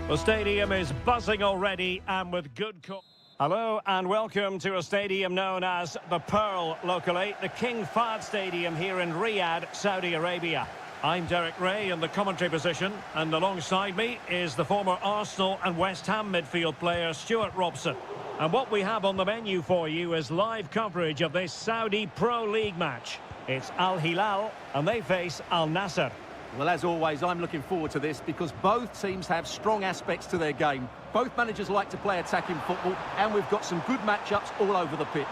The stadium is buzzing already and with good... Hello and welcome to a stadium known as the Pearl locally, the King Fahd Stadium here in Riyadh, Saudi Arabia. I'm Derek Ray in the commentary position, and alongside me is the former Arsenal and West Ham midfield player Stuart Robson. And what we have on the menu for you is live coverage of this Saudi Pro League match. It's Al Hilal and they face Al Nassr. Well, as always, I'm looking forward to this because both teams have strong aspects to their game. Both managers like to play attacking football, and we've got some good matchups all over the pitch.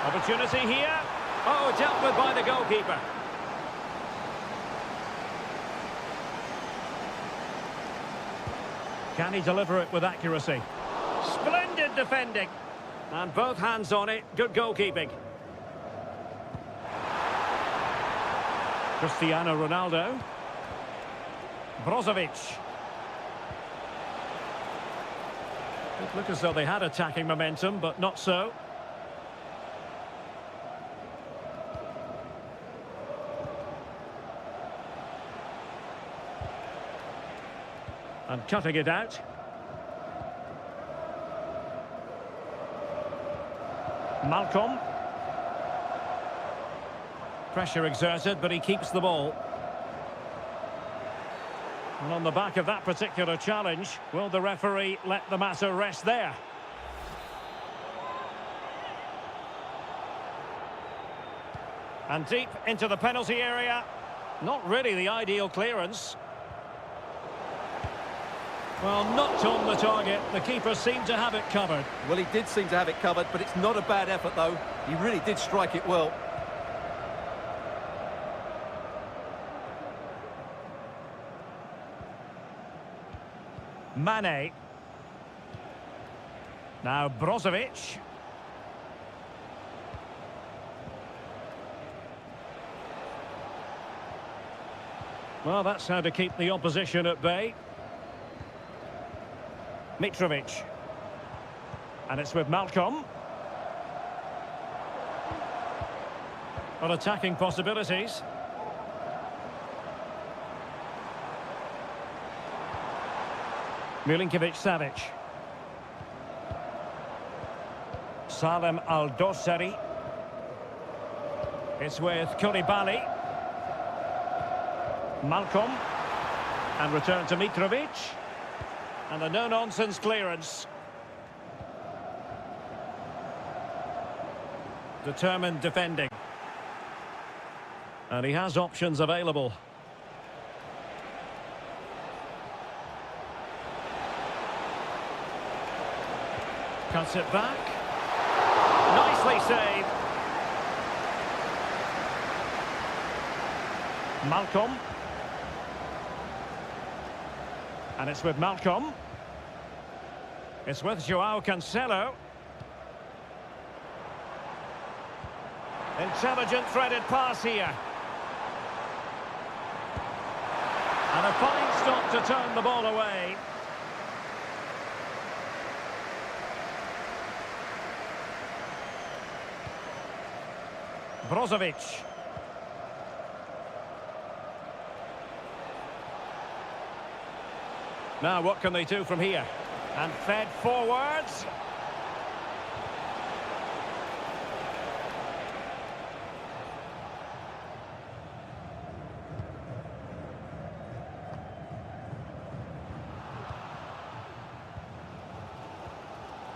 Opportunity here. Oh, dealt with by the goalkeeper. Can he deliver it with accuracy? Splendid defending. And both hands on it. Good goalkeeping. Cristiano Ronaldo. Brozovic. It looked as though they had attacking momentum, but not so. And cutting it out. Malcolm. Pressure exerted, but he keeps the ball. And on the back of that particular challenge, will the referee let the matter rest there? And deep into the penalty area. Not really the ideal clearance. Well, not on the target. The keeper seemed to have it covered. Well, he did seem to have it covered, but it's not a bad effort, though. He really did strike it well. Mane. Now Brozovic. Well, that's how to keep the opposition at bay. Mitrovic. And it's with Malcolm. Well, attacking possibilities. Milinkovic-Savic. Salem Al-Dossari. It's with Koulibaly. Malcolm. And return to Mitrovic. And a no-nonsense clearance. Determined defending. And he has options available. Cuts it back. Nicely saved. Malcolm. And it's with Malcolm. It's with Joao Cancelo. Intelligent threaded pass here. And a fine stop to turn the ball away. Brozovic. Now what can they do from here? And fed forwards.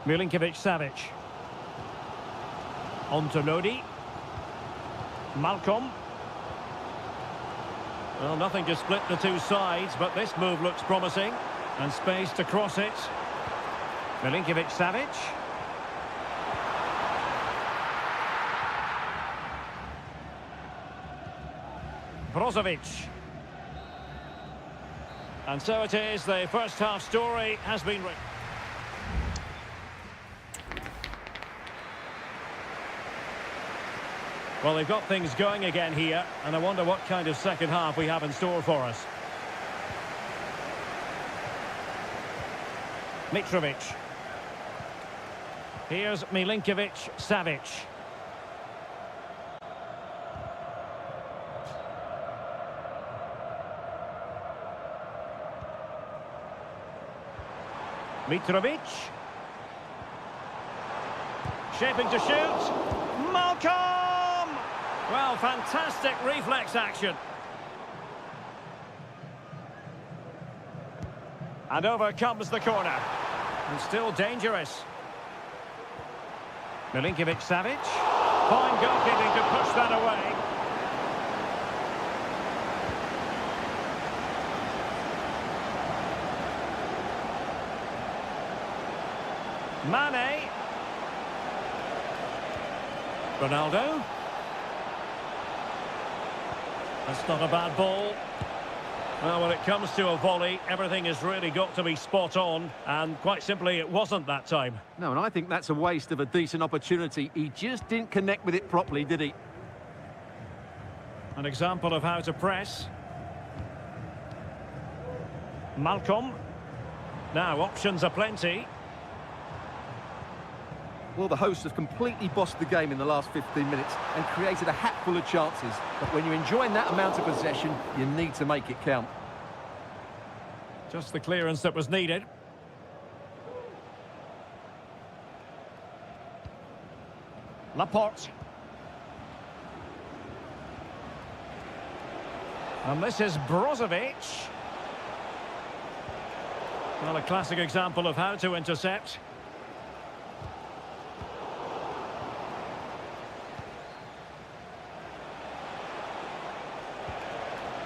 Milinkovic-Savic. On to Lodi. Malcolm. Well, nothing to split the two sides, but this move looks promising. And space to cross it. Milinkovic-Savic. Brozovic. And so it is, the first half story has been written. Well, they've got things going again here, and I wonder what kind of second half we have in store for us. Mitrovic. Here's Milinkovic-Savic. Mitrovic. Shaping to shoot. Malcolm! Well, fantastic reflex action. And over comes the corner. And still dangerous. Milinkovic-Savic. Fine goalkeeping to push that away. Mane. Ronaldo. That's not a bad ball. Well, when it comes to a volley, everything has really got to be spot on, and quite simply, it wasn't that time. No, and I think that's a waste of a decent opportunity. He just didn't connect with it properly, did he? An example of how to press. Malcolm. Now, options are plenty. Well, the hosts have completely bossed the game in the last 15 minutes and created a hatful of chances. But when you're enjoying that amount of possession, you need to make it count. Just the clearance that was needed. Laporte. And this is Brozovic. Well, a classic example of how to intercept.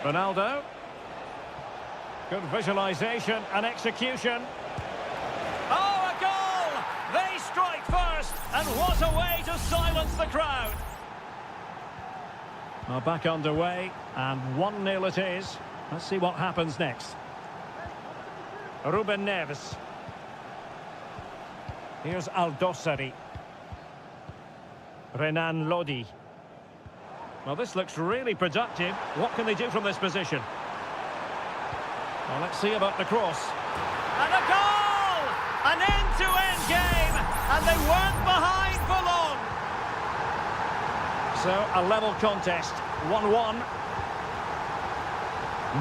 Ronaldo. Good visualization and execution. Oh, a goal! They strike first, and what a way to silence the crowd. Well, back underway, and 1-0 it is. Let's see what happens next. Ruben Neves. Here's Aldosari. Renan Lodi. Well, this looks really productive. What can they do from this position? Well, let's see about the cross. And a goal! An end-to-end game, and they weren't behind for long. So, a level contest, 1-1.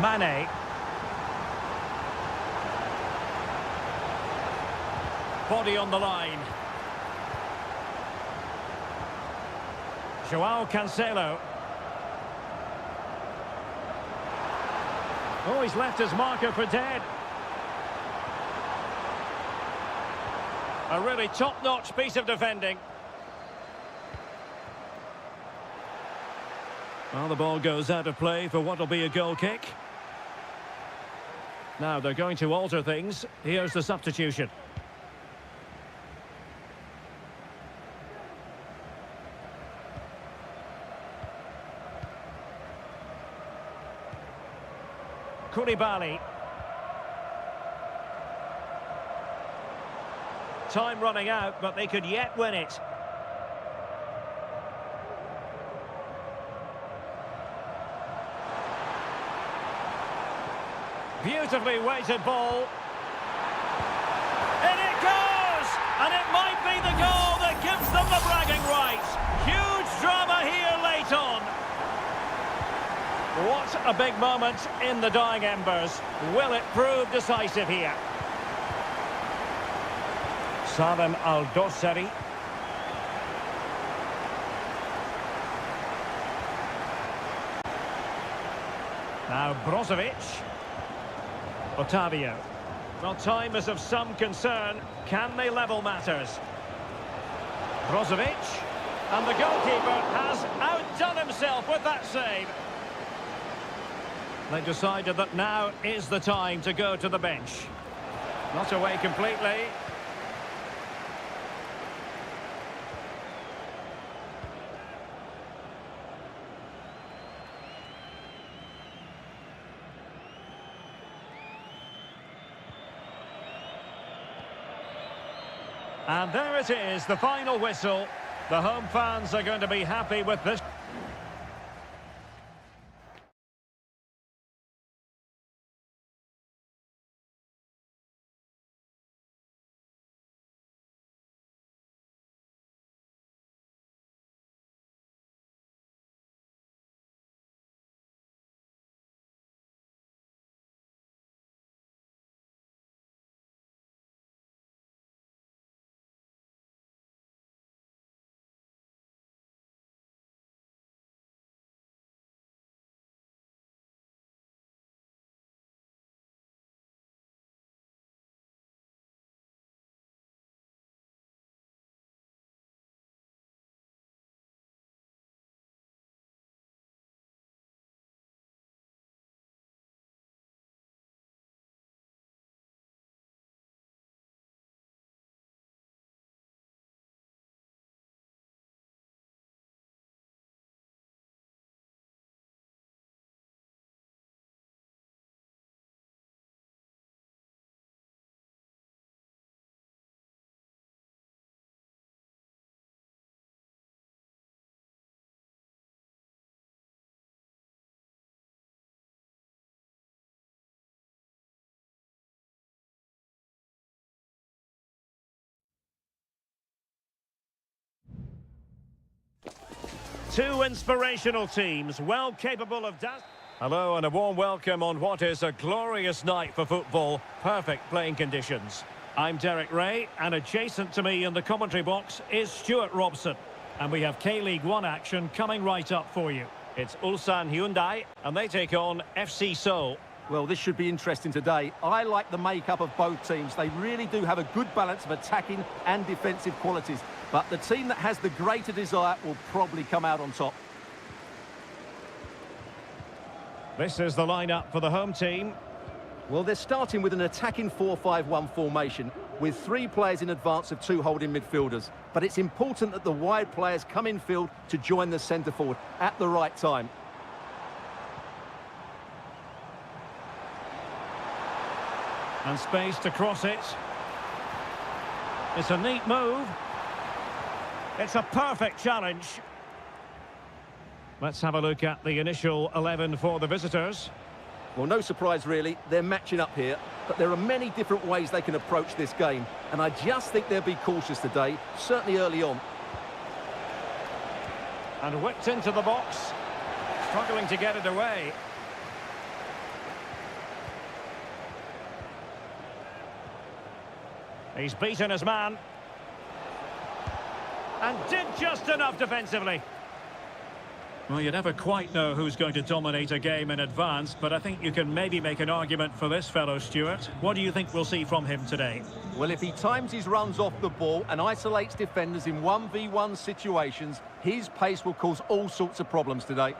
Mane. Body on the line. Joao Cancelo. Oh, he's left his marker for dead. A really top-notch piece of defending. Well, the ball goes out of play for what will be a goal kick. Now, they're going to alter things. Here's the substitution. Koulibaly. Time running out, but they could yet win it. Beautifully weighted ball. In it goes! And it might be the goal that gives them the bragging rights. Huge drama here late on. What a big moment in the dying embers. Will it prove decisive here? Salem Aldosari. Now Brozovic. Otavio. Well, time is of some concern. Can they level matters? Brozovic. And the goalkeeper has outdone himself with that save. They decided that now is the time to go to the bench. Not away completely. And there it is, the final whistle. The home fans are going to be happy with this. Two inspirational teams, well capable of Hello and a warm welcome on what is a glorious night for football. Perfect playing conditions. I'm Derek Ray, and adjacent to me in the commentary box is Stuart Robson. And we have K-League 1 action coming right up for you. It's Ulsan Hyundai, and they take on FC Seoul. Well, this should be interesting today. I like the makeup of both teams. They really do have a good balance of attacking and defensive qualities. But the team that has the greater desire will probably come out on top. This is the lineup for the home team. Well, they're starting with an attacking 4-5-1 formation with 3 players in advance of 2 holding midfielders. But it's important that the wide players come in field to join the centre forward at the right time. And space to cross it. It's a neat move. It's a perfect challenge. Let's have a look at the initial 11 for the visitors. Well, no surprise really, they're matching up here, but there are many different ways they can approach this game, and I just think they'll be cautious today, certainly early on. And whipped into the box, struggling to get it away. He's beaten his man. And did just enough defensively. Well, you never quite know who's going to dominate a game in advance, but I think you can maybe make an argument for this fellow, Stuart. What do you think we'll see from him today? Well, if he times his runs off the ball and isolates defenders in 1v1 situations, his pace will cause all sorts of problems today.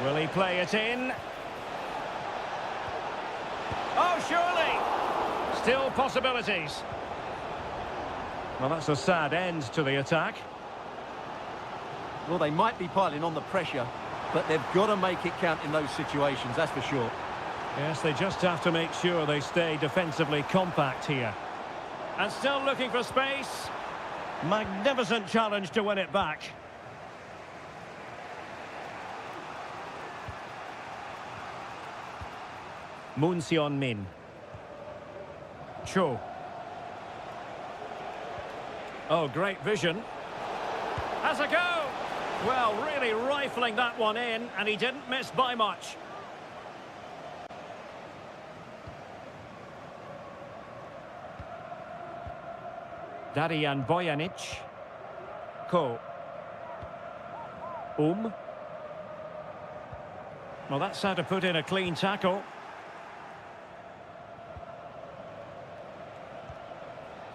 Will he play it in? Oh, surely! Still possibilities. Well, that's a sad end to the attack. Well, they might be piling on the pressure, but they've got to make it count in those situations, that's for sure. Yes, they just have to make sure they stay defensively compact here. And still looking for space. Magnificent challenge to win it back. Moon Seon-min. Cho. Oh, great vision. Has a go! Well, really rifling that one in, and he didn't miss by much. Darian Bojanic. Ko. Well, that's how to put in a clean tackle.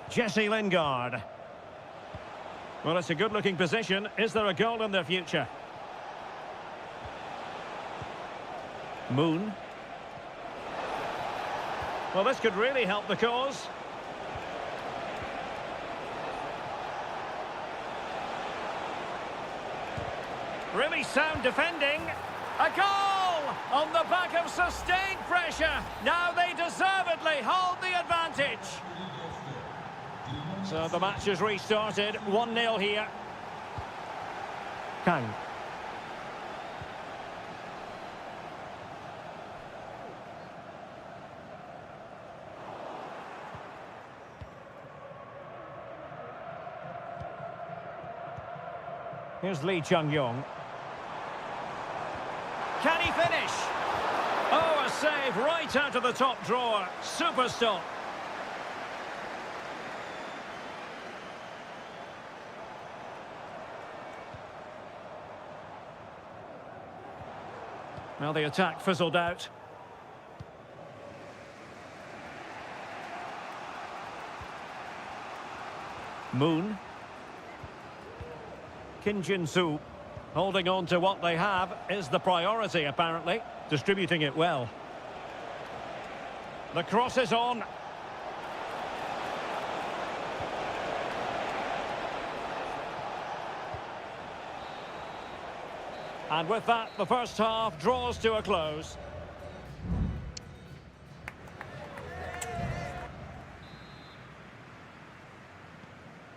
Jesse Lingard. Well, it's a good-looking position. Is there a goal in their future? Moon. Well, this could really help the cause. Really sound defending. A goal! On the back of sustained pressure. Now they deservedly hold the advantage. So the match has restarted, 1-0 here. Kang. Here's Lee Chung-yong. Can he finish? Oh, a save right out of the top drawer. Super stop. Well, the attack fizzled out. Moon. Kim Jin-soo. Holding on to what they have is the priority, apparently. Distributing it well. The cross is on. And with that, the first half draws to a close.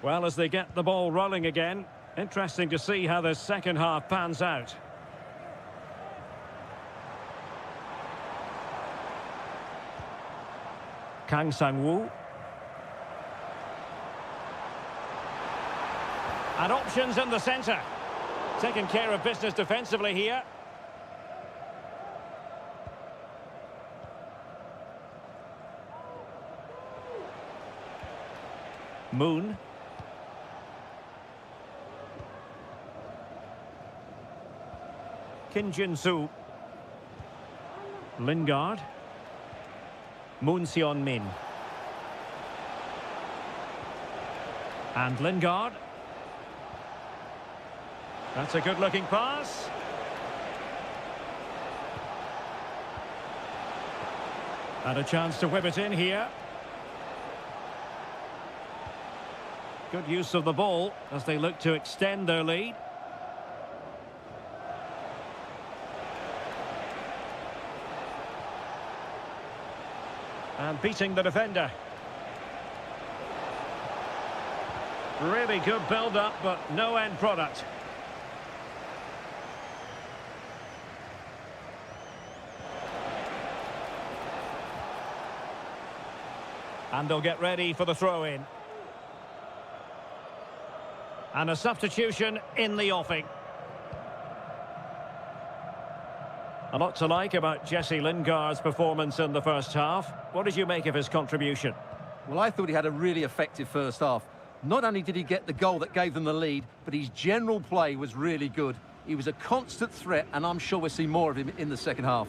Well, as they get the ball rolling again, interesting to see how this second half pans out. Kang Sang-woo. And options in the centre. Taking care of business defensively here. Moon. Kim Jin-soo. Lingard. Moon Seon-min. And Lingard. That's a good-looking pass. And a chance to whip it in here. Good use of the ball as they look to extend their lead. And beating the defender. Really good build-up, but no end product. And they'll get ready for the throw-in. And a substitution in the offing. A lot to like about Jesse Lingard's performance in the first half. What did you make of his contribution? Well, I thought he had a really effective first half. Not only did he get the goal that gave them the lead, but his general play was really good. He was a constant threat, and I'm sure we'll see more of him in the second half.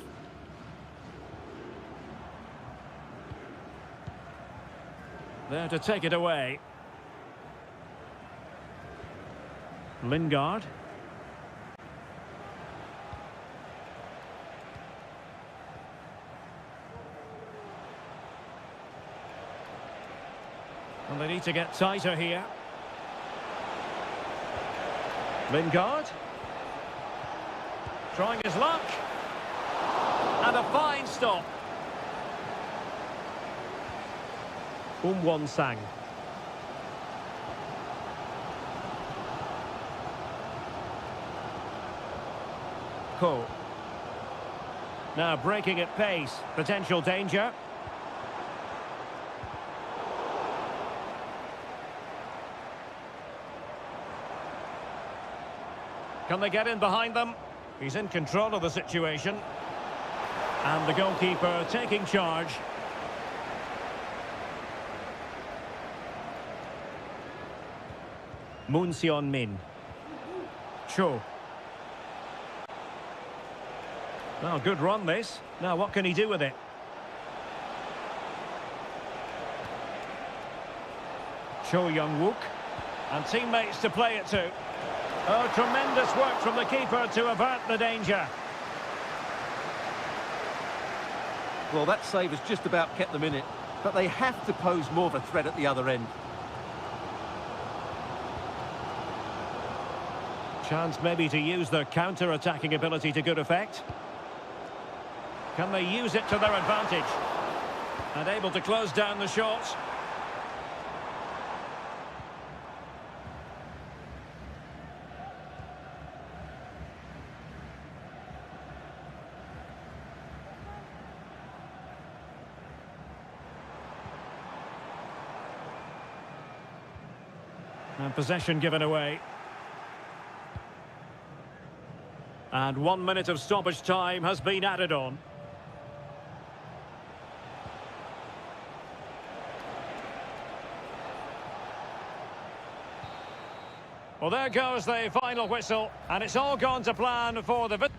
There to take it away. Lingard. And they need to get tighter here. Lingard. Trying his luck. And a fine stop. Won-sang. Ko. Now breaking at pace. Potential danger. Can they get in behind them? He's in control of the situation. And the goalkeeper taking charge. Moon Seon-min. Cho. Oh, good run this. Now what can he do with it? Cho Young-wook. And teammates to play it to. Oh, tremendous work from the keeper to avert the danger. Well, that save has just about kept them in it, but they have to pose more of a threat at the other end. Chance maybe to use their counter-attacking ability to good effect. Can they use it to their advantage? And able to close down the shots. And possession given away. And 1 minute of stoppage time has been added on. Well, there goes the final whistle, and it's all gone to plan for the...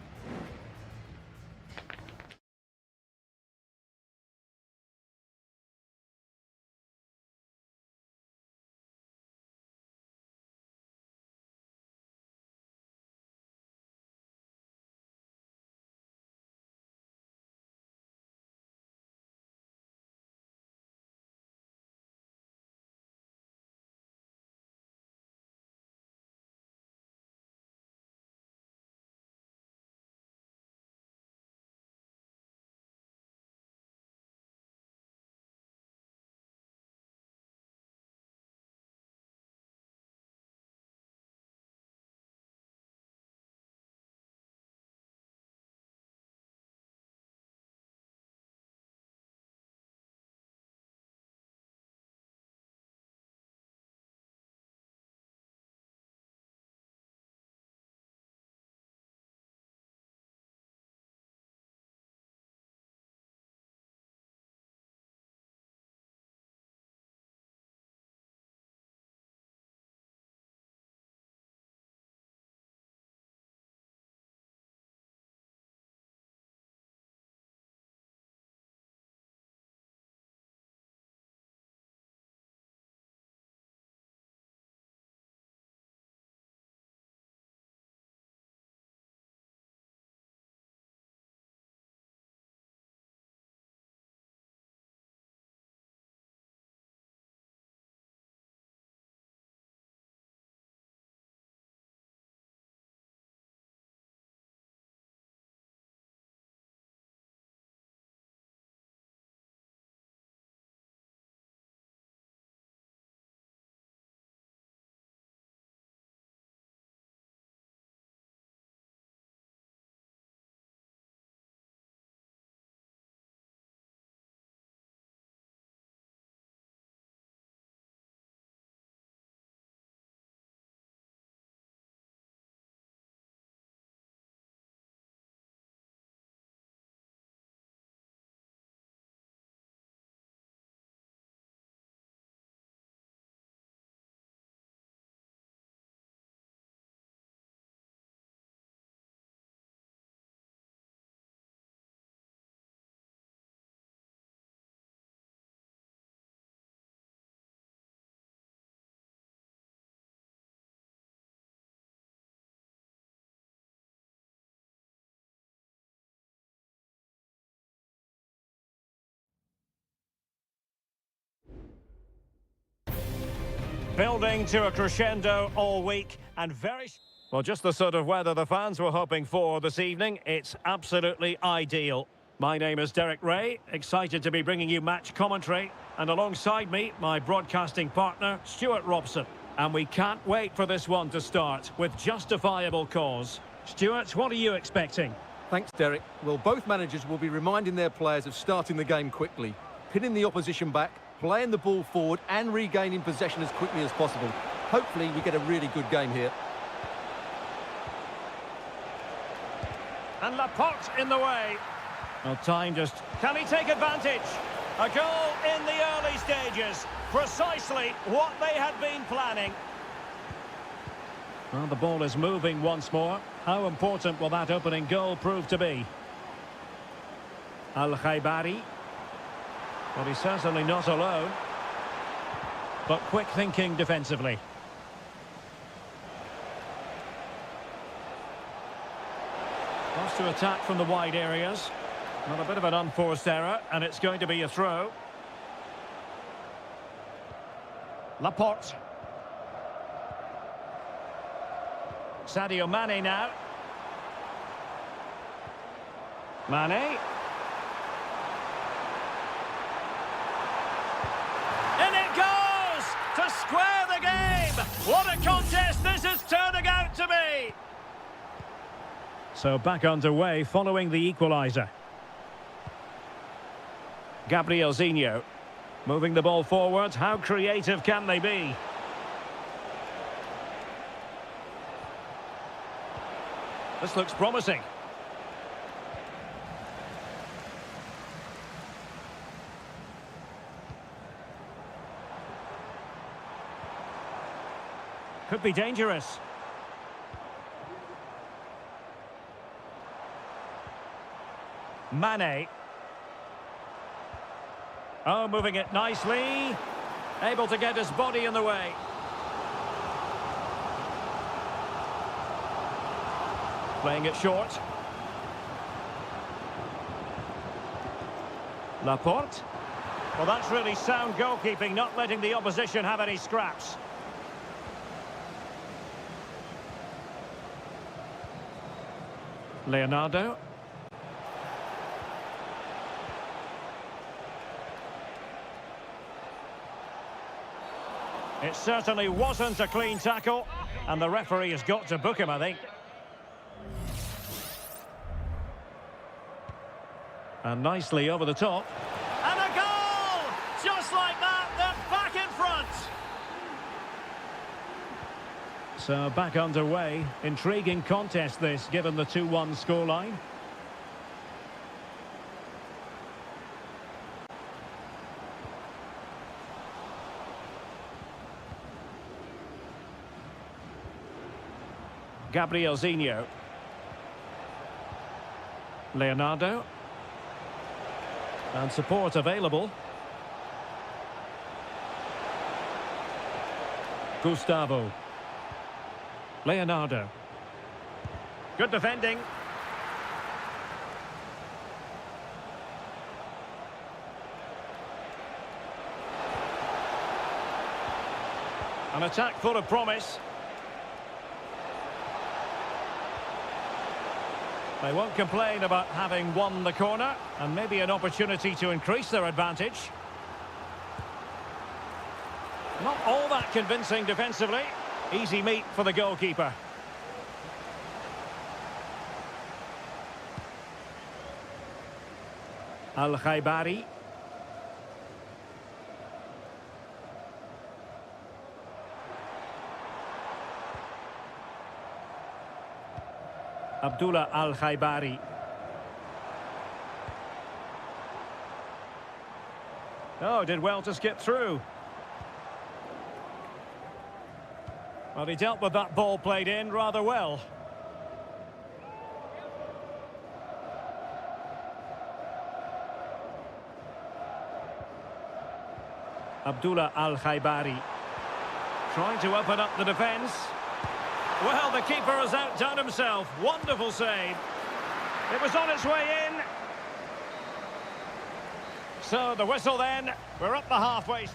Building to a crescendo all week and very... Well, just the sort of weather the fans were hoping for this evening. It's absolutely ideal. My name is Derek Ray, excited to be bringing you match commentary. And alongside me, my broadcasting partner, Stuart Robson. And we can't wait for this one to start with justifiable cause. Stuart, what are you expecting? Thanks, Derek. Well, both managers will be reminding their players of starting the game quickly, pinning the opposition back, playing the ball forward and regaining possession as quickly as possible. Hopefully, we get a really good game here. And Laporte in the way. Well, time just... Can he take advantage? A goal in the early stages. Precisely what they had been planning. Well, the ball is moving once more. How important will that opening goal prove to be? Al-Khaibari. Well, he's certainly not alone. But quick thinking defensively. Wants to attack from the wide areas. Well, a bit of an unforced error, and it's going to be a throw. Laporte. Sadio Mane now. Mane. In it goes! To square the game! What a contest this is turning out to be! So back underway following the equaliser. Gabrielzinho. Moving the ball forward. How creative can they be? This looks promising. Could be dangerous. Mane. Oh, moving it nicely. Able to get his body in the way. Playing it short. Laporte. Well, that's really sound goalkeeping, not letting the opposition have any scraps. Leonardo. It certainly wasn't a clean tackle, and the referee has got to book him, I think. And nicely over the top. And a goal! Just like that, they're back in front! So back underway. Intriguing contest this, given the 2-1 scoreline. Gabrielzinho. Leonardo. And support available. Gustavo. Leonardo. Good defending. An attack full of promise. They won't complain about having won the corner, and maybe an opportunity to increase their advantage. Not all that convincing defensively. Easy meat for the goalkeeper. Al-Khaibari. Abdullah Al-Khaibari. Oh, did well to skip through. Well, he dealt with that ball played in rather well. Abdullah Al-Khaibari. Trying to open up the defence. Well, the keeper has outdone himself. Wonderful save. It was on its way in. So the whistle then. We're up the halfway.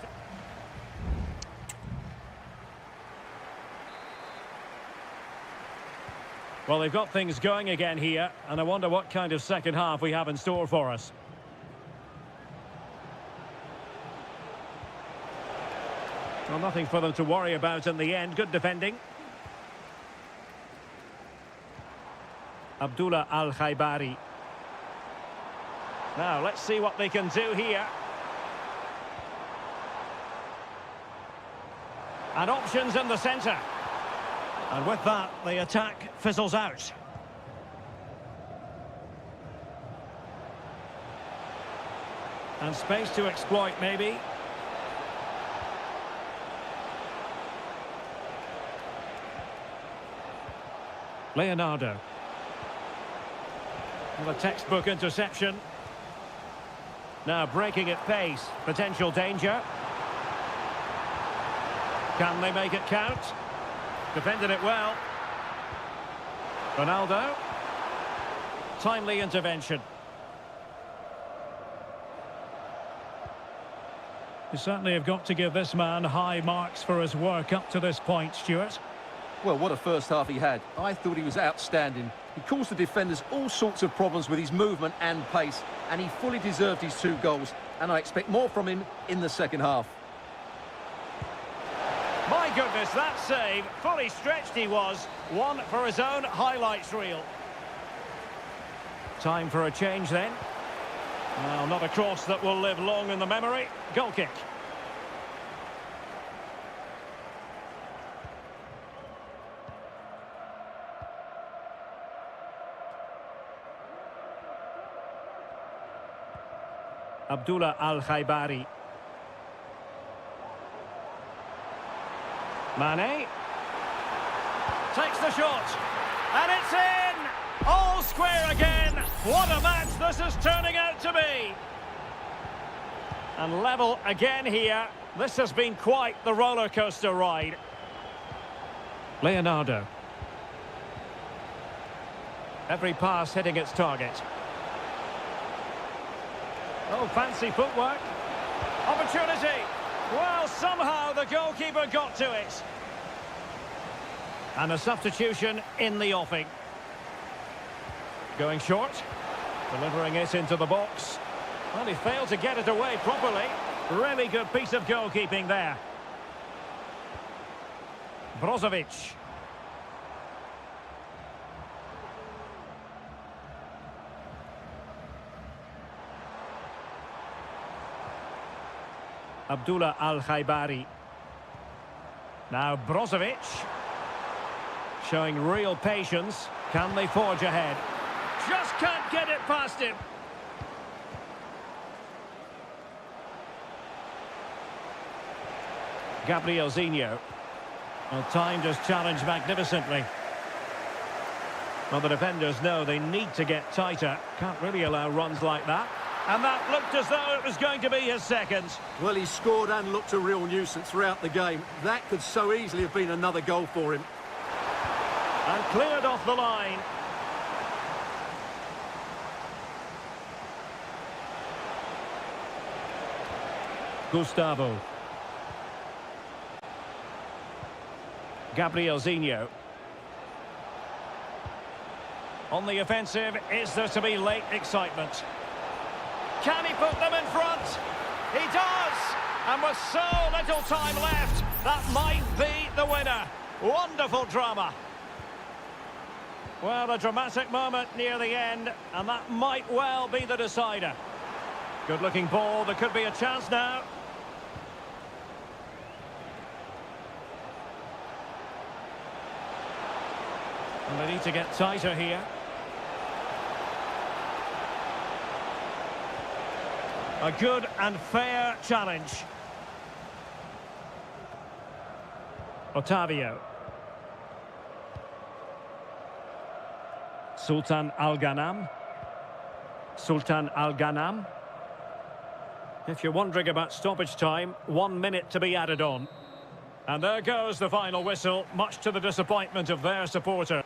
Well, they've got things going again here, and I wonder what kind of second half we have in store for us. Well, nothing for them to worry about in the end. Good defending. Abdullah Al-Khaibari. Now, let's see what they can do here. And options in the centre. And with that, the attack fizzles out. And space to exploit, maybe. Leonardo. Well, a textbook interception. Now breaking at pace. Potential danger. Can they make it count? Defended it well. Ronaldo. Timely intervention. You certainly have got to give this man high marks for his work up to this point, Stuart. Well, what a first half he had. I thought he was outstanding. He caused the defenders all sorts of problems with his movement and pace, and he fully deserved his 2 goals, and I expect more from him in the second half. My goodness, that save, fully stretched he was. One for his own highlights reel. Time for a change then. Well, not a cross that will live long in the memory. Goal kick. Abdullah Al-Khaibari. Mane. Takes the shot. And it's in! All square again! What a match this is turning out to be! And level again here. This has been quite the roller coaster ride. Leonardo. Every pass hitting its target. Oh, fancy footwork. Opportunity. Well, somehow the goalkeeper got to it. And a substitution in the offing. Going short. Delivering it into the box. Well, he failed to get it away properly. Really good piece of goalkeeping there. Brozovic. Abdullah Al-Khaibari. Now Brozovic. Showing real patience. Can they forge ahead? Just can't get it past him. Gabrielzinho. Well, timed his challenge magnificently. Well, the defenders know they need to get tighter. Can't really allow runs like that. And that looked as though it was going to be his second. Well, he scored and looked a real nuisance throughout the game. That could so easily have been another goal for him. And cleared off the line. Gustavo. Gabrielzinho. On the offensive, is there to be late excitement? Can he put them in front? He does! And with so little time left, that might be the winner. Wonderful drama. Well, a dramatic moment near the end, and that might well be the decider. Good-looking ball, there could be a chance now. And they need to get tighter here. A good and fair challenge. Otavio. Sultan Al-Ghanam. Sultan Al-Ghanam. If you're wondering about stoppage time, 1 minute to be added on. And there goes the final whistle, much to the disappointment of their supporter.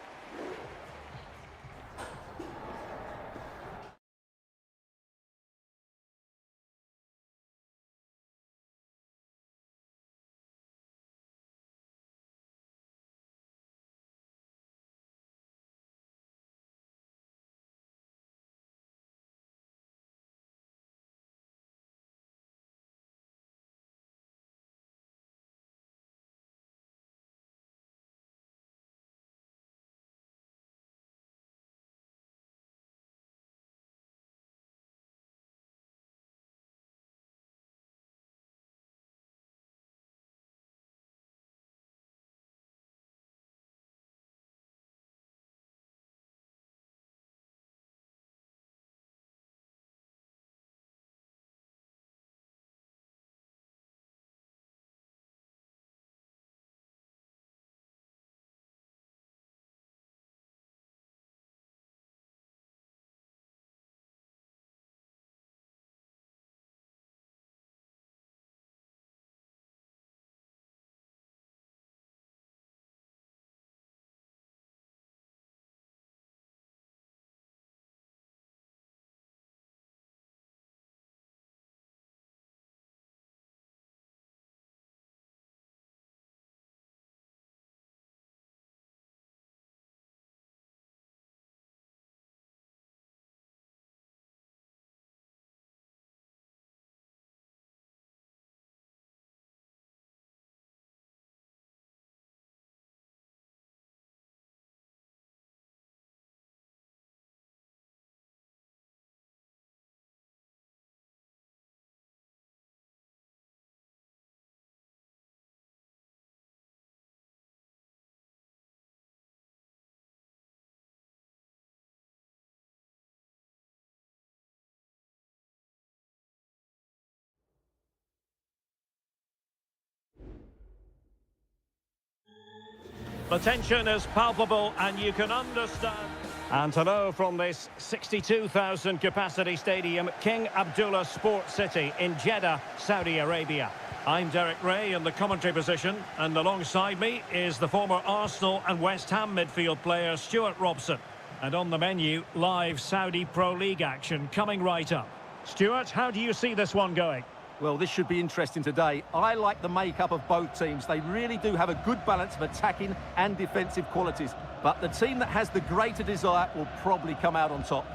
The tension is palpable and you can understand. And hello from this 62,000 capacity stadium, King Abdullah Sports City in Jeddah, Saudi Arabia. I'm Derek Ray in the commentary position, and alongside me is the former Arsenal and West Ham midfield player Stuart Robson. And on the menu, live Saudi Pro League action coming right up. Stuart, how do you see this one going? Well, this should be interesting today. I like the makeup of both teams. They really do have a good balance of attacking and defensive qualities. But the team that has the greater desire will probably come out on top.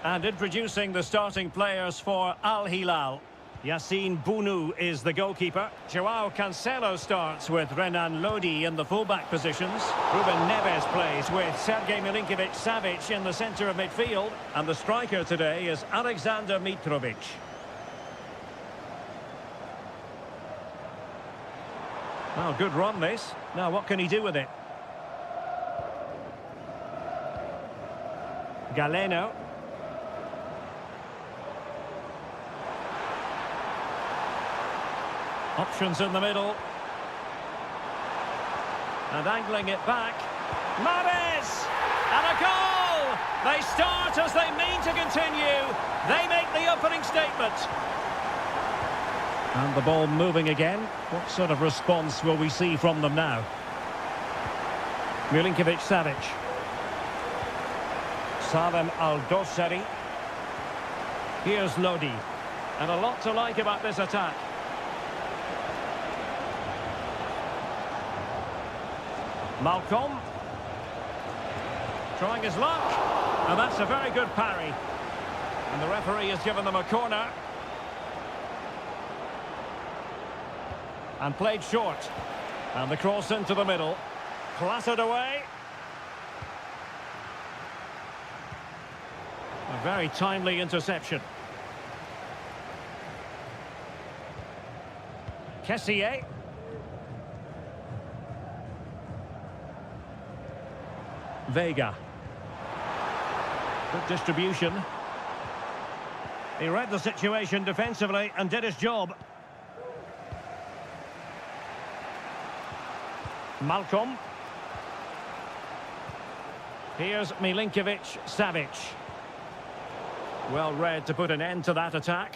And introducing the starting players for Al Hilal. Yassine Bounou is the goalkeeper. Joao Cancelo starts with Renan Lodi in the fullback positions. Ruben Neves plays with Sergej Milinkovic-Savic in the centre of midfield. And the striker today is Alexander Mitrovic. Well, good run this. Now what can he do with it? Galeno. Options in the middle. And angling it back. Mahrez! And a goal! They start as they mean to continue. They make the opening statement. And the ball moving again. What sort of response will we see from them now? Milinkovic-Savic. Salem Al-Dossari. Here's Lodi. And a lot to like about this attack. Malcolm. Trying his luck. And that's a very good parry. And the referee has given them a corner. And played short. And the cross into the middle. Clattered away. A very timely interception. Kessié. Vega. Good distribution. He read the situation defensively and did his job. Malcolm. Here's Milinkovic-Savic. Well read to put an end to that attack.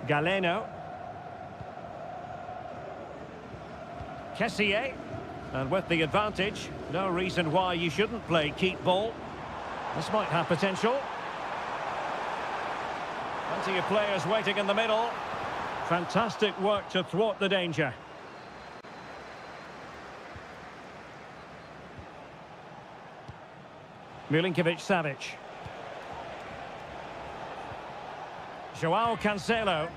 Galeno. Kessié. And with the advantage, no reason why you shouldn't play keep ball. This might have potential. Plenty of players waiting in the middle. Fantastic work to thwart the danger. Milinkovic-Savic. Joao Cancelo.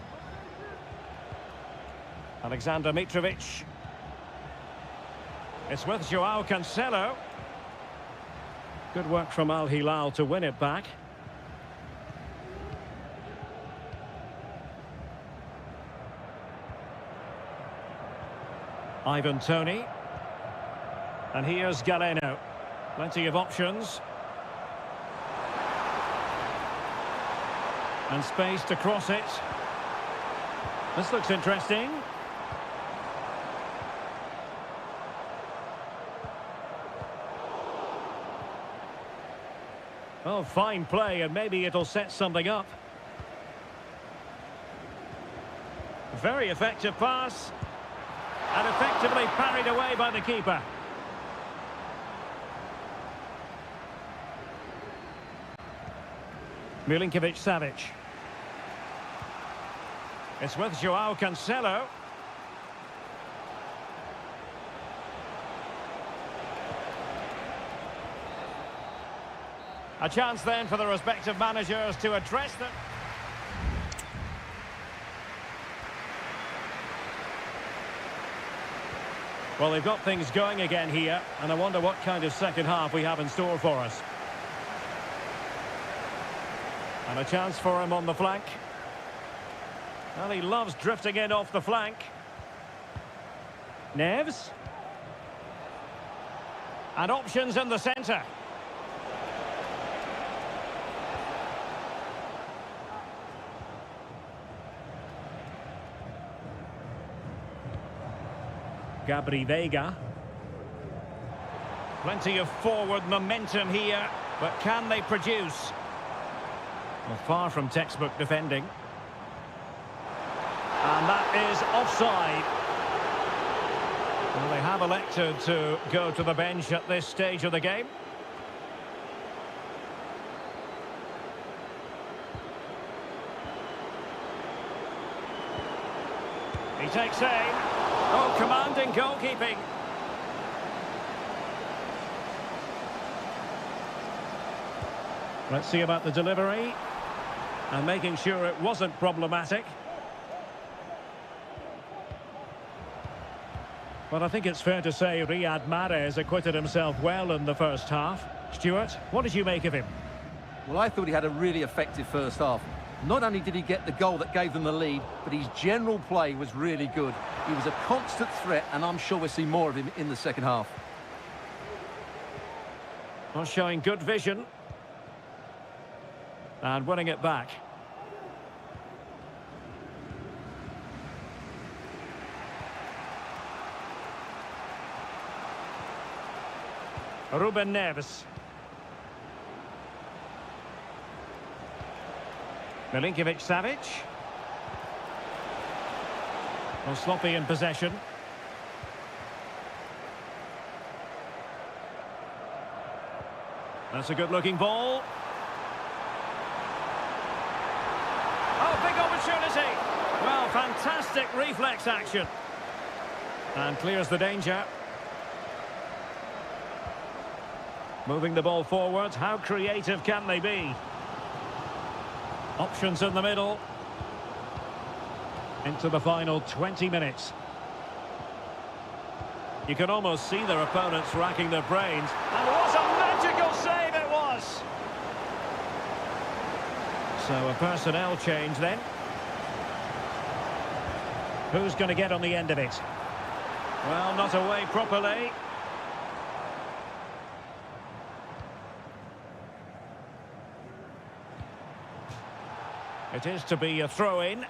Alexander Mitrovic. It's with Joao Cancelo. Good work from Al Hilal to win it back. Ivan Toney. And here's Galeno. Plenty of options. And space to cross it. This looks interesting. Oh, fine play, and maybe it'll set something up. Very effective pass. And effectively parried away by the keeper. Milinkovic-Savic. It's with Joao Cancelo. A chance then for the respective managers to address them. Well, they've got things going again here, and I wonder what kind of second half we have in store for us. And a chance for him on the flank. Well, he loves drifting in off the flank. Neves. And options in the centre. Gabri Veiga. Plenty of forward momentum here, but can they produce? Well, far from textbook defending. And that is offside. Well, they have elected to go to the bench at this stage of the game. He takes aim. Oh, commanding goalkeeping. Let's see about the delivery. And making sure it wasn't problematic. But I think it's fair to say Riyad Mahrez acquitted himself well in the first half. Stuart, what did you make of him? Well, I thought he had a really effective first half. Not only did he get the goal that gave them the lead, but his general play was really good. He was a constant threat, and I'm sure we'll see more of him in the second half. Well, showing good vision. And winning it back. Ruben Neves. Milinkovic-Savic. Well, sloppy in possession. That's a good-looking ball. Oh, big opportunity. Well, fantastic reflex action. And clears the danger. Moving the ball forward. How creative can they be? Options in the middle. Into the final 20 minutes. You can almost see their opponents racking their brains. And what a magical save it was! So a personnel change then. Who's going to get on the end of it? Well, not away properly. It is to be a throw-in.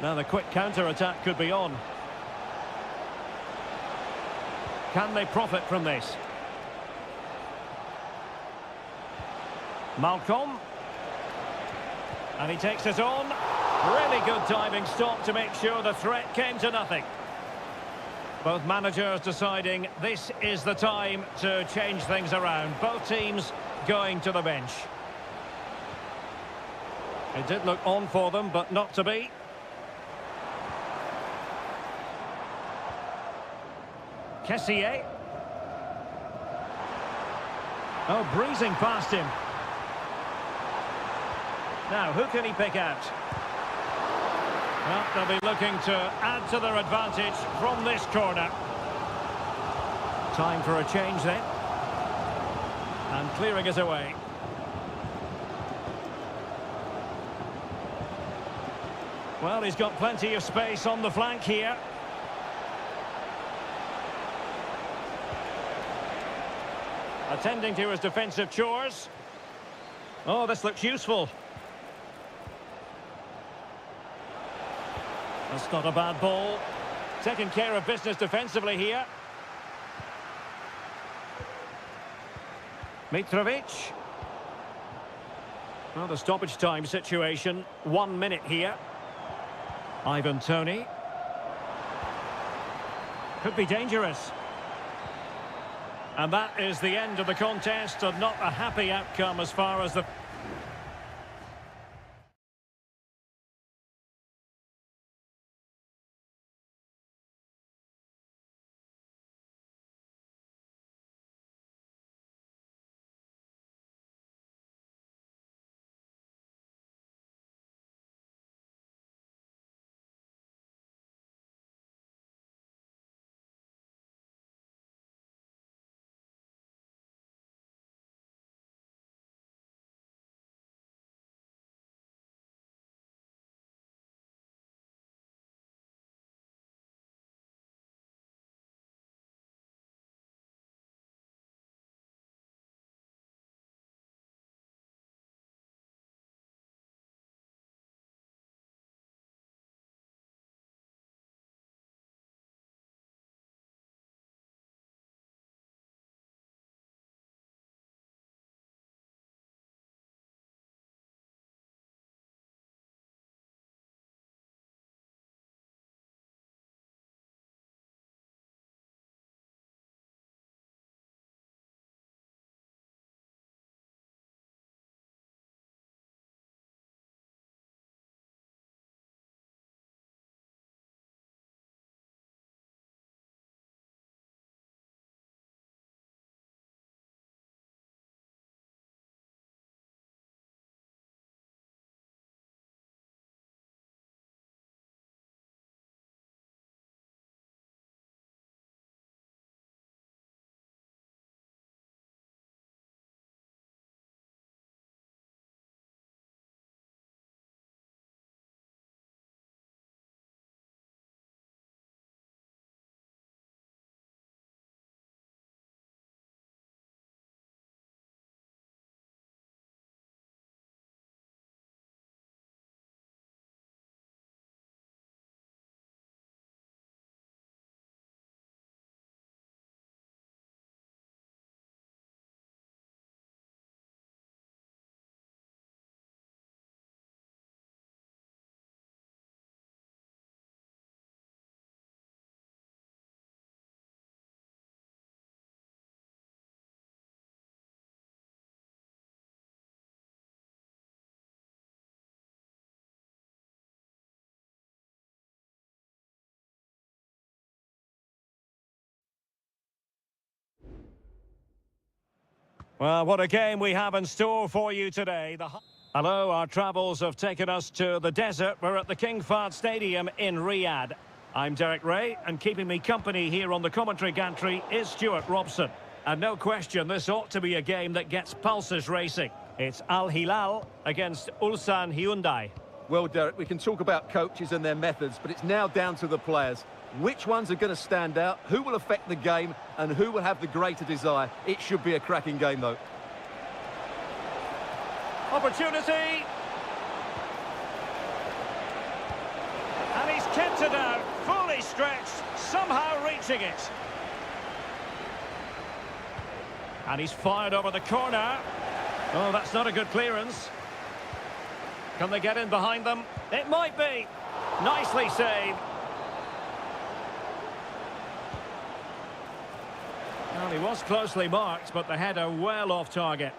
Now the quick counter-attack could be on. Can they profit from this? Malcolm. And he takes it on. Really good diving stop to make sure the threat came to nothing. Both managers deciding this is the time to change things around. Both teams going to the bench. It did look on for them, but not to be. Kessié. Oh, breezing past him. Now, who can he pick out? Well, they'll be looking to add to their advantage from this corner. Time for a change then. And clearing it away. Well, he's got plenty of space on the flank here. Attending to his defensive chores. Oh, this looks useful. That's not a bad ball. Taking care of business defensively here. Mitrovic. Well, the stoppage time situation. 1 minute here. Ivan Toney. Could be dangerous. And that is the end of the contest, and not a happy outcome as far as the... Well, what a game we have in store for you today. Hello, our travels have taken us to the desert. We're at the King Fahd Stadium in Riyadh. I'm Derek Ray, and keeping me company here on the commentary gantry is Stuart Robson. And no question, this ought to be a game that gets pulses racing. It's Al Hilal against Ulsan Hyundai. Well, Derek, we can talk about coaches and their methods, but it's now down to the players. Which ones are going to stand out, who will affect the game, and who will have the greater desire? It should be a cracking game, though. Opportunity. And he's kept it out, fully stretched, somehow reaching it. And he's fired over the corner. Oh, that's not a good clearance. Can they get in behind them? It might be. Nicely saved. Well, he was closely marked, but the header well off target.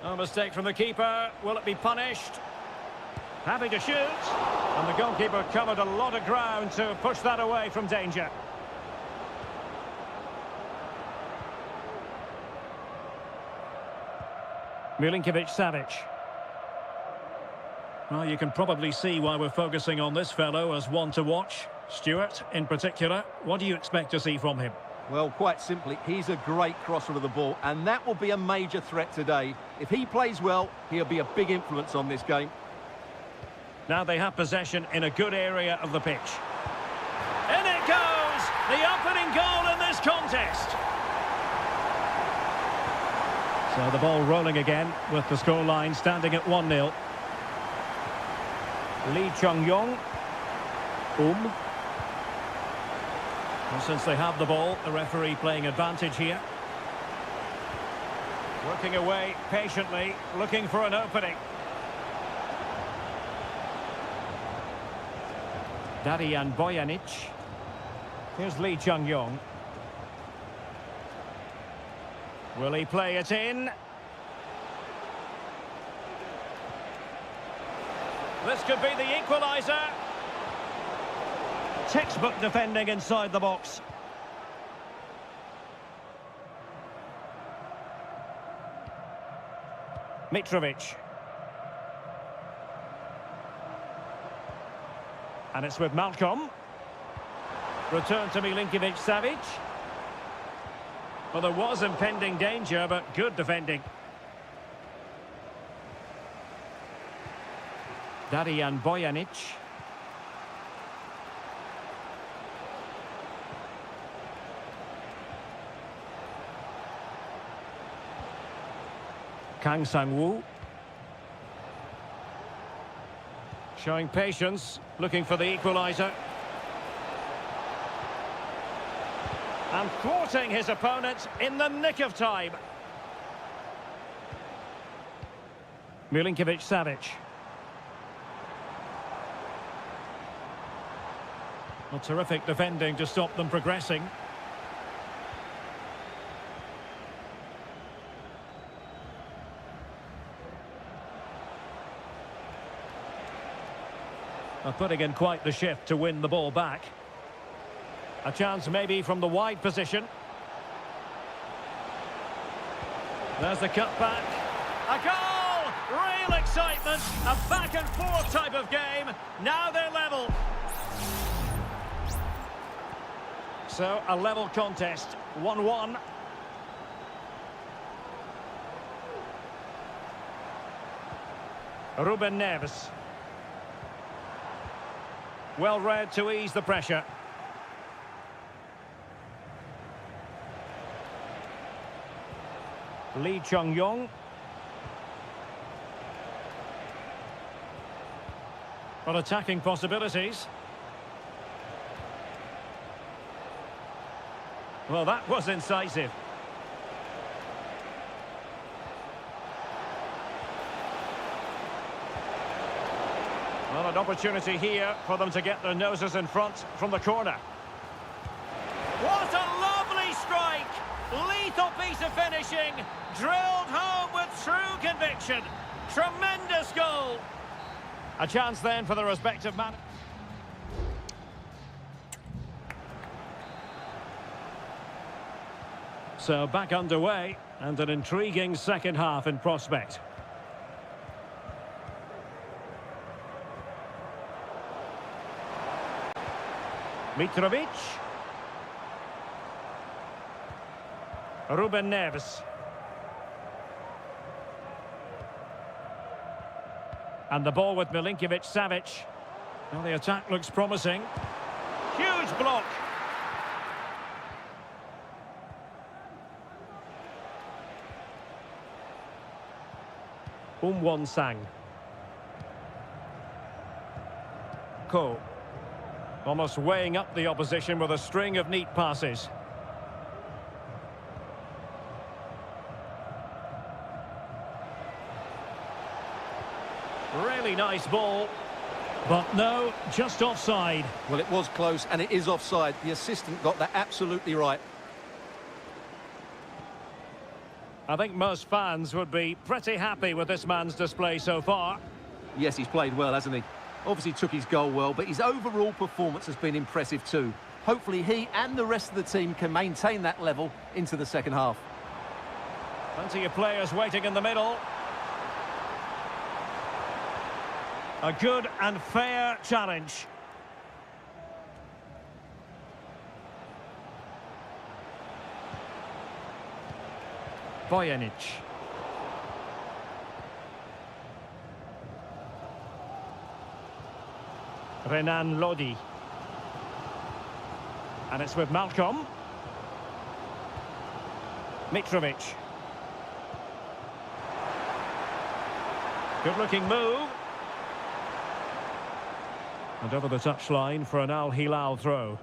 A mistake from the keeper. Will it be punished? Happy to shoot. And the goalkeeper covered a lot of ground to push that away from danger. Milinkovic-Savic. Well, you can probably see why we're focusing on this fellow as one to watch. Stuart, in particular, what do you expect to see from him? Well, quite simply, he's a great crosser of the ball, and that will be a major threat today. If he plays well, he'll be a big influence on this game. Now they have possession in a good area of the pitch. In it goes! The opening goal in this contest! So the ball rolling again with the scoreline standing at 1-0. Lee Chung-yong. And since they have the ball, the referee playing advantage here. Working away patiently, looking for an opening. Darijan Bojanic. Here's Lee Chung-yong. Will he play it in? This could be the equaliser. Textbook defending inside the box. Mitrovic. And it's with Malcolm. Return to Milinkovic-Savic. Well, there was impending danger, but good defending. Darijan Bojanic. Kang Sang-woo. Showing patience, looking for the equaliser. And thwarting his opponent in the nick of time. Milinkovic-Savic. Well, terrific defending to stop them progressing. Putting in quite the shift to win the ball back. A chance maybe from the wide position. There's the cut back. A goal! Real excitement. A back and forth type of game. Now they're level. So a level contest. 1-1. Ruben Neves. Well read to ease the pressure. Lee Chung-yong. Well, attacking possibilities. Well, that was incisive. Well, an opportunity here for them to get their noses in front from the corner. What a lovely strike! Lethal piece of finishing, drilled home with true conviction. Tremendous goal. A chance then for the respective man. So back underway, and an intriguing second half in prospect. Mitrovic. Ruben Neves. And the ball with Milinkovic-Savic. Well, the attack looks promising. Huge block. Won-Sang. Ko. Almost weighing up the opposition with a string of neat passes. Really nice ball. But no, just offside. Well, it was close, and it is offside. The assistant got that absolutely right. I think most fans would be pretty happy with this man's display so far. Yes, he's played well, hasn't he? Obviously took his goal well, but his overall performance has been impressive too. Hopefully he and the rest of the team can maintain that level into the second half. Plenty of players waiting in the middle. A good and fair challenge. Bojanic. Renan Lodi. And it's with Malcolm. Mitrovic. Good-looking move. And over the touchline for an Al Hilal throw.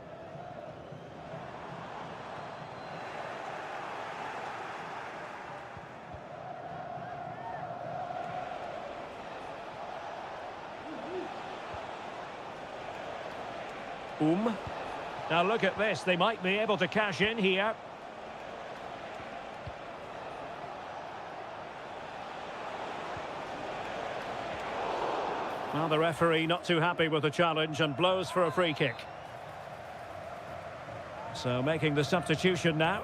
Now look at this, they might be able to cash in here. Well, the referee not too happy with the challenge and blows for a free kick. So making the substitution now.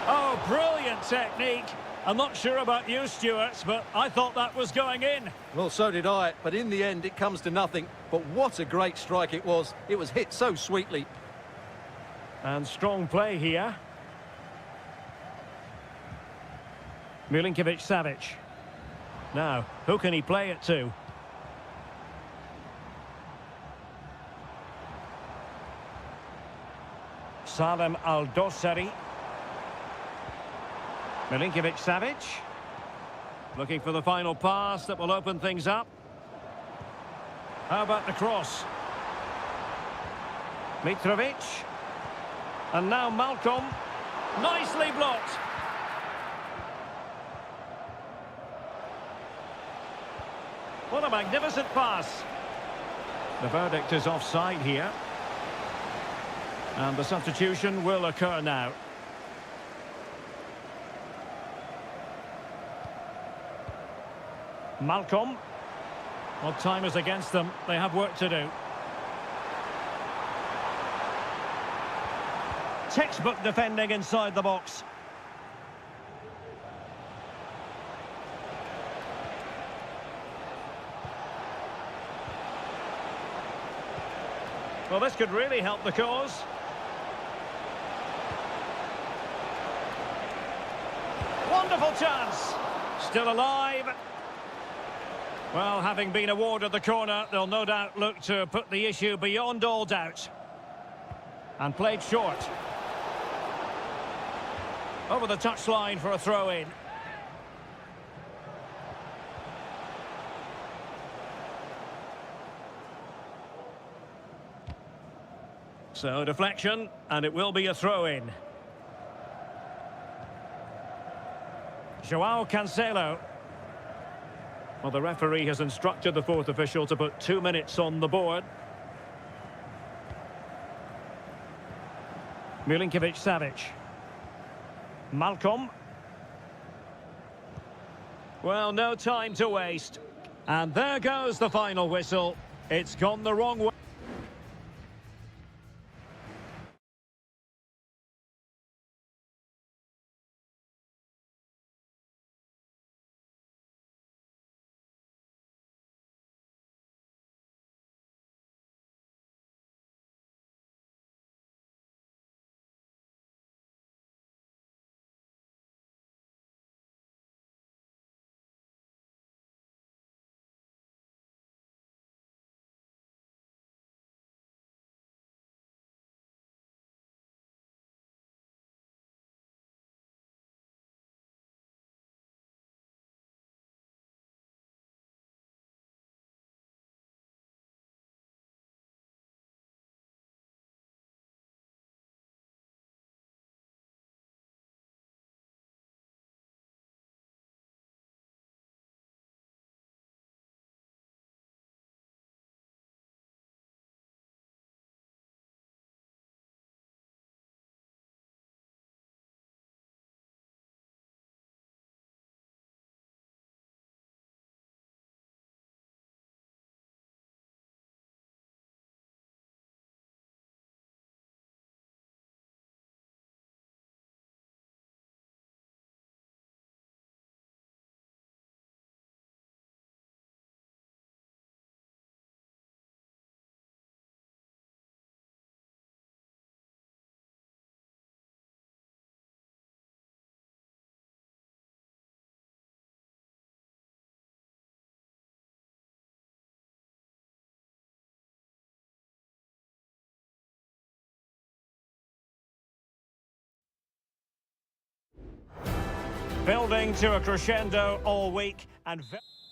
Oh, brilliant technique. I'm not sure about you, Stuart, but I thought that was going in. Well, so did I, but in the end it comes to nothing. But what a great strike it was. It was hit so sweetly. And strong play here. Milinkovic-Savic. Now, who can he play it to? Salem Al-Dossari. Milinkovic-Savic. Looking for the final pass that will open things up. How about the cross? Mitrovic. And now Malcolm. Nicely blocked. What a magnificent pass. The verdict is offside here. And the substitution will occur now. Malcolm. Well, time is against them. They have work to do. Textbook defending inside the box. Well, this could really help the cause. Wonderful chance. Still alive. Well, having been awarded the corner, they'll no doubt look to put the issue beyond all doubt. And played short. Over the touchline for a throw-in. So, deflection, and it will be a throw-in. Joao Cancelo. Well, the referee has instructed the fourth official to put 2 minutes on the board. Milinkovic-Savic. Malcolm. Well, no time to waste. And there goes the final whistle. It's gone the wrong way. Building to a crescendo all week and...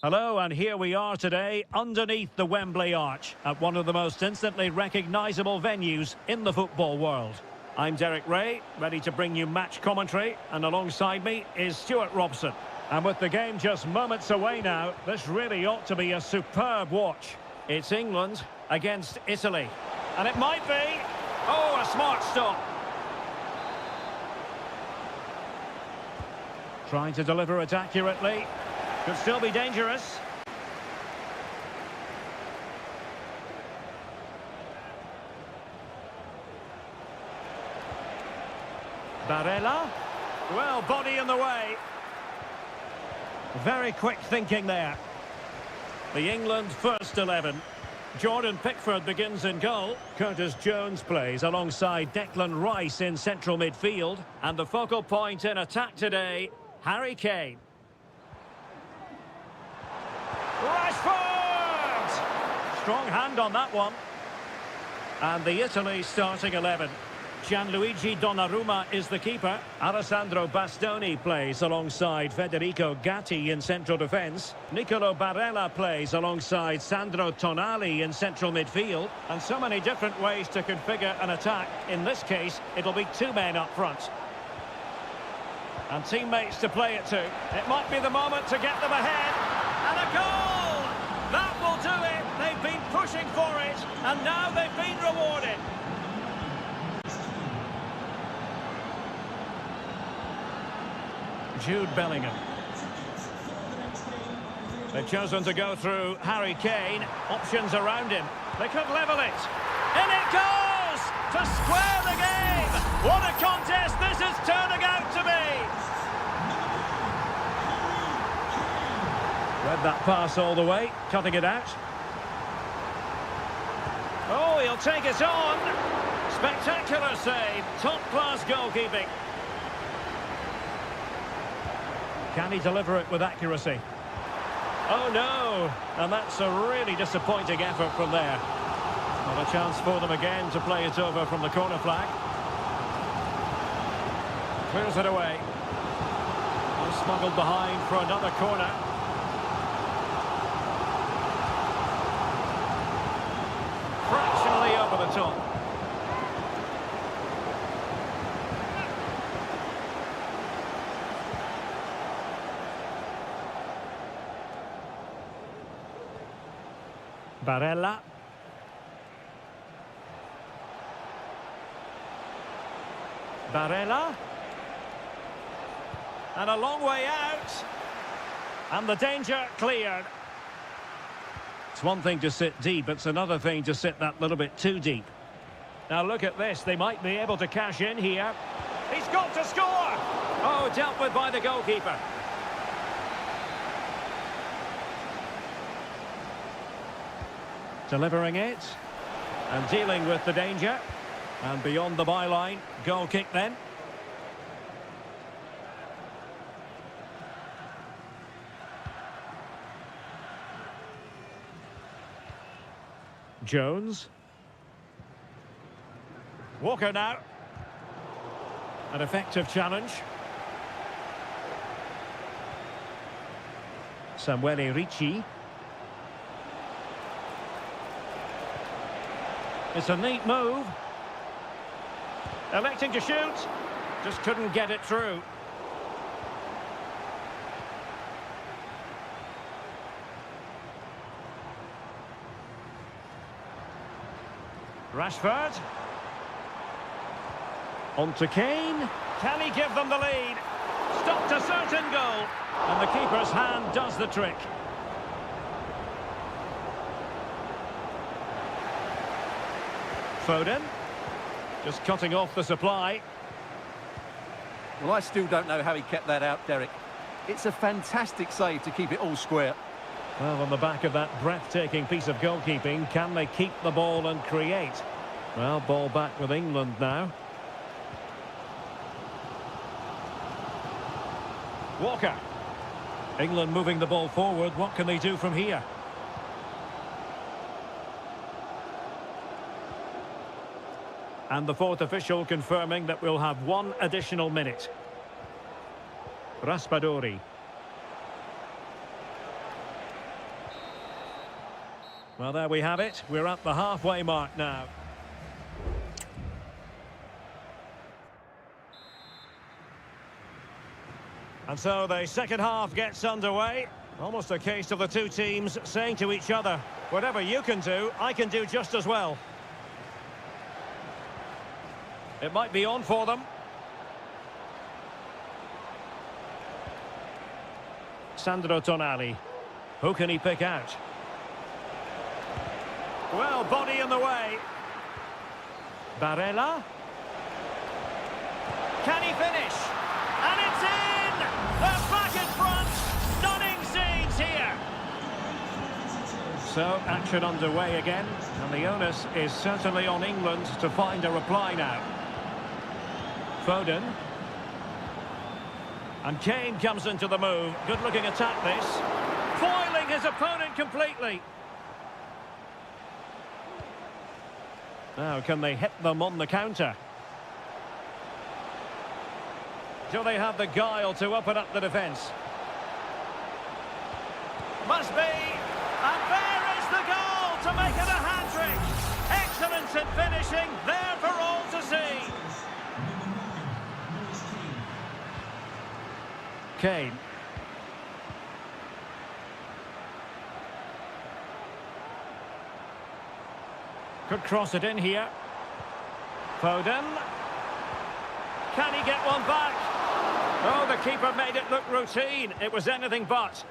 Hello, and here we are today underneath the Wembley Arch at one of the most instantly recognisable venues in the football world. I'm Derek Ray, ready to bring you match commentary, and alongside me is Stuart Robson. And with the game just moments away now, this really ought to be a superb watch. It's England against Italy. And it might be... Oh, a smart stop. Trying to deliver it accurately. Could still be dangerous. Barella. Well, body in the way. Very quick thinking there. The England first 11. Jordan Pickford begins in goal. Curtis Jones plays alongside Declan Rice in central midfield. And the focal point in attack today, Harry Kane. Rashford! Strong hand on that one. And the Italy starting 11. Gianluigi Donnarumma is the keeper. Alessandro Bastoni plays alongside Federico Gatti in central defence. Nicolo Barella plays alongside Sandro Tonali in central midfield. And so many different ways to configure an attack. In this case, it'll be two men up front. And teammates to play it to. It might be the moment to get them ahead. And a goal! That will do it. They've been pushing for it, and now they've been rewarded. Jude Bellingham. They've chosen to go through Harry Kane. Options around him. They could level it. In it goes! To square the game! What a contest this is turning out to be! Read that pass all the way, cutting it out. Oh, he'll take it on. Spectacular save. Top-class goalkeeping. Can he deliver it with accuracy? Oh, no. And that's a really disappointing effort from there. Not a chance for them again to play it over from the corner flag. Clears it away. Smuggled behind for another corner. Fractionally over the top. Barella. Barella. And a long way out. And the danger cleared. It's one thing to sit deep, it's another thing to sit that little bit too deep. Now look at this, they might be able to cash in here. He's got to score! Oh, dealt with by the goalkeeper. Delivering it. And dealing with the danger. And beyond the byline, goal kick then. Jones. Walker now. An effective challenge. Samuele Ricci. It's a neat move. Electing to shoot. Just couldn't get it through. Rashford. On to Kane. Can he give them the lead? Stopped a certain goal. And the keeper's hand does the trick. Foden. Just cutting off the supply. Well, I still don't know how he kept that out, Derek. It's a fantastic save to keep it all square. Well, on the back of that breathtaking piece of goalkeeping, can they keep the ball and create? Well, ball back with England now. Walker. England moving the ball forward. What can they do from here? And the fourth official confirming that we'll have one additional minute. Raspadori. Well, there we have it. We're at the halfway mark now. And so the second half gets underway. Almost a case of the two teams saying to each other, whatever you can do, I can do just as well. It might be on for them. Sandro Tonali. Who can he pick out? Well, body in the way. Barella. Can he finish? And it's in! They're back in front! Stunning scenes here! So, action underway again. And the onus is certainly on England to find a reply now. Foden. And Kane comes into the move. Good-looking attack, this. Foiling his opponent completely. Now, can they hit them on the counter? Do they have the guile to open up the defence? Must be. And there is the goal to make it a hat-trick. Excellence in finishing, there for all to see. Kane. Could cross it in here. Foden. Can he get one back? Oh, the keeper made it look routine. It was anything but.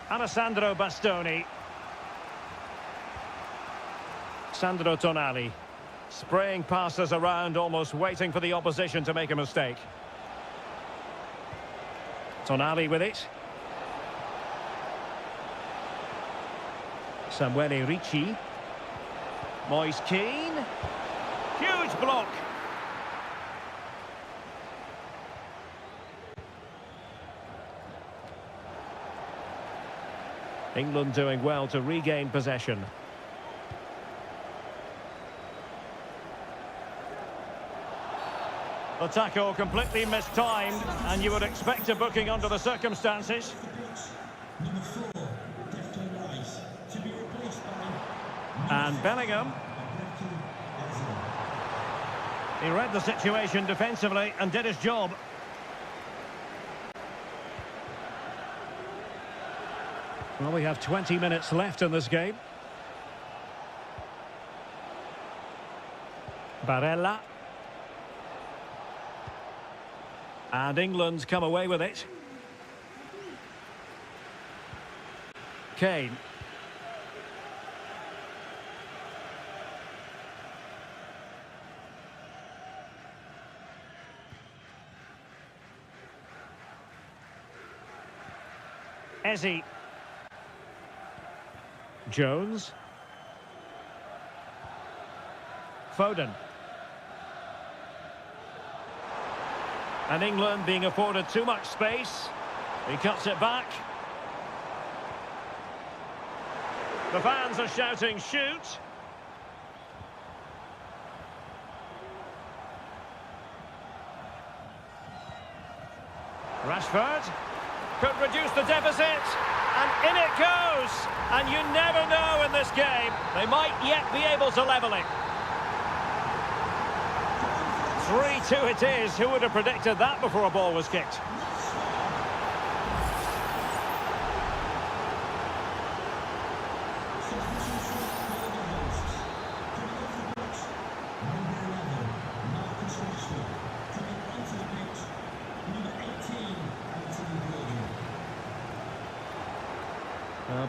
Alessandro Bastoni. Sandro Tonali. Spraying passes around, almost waiting for the opposition to make a mistake. Tonali with it. Samuele Ricci. Moise Keane. Huge block. England doing well to regain possession. The tackle completely mistimed, and you would expect a booking under the circumstances. And Bellingham. He read the situation defensively and did his job. Well, we have 20 minutes left in this game. Barella. And England's come away with it. Kane. Eze. Jones. Foden. And England being afforded too much space. He cuts it back. The fans are shouting, shoot. Rashford could reduce the deficit. And in it goes. And you never know in this game. They might yet be able to level it. 3-2 it is. Who would have predicted that before a ball was kicked?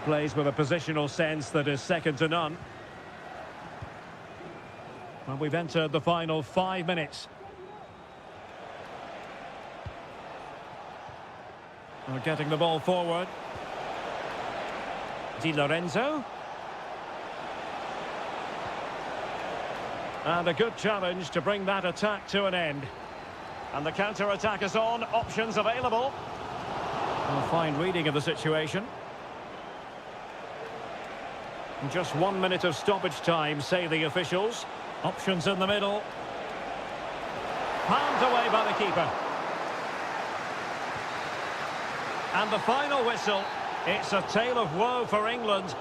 Plays with a positional sense that is second to none. And we've entered the final 5 minutes. We're getting the ball forward. Di Lorenzo. And a good challenge to bring that attack to an end. And the counter-attack is on. Options available. A fine reading of the situation. Just 1 minute of stoppage time, say the officials. Options in the middle. palmed away by the keeper. And the final whistle. It's a tale of woe for England.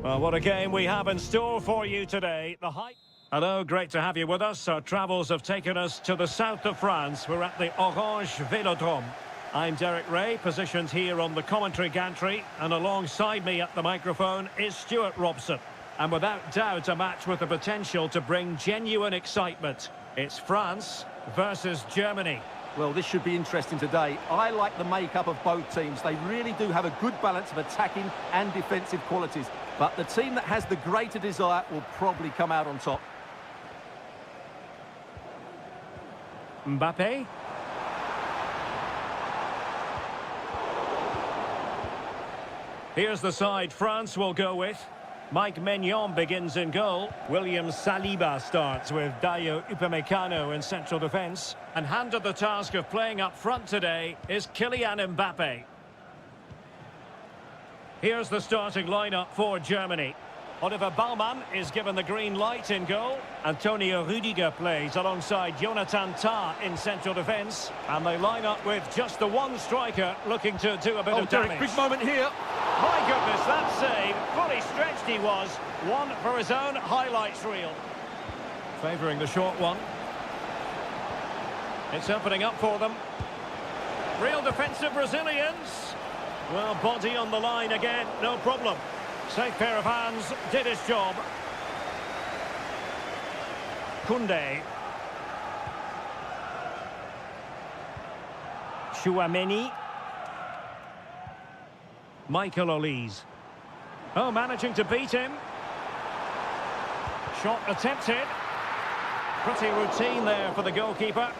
Well, what a game we have in store for you today. Hello, great to have you with us. Our travels have taken us to the south of France. We're at the Orange Vélodrome. I'm Derek Ray, positioned here on the commentary gantry, and alongside me at the microphone is Stuart Robson. And without doubt, a match with the potential to bring genuine excitement. It's France versus Germany. Well, this should be interesting today. I like the makeup of both teams. They really do have a good balance of attacking and defensive qualities. But the team that has the greater desire will probably come out on top. Mbappe. Here's the side France will go with. Mike Maignan begins in goal. William Saliba starts with Dayo Upamecano in central defence. And handed the task of playing up front today is Kylian Mbappe. Here's the starting lineup for Germany. Oliver Baumann is given the green light in goal. Antonio Rüdiger plays alongside Jonathan Tah in central defence. And they line up with just the one striker looking to do a bit of damage. Derek, big moment here. My goodness, that save. Fully stretched he was. One for his own highlights reel. Favouring the short one. It's opening up for them. Real defensive Brazilians. Well, body on the line again, no problem. Safe pair of hands, did his job. Koundé. Chouameni. Michael Olise. Oh, managing to beat him. Shot attempted. Pretty routine there for the goalkeeper.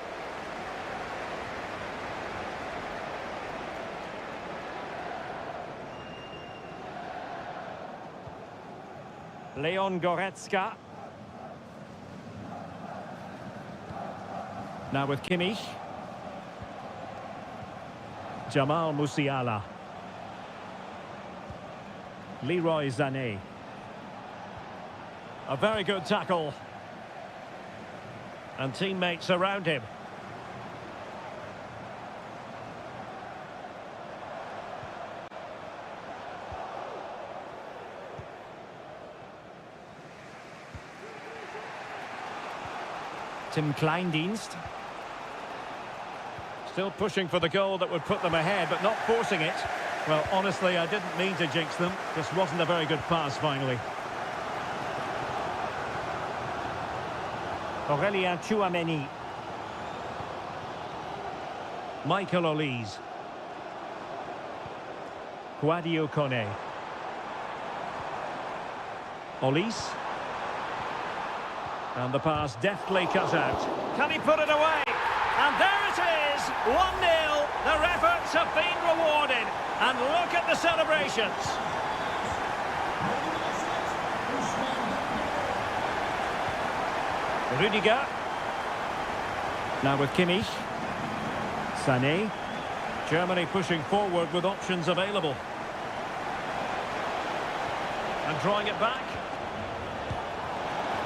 Leon Goretzka. Now with Kimmich. Jamal Musiala. Leroy Sané. A very good tackle. And teammates around him. Tim Kleindienst. Still pushing for the goal that would put them ahead, but not forcing it. Well, honestly, I didn't mean to jinx them. Just wasn't a very good pass, finally. Aurélien Chouameni. Michael Olise. Guadio Kone. Olis. And the pass deftly cut out. Can he put it away? And there it is, 1-0. Their efforts have been rewarded. And look at the celebrations. Rudiger. Now with Kimmich. Sané. Germany pushing forward with options available. And drawing it back.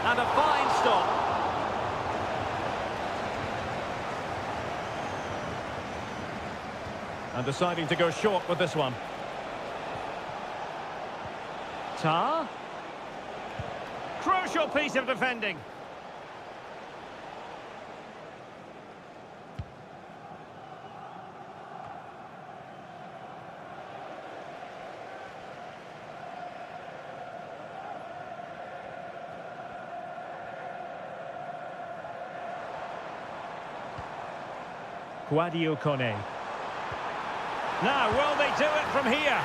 And a fine stop. And deciding to go short with this one. Tar. Crucial piece of defending. Guadio Kone. Now, will they do it from here?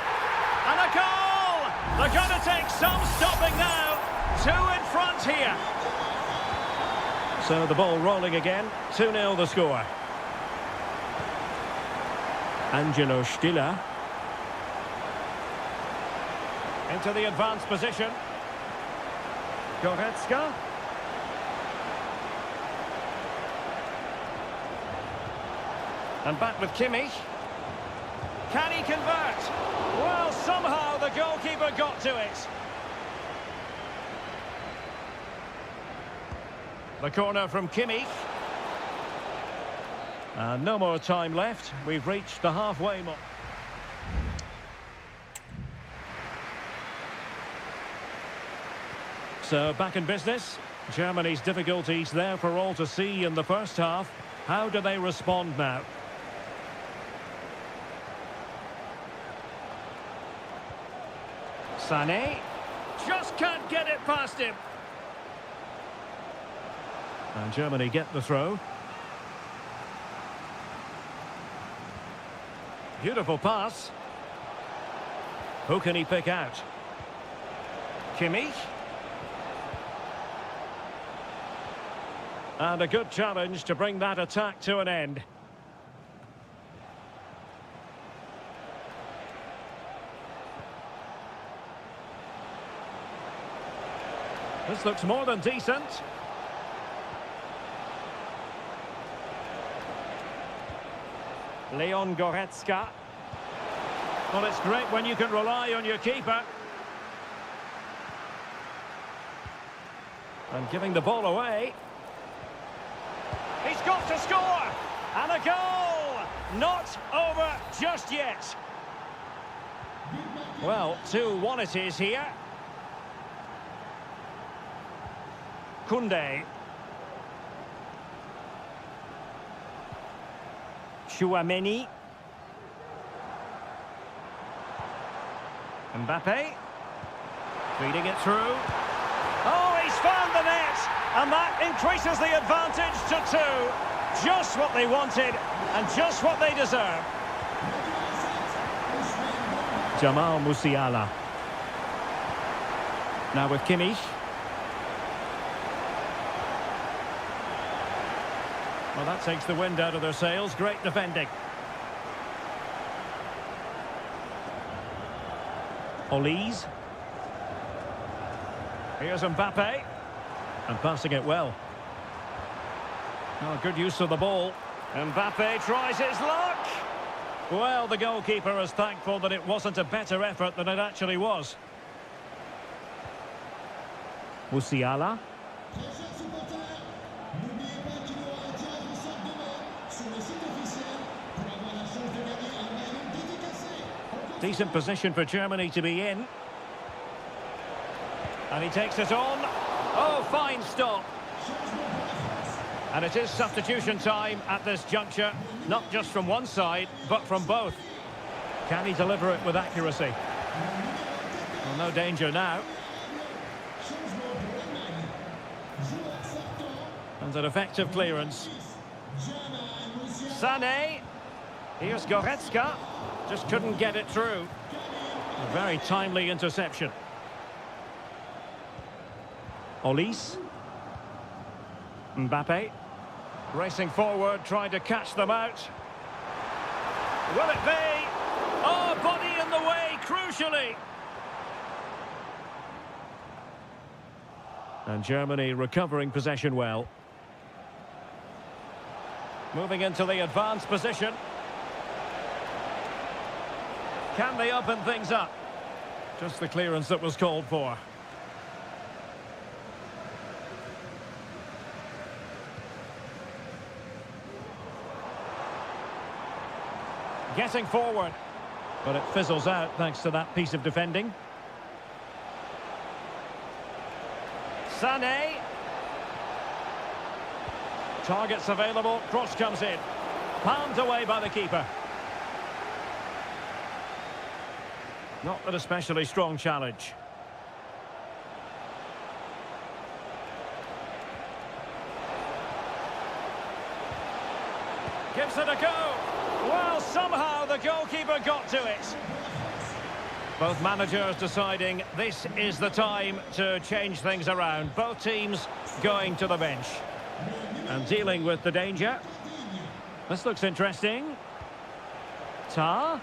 And a goal! They're going to take some stopping now. 2 in front here. So the ball rolling again. 2-0 the score. Angelo Stiller. Into the advanced position. Goretzka. And back with Kimmich. Can he convert? Well, somehow the goalkeeper got to it. The corner from Kimmich. And no more time left. We've reached the halfway mark. So back in business. Germany's difficulties there for all to see in the first half. How do they respond now? Sané just can't get it past him. And Germany get the throw. Beautiful pass. Who can he pick out? Kimmich. And a good challenge to bring that attack to an end. This looks more than decent. Leon Goretzka. Well, it's great when you can rely on your keeper. And giving the ball away. He's got to score! And a goal! Not over just yet. Well, 2-1 it is here. Koundé. Chouameni. Mbappe. Feeding it through. Oh, he's found the net! And that increases the advantage to 2. Just what they wanted and just what they deserve. Jamal Musiala. Now with Kimmich. Well, that takes the wind out of their sails. Great defending. Olis. Here's Mbappe. And passing it well. Oh, good use of the ball. Mbappe tries his luck. Well, the goalkeeper is thankful that it wasn't a better effort than it actually was. Musiala. Decent position for Germany to be in. And he takes it on. Oh, fine stop. And it is substitution time at this juncture. Not just from one side, but from both. Can he deliver it with accuracy? Well, no danger now. And an effective clearance. Sané. Here's Goretzka. Just couldn't get it through. A very timely interception. Olise. Mbappe. Racing forward, trying to catch them out. Will it be? Oh, body in the way, crucially. And Germany recovering possession well. Moving into the advanced position. Can they open things up? Just the clearance that was called for. Getting forward. But it fizzles out thanks to that piece of defending. Sané. Targets available, cross comes in. Palmed away by the keeper. Not an especially strong challenge. Gives it a go. Well, somehow the goalkeeper got to it. Both managers deciding this is the time to change things around. Both teams going to the bench. And dealing with the danger. This looks interesting. Tar.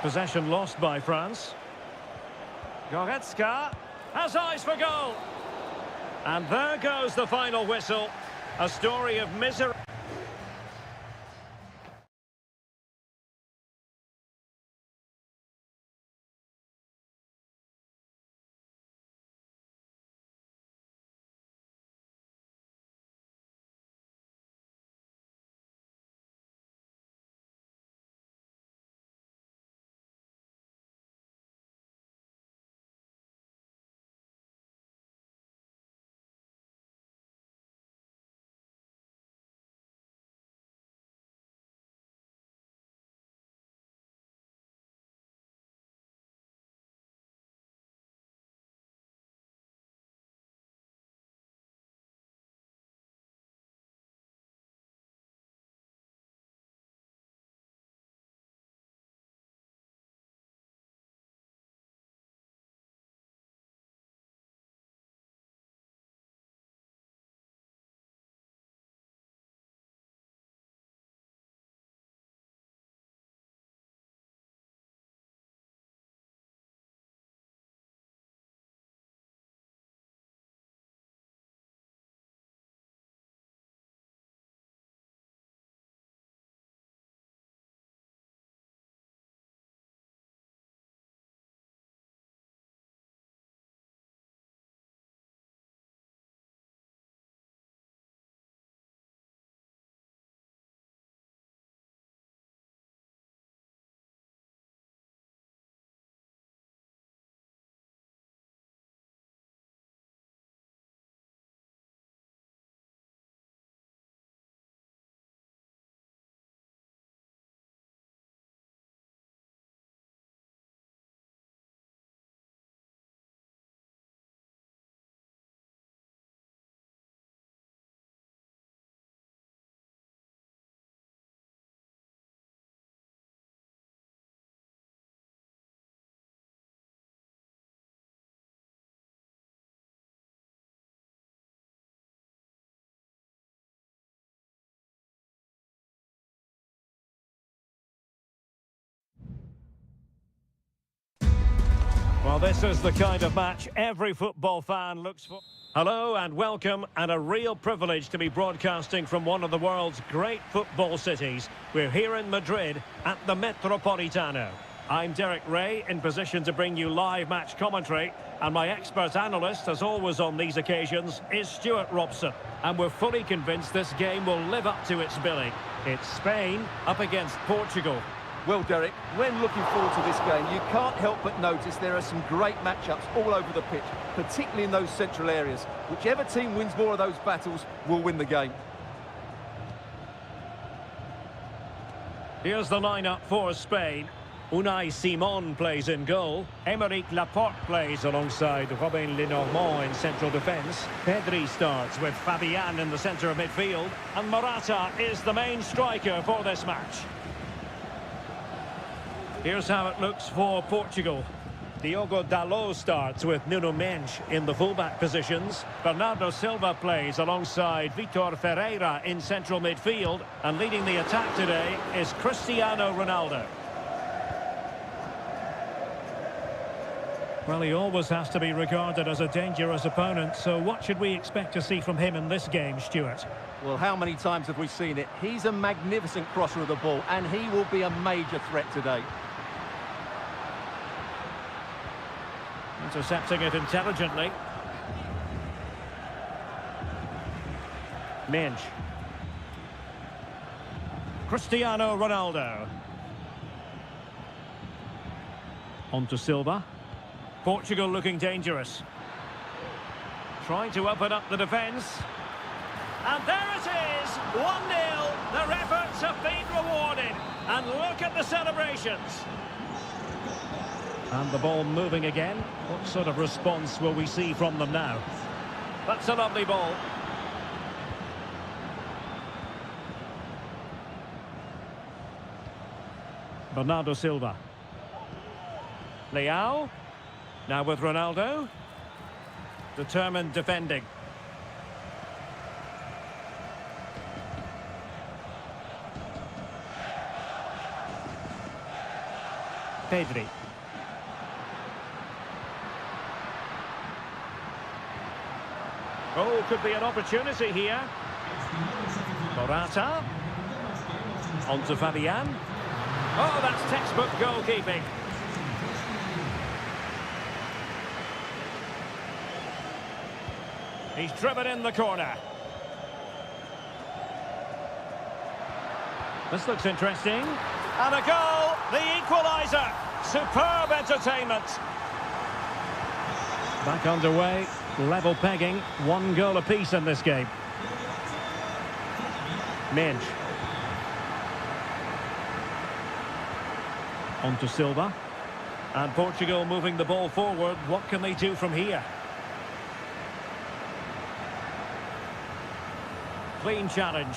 Possession lost by France. Goretzka has eyes for goal. And there goes the final whistle. A story of misery. Well, this is the kind of match every football fan looks for. Hello and welcome, and a real privilege to be broadcasting from one of the world's great football cities. We're here in Madrid at the Metropolitano. I'm Derek Ray, in position to bring you live match commentary, and my expert analyst, as always on these occasions, is Stuart Robson. And we're fully convinced this game will live up to its billing. It's Spain up against Portugal. Well, Derek, when looking forward to this game, you can't help but notice there are some great matchups all over the pitch, particularly in those central areas. Whichever team wins more of those battles will win the game. Here's the lineup for Spain. Unai Simon plays in goal. Aymeric Laporte plays alongside Robin Lenormand in central defence. Pedri starts with Fabian in the centre of midfield. And Morata is the main striker for this match. Here's how it looks for Portugal. Diogo Dalot starts with Nuno Mendes in the fullback positions. Bernardo Silva plays alongside Vitor Ferreira in central midfield. And leading the attack today is Cristiano Ronaldo. Well, he always has to be regarded as a dangerous opponent, so what should we expect to see from him in this game, Stuart? Well, how many times have we seen it? He's a magnificent crosser of the ball, and he will be a major threat today. Intercepting it intelligently. Mendes. Cristiano Ronaldo. On to Silva. Portugal looking dangerous. Trying to open up the defence. And there it is! 1-0. Their efforts have been rewarded. And look at the celebrations. And the ball moving again. What sort of response will we see from them now? That's a lovely ball. Bernardo Silva. Leao. Now with Ronaldo. Determined defending. Pedri. Oh, could be an opportunity here. Morata. On to Fabian. Oh, that's textbook goalkeeping. He's driven in the corner. This looks interesting. And a goal, the equaliser. Superb entertainment. Back underway, level pegging, 1 goal apiece in this game. Mendes. On to Silva. And Portugal moving the ball forward. What can they do from here? Clean challenge.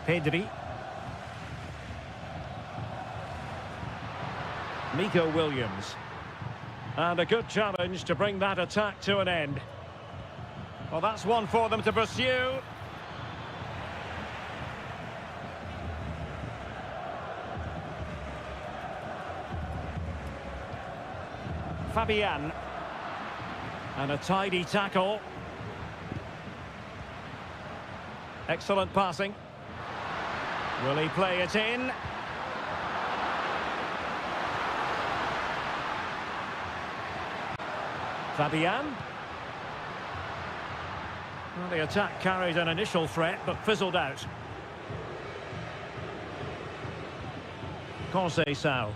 Pedri. Nico Williams. And a good challenge to bring that attack to an end. Well, that's one for them to pursue. Fabian. And a tidy tackle. Excellent passing. Will he play it in? Fabian. Well, the attack carried an initial threat, but fizzled out. Conceição.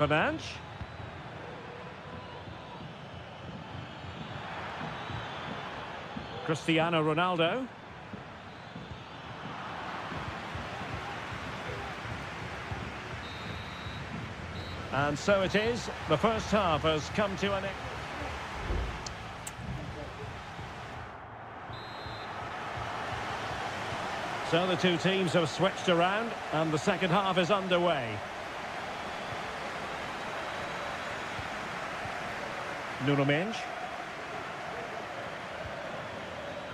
Fernandes. Cristiano Ronaldo. And so it is. The first half has come to an end. So the two teams have switched around and the second half is underway. Nuno Mendes.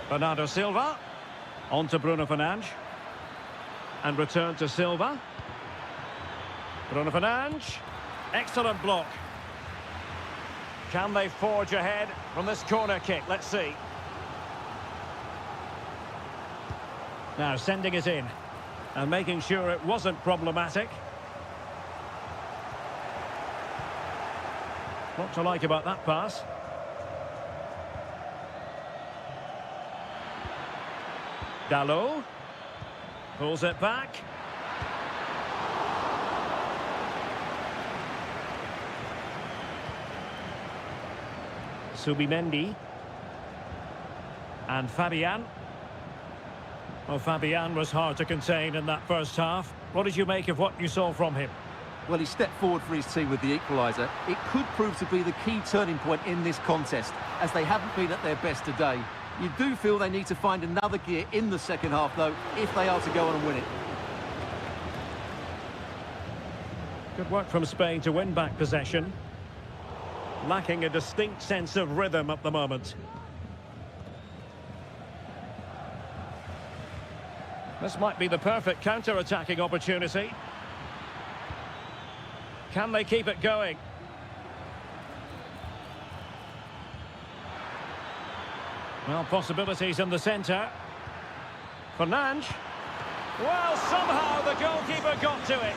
Bernardo Silva. On to Bruno Fernandes. And return to Silva. Bruno Fernandes. Excellent block. Can they forge ahead from this corner kick? Let's see. Now sending it in and making sure it wasn't problematic. What to like about that pass? Dalot pulls it back. Subimendi and Fabian. Well, Fabian was hard to contain in that first half. What did you make of what you saw from him? Well, he stepped forward for his team with the equaliser. It could prove to be the key turning point in this contest, as they haven't been at their best today. You do feel they need to find another gear in the second half, though, if they are to go on and win it. Good work from Spain to win back possession. Lacking a distinct sense of rhythm at the moment. This might be the perfect counter-attacking opportunity. Can they keep it going? Well, possibilities in the centre. Fernandes. Well, somehow the goalkeeper got to it.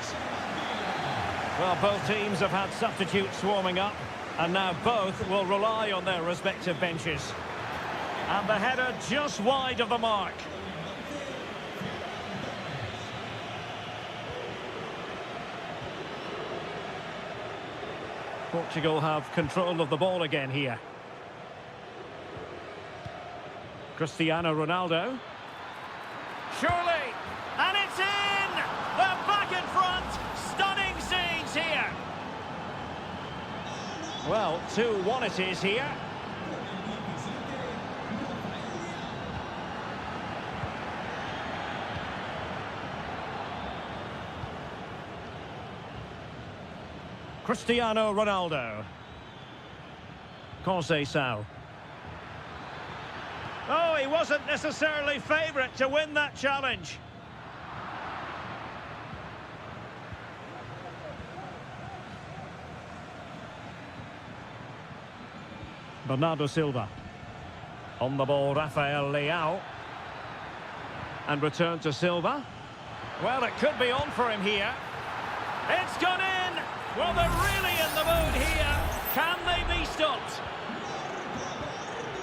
Well, both teams have had substitutes swarming up, and now both will rely on their respective benches. And the header just wide of the mark. Portugal have control of the ball again here. Cristiano Ronaldo. Surely! And it's in! They're back in front! Stunning scenes here! Well, 2-1 it is here. Cristiano Ronaldo. Conceição. Oh, he wasn't necessarily favourite to win that challenge. Bernardo Silva. On the ball, Rafael Leao. And return to Silva. Well, it could be on for him here. It's gone in! Well, they're really in the mood here. Can they be stopped?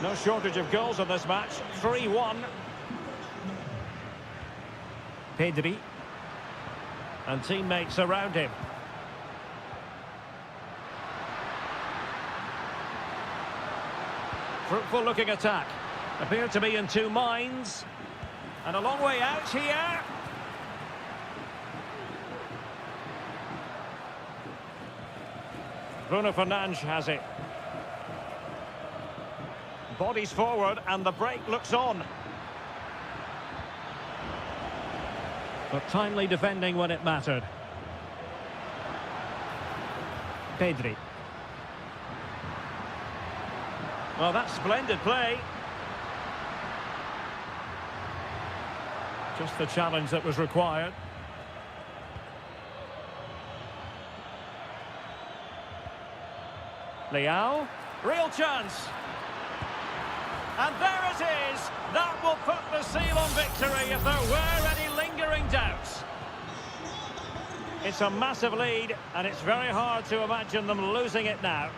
No shortage of goals in this match. 3-1. Pedri. And teammates around him. Fruitful looking attack. Appear to be in two minds. And a long way out here. Bruno Fernandes has it. Bodies forward and the break looks on. But timely defending when it mattered. Pedri. Well, that's splendid play. Just the challenge that was required. Leao, real chance. And there it is. That will put the seal on victory if there were any lingering doubts. It's a massive lead, and it's very hard to imagine them losing it now.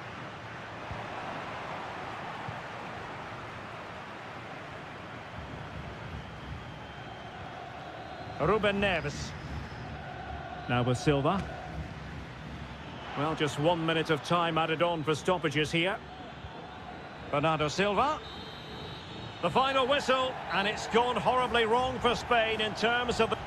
Ruben Neves. Now with Silva. Well, just 1 minute of time added on for stoppages here. Bernardo Silva. The final whistle, and it's gone horribly wrong for Spain in terms of the...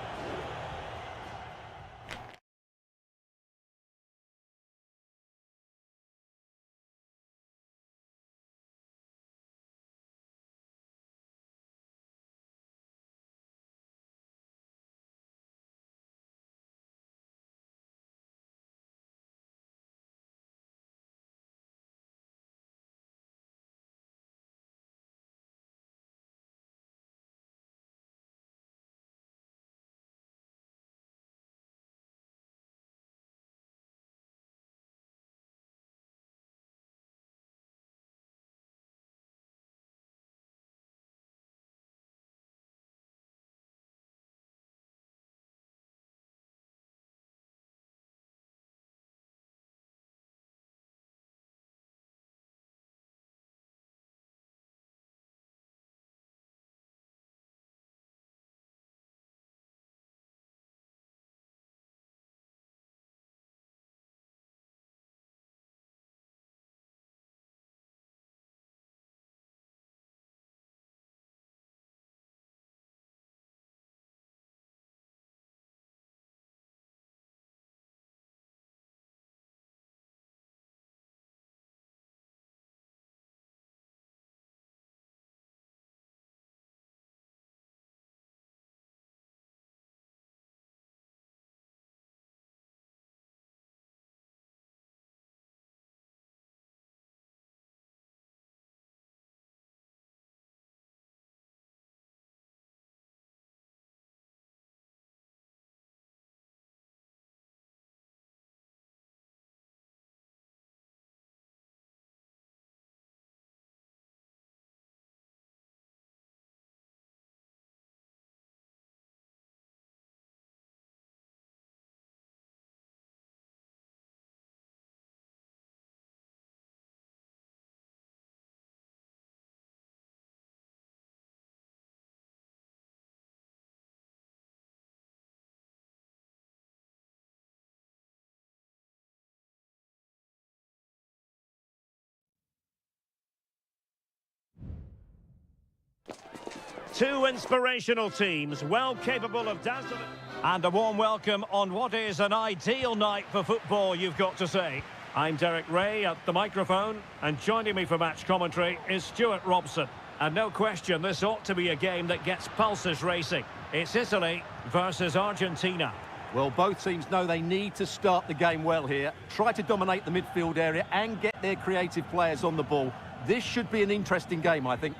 Two inspirational teams, well capable of dazzling. And a warm welcome on what is an ideal night for football, you've got to say. I'm Derek Ray at the microphone, and joining me for match commentary is Stuart Robson. And no question, this ought to be a game that gets pulses racing. It's Italy versus Argentina. Well, both teams know they need to start the game well here, try to dominate the midfield area and get their creative players on the ball. This should be an interesting game, I think.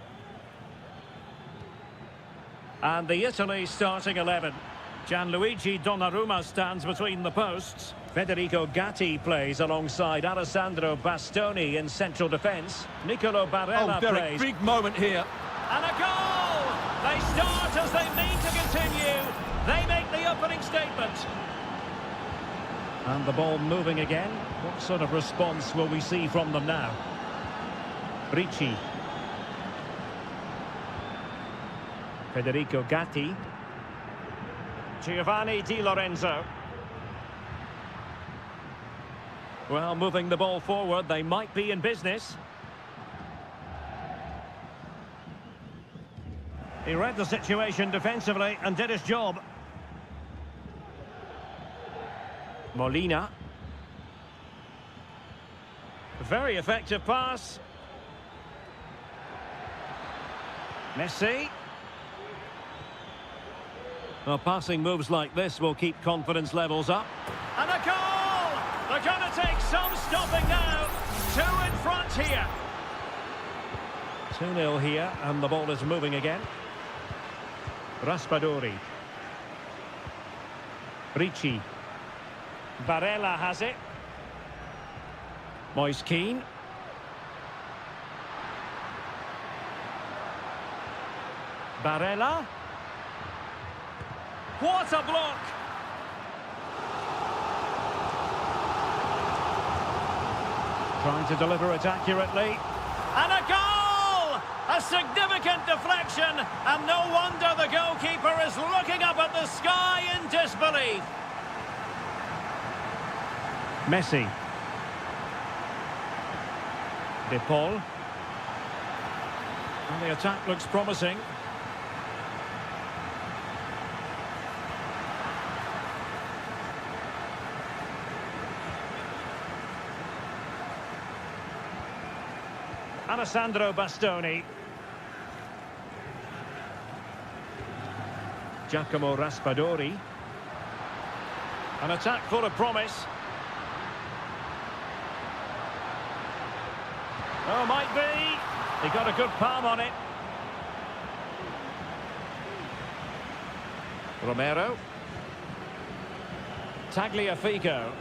And the Italy starting 11. Gianluigi Donnarumma stands between the posts. Federico Gatti plays alongside Alessandro Bastoni in central defence. Nicolo Barella Derek, plays. big moment here. And a goal! They start as they mean to continue. They make the opening statement. And the ball moving again. What sort of response will we see from them now? Ricci. Federico Gatti. Giovanni Di Lorenzo. Well, moving the ball forward, they might be in business. He read the situation defensively and did his job. Molina. Very effective pass. Messi. Well, passing moves like this will keep confidence levels up. And a goal! They're going to take some stopping now. Two in front here. 2-0 here, and the ball is moving again. Raspadori. Ricci. Barella has it. Moise Keane. Barella. What a block! Trying to deliver it accurately. And a goal! A significant deflection, and no wonder the goalkeeper is looking up at the sky in disbelief. Messi. De Paul. And the attack looks promising. Alessandro Bastoni. Giacomo Raspadori. An attack full of promise. Oh, might be. He got a good palm on it. Romero. Tagliafico.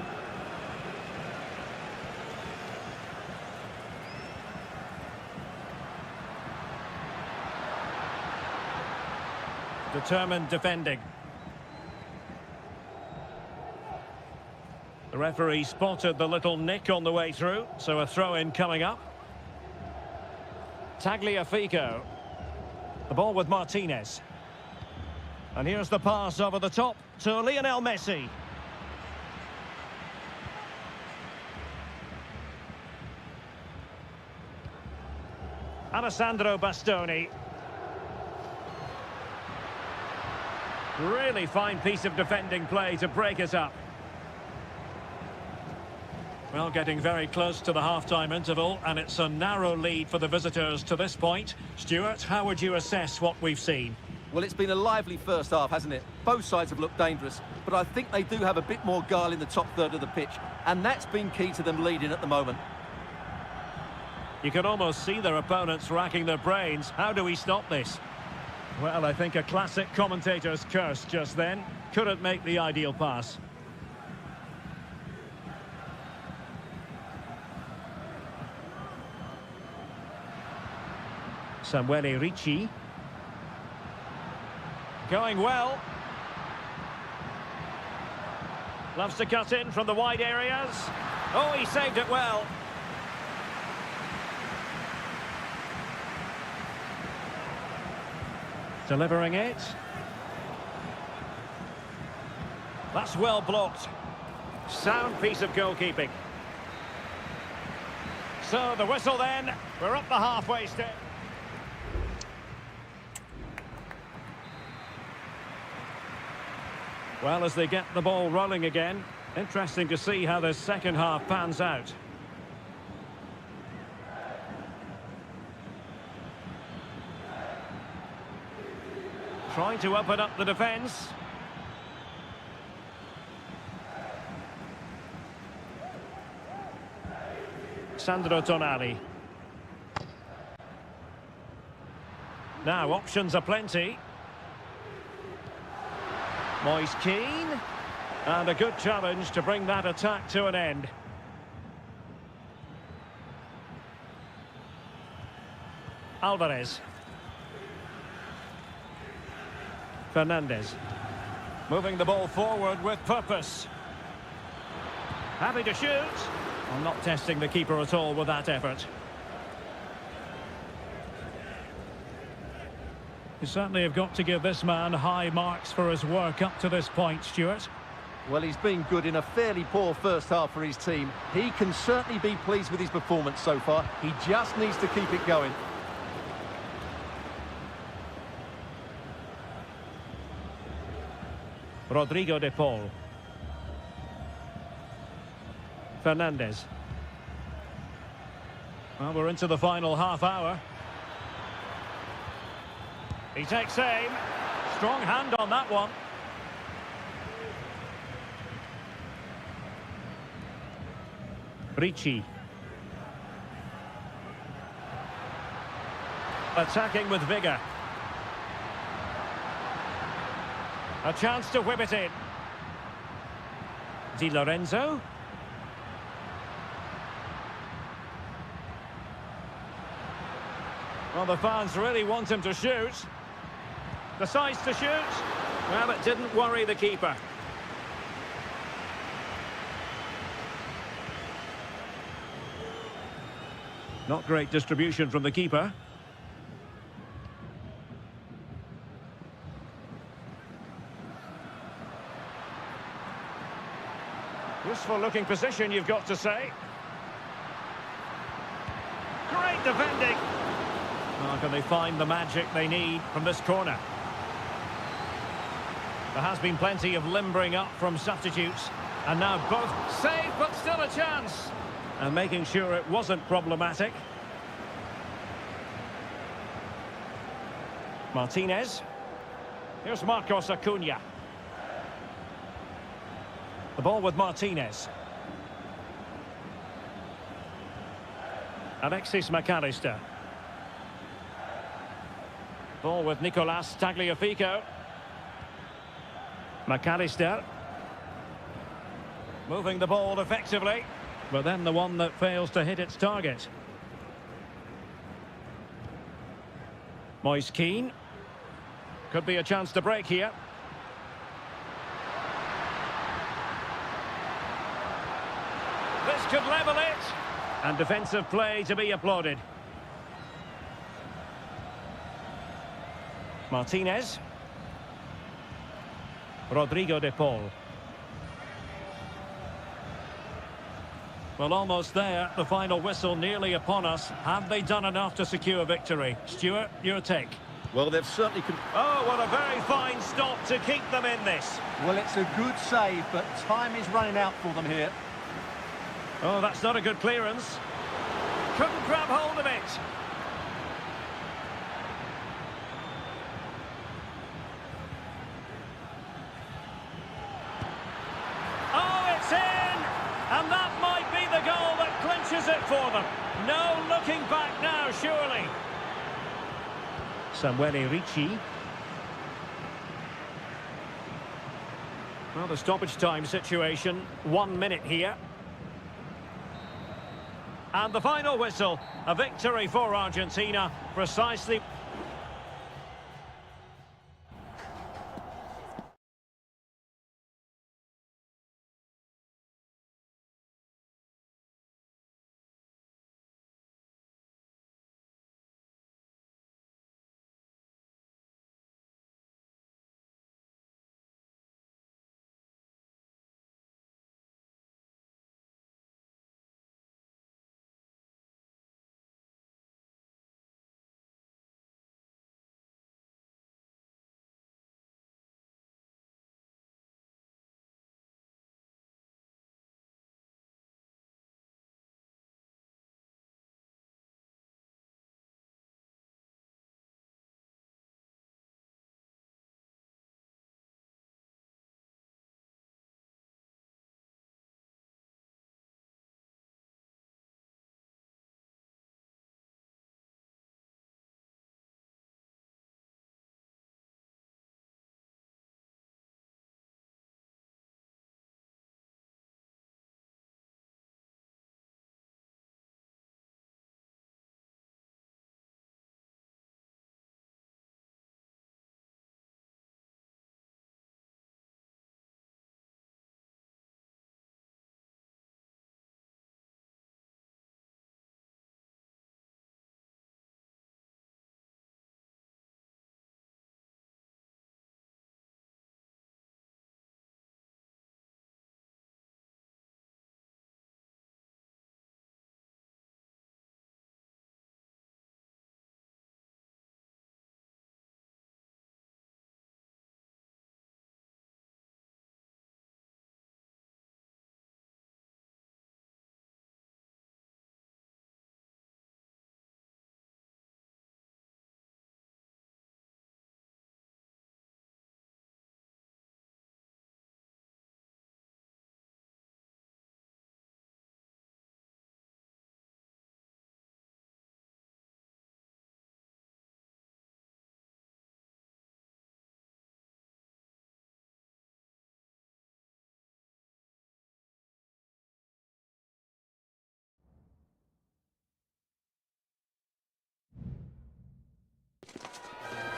Determined defending. The referee spotted the little nick on the way through, so a throw-in coming up. Tagliafico. The ball with Martinez. And here's the pass over the top to Lionel Messi. Alessandro Bastoni. Really fine piece of defending play to break it up. Well, getting very close to the half-time interval, and it's a narrow lead for the visitors to this point. Stuart, how would you assess what we've seen? Well, it's been a lively first half, hasn't it? Both sides have looked dangerous, but I think they do have a bit more guile in the top third of the pitch, and that's been key to them leading at the moment. You can almost see their opponents racking their brains. How do we stop this? Well, I think a classic commentator's curse just then. Couldn't make the ideal pass. Samuele Ricci. Going well. Loves to cut in from the wide areas. Oh, he saved it well. Delivering it. That's well blocked. Sound piece of goalkeeping. So the whistle then. We're up the halfway step. Well, as they get the ball rolling again, interesting to see how the second half pans out. Trying to open up the defence. Sandro Tonali. Now, options are plenty. Moise Keane. And a good challenge to bring that attack to an end. Alvarez. Fernandez. Moving the ball forward with purpose. Happy to shoot. I'm not testing the keeper at all with that effort. You certainly have got to give this man high marks for his work up to this point, Stuart. Well, he's been good in a fairly poor first half for his team. He can certainly be pleased with his performance so far. He just needs to keep it going. Rodrigo de Paul. Fernandez. Well, we're into the final half hour. He takes aim. Strong hand on that one. Ricci. Attacking with vigour. A chance to whip it in. Di Lorenzo. Well, the fans really want him to shoot. Decides to shoot. Well, it didn't worry the keeper. Not great distribution from the keeper. Useful looking position, you've got to say. Great defending. How can they find the magic they need from this corner? There has been plenty of limbering up from substitutes. And now both safe, but still a chance. And making sure it wasn't problematic. Martinez. Here's Marcos Acuna. The ball with Martinez. Alexis McAllister. Ball with Nicolas Tagliafico. McAllister. Moving the ball effectively. But then the one that fails to hit its target. Moise Keane. Could be a chance to break here. This could level it. And defensive play to be applauded. Martinez. Rodrigo de Paul. Well, almost there. The final whistle nearly upon us. Have they done enough to secure victory? Stuart, your take. Well, they've certainly... Oh, what a very fine stop to keep them in this. Well, it's a good save, but time is running out for them here. Oh, that's not a good clearance. Couldn't grab hold of it. Oh, it's in! And that might be the goal that clinches it for them. No looking back now, surely. Samuele Ricci. Well, the stoppage time situation, 1 minute here. And the final whistle, a victory for Argentina, precisely...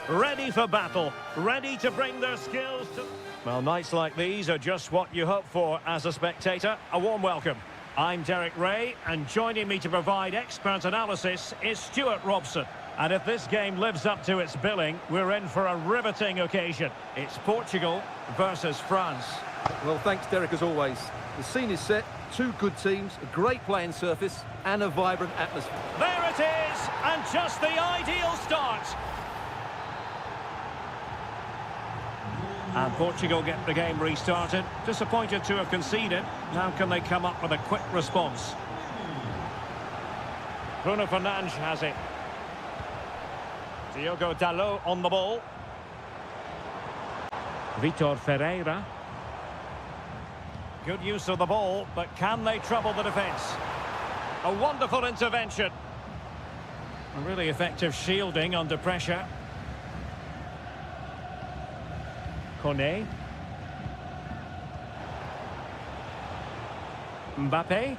ready for battle, ready to bring their skills to... Well, nights like these are just what you hope for as a spectator. A warm welcome. I'm Derek Ray, and joining me to provide expert analysis is Stuart Robson. And if this game lives up to its billing, we're in for a riveting occasion. It's Portugal versus France. Well, thanks, Derek, as always. The scene is set, two good teams, a great playing surface, and a vibrant atmosphere. There it is, and just the ideal start. And Portugal get the game restarted. Disappointed to have conceded. Now can they come up with a quick response? Bruno Fernandes has it. Diogo Dalot on the ball. Vitor Ferreira. Good use of the ball, but can they trouble the defence? A wonderful intervention. A really effective shielding under pressure. Kone. Mbappe.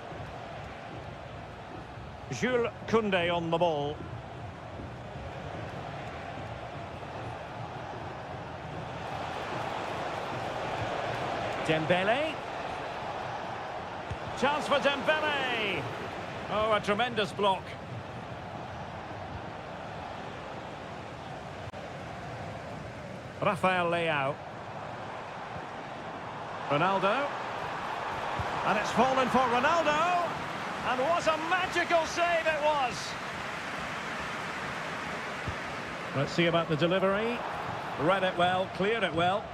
Jules Koundé on the ball. Dembele. Chance for Dembele. Oh, a tremendous block. Rafael Leao. Ronaldo. And it's fallen for Ronaldo. And what a magical save it was. Let's see about the delivery. Read it well, cleared it well.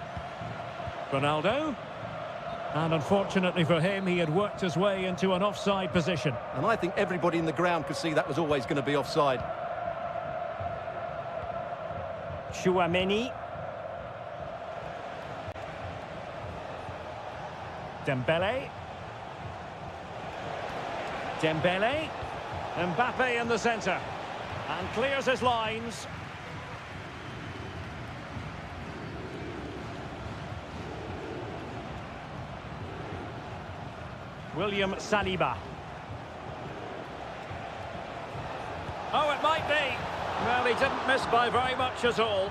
Ronaldo. And unfortunately for him, he had worked his way into an offside position. And I think everybody in the ground could see that was always going to be offside. Chouameni. Dembele. Dembele. Mbappe in the centre. And clears his lines. William Saliba. Oh, it might be. Well, he didn't miss by very much at all.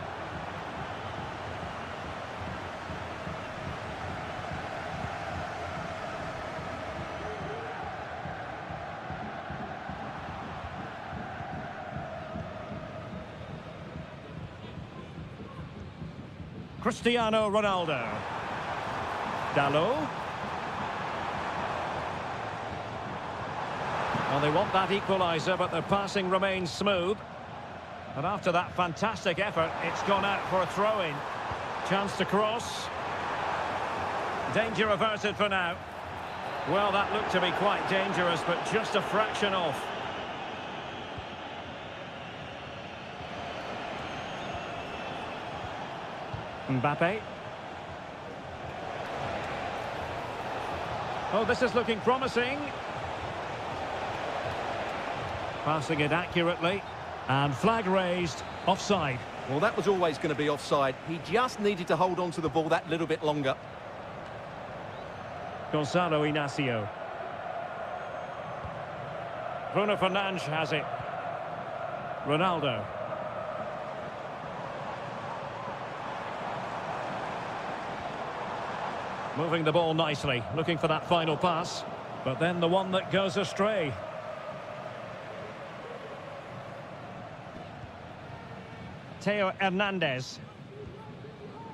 Cristiano Ronaldo. Dalot. Well, they want that equaliser, but their passing remains smooth. And after that fantastic effort, it's gone out for a throw-in. Chance to cross. Danger averted for now. Well, that looked to be quite dangerous, but just a fraction off. Mbappe. Oh, this is looking promising. Passing it accurately. And flag raised. Offside. Well, that was always going to be offside. He just needed to hold on to the ball that little bit longer. Gonzalo Inacio. Bruno Fernandes has it. Ronaldo. Moving the ball nicely, looking for that final pass. But then the one that goes astray. Theo Hernandez.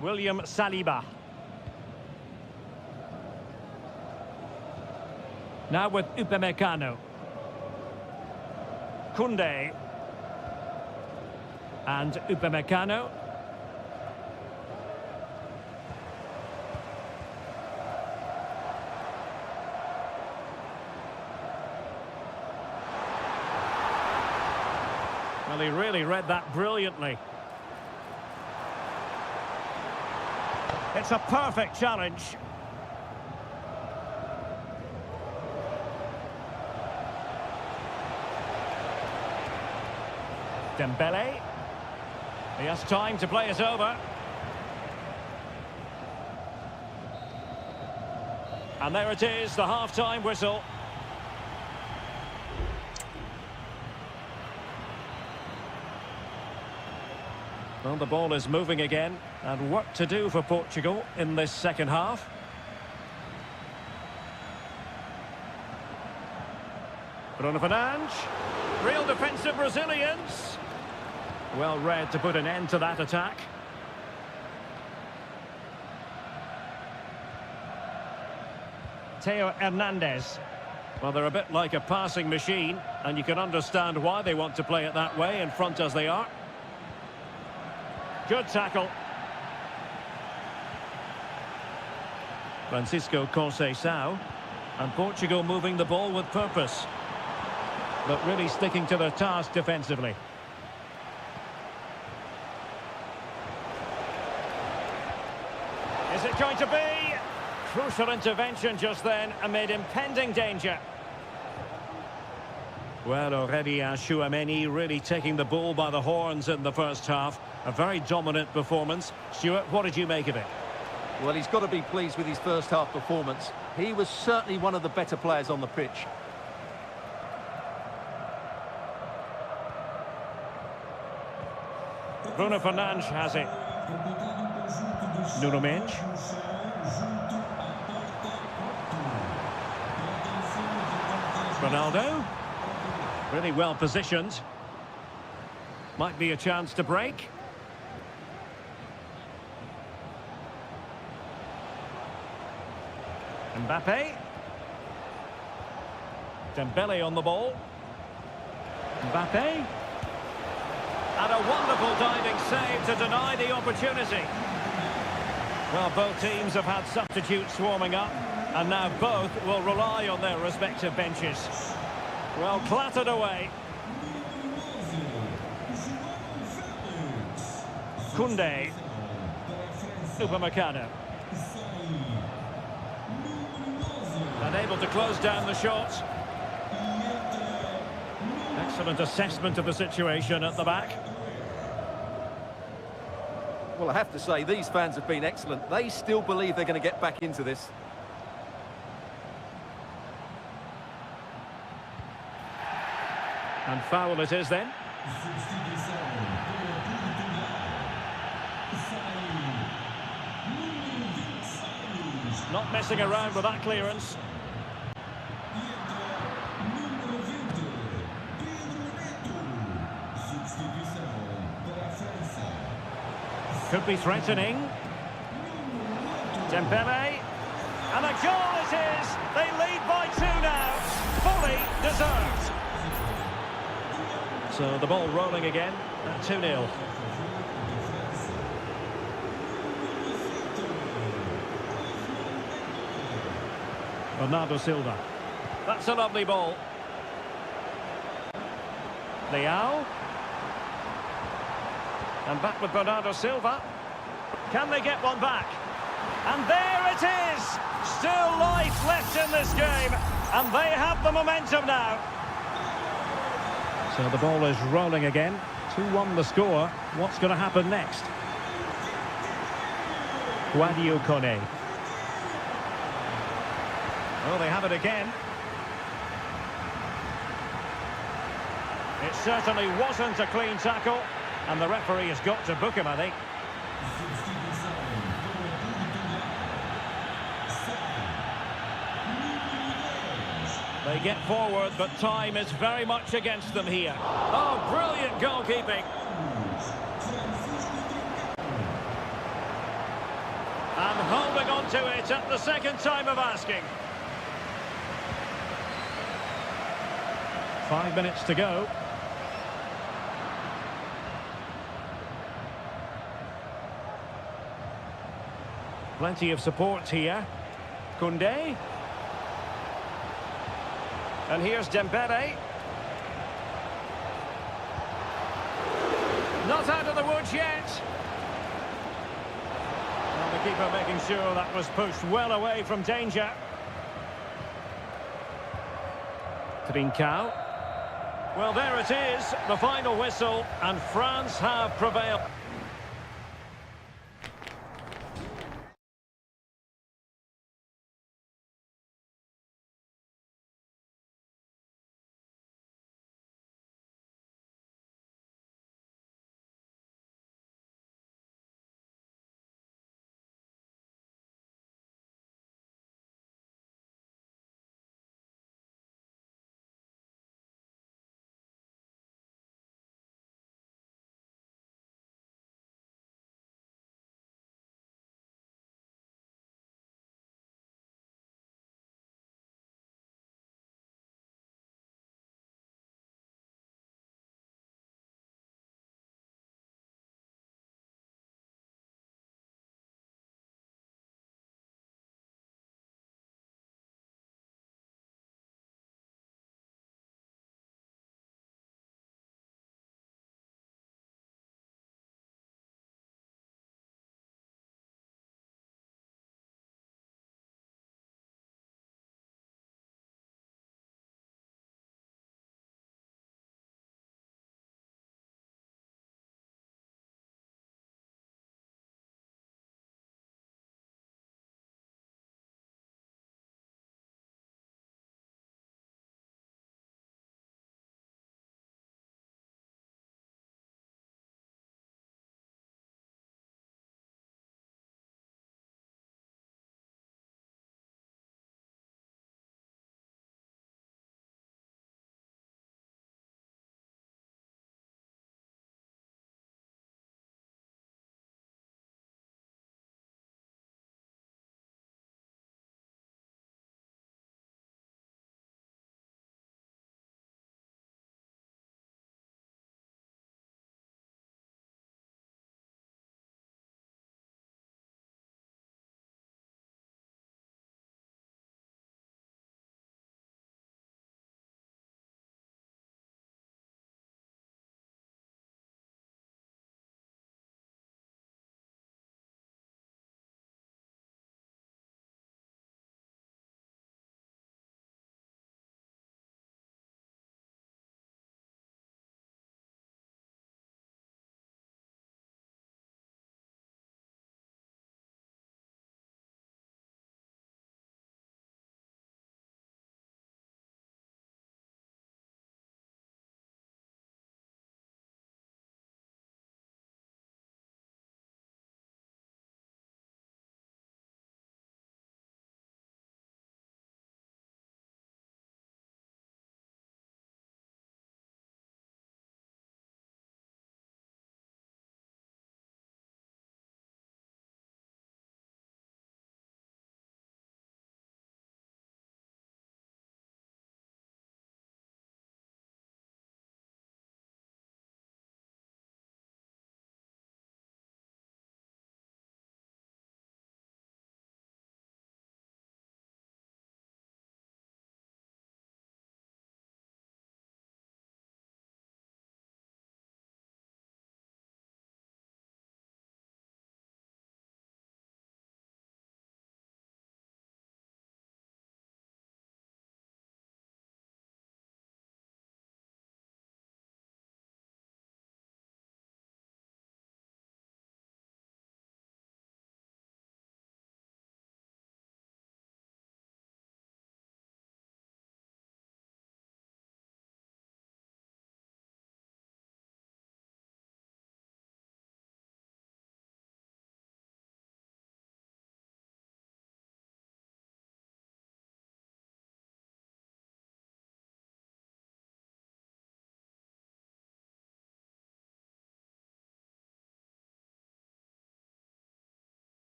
William Saliba. Now with Upamecano. Koundé. And Upamecano. Well, he really read that brilliantly. It's a perfect challenge. Dembele. He has time to play it over. And there it is, the half-time whistle. Well, the ball is moving again, and work to do for Portugal in this second half. Bruno Fernandes, real defensive resilience. Well read to put an end to that attack. Theo Hernandez. Well, they're a bit like a passing machine, and you can understand why they want to play it that way, in front as they are. Good tackle. Francisco Conceição. And Portugal moving the ball with purpose, but really sticking to their task defensively. Is it going to be? Crucial intervention just then amid impending danger. Well, already Chouameni really taking the bull by the horns in the first half. A very dominant performance. Stuart, what did you make of it? Well, he's got to be pleased with his first half performance. He was certainly one of the better players on the pitch. Bruno Fernandes has it. Nuno Mendes. Ronaldo. Really well positioned. Might be a chance to break. Mbappe. Dembele on the ball. Mbappe. And a wonderful diving save to deny the opportunity. Well, both teams have had substitutes swarming up, and now both will rely on their respective benches. Well, clattered away. Koundé. Upamecano. Unable to close down the shot. Excellent assessment of the situation at the back. Well, I have to say, these fans have been excellent. They still believe they're going to get back into this. And foul it is then. Not messing around with that clearance. Could be threatening. Dembele. And a goal it is! They lead by 2 now. Fully deserved. So the ball rolling again at 2-0. Bernardo Silva. That's a lovely ball. Leao. And back with Bernardo Silva. Can they get one back? And there it is! Still life left in this game. And they have the momentum now. So the ball is rolling again. 2-1 the score. What's going to happen next? Guadio Kone. Oh, they have it again. It certainly wasn't a clean tackle, and the referee has got to book him, I think. They get forward, but time is very much against them here. Oh, brilliant goalkeeping. And holding on to it at the second time of asking. 5 minutes to go. Plenty of support here. Koundé. And here's Dembele. Not out of the woods yet. And the keeper making sure that was pushed well away from danger. Trincao. Well, there it is, the final whistle, and France have prevailed.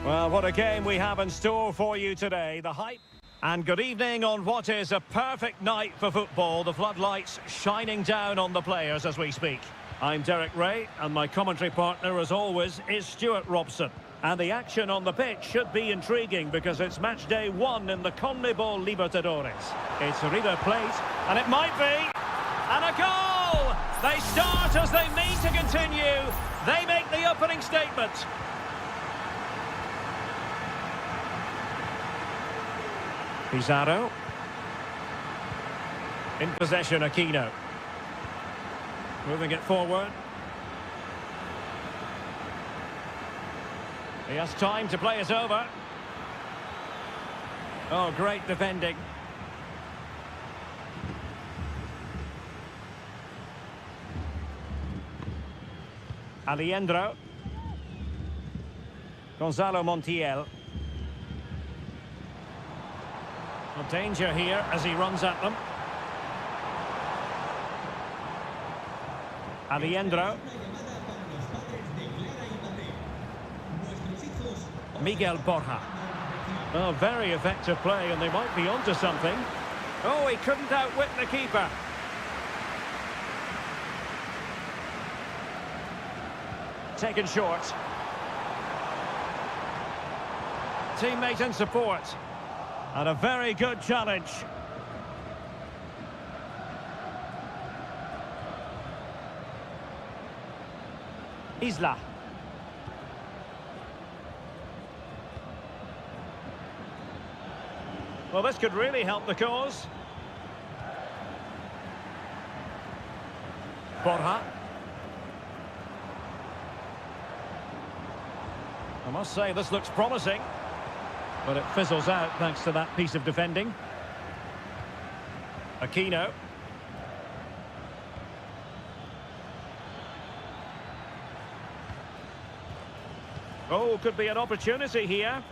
Well, what a game we have in store for you today. The hype. And good evening on what is a perfect night for football. The floodlights shining down on the players as we speak. I'm Derek Ray, and my commentary partner, as always, is Stuart Robson. And the action on the pitch should be intriguing because it's match day 1 in the CONMEBOL Libertadores. It's River Plate, and it might be. And a goal! They start as they mean to continue. They make the opening statement. Pizarro. In possession, Aquino. Moving it forward. He has time to play it over. Oh, great defending. Alejandro. Gonzalo Montiel. No danger here as he runs at them. Alejandro. Miguel Borja. Oh, very effective play, and they might be onto something. Oh, he couldn't outwit the keeper. Taken short. Teammate in support. And a very good challenge. Isla. Well, this could really help the cause. Borja. I must say, this looks promising. But it fizzles out thanks to that piece of defending. Aquino. Oh, could be an opportunity here.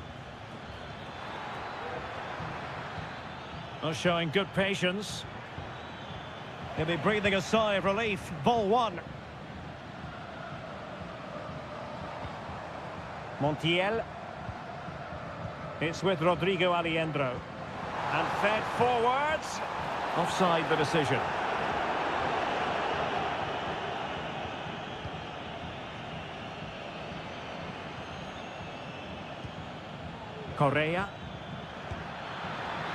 Oh, showing good patience. He'll be breathing a sigh of relief. Ball one. Montiel. It's with Rodrigo Alejandro. And fed forwards. Offside the decision. Correa.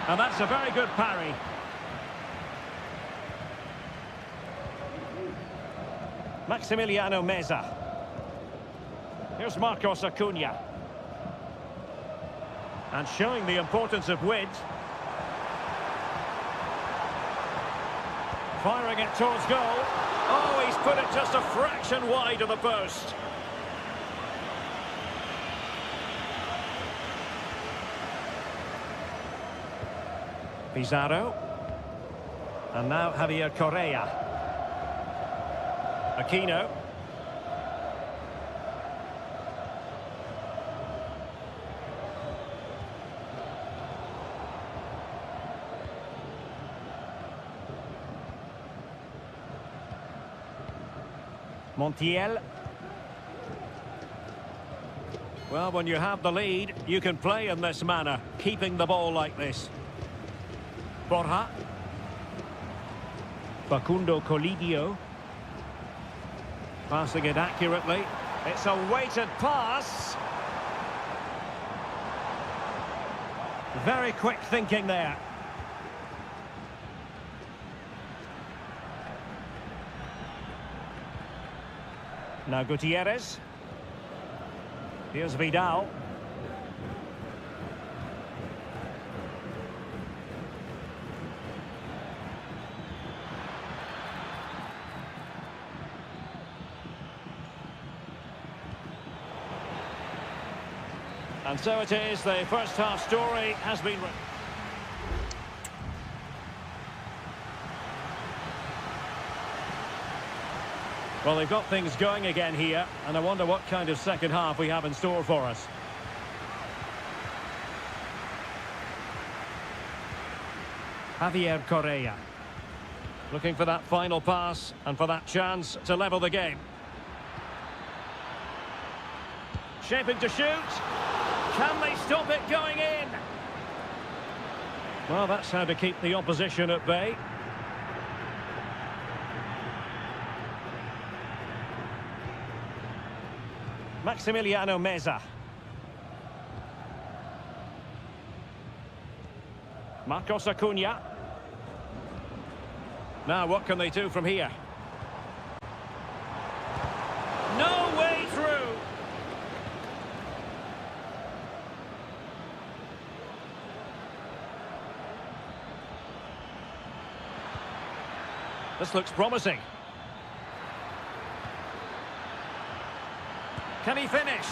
And that's a very good parry. Maximiliano Meza. Here's Marcos Acuna. And showing the importance of width. Firing it towards goal. Oh, he's put it just a fraction wide of the post. Pizarro. And now Javier Correa. Aquino. Montiel. Well, when you have the lead, you can play in this manner, keeping the ball like this. Borja. Facundo Colidio. Passing it accurately. It's a weighted pass. Very quick thinking there. Now Gutierrez. Here's Vidal. And so it is, the first half story has been written. Well, they've got things going again here, and I wonder what kind of second half we have in store for us. Javier Correa. Looking for that final pass and for that chance to level the game. Shaping to shoot. Can they stop it going in? Well, that's how to keep the opposition at bay. Maximiliano Meza. Marcos Acuna. Now, what can they do from here? No way through. This looks promising. Can he finish?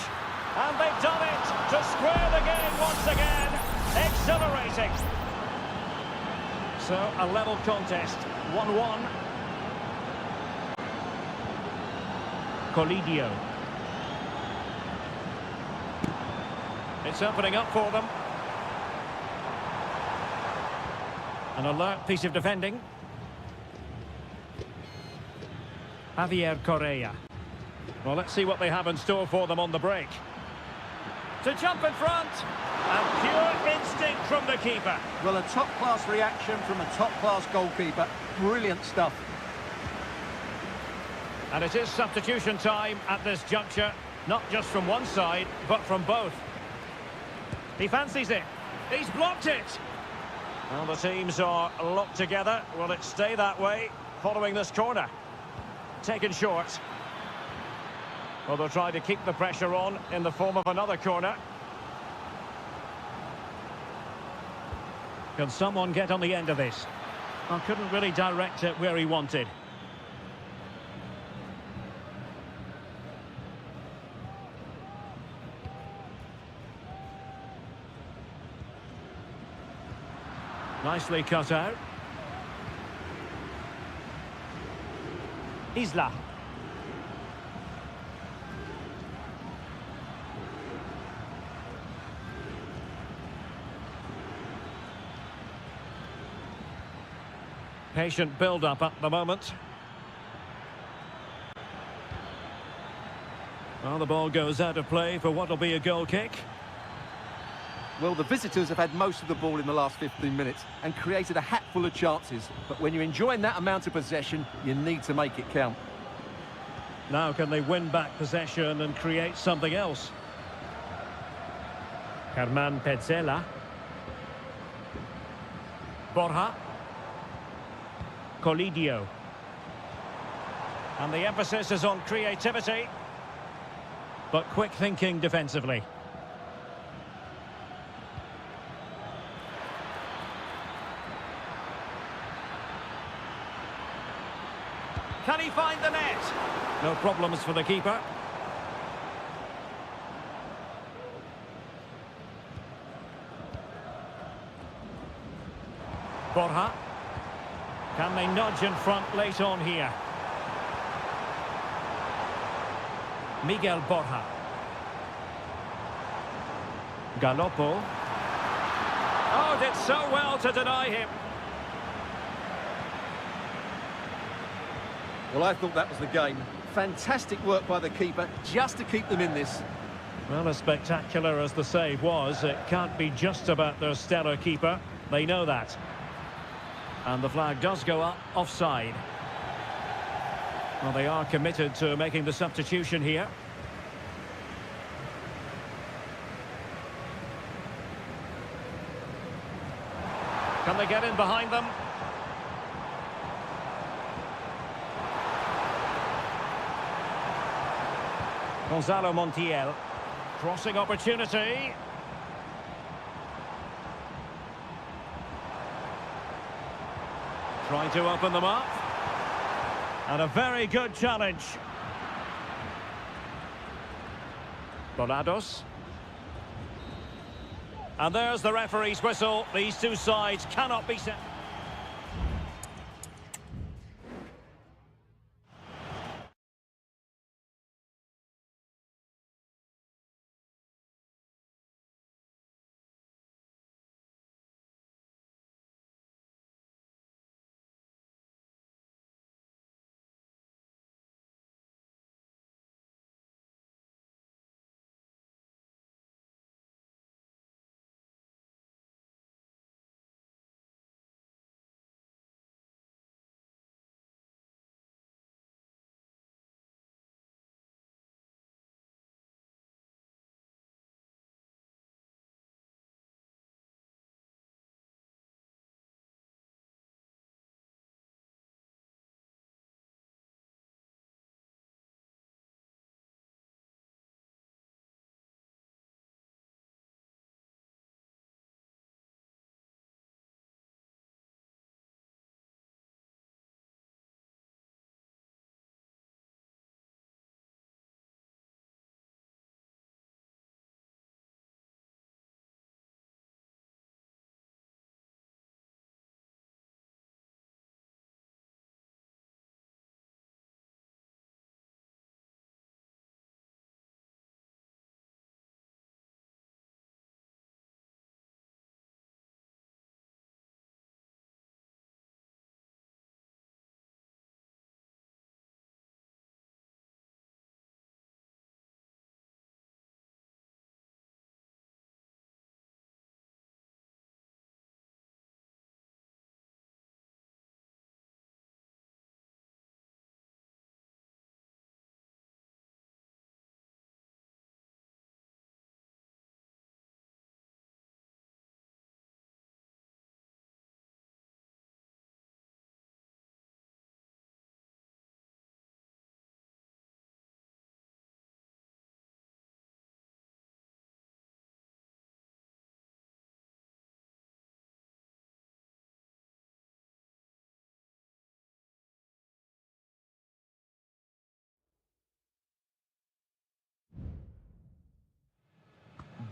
And they've done it to square the game once again. Exhilarating. So, a level contest, 1-1. Colidio. It's opening up for them. An alert piece of defending. Javier Correa. Well, let's see what they have in store for them on the break. To jump in front. And pure instinct from the keeper. Well, a top-class reaction from a top-class goalkeeper. Brilliant stuff. And it is substitution time at this juncture. Not just from one side, but from both. He fancies it. He's blocked it. Well, the teams are locked together. Will it stay that way following this corner? Taken short. Well, they'll try to keep the pressure on in the form of another corner. Can someone get on the end of this? I couldn't really direct it where he wanted. Nicely cut out. Isla. Patient build-up at the moment. Well, the ball goes out of play for what will be a goal kick. Well, the visitors have had most of the ball in the last 15 minutes and created a hatful of chances. But when you're enjoying that amount of possession, you need to make it count. Now can they win back possession and create something else? Herman Petzela. Borja. Colidio. And the emphasis is on creativity, but quick thinking defensively. Can he find the net? No problems for the keeper. Borja. Can they nudge in front late on here? Miguel Borja. Galoppo. Oh, did so well to deny him. Well, I thought that was the game. Fantastic work by the keeper just to keep them in this. Well, as spectacular as the save was, it can't be just about their stellar keeper. They know that. And the flag does go up, offside. Well, they are committed to making the substitution here. Can they get in behind them? Gonzalo Montiel. Crossing opportunity. Trying to open them up. And a very good challenge. Bolados. And there's the referee's whistle. These two sides cannot be set.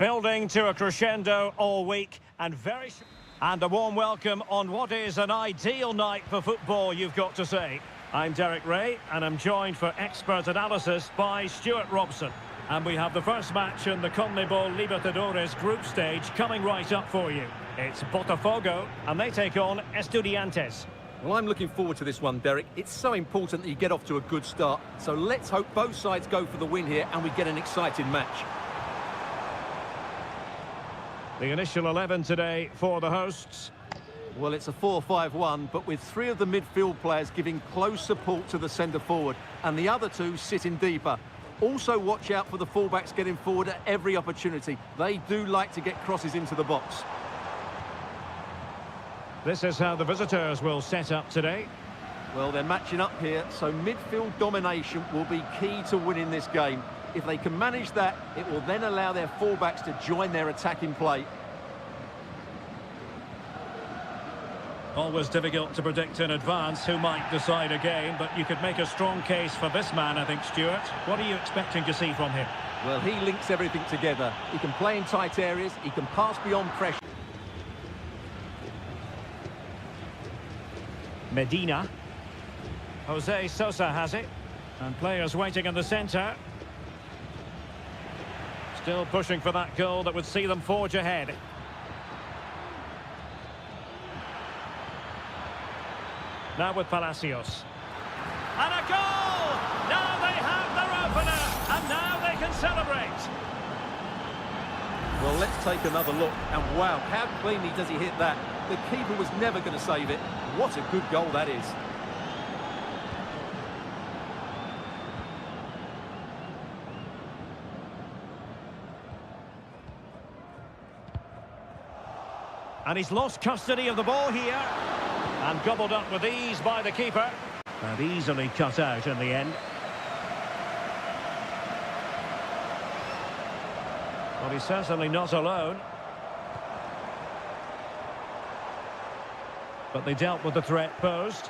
Building to a crescendo all week and a warm welcome on what is an ideal night for football, you've got to say. I'm Derek Ray and I'm joined for expert analysis by Stuart Robson. And we have the first match in the CONMEBOL Libertadores group stage coming right up for you. It's Botafogo and they take on Estudiantes. Well, I'm looking forward to this one, Derek. It's so important that you get off to a good start. So let's hope both sides go for the win here and we get an exciting match. The initial 11 today for the hosts. Well, it's a 4-5-1, but with three of the midfield players giving close support to the centre-forward and the other two sitting deeper. Also watch out for the fullbacks getting forward at every opportunity. They do like to get crosses into the box. This is how the visitors will set up today. Well, they're matching up here, so midfield domination will be key to winning this game. If they can manage that, it will then allow their fullbacks to join their attacking play. Always difficult to predict in advance who might decide a game, but you could make a strong case for this man, I think, Stuart. What are you expecting to see from him? Well, he links everything together. He can play in tight areas, he can pass beyond pressure. Medina. Jose Sosa has it. And players waiting in the centre. Still pushing for that goal that would see them forge ahead. Now with Palacios. And a goal! Now they have their opener, and now they can celebrate. Well, let's take another look. And wow, how cleanly does he hit that? The keeper was never going to save it. What a good goal that is. And he's lost custody of the ball here. And gobbled up with ease by the keeper. And easily cut out in the end. Well, he's certainly not alone. But they dealt with the threat posed.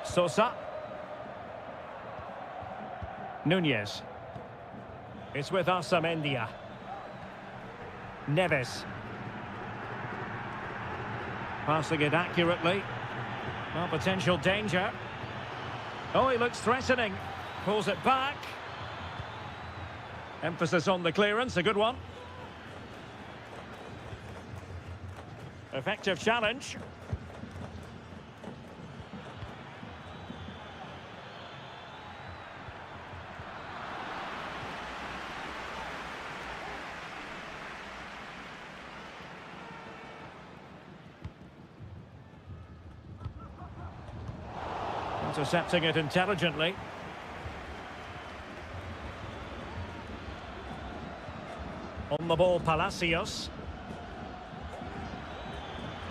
Sosa. Nunez. It's with Amendia. Neves. Passing it accurately. Well, potential danger. Oh, he looks threatening. Pulls it back. Emphasis on the clearance, a good one. Effective challenge. Intercepting it intelligently. On the ball, Palacios.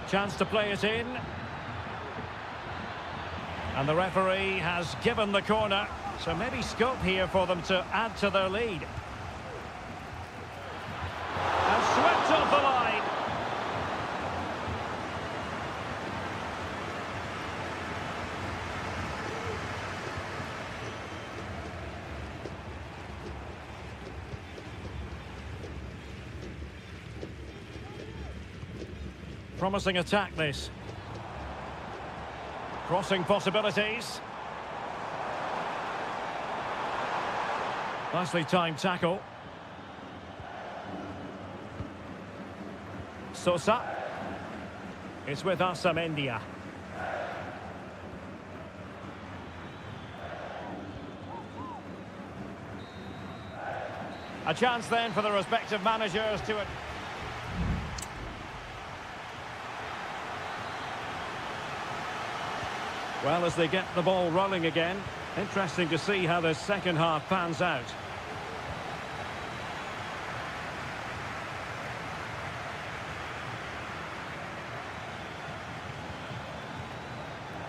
Chance to play it in. And the referee has given the corner. So maybe scope here for them to add to their lead. And swept off the line. Promising attack, this. Crossing possibilities. Nicely timed tackle. Sosa. It's with Amendia. A chance then for the respective managers to... Well, as they get the ball rolling again, interesting to see how the second half pans out.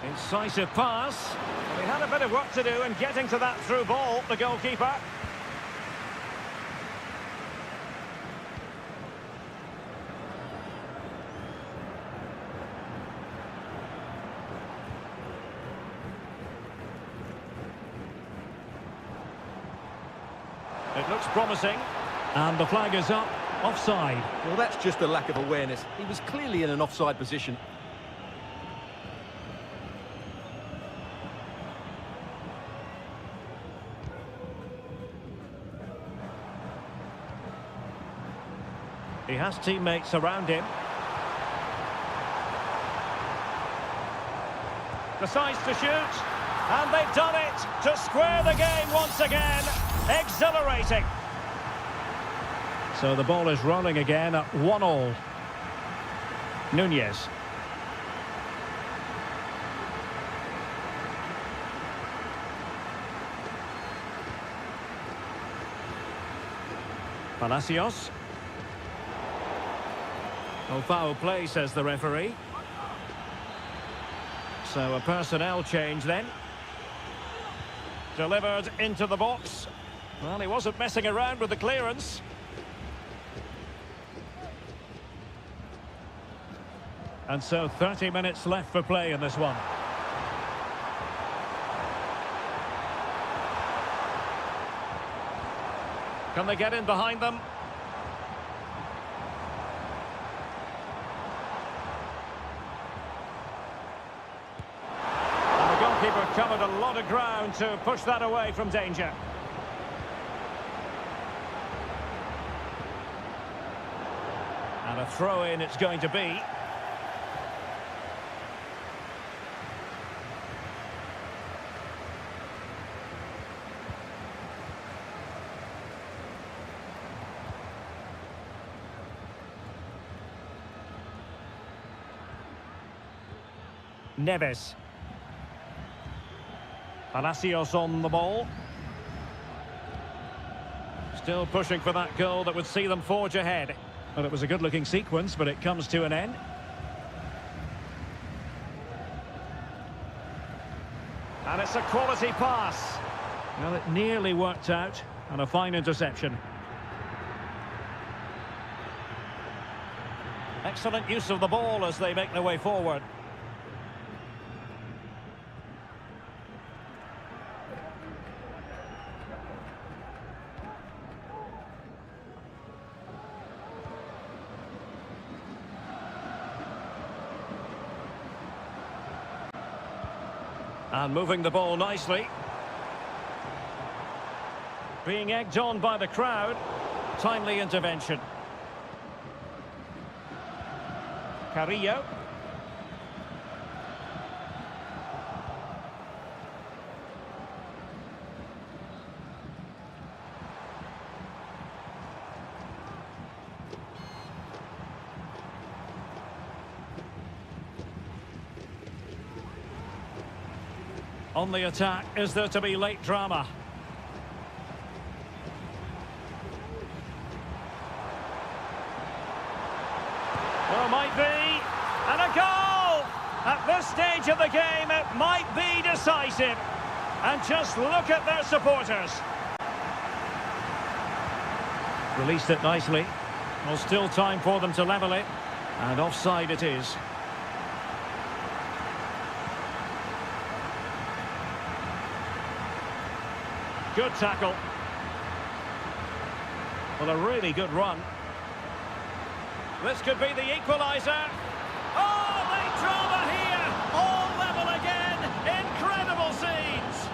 Incisive pass. He had a bit of work to do in getting to that through ball, the goalkeeper. It looks promising. And the flag is up. Offside. Well, that's just a lack of awareness. He was clearly in an offside position. He has teammates around him. Decides to shoot. And they've done it to square the game once again. Exhilarating. So the ball is rolling again at 1-1. Nunez. Palacios. Oh, foul play, says the referee. So a personnel change then. Delivered into the box. Well, he wasn't messing around with the clearance. And so 30 minutes left for play in this one. Can they get in behind them? And the goalkeeper covered a lot of ground to push that away from danger. And a throw-in it's going to be. Neves. Palacios on the ball. Still pushing for that goal that would see them forge ahead. Well, it was a good-looking sequence, but it comes to an end. And it's a quality pass. Well, it nearly worked out, and a fine interception. Excellent use of the ball as they make their way forward. And moving the ball nicely. Being egged on by the crowd. Timely intervention. Carrillo. On the attack, is there to be late drama? Well, might be. And a goal! At this stage of the game, it might be decisive. And just look at their supporters. Released it nicely. Well, still time for them to level it. And offside it is. Good tackle. Well, a really good run. This could be the equaliser. Oh, late drama here. All level again. Incredible scenes.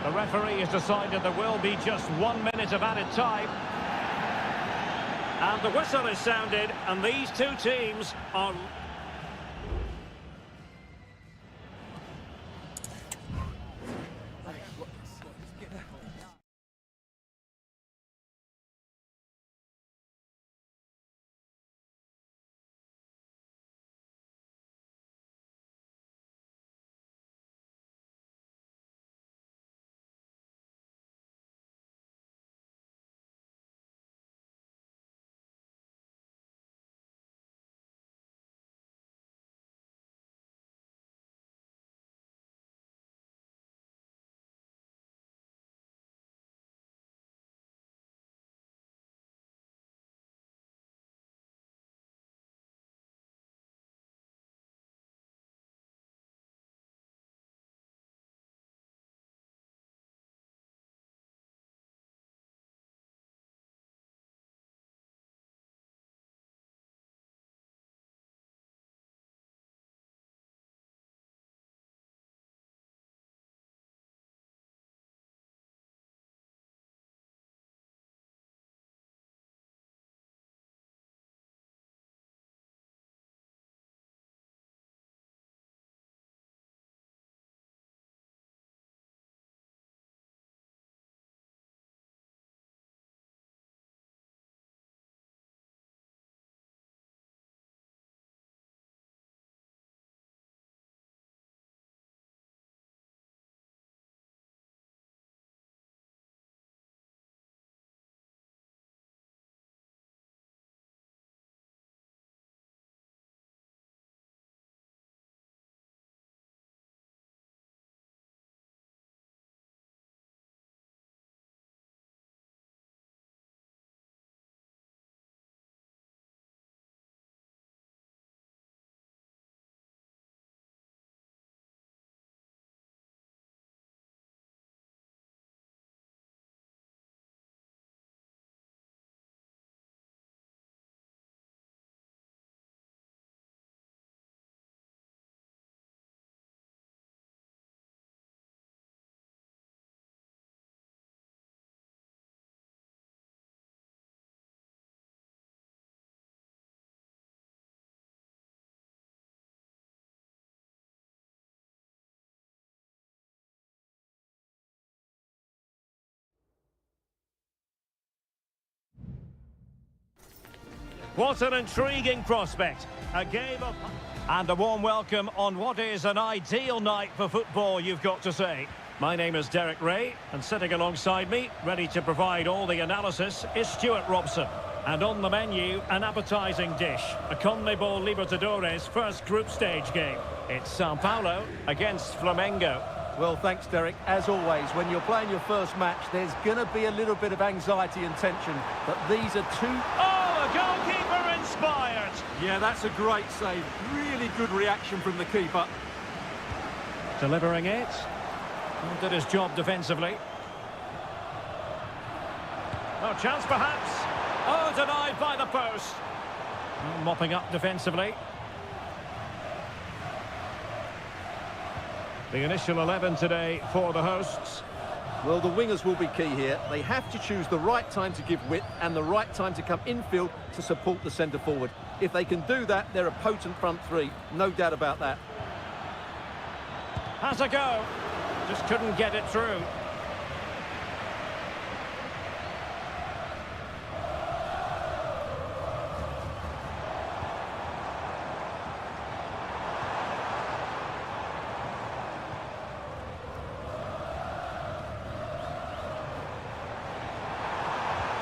The referee has decided there will be just 1 minute of added time. And the whistle is sounded, and these two teams are... What an intriguing prospect. A game of... And a warm welcome on what is an ideal night for football, you've got to say. My name is Derek Ray, and sitting alongside me, ready to provide all the analysis, is Stuart Robson. And on the menu, an appetising dish, a CONMEBOL Libertadores first group stage game. It's Sao Paulo against Flamengo. Well, thanks, Derek. As always, when you're playing your first match, there's going to be a little bit of anxiety and tension, but these are two... Oh, a goalkeeper inspired! Yeah, that's a great save. Really good reaction from the keeper. Delivering it. Did his job defensively. No chance, perhaps. Oh, denied by the post. Mopping up defensively. The initial 11 today for the hosts. Well, the wingers will be key here. They have to choose the right time to give width and the right time to come infield to support the centre-forward. If they can do that, they're a potent front three. No doubt about that. Has a go. Just couldn't get it through.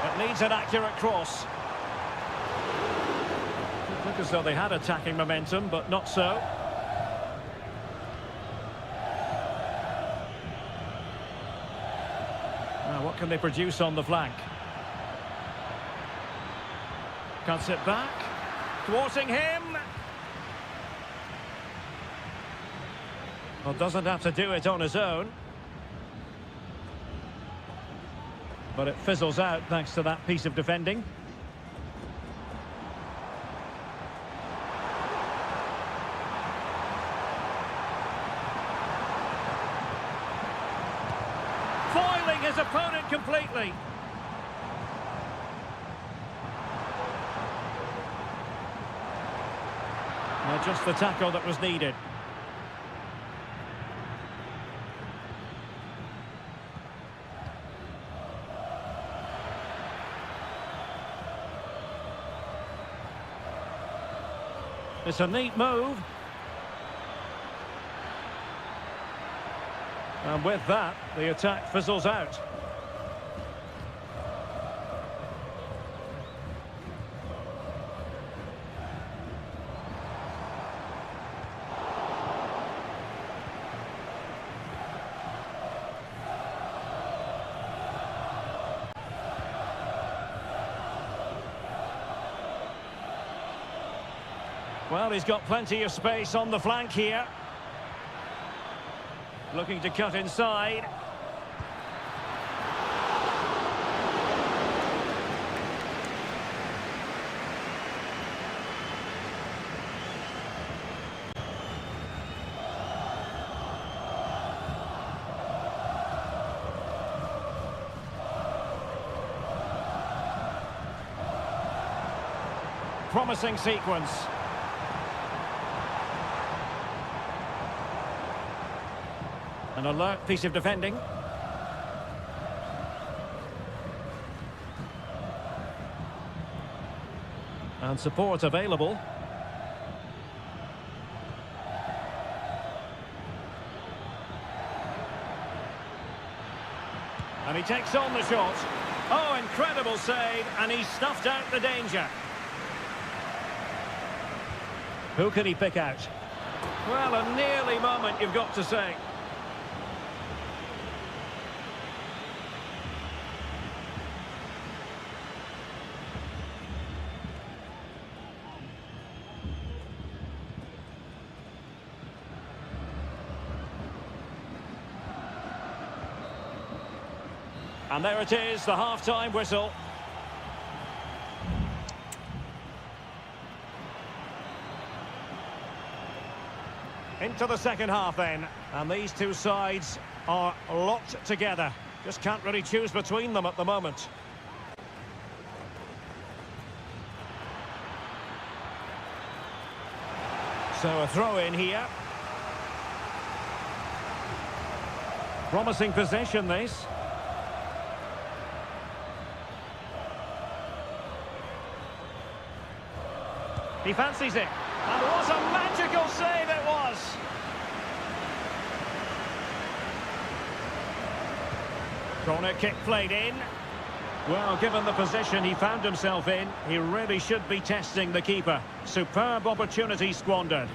It needs an accurate cross. Look as though they had attacking momentum, but not so. Now, what can they produce on the flank? Cuts it back. Thwarting him. Well, doesn't have to do it on his own. But it fizzles out thanks to that piece of defending. Foiling his opponent completely. Well, just the tackle that was needed. It's a neat move. And with that, the attack fizzles out. Well, he's got plenty of space on the flank here. Looking to cut inside. Promising sequence. An alert piece of defending. And support available. And he takes on the shot. Oh, incredible save, and he snuffed out the danger. Who can he pick out? Well, a nearly moment, you've got to say. And there it is, the half-time whistle. Into the second half then, and these two sides are locked together. Just can't really choose between them at the moment. So a throw in here. Promising possession this. He fancies it. And what a magical save it was! Corner kick played in. Well, given the position he found himself in, he really should be testing the keeper. Superb opportunity squandered.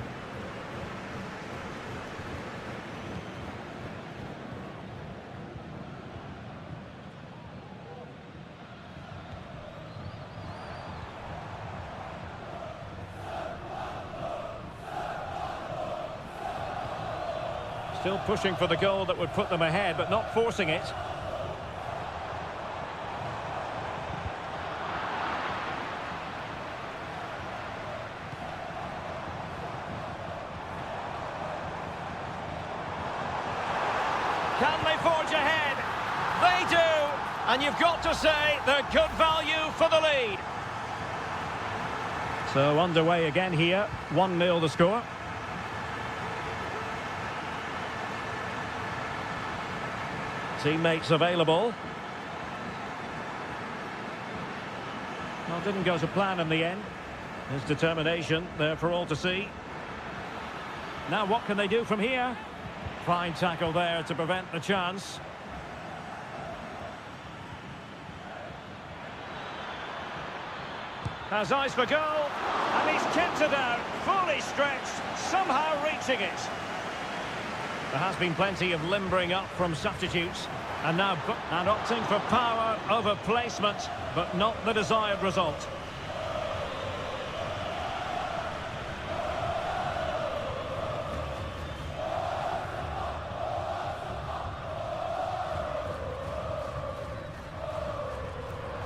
Still pushing for the goal that would put them ahead, but not forcing it. Can they forge ahead? They do! And you've got to say they're good value for the lead. So underway again here, 1-0 the score. Teammates available. Well, didn't go to plan in the end. His determination there for all to see. Now what can they do from here? Fine tackle there to prevent the chance. Has eyes for goal, and he's kept it out, fully stretched, somehow reaching it. There has been plenty of limbering up from substitutes, and now opting for power over placement, but not the desired result.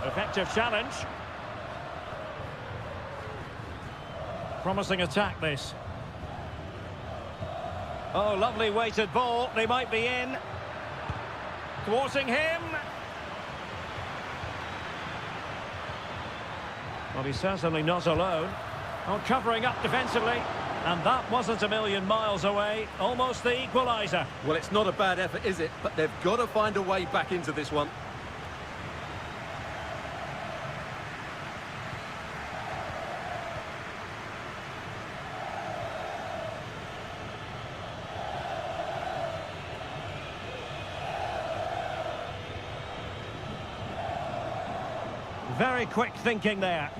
Effective challenge. Promising attack, this. Oh, lovely weighted ball. They might be in. Thwarting him. Well, he's certainly not alone. Oh, covering up defensively. And that wasn't a million miles away. Almost the equaliser. Well, it's not a bad effort, is it? But they've got to find a way back into this one. Very quick thinking there.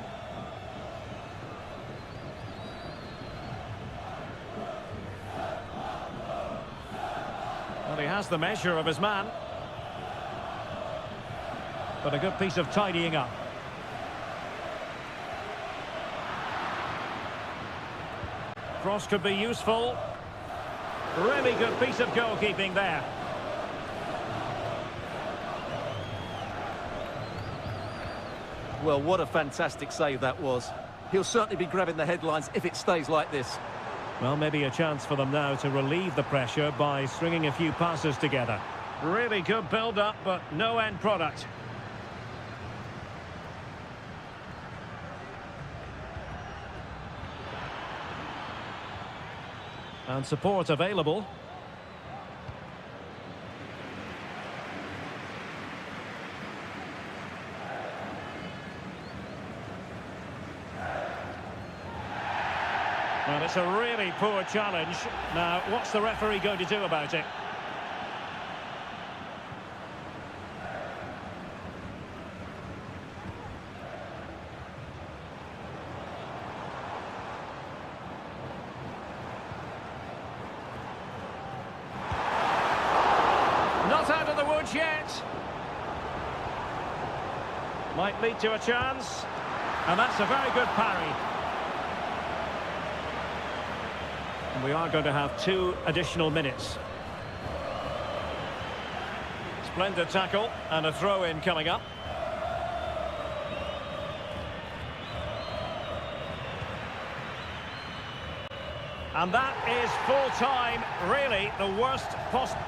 Well, he has the measure of his man. But a good piece of tidying up. Cross could be useful. Really good piece of goalkeeping there. Well, what a fantastic save that was. He'll certainly be grabbing the headlines if it stays like this. Well, maybe a chance for them now to relieve the pressure by stringing a few passes together. Really good build-up, but no end product. And support available. Well, it's a really poor challenge. Now, what's the referee going to do about it? Not out of the woods yet. Might lead to a chance. And that's a very good parry. We are going to have 2 additional minutes. Splendid tackle and a throw-in coming up. And that is full time, really the worst possible.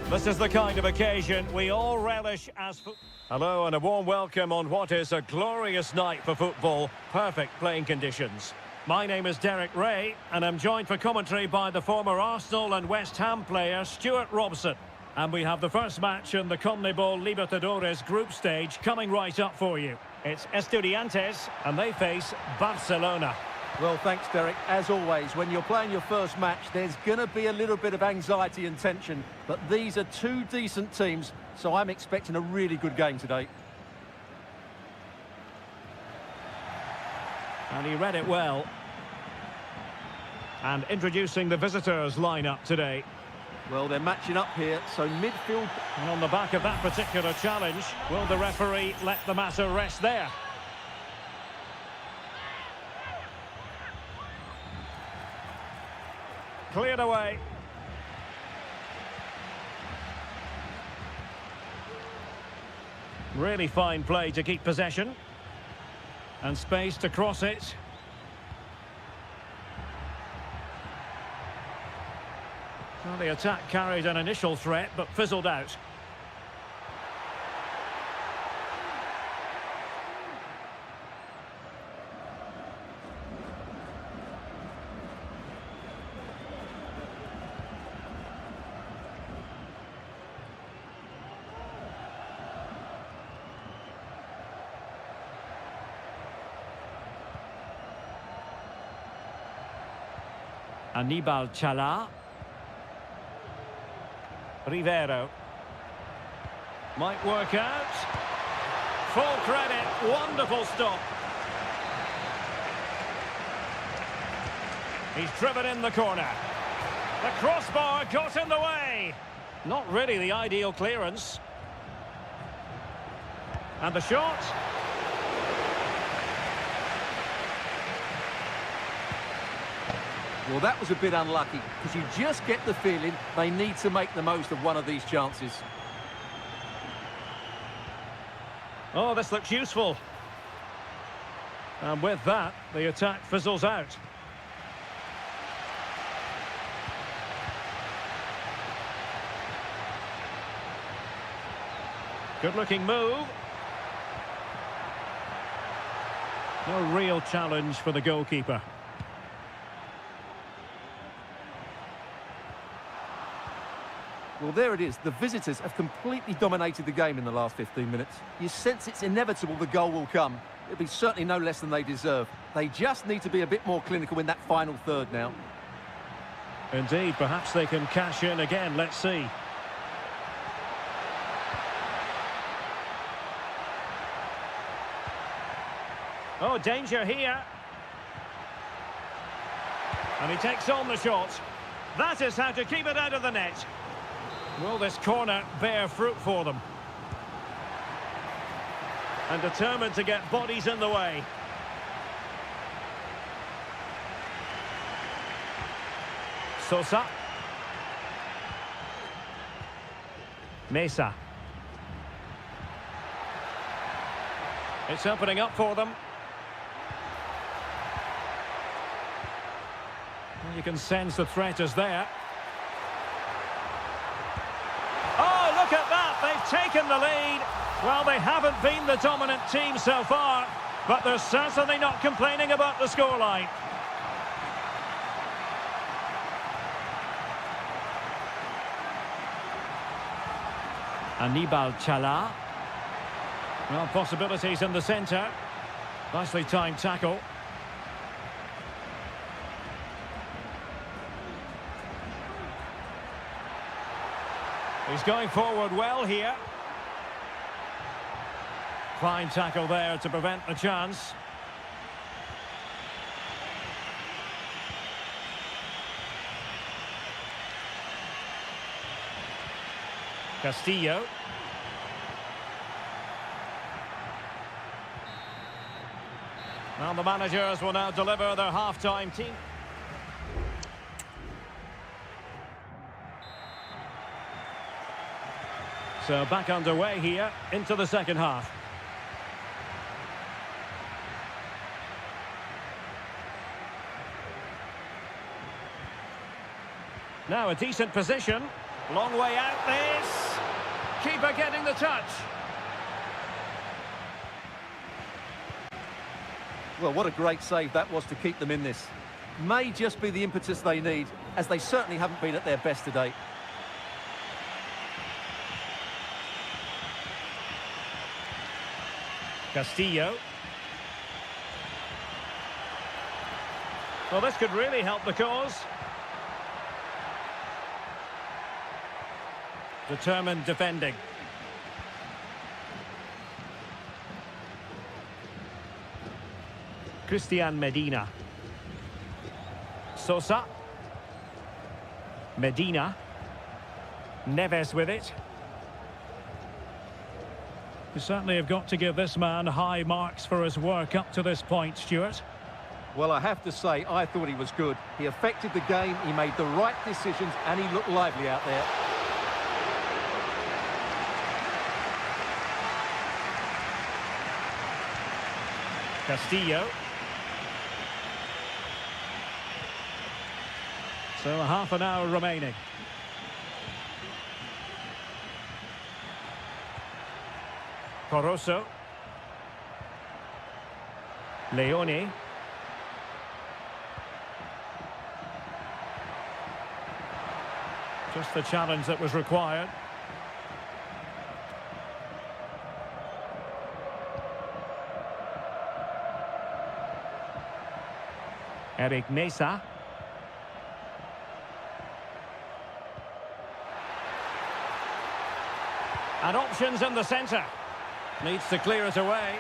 This is the kind of occasion we all relish as... Hello and a warm welcome on what is a glorious night for football. Perfect playing conditions. My name is Derek Ray, and I'm joined for commentary by the former Arsenal and West Ham player Stuart Robson. And we have the first match in the CONMEBOL Libertadores group stage coming right up for you. It's Estudiantes, and they face Barcelona. Well, thanks, Derek. As always, when you're playing your first match, there's going to be a little bit of anxiety and tension. But these are two decent teams, so I'm expecting a really good game today. And he read it well. And introducing the visitors' lineup today. Well, they're matching up here, so midfield... And on the back of that particular challenge, will the referee let the matter rest there? Cleared away. Really fine play to keep possession. And space to cross it. Well, the attack carried an initial threat, but fizzled out. Aníbal Chala. Rivero. Might work out. Full credit. Wonderful stop. He's driven in the corner. The crossbar got in the way. Not really the ideal clearance. And the shot. Well, that was a bit unlucky, because you just get the feeling they need to make the most of one of these chances. Oh, this looks useful. And with that, the attack fizzles out. Good-looking move. No real challenge for the goalkeeper. Well, there it is. The visitors have completely dominated the game in the last 15 minutes. You sense it's inevitable the goal will come. It'll be certainly no less than they deserve. They just need to be a bit more clinical in that final third now. Indeed, perhaps they can cash in again. Let's see. Oh, danger here. And he takes on the shot. That is how to keep it out of the net. Will this corner bear fruit for them? And determined to get bodies in the way. Sosa. Mesa. It's opening up for them. You can sense the threat is there. Oh, look at that! They've taken the lead. Well, they haven't been the dominant team so far, but they're certainly not complaining about the scoreline. Aníbal Chala. Well, possibilities in the centre. Nicely timed tackle. He's going forward well here. Fine tackle there to prevent the chance. Castillo. Well, the managers will now deliver their half-time team. So back underway here into the second half. Now a decent position. Long way out this. Keeper getting the touch. Well, what a great save that was to keep them in this. May just be the impetus they need, as they certainly haven't been at their best today. Castillo. Well, this could really help the cause. Determined defending. Christian Medina. Sosa. Medina. Neves with it. You certainly have got to give this man high marks for his work up to this point, Stuart. Well, I have to say, I thought he was good. He affected the game, he made the right decisions, and he looked lively out there. Castillo. So half an hour remaining. Coroso. Leone. Just the challenge that was required. Eric Mesa. And options in the centre. Needs to clear it away.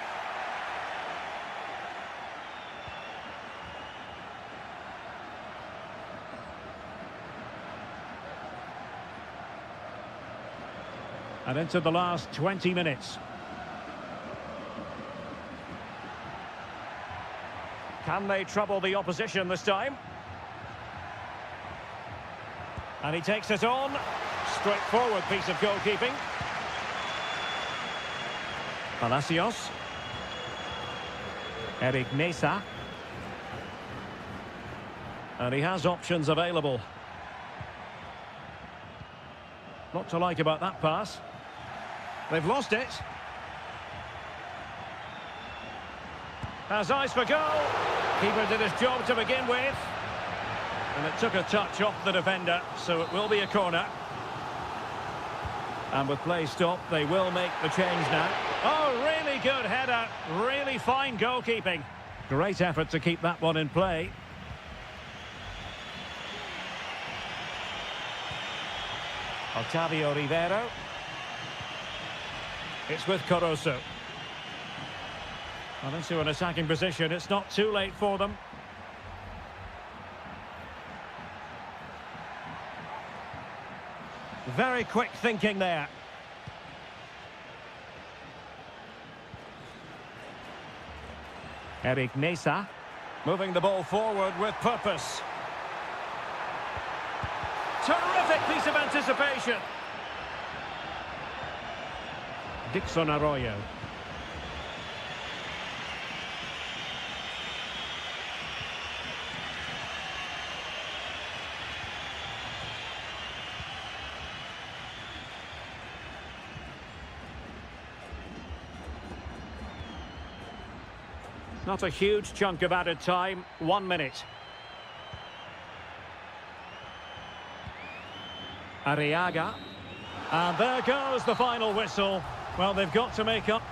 And into the last 20 minutes. Can they trouble the opposition this time? And he takes it on. Straightforward piece of goalkeeping. Palacios. Eric Mesa. And he has options available. Not to like about that pass. They've lost it. Has eyes for goal. Keeper did his job to begin with. And it took a touch off the defender, so it will be a corner. And with play stopped, they will make the change now. Oh, really good header. Really fine goalkeeping. Great effort to keep that one in play. Otavio Rivero. It's with Coroso. Well, into an attacking position. It's not too late for them. Very quick thinking there. Eric Mesa. Moving the ball forward with purpose. Terrific piece of anticipation. Dixon Arroyo. Not a huge chunk of added time. 1 minute. Arriaga. And there goes the final whistle. Well, they've got to make up.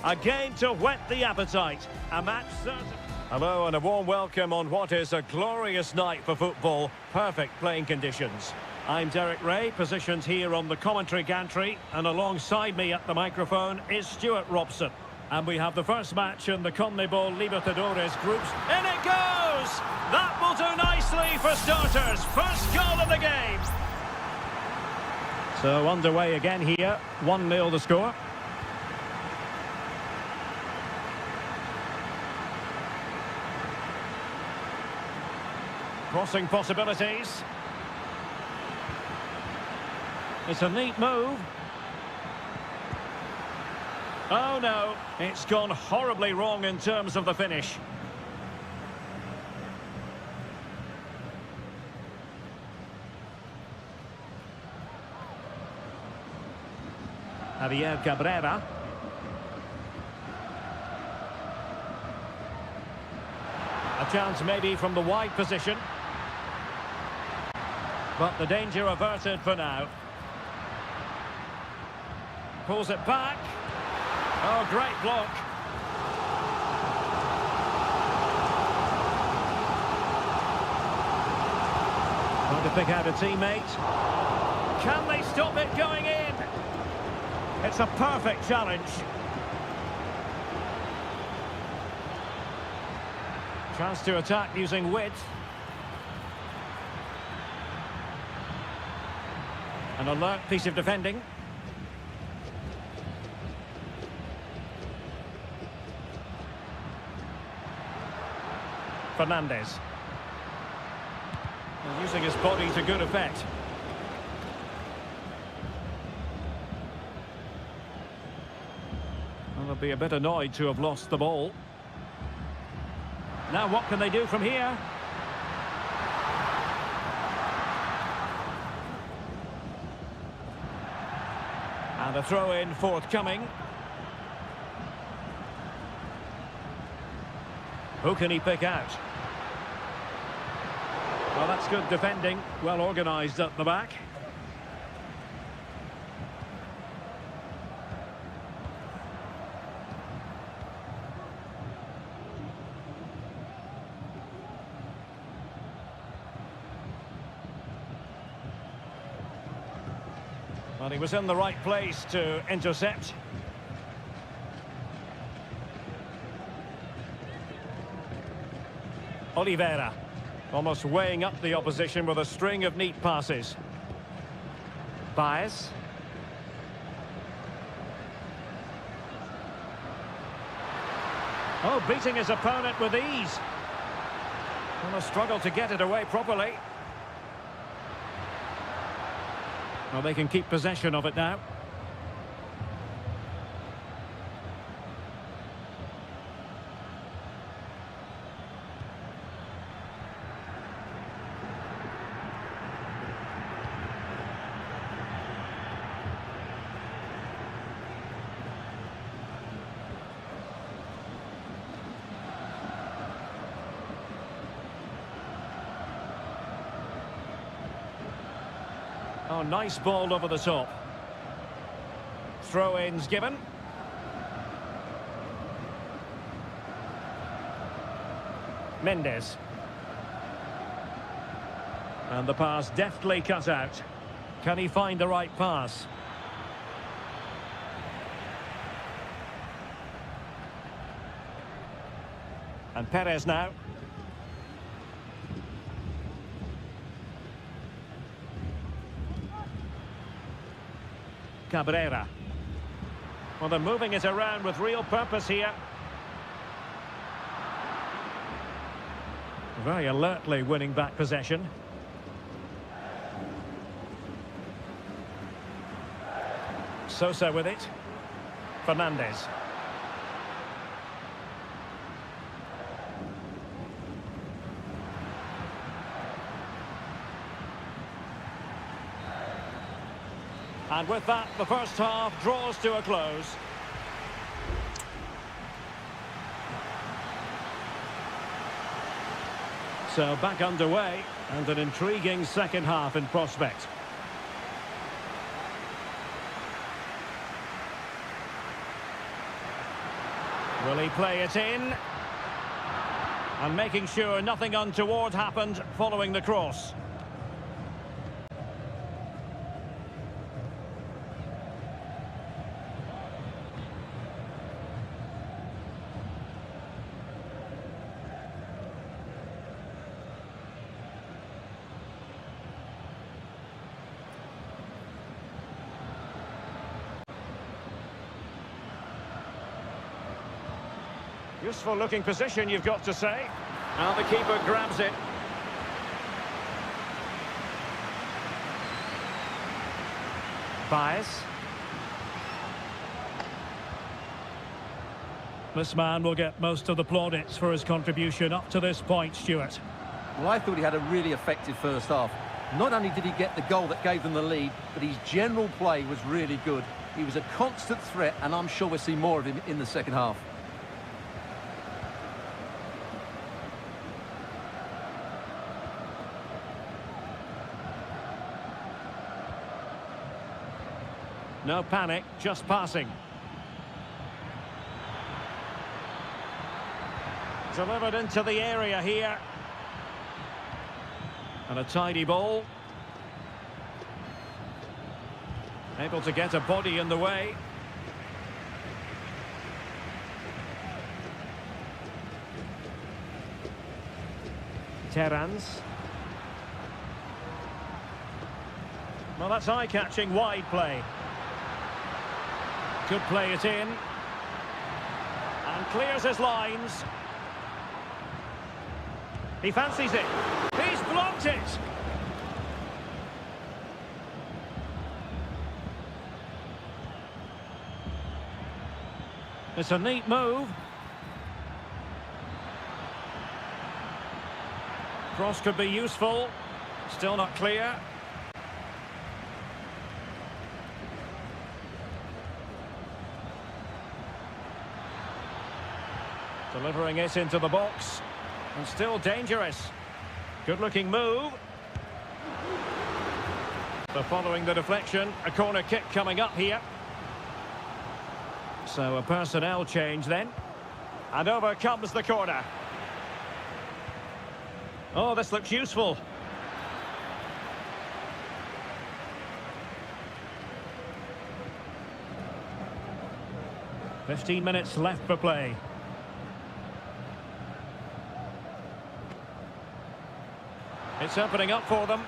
A game to whet the appetite. A match certain. Hello and a warm welcome on what is a glorious night for football. Perfect playing conditions. I'm Derek Ray, positioned here on the commentary gantry, and alongside me at the microphone is Stuart Robson. And we have the first match in the CONMEBOL Libertadores groups. In it goes! That will do nicely for starters. First goal of the game. So underway again here. 1-0 the score. Crossing possibilities. It's a neat move. Oh no, it's gone horribly wrong in terms of the finish. Javier Cabrera. A chance maybe from the wide position. But the danger averted for now. Pulls it back. Oh, great block. Trying to pick out a teammate. Can they stop it going in? It's a perfect challenge. Chance to attack using width. An alert piece of defending. Fernandez. And using his body to good effect. Well, they'll be a bit annoyed to have lost the ball. Now what can they do from here? And a throw-in forthcoming. Who can he pick out? Well, that's good defending. Well organised at the back. Well, he was in the right place to intercept. Oliveira, almost weighing up the opposition with a string of neat passes. Baez. Oh, beating his opponent with ease. Well, a struggle to get it away properly. Well, they can keep possession of it now. Oh, nice ball over the top. Throw-ins given. Mendes. And the pass deftly cut out. Can he find the right pass? And Perez now. Cabrera. Well, they're moving it around with real purpose here. Very alertly winning back possession. Sosa with it. Fernandez. And with that, the first half draws to a close. So back underway, and an intriguing second half in prospect. Will he play it in? And making sure nothing untoward happened following the cross. Useful looking position, you've got to say. Now the keeper grabs it. Baez. This man will get most of the plaudits for his contribution up to this point, Stuart. Well, I thought he had a really effective first half. Not only did he get the goal that gave them the lead, but his general play was really good. He was a constant threat, and I'm sure we'll see more of him in the second half. No panic, just passing. Delivered into the area here. And a tidy ball. Able to get a body in the way. Terrans. Well, that's eye-catching wide play. Could play it in. And clears his lines. He fancies it. He's blocked it. It's a neat move. Cross could be useful. Still not clear. Delivering it into the box. And still dangerous. Good-looking move. So following the deflection, a corner kick coming up here. So a personnel change then. And over comes the corner. Oh, this looks useful. "15 minutes left for play. It's opening up for them.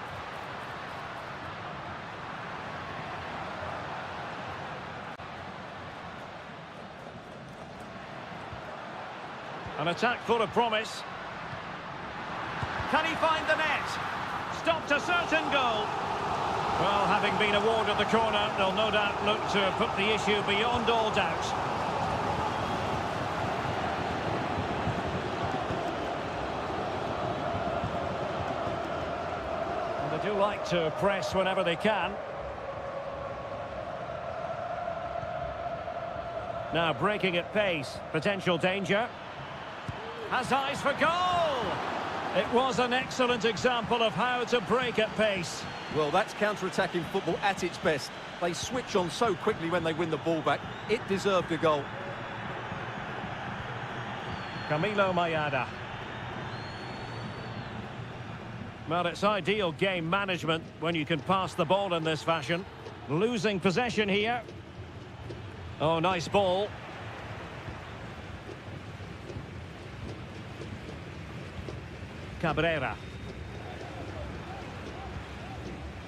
An attack full of promise. Can he find the net? Stopped a certain goal. Well, having been awarded the corner, they'll no doubt look to put the issue beyond all doubt. They do like to press whenever they can. Now breaking at pace, potential danger. Has eyes for goal! It was an excellent example of how to break at pace. Well, that's counter-attacking football at its best. They switch on so quickly when they win the ball back. It deserved a goal. Camilo Mayada. Well, it's ideal game management when you can pass the ball in this fashion. Losing possession here. Oh, nice ball. Cabrera.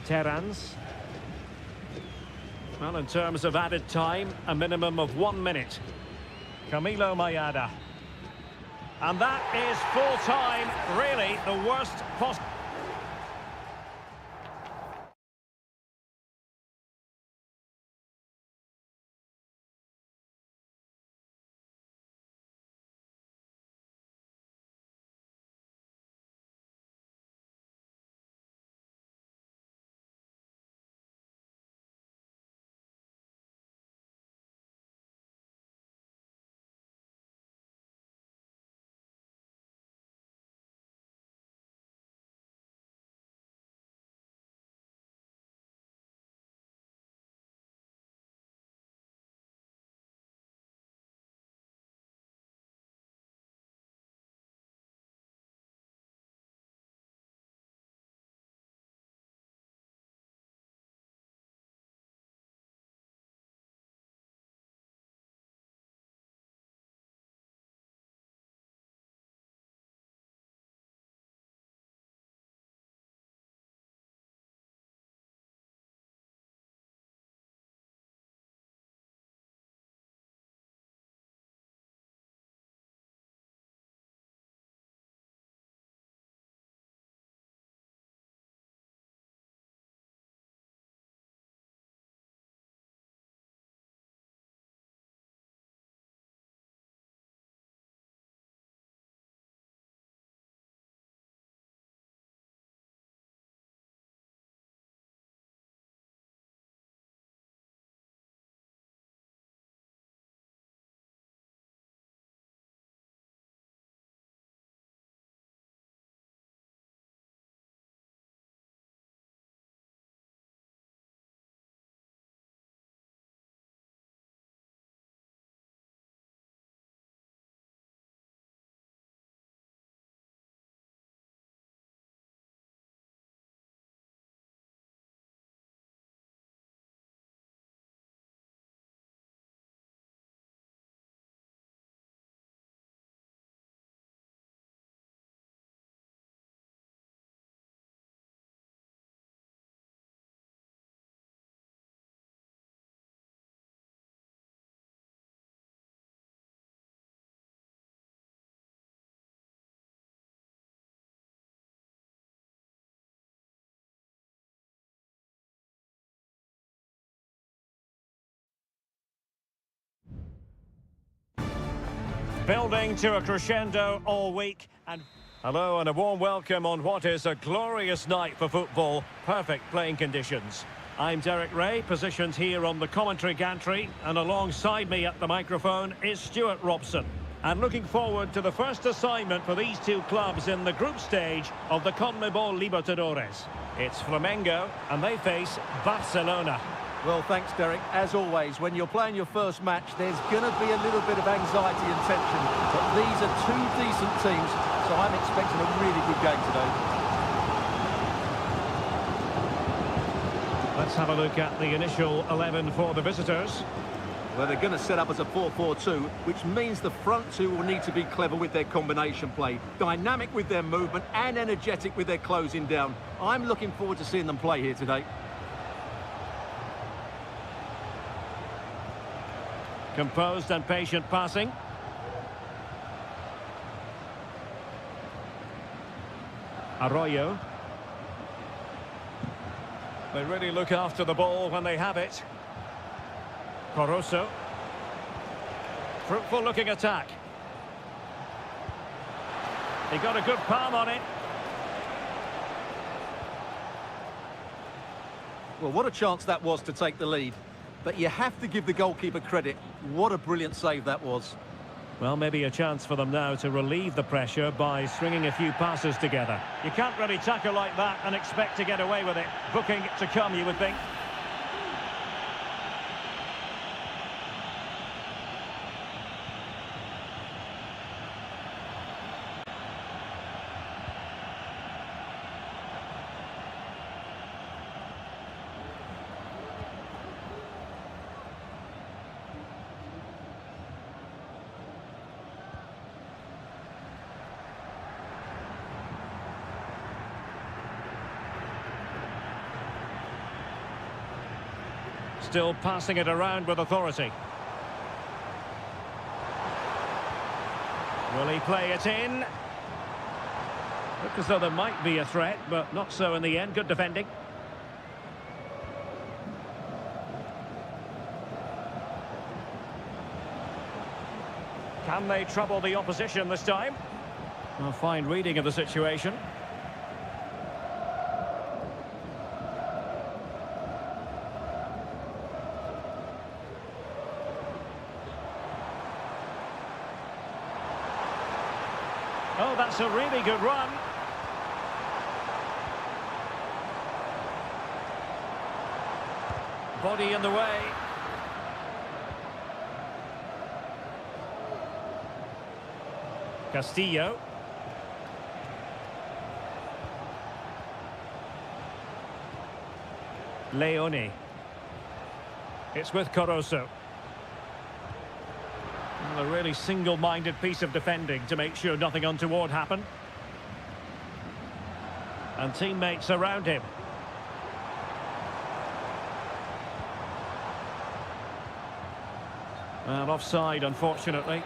Terrans. Well, in terms of added time, a minimum of 1 minute. Camilo Mayada. And that is full time, really the worst possible. Building to a crescendo all week. And hello and a warm welcome on what is a glorious night for football. Perfect playing conditions. I'm Derek Ray, positioned here on the commentary gantry, and alongside me at the microphone is Stuart Robson. And looking forward to the first assignment for these two clubs in the group stage of the CONMEBOL Libertadores. It's Flamengo, and they face Barcelona. Well, thanks, Derek. As always, when you're playing your first match, there's going to be a little bit of anxiety and tension. But these are two decent teams, so I'm expecting a really good game today. Let's have a look at the initial 11 for the visitors. Well, they're going to set up as a 4-4-2, which means the front two will need to be clever with their combination play, dynamic with their movement and energetic with their closing down. I'm looking forward to seeing them play here today. Composed and patient passing. Arroyo. They really look after the ball when they have it. Coroso. Fruitful looking attack. He got a good palm on it. Well, what a chance that was to take the lead. But you have to give the goalkeeper credit. What a brilliant save that was. Well, maybe a chance for them now to relieve the pressure by stringing a few passes together. You can't really tackle like that and expect to get away with it. Booking to come, you would think. Still passing it around with authority. Will he play it in? Look as though there might be a threat, but not so in the end. Good defending. Can they trouble the opposition this time? A fine reading of the situation. Oh, that's a really good run. Body in the way. Castillo. Leone. It's with Coroso. A really single-minded piece of defending to make sure nothing untoward happened. And teammates around him. And offside, unfortunately.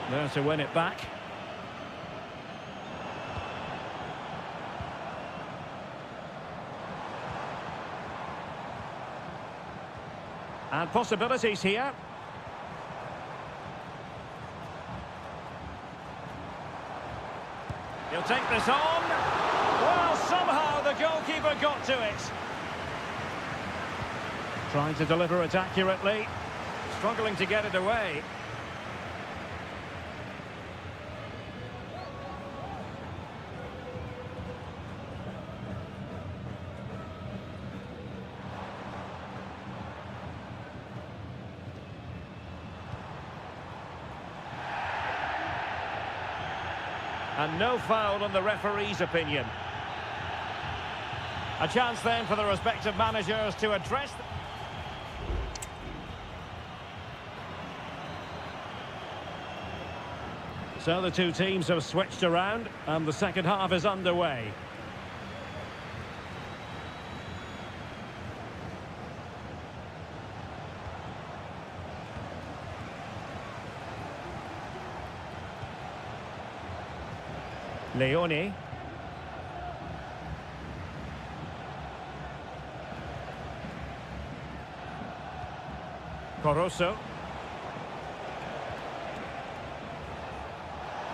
There to win it back. And possibilities here. He'll take this on. Well, somehow the goalkeeper got to it. Trying to deliver it accurately. Struggling to get it away. And no foul in the referee's opinion. A chance then for the respective managers to address... So the two teams have switched around and the second half is underway. Leone. Caruso.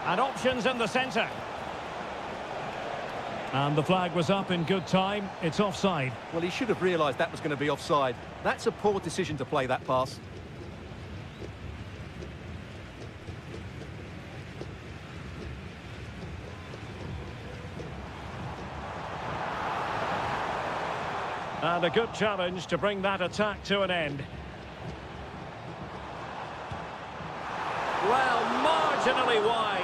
And options in the centre. And the flag was up in good time. It's offside. Well, he should have realised that was going to be offside. That's a poor decision to play that pass. And a good challenge to bring that attack to an end. Well, marginally wide.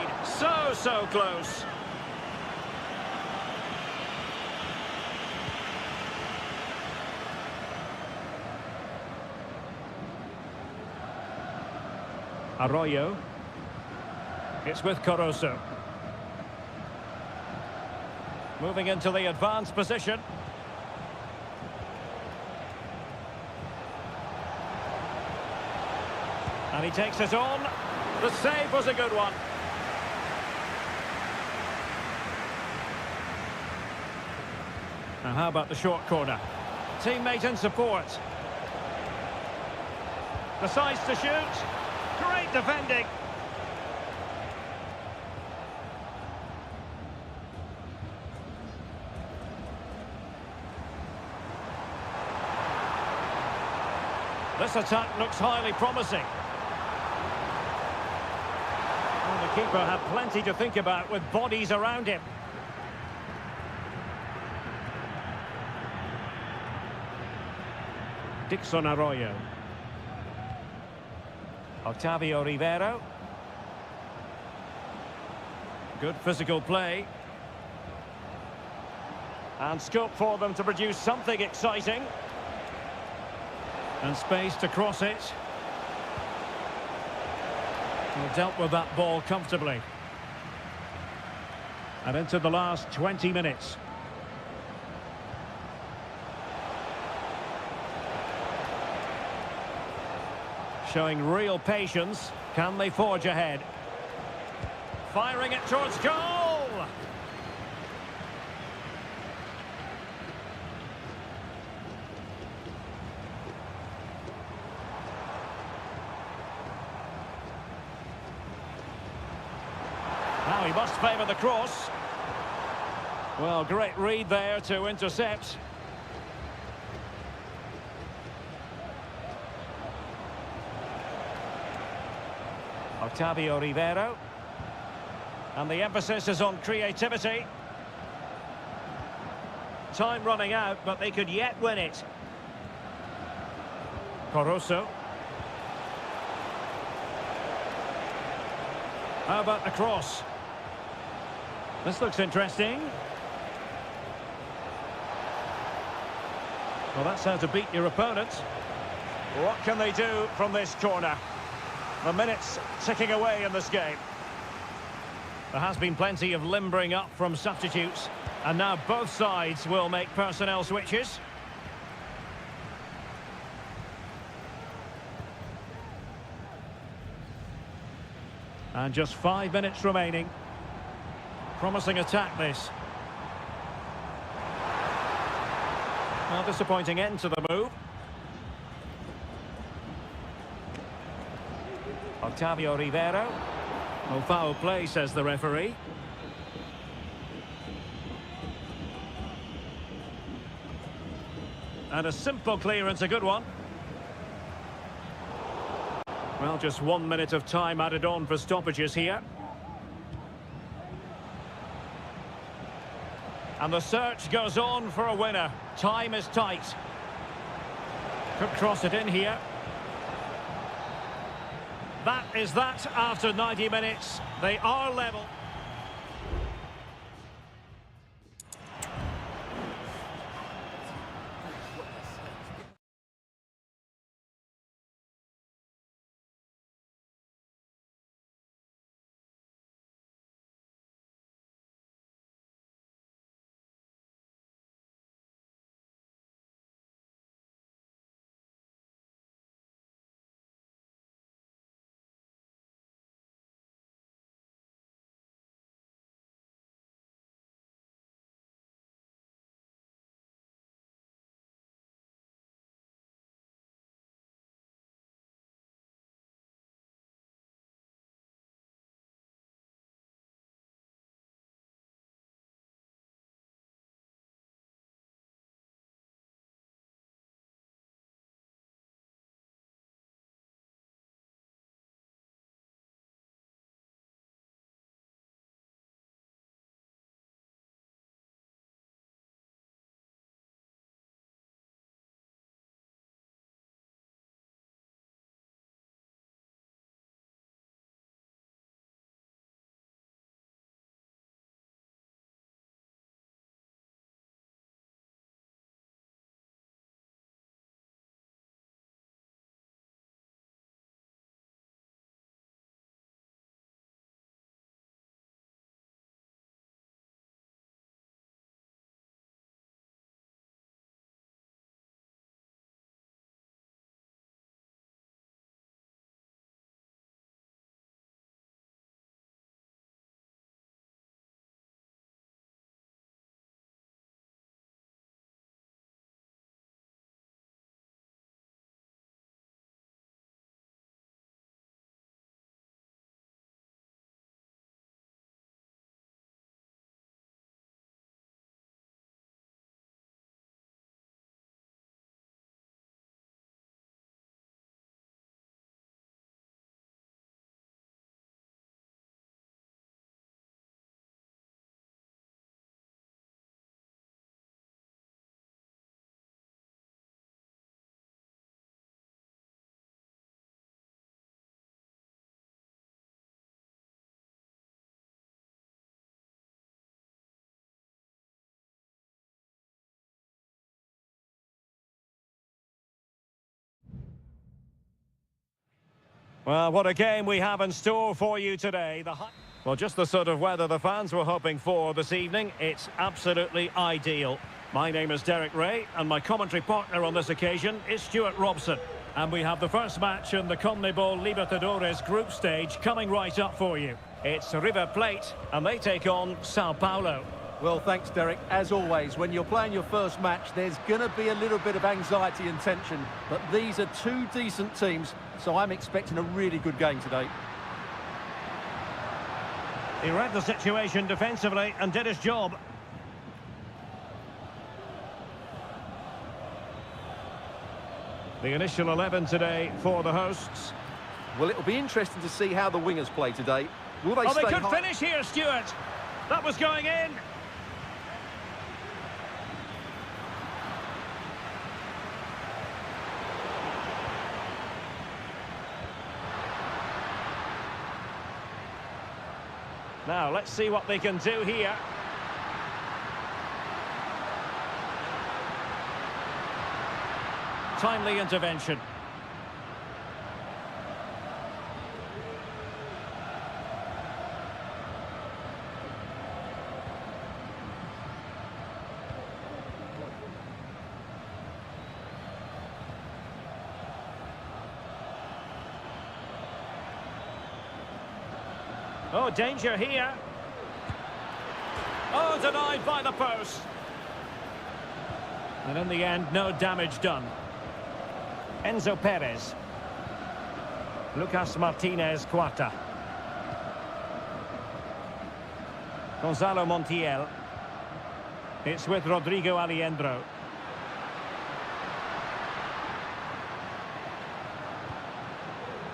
So close. Arroyo. It's with Caruso. Moving into the advanced position. And he takes it on. The save was a good one. And how about the short corner? Teammate in support. Decides to shoot. Great defending. This attack looks highly promising. Well, the keeper had plenty to think about with bodies around him. Dixon Arroyo. Octavio Rivero. Good physical play. And scope for them to produce something exciting. And space to cross it. Well, dealt with that ball comfortably. And into the last 20 minutes. Showing real patience. Can they forge ahead? Firing it towards goal! Now he must favour the cross. Well, great read there to intercept. Octavio Rivero. And the emphasis is on creativity. Time running out, but they could yet win it. Caruso. How about the cross? This looks interesting. Well, that's how to beat your opponent. What can they do from this corner? The minutes ticking away in this game. There has been plenty of limbering up from substitutes, and now both sides will make personnel switches. And just 5 minutes remaining. Promising attack, this. Well, disappointing end to the move. Octavio Rivero. No foul play, says the referee. And a simple clearance, a good one. Well, just 1 minute of time added on for stoppages here. And the search goes on for a winner. Time is tight. Could cross it in here. That is that after 90 minutes. They are level. Well, what a game we have in store for you today. Well, just the sort of weather the fans were hoping for this evening. It's absolutely ideal. My name is Derek Ray, and my commentary partner on this occasion is Stuart Robson. And we have the first match in the CONMEBOL Libertadores group stage coming right up for you. It's River Plate, and they take on Sao Paulo. Well, thanks, Derek. As always, when you're playing your first match, there's going to be a little bit of anxiety and tension. But these are two decent teams, so I'm expecting a really good game today. He read the situation defensively and did his job. The initial 11 today for the hosts. Well, it'll be interesting to see how the wingers play today. Will they They stay could high? finish here, Stuart. That was going in. Now, let's see what they can do here. Timely intervention. Oh, danger here. Oh, denied by the post. And in the end, no damage done. Enzo Perez. Lucas Martinez Cuarta. Gonzalo Montiel. It's with Rodrigo Aliendro.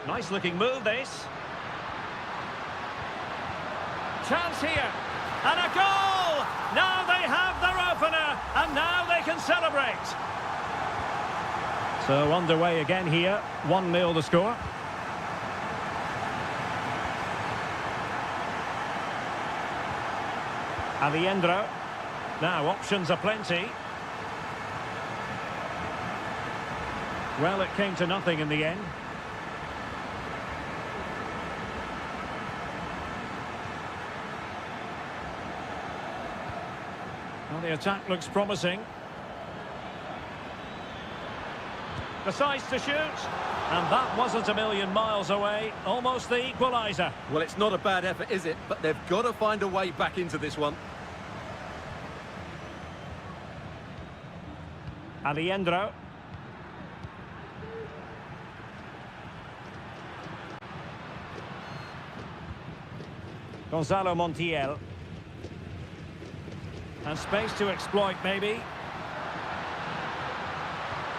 Nice looking move, this. Chance here, and a goal! Now they have their opener, and now they can celebrate. So underway again here, 1-0 the score. Aliendro. Now options are plenty. Well, it came to nothing in the end. Well, the attack looks promising. Decides to shoot. And that wasn't a million miles away. Almost the equaliser. Well, it's not a bad effort, is it? But they've got to find a way back into this one. Aliendro. Gonzalo Montiel. And space to exploit, maybe.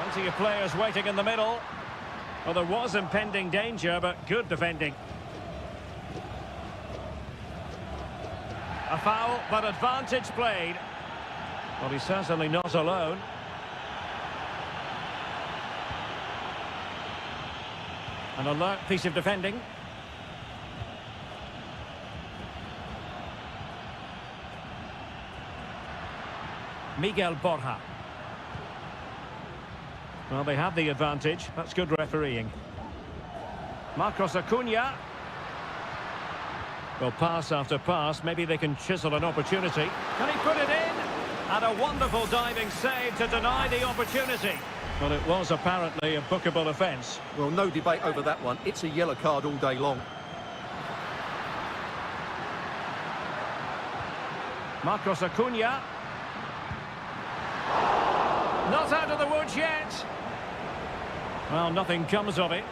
Plenty of players waiting in the middle. Well, there was impending danger, but good defending. A foul, but advantage played. Well, he's certainly not alone. An alert piece of defending. Miguel Borja. Well, they have the advantage. That's good refereeing. Marcos Acuna. Well, pass after pass. Maybe they can chisel an opportunity. Can he put it in? And a wonderful diving save to deny the opportunity. Well, it was apparently a bookable offence. Well, no debate over that one. It's a yellow card all day long. Marcos Acuna. Not out of the woods yet. Well, nothing comes of it.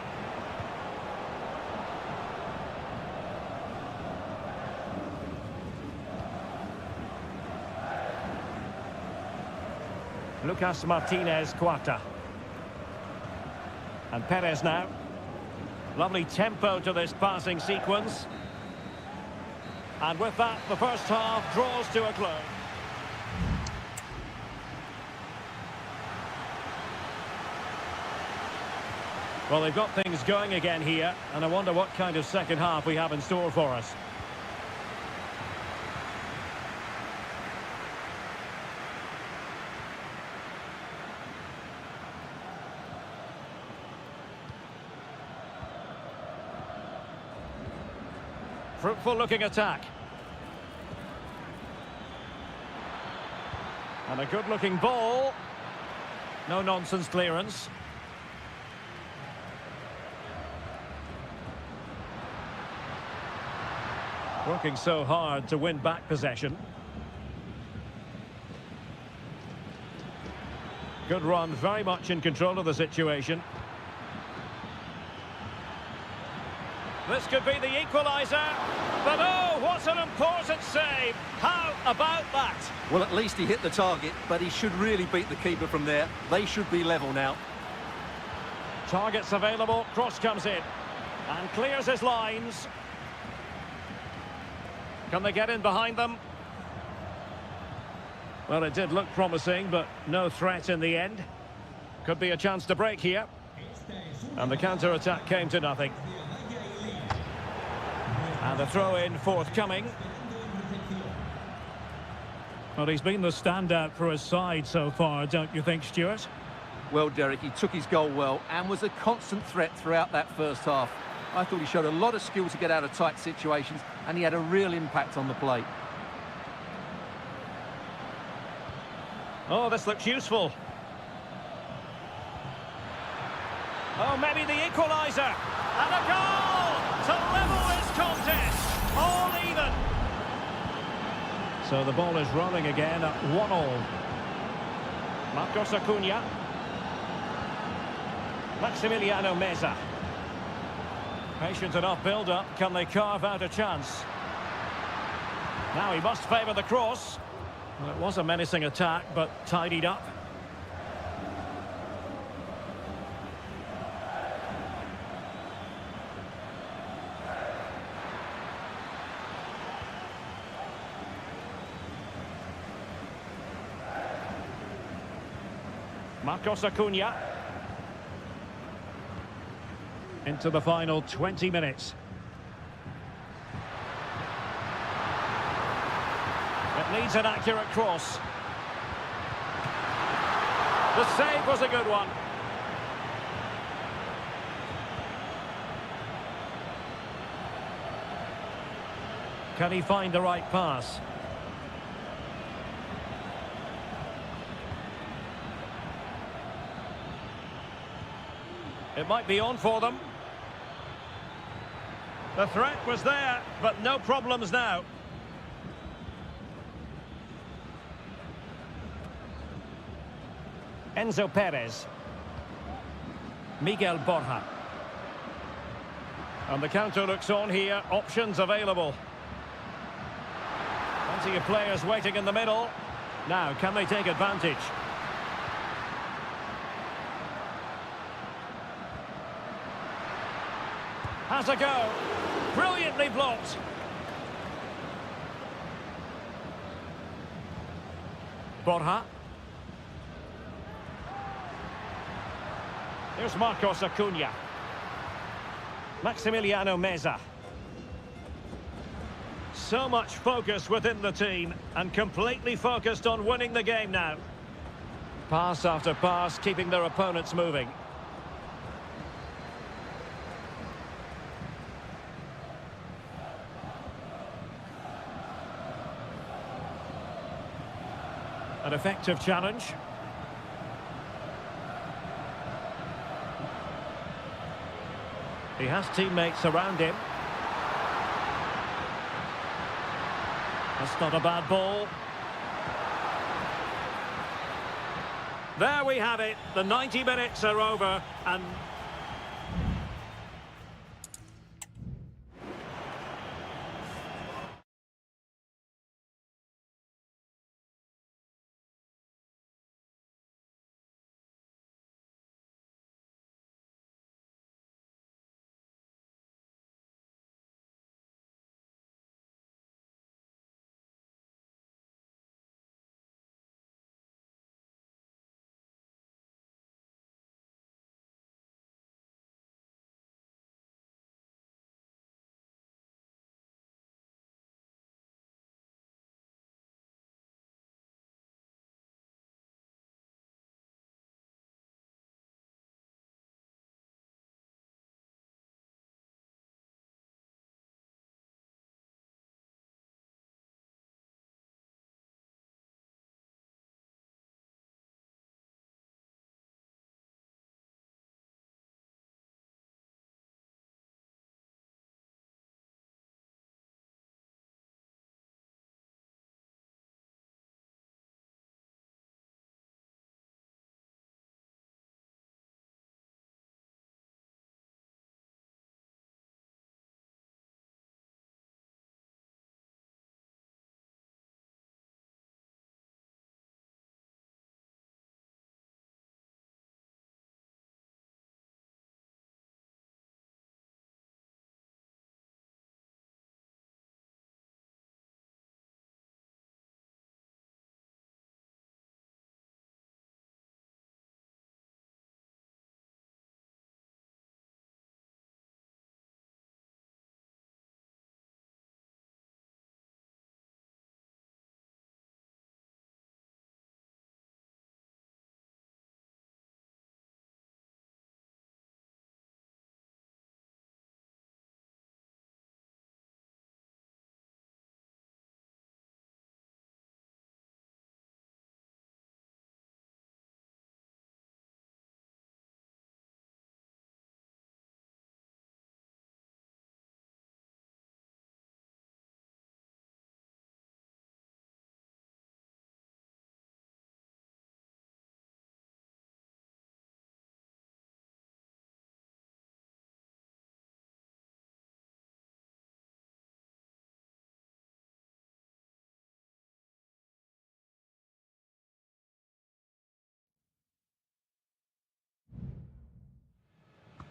Lucas Martinez Cuarta. And Perez now. Lovely tempo to this passing sequence. And with that, the first half draws to a close. Well, they've got things going again here, and I wonder what kind of second half we have in store for us. Fruitful looking attack. And a good looking ball. No nonsense clearance. Working so hard to win back possession. Good run, very much in control of the situation. This could be the equaliser, but oh, what an important save! How about that? Well, at least he hit the target, but he should really beat the keeper from there. They should be level now. Targets available, cross comes in, and clears his lines. Can they get in behind them? Well, it did look promising, but no threat in the end. Could be a chance to break here. And the counter-attack came to nothing. And the throw-in forthcoming. Well, he's been the standout for his side so far, don't you think, Stuart? Well, Derek, he took his goal well and was a constant threat throughout that first half. I thought he showed a lot of skill to get out of tight situations, and he had a real impact on the play. Oh, this looks useful. Oh, maybe the equaliser. And a goal to level this contest. All even. So the ball is rolling again at 1-1. Marcos Acuna. Maximiliano Meza. Patient enough build-up. Can they carve out a chance? Now he must favour the cross. Well, it was a menacing attack, but tidied up. Marcos Acuna. Into the final 20 minutes. It needs an accurate cross. The save was a good one. Can he find the right pass? It might be on for them. The threat was there, but no problems now. Enzo Perez. Miguel Borja. And the counter looks on here. Options available. Plenty of players waiting in the middle. Now, can they take advantage? Has a go. Brilliantly blocked. Borja. Here's Marcos Acuna. Maximiliano Meza. So much focus within the team and completely focused on winning the game now. Pass after pass, keeping their opponents moving. An effective challenge. He has teammates around him. That's not a bad ball. There we have it. The 90 minutes are over and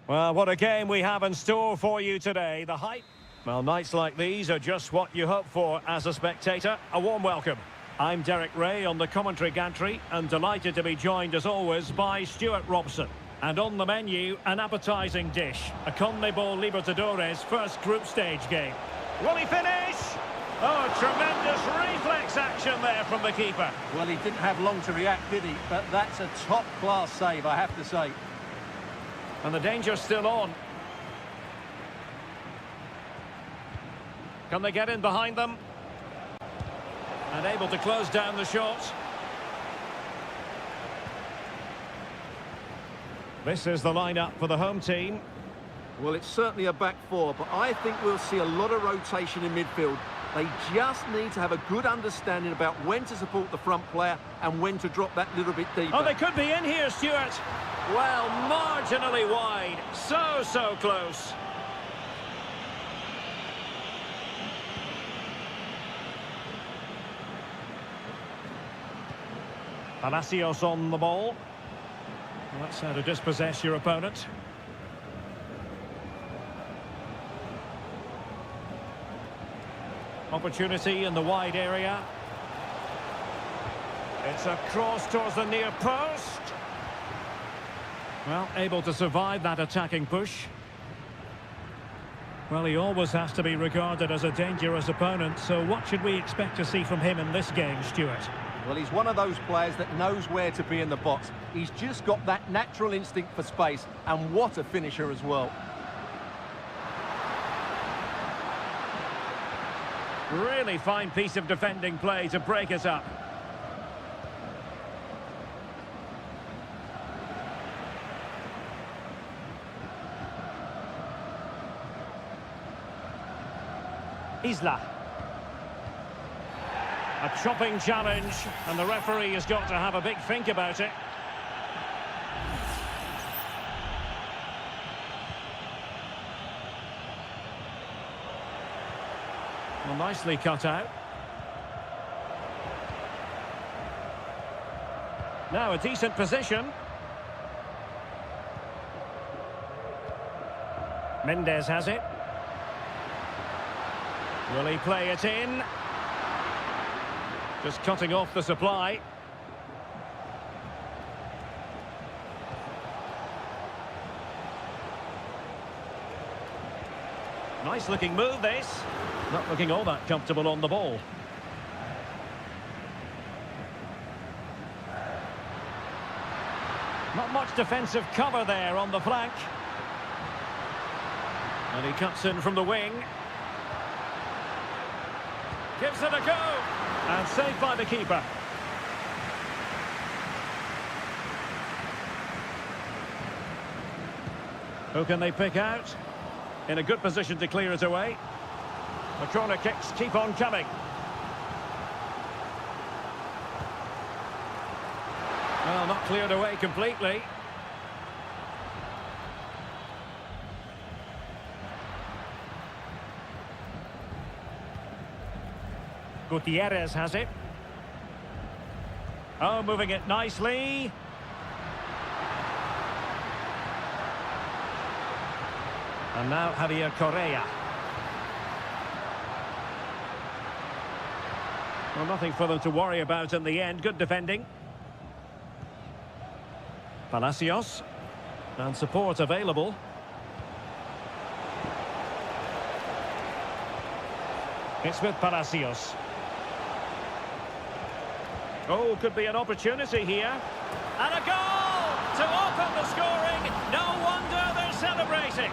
Well, what a game we have in store for you today. The hype. Well, nights like these are just what you hope for as a spectator. A warm welcome. I'm Derek Ray on the commentary gantry and delighted to be joined as always by Stuart Robson. And on the menu, an appetising dish. A CONMEBOL Libertadores first group stage game. Will he finish? Oh, tremendous reflex action there from the keeper. Well, he didn't have long to react, did he? But that's a top-class save, I have to say. And the danger's still on. Can they get in behind them? And able to close down the shot. This is the lineup for the home team. Well, it's certainly a back four, but I think we'll see a lot of rotation in midfield. They just need to have a good understanding about when to support the front player and when to drop that little bit deeper. Oh, they could be in here, Stuart. Well, marginally wide. So close. Palacios on the ball. Well, that's how to dispossess your opponent. Opportunity in the wide area. It's a cross towards the near post. Well, able to survive that attacking push. Well, he always has to be regarded as a dangerous opponent, so what should we expect to see from him in this game, Stuart? Well, he's one of those players that knows where to be in the box. He's just got that natural instinct for space, and what a finisher as well. Really fine piece of defending play to break it up. Isla. A chopping challenge, and the referee has got to have a big think about it. Well, nicely cut out. Now a decent position. Mendes has it. Will he play it in? Just cutting off the supply. Nice looking move this. Not looking all that comfortable on the ball. Not much defensive cover there on the flank. And he cuts in from the wing. Gives it a go. And saved by the keeper. Who can they pick out? In a good position to clear it away. The corner kicks keep on coming. Well, not cleared away completely. Gutierrez has it. Oh, moving it nicely. And now Javier Correa. Well, nothing for them to worry about in the end. Good defending. Palacios. And support available. It's with Palacios. Oh, could be an opportunity here. And a goal to open the scoring. No wonder they're celebrating.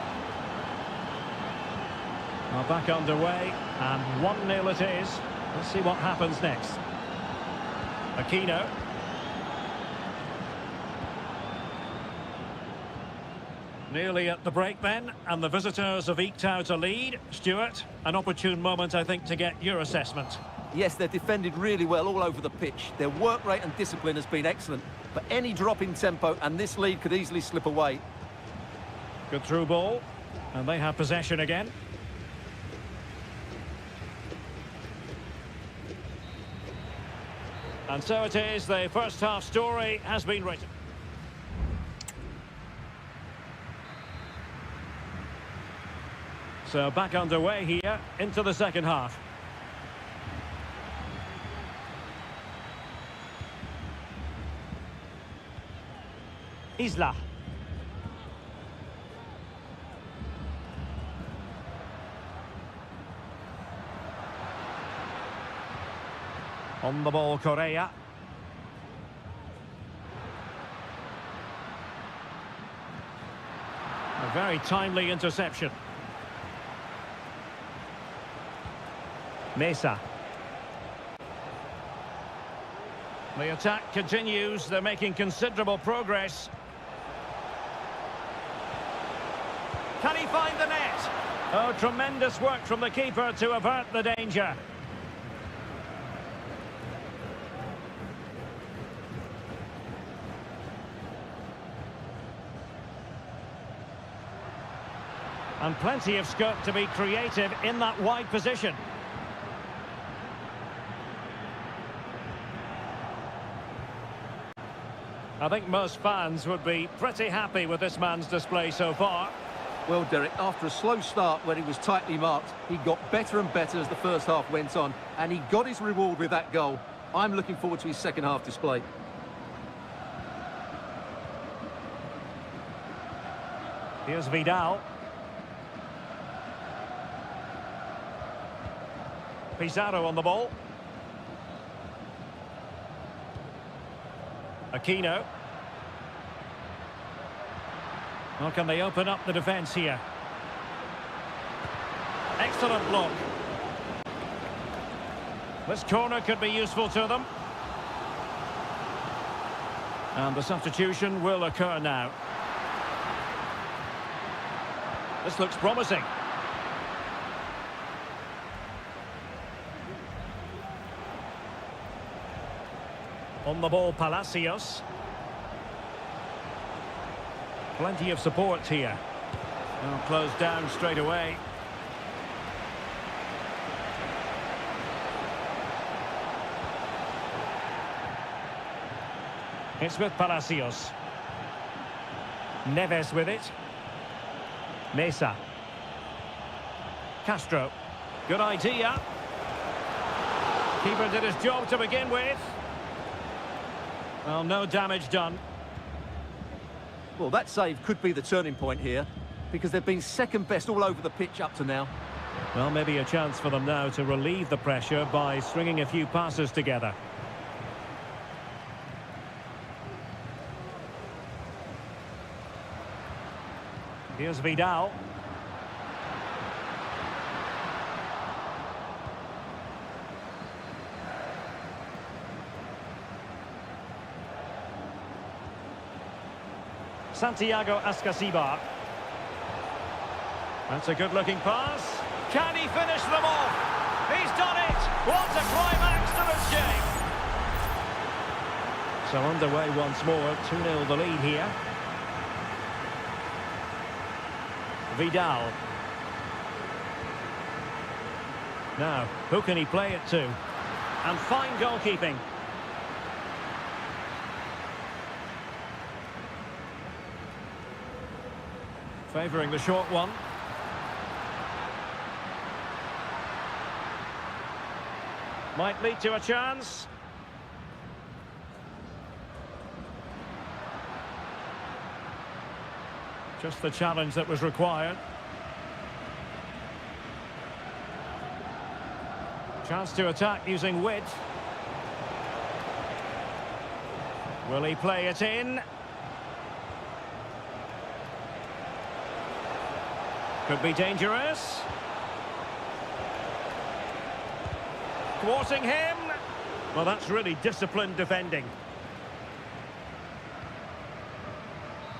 Well, back underway, and 1-0 it is. Let's see what happens next. Aquino. Nearly at the break then, and the visitors have eked out a lead. Stuart, an opportune moment, I think, to get your assessment. Yes, they've defended really well all over the pitch. Their work rate and discipline has been excellent. But any drop in tempo, and this lead could easily slip away. Good through ball, and they have possession again. And so it is, the first half story has been written. So back underway here into the second half. Isla. On the ball, Correa. A very timely interception. Mesa. The attack continues. They're making considerable progress. Can he find the net? Oh, tremendous work from the keeper to avert the danger. And plenty of scope to be creative in that wide position. I think most fans would be pretty happy with this man's display so far. Well, Derek, after a slow start where he was tightly marked, he got better and better as the first half went on, and he got his reward with that goal. I'm looking forward to his second half display. Here's Vidal. Pizarro on the ball. Aquino. Well, can they open up the defence here? Excellent block. This corner could be useful to them. And the substitution will occur now. This looks promising. On the ball, Palacios. Plenty of support here. Well, closed down straight away. It's with Palacios. Neves with it. Mesa. Castro. Good idea. Keeper did his job to begin with. Well, no damage done. Well, that save could be the turning point here, because they've been second best all over the pitch up to now. Well, maybe a chance for them now to relieve the pressure by stringing a few passes together. Here's Vidal. Santiago Ascasibar. That's a good-looking pass. Can he finish them off? He's done it! What a climax to this game! So underway once more, 2-0 the lead here. Vidal. Now, who can he play it to? And fine goalkeeping. Favouring the short one. Might lead to a chance. Just the challenge that was required. Chance to attack using width. Will he play it in? Could be dangerous. Thwarting him. Well, that's really disciplined defending.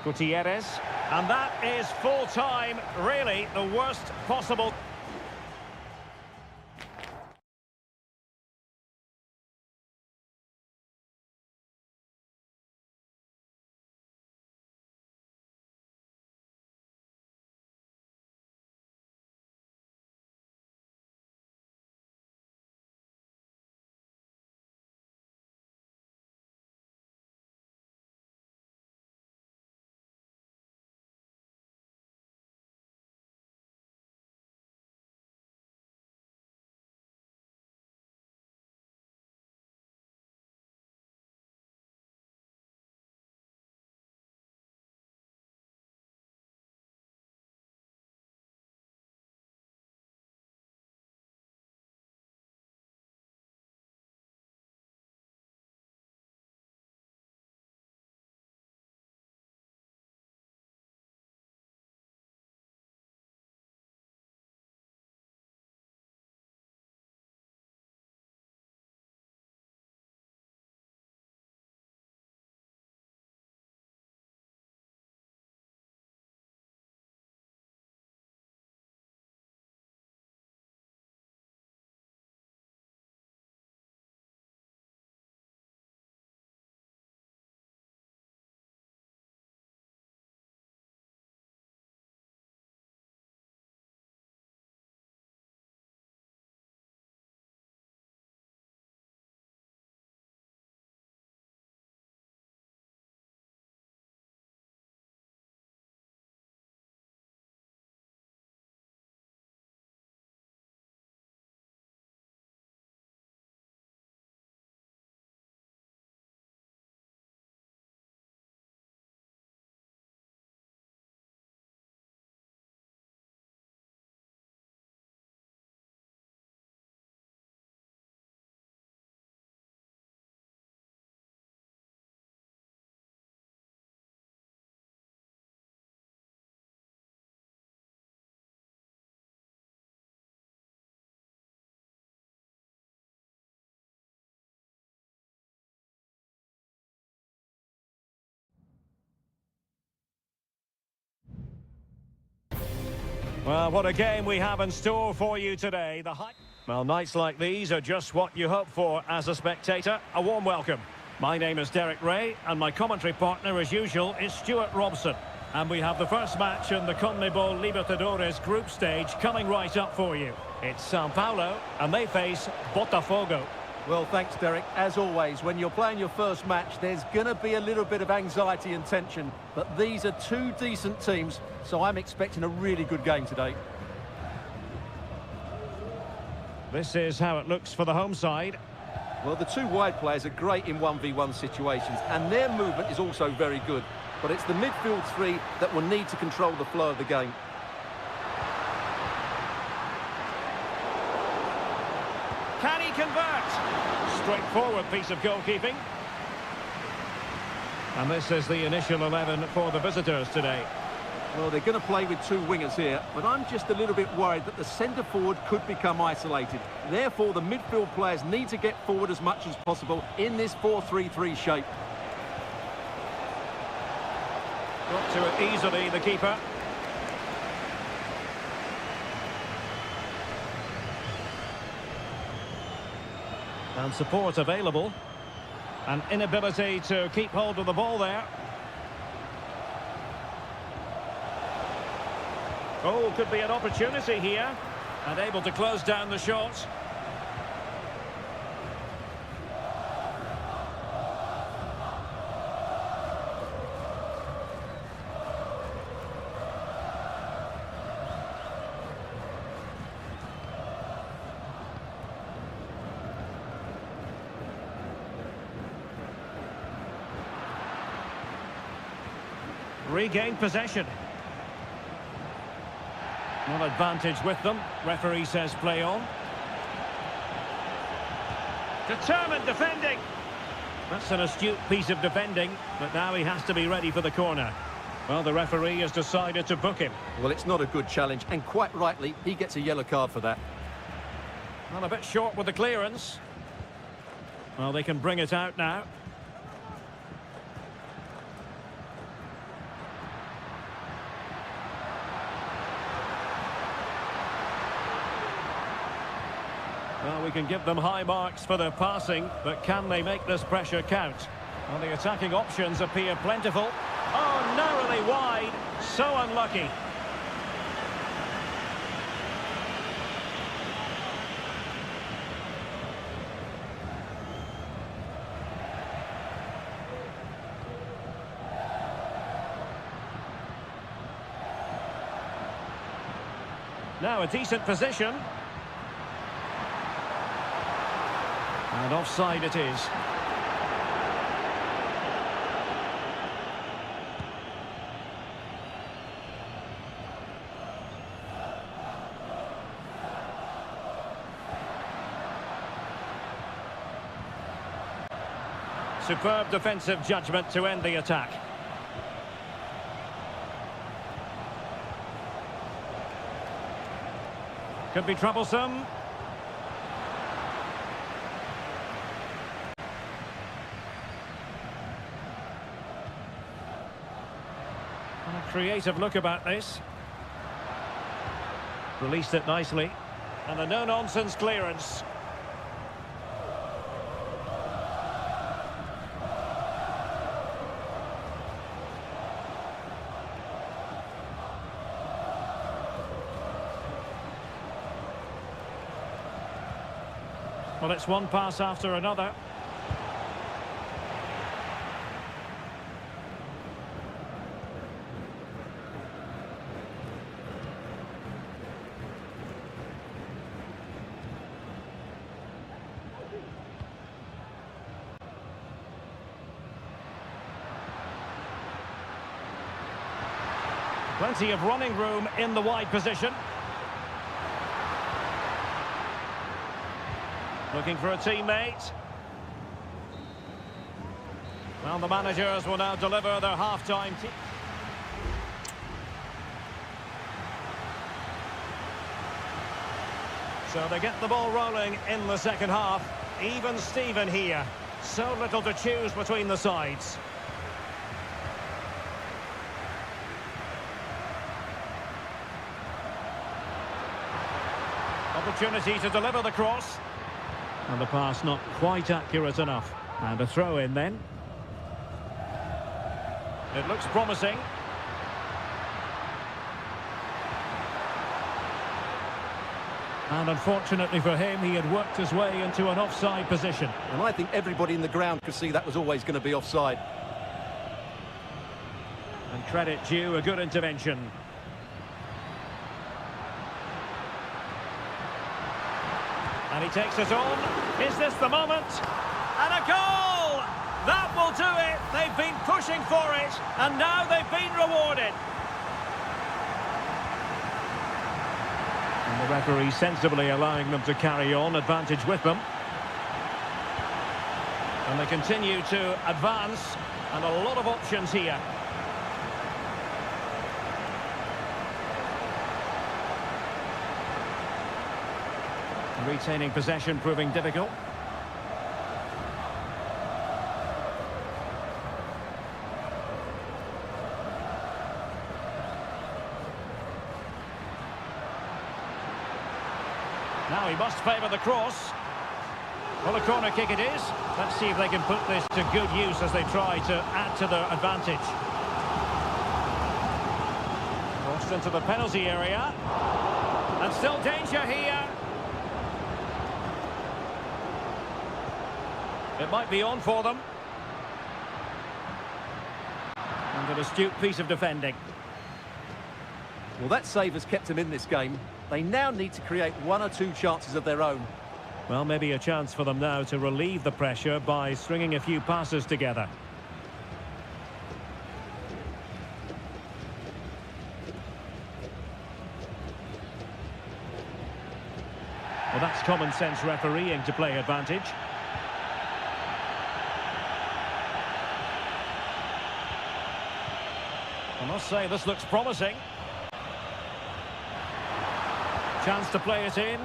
Gutierrez. And that is full time. Really the worst possible. Well, what a game we have in store for you today. Well, nights like these are just what you hope for as a spectator. A warm welcome. My name is Derek Ray, and my commentary partner, as usual, is Stuart Robson. And we have the first match in the CONMEBOL Libertadores group stage coming right up for you. It's Sao Paulo, and they face Botafogo. Well, thanks, Derek. As always, when you're playing your first match, there's going to be a little bit of anxiety and tension. But these are two decent teams, so I'm expecting a really good game today. This is how it looks for the home side. Well, the two wide players are great in 1v1 situations, and their movement is also very good. But it's the midfield three that will need to control the flow of the game. Can he convert? Straightforward piece of goalkeeping. And this is the initial 11 for the visitors today. Well, they're going to play with two wingers here, but I'm just a little bit worried that the centre-forward could become isolated. Therefore, the midfield players need to get forward as much as possible in this 4-3-3 shape. Got to it easily, the keeper. And support available. An inability to keep hold of the ball there. Oh, could be an opportunity here. And able to close down the shot. Regained possession. No advantage with them. Referee says play on. Determined defending. That's an astute piece of defending, but now he has to be ready for the corner. Well, the referee has decided to book him. Well, it's not a good challenge, and quite rightly, he gets a yellow card for that. Well, a bit short with the clearance. Well, they can bring it out now. Well, we can give them high marks for their passing, but can they make this pressure count? Well, the attacking options appear plentiful. Oh, narrowly wide. So unlucky. Now a decent position. And offside it is. Superb defensive judgment to end the attack. Could be troublesome. Creative look about this. Released it nicely. And a no-nonsense clearance. Well, it's one pass after another. Plenty of running room in the wide position. Looking for a teammate. Well, the managers will now deliver their half-time. So they get the ball rolling in the second half. Even Steven here. So little to choose between the sides. opportunity to deliver the cross. And the pass not quite accurate enough. And a throw in then. It looks promising. And unfortunately for him, he had worked his way into an offside position. And I think everybody in the ground could see that was always going to be offside. And credit due, a good intervention. And he takes it on. Is this the moment? And a goal! That will do it. They've been pushing for it, and now they've been rewarded. And the referee sensibly allowing them to carry on, advantage with them. And they continue to advance, and a lot of options here. Retaining possession proving difficult. Now he must favour the cross. Well, a corner kick it is. Let's see if they can put this to good use as they try to add to their advantage. Crossed into the penalty area. And still danger here. It might be on for them. And an astute piece of defending. Well, that save has kept them in this game. They now need to create one or two chances of their own. Well, maybe a chance for them now to relieve the pressure by stringing a few passes together. Well, that's common sense refereeing to play advantage. I must say, this looks promising. Chance to play it in.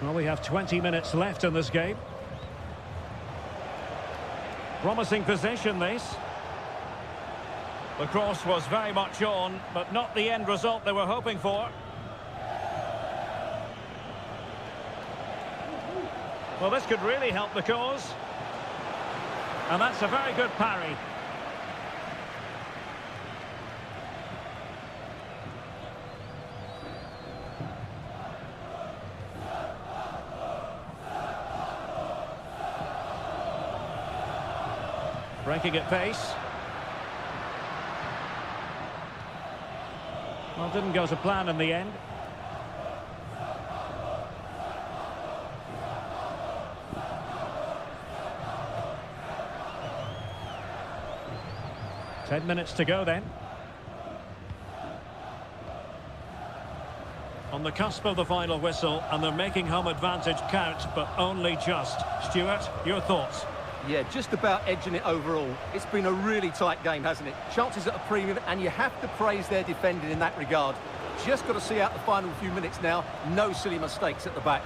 Well, we have 20 minutes left in this game. Promising position, this. The cross was very much on, but not the end result they were hoping for. Well, this could really help the cause. And that's a very good parry. Breaking at pace. Well, didn't go to plan in the end. Ten minutes to go then. On the cusp of the final whistle, and they're making home advantage count, but only just. Stuart, your thoughts? Yeah, just about edging it overall. It's been a really tight game, hasn't it? Chances at a premium, and you have to praise their defending in that regard. Just got to see out the final few minutes now. No silly mistakes at the back.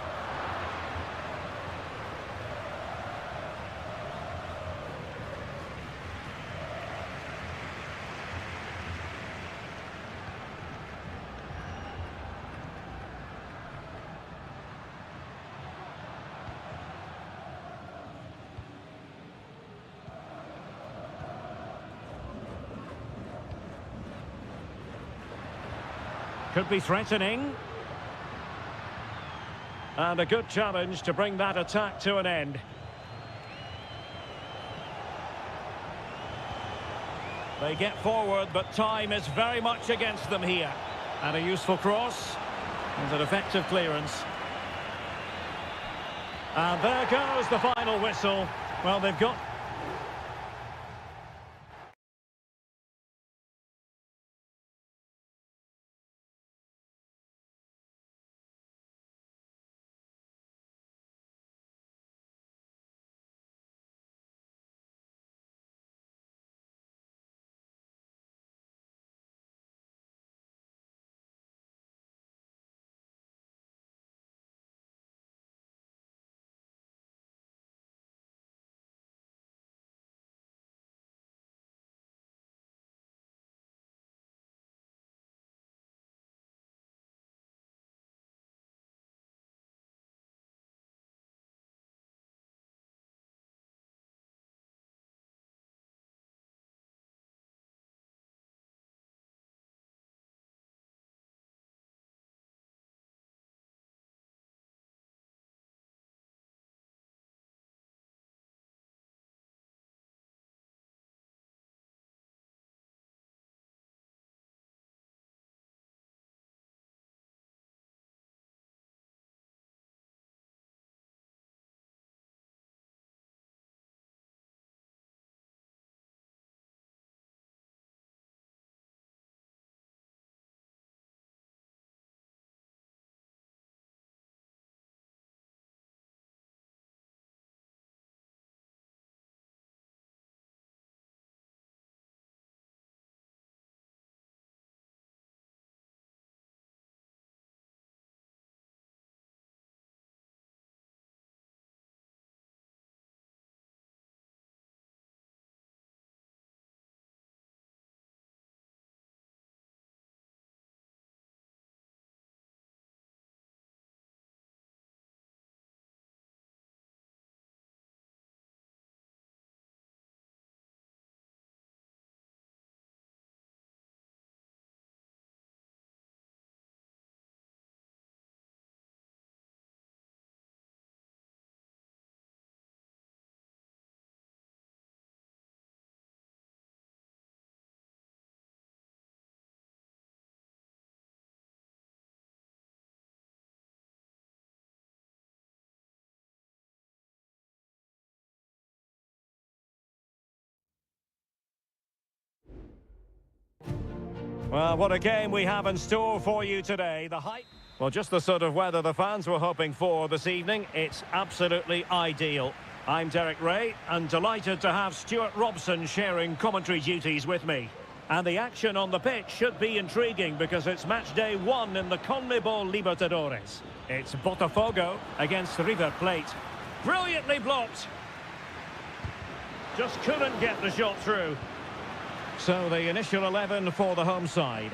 Could be threatening. And a good challenge to bring that attack to an end. They get forward, but time is very much against them here. And a useful cross. And an effective clearance. And there goes the final whistle. Well, they've got Well, what a game we have in store for you today. The height... Well, just the sort of weather the fans were hoping for this evening. It's absolutely ideal. I'm Derek Ray, and delighted to have Stuart Robson sharing commentary duties with me. And the action on the pitch should be intriguing because it's match day 1 in the CONMEBOL Libertadores. It's Botafogo against River Plate. Brilliantly blocked. Just couldn't get the shot through. So the initial 11 for the home side.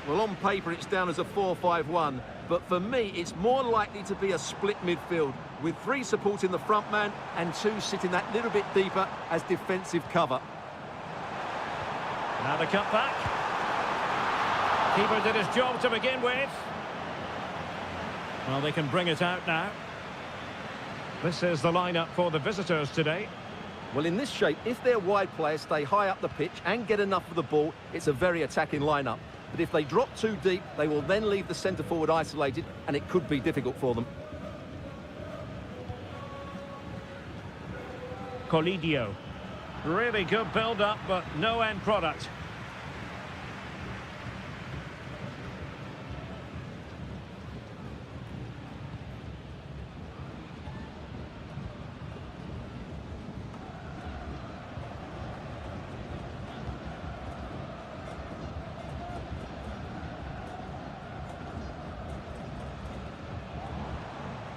Well, on paper it's down as a 4-5-1, but for me it's more likely to be a split midfield, with 3 supporting the front man and 2 sitting that little bit deeper as defensive cover. Now the cut back. Keeper did his job to begin with. Well, they can bring it out now. This is the lineup for the visitors today. Well, in this shape, if their wide players stay high up the pitch and get enough of the ball, it's a very attacking lineup. But if they drop too deep, they will then leave the centre-forward isolated, and it could be difficult for them. Colidio. Really good build-up, but no end product.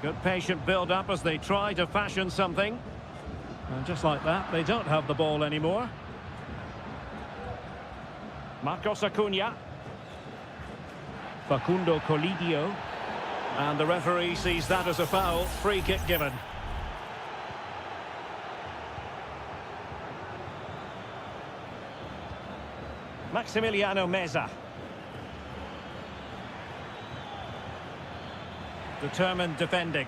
Good patient build-up as they try to fashion something. And just like that, they don't have the ball anymore. Marcos Acuna. Facundo Colidio. And the referee sees that as a foul. Free kick given. Maximiliano Meza. Determined defending.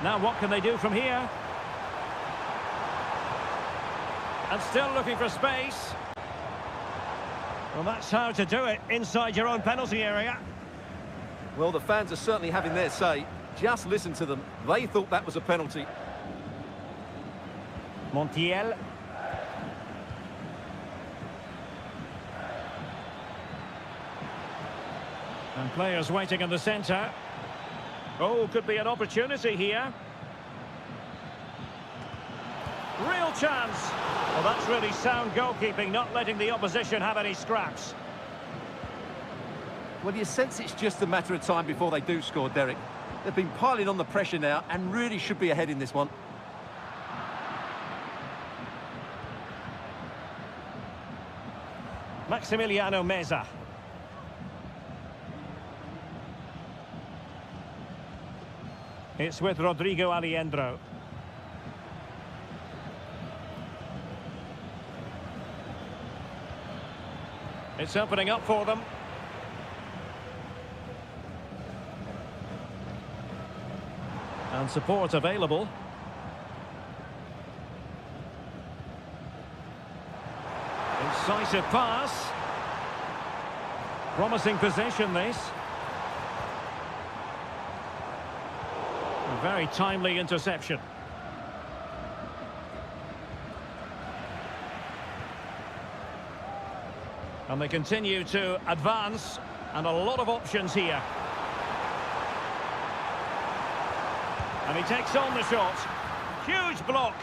Now what can they do from here? And still looking for space. Well, that's how to do it inside your own penalty area. Well, the fans are certainly having their say. Just listen to them. They thought that was a penalty. Montiel. And players waiting in the centre. Oh, could be an opportunity here. Real chance. Well, that's really sound goalkeeping, not letting the opposition have any scraps. Well, you sense it's just a matter of time before they do score, Derek. They've been piling on the pressure now and really should be ahead in this one. Maximiliano Meza. It's with Rodrigo Aliendro. It's opening up for them. And support available. Incisive pass. Promising possession, this. A very timely interception. And they continue to advance, and a lot of options here. And he takes on the shot. Huge block.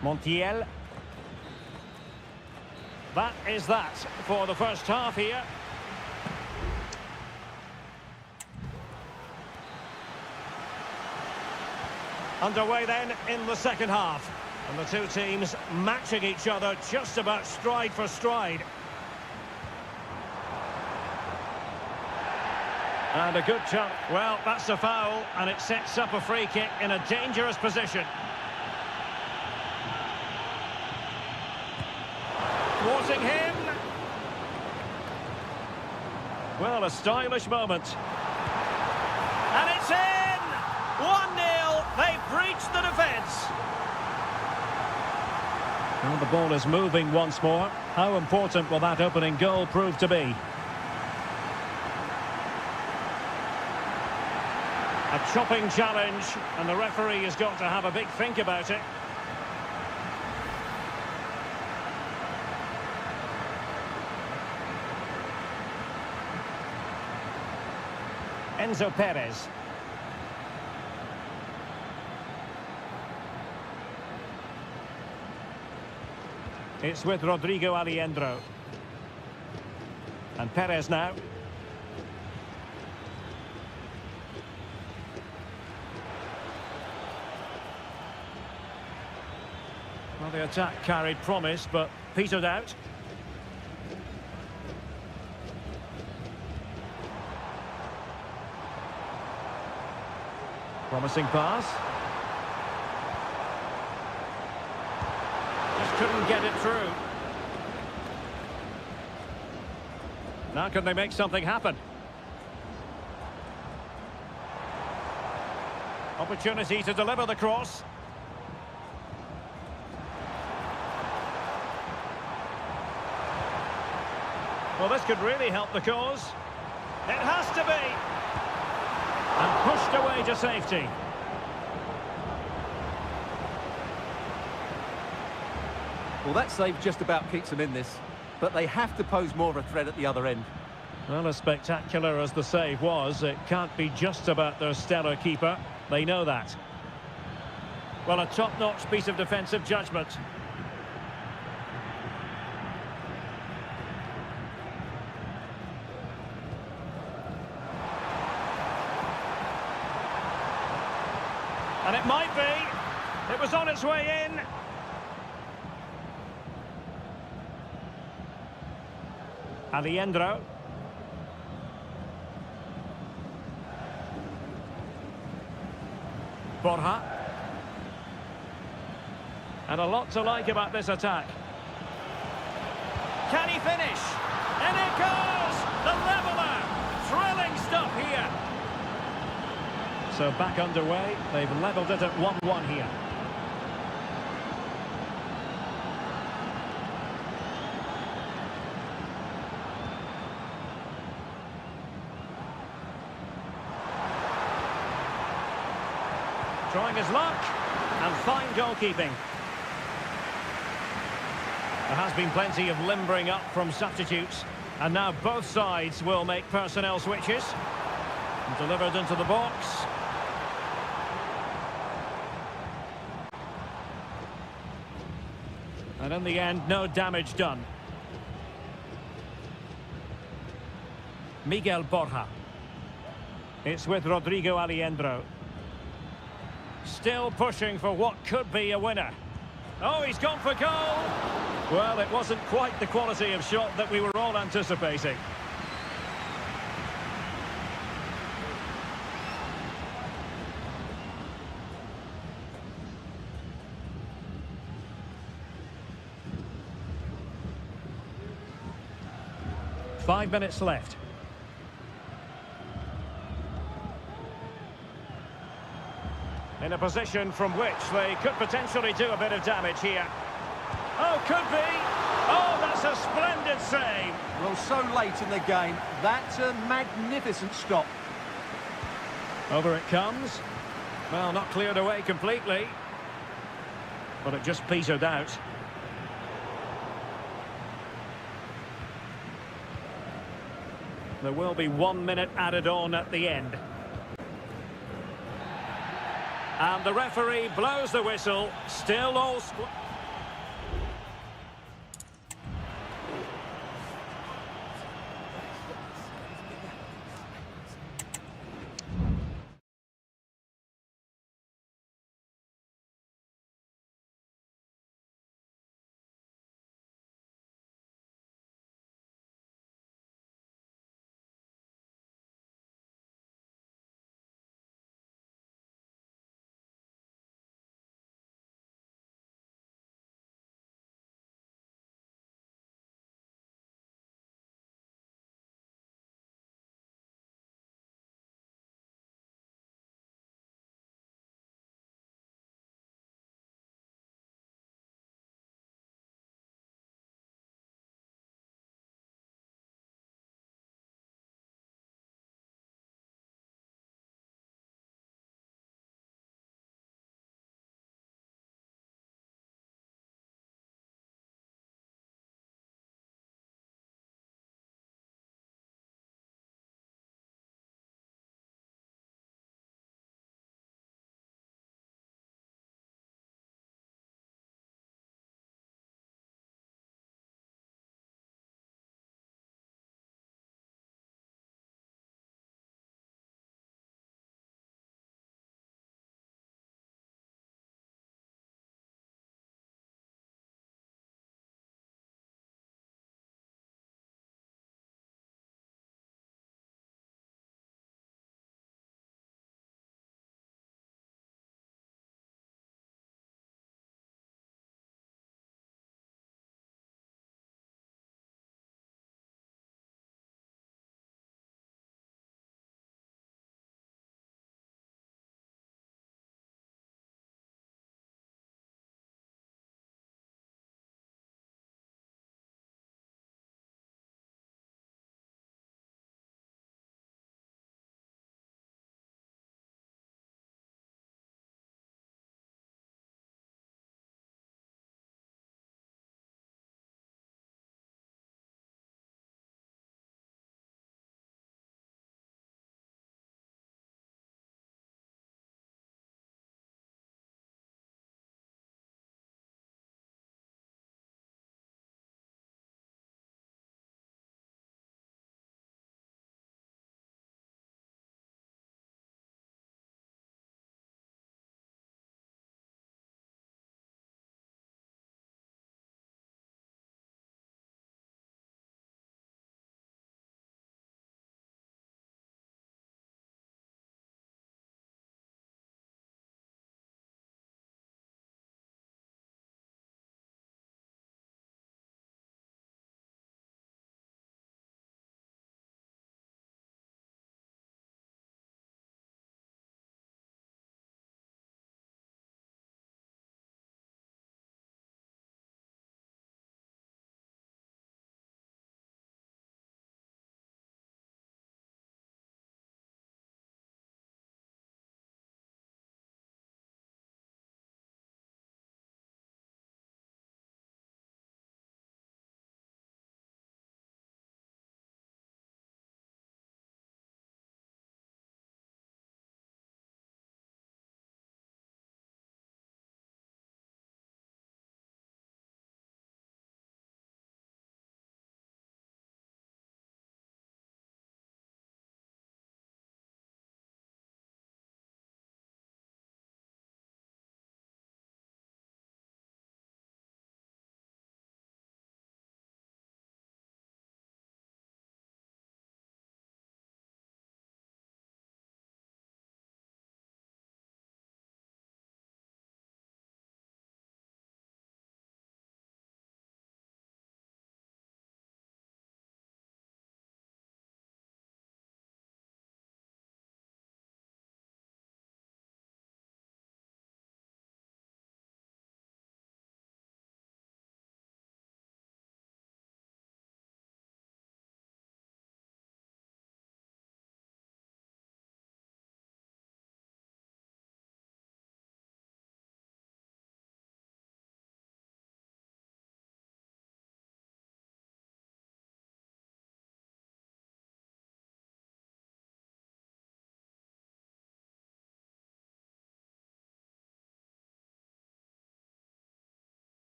Montiel. That is that for the first half here. Underway then in the second half. And the two teams matching each other just about stride for stride. And a good chunk. Well, that's a foul, and it sets up a free kick in a dangerous position. Thwarting him. Well, a stylish moment. And it's in! 1-0. They've breached the defence. Well, the ball is moving once more. How important will that opening goal prove to be? A chopping challenge, and the referee has got to have a big think about it. Enzo Perez. It's with Rodrigo Aliendro. And Perez now. Well, the attack carried promise, but petered out. Promising pass. Just couldn't get it through. Now can they make something happen? Opportunity to deliver the cross. Well, this could really help the cause. It has to be. And pushed away to safety. Well, that save just about keeps them in this, but they have to pose more of a threat at the other end. Well, as spectacular as the save was, it can't be just about their stellar keeper. They know that. Well, a top-notch piece of defensive judgment. And it might be. It was on its way in. Aliendro. Borja. And a lot to like about this attack. Can he finish? And it goes! The leveller! Thrilling stuff here. So back underway. They've levelled it at 1-1 here. Trying his luck, and fine goalkeeping. There has been plenty of limbering up from substitutes, and now both sides will make personnel switches. And delivered into the box. And in the end, no damage done. Miguel Borja. It's with Rodrigo Aliendro. Still pushing for what could be a winner. Oh, he's gone for goal! Well, it wasn't quite the quality of shot that we were all anticipating. Five minutes left. In a position from which they could potentially do a bit of damage here. Oh, could be. Oh, that's a splendid save. Well, so late in the game, that's a magnificent stop. Over it comes. Well, not cleared away completely. But it just petered out. There will be 1 minute added on at the end. And the referee blows the whistle. Still all...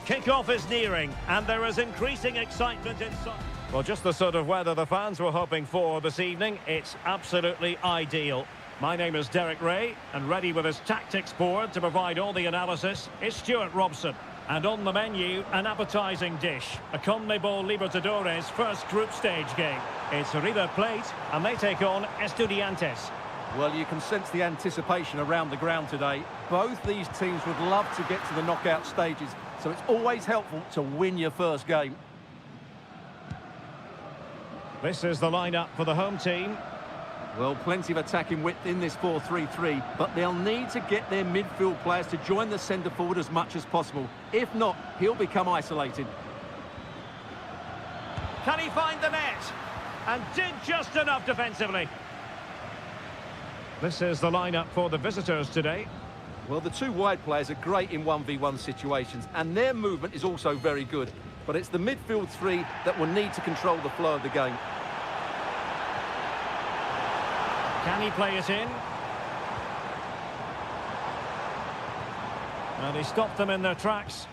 Kick-off is nearing, and there is increasing excitement inside. Well, just the sort of weather the fans were hoping for this evening. It's absolutely ideal. My name is Derek Ray, and ready with his tactics board to provide all the analysis is Stuart Robson. And on the menu, an appetising dish, a CONMEBOL Libertadores first group stage game. It's River Plate, and they take on Estudiantes. Well, you can sense the anticipation around the ground today. Both these teams would love to get to the knockout stages, so it's always helpful to win your first game. This is the lineup for the home team. Well, plenty of attacking width in this 4-3-3, but they'll need to get their midfield players to join the centre forward as much as possible. If not, he'll become isolated. Can he find the net? And did just enough defensively. This is the lineup for the visitors today. Well, the two wide players are great in 1v1 situations, and their movement is also very good. But it's the midfield three that will need to control the flow of the game. Can he play it in? And he stopped them in their tracks.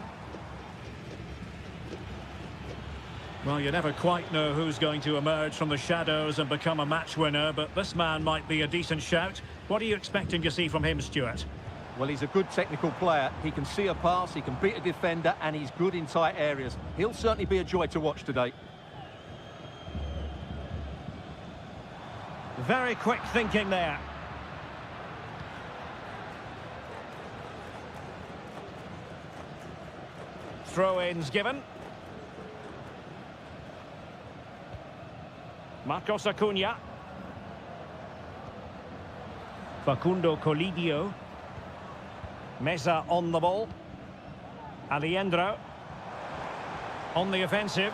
Well, you never quite know who's going to emerge from the shadows and become a match winner, but this man might be a decent shout. What are you expecting to see from him, Stuart? Well, he's a good technical player. He can see a pass, he can beat a defender, and he's good in tight areas. He'll certainly be a joy to watch today. Very quick thinking there. Throw-ins given. Marcos Acuna. Facundo Colidio. Mesa on the ball. Alejandro. On the offensive.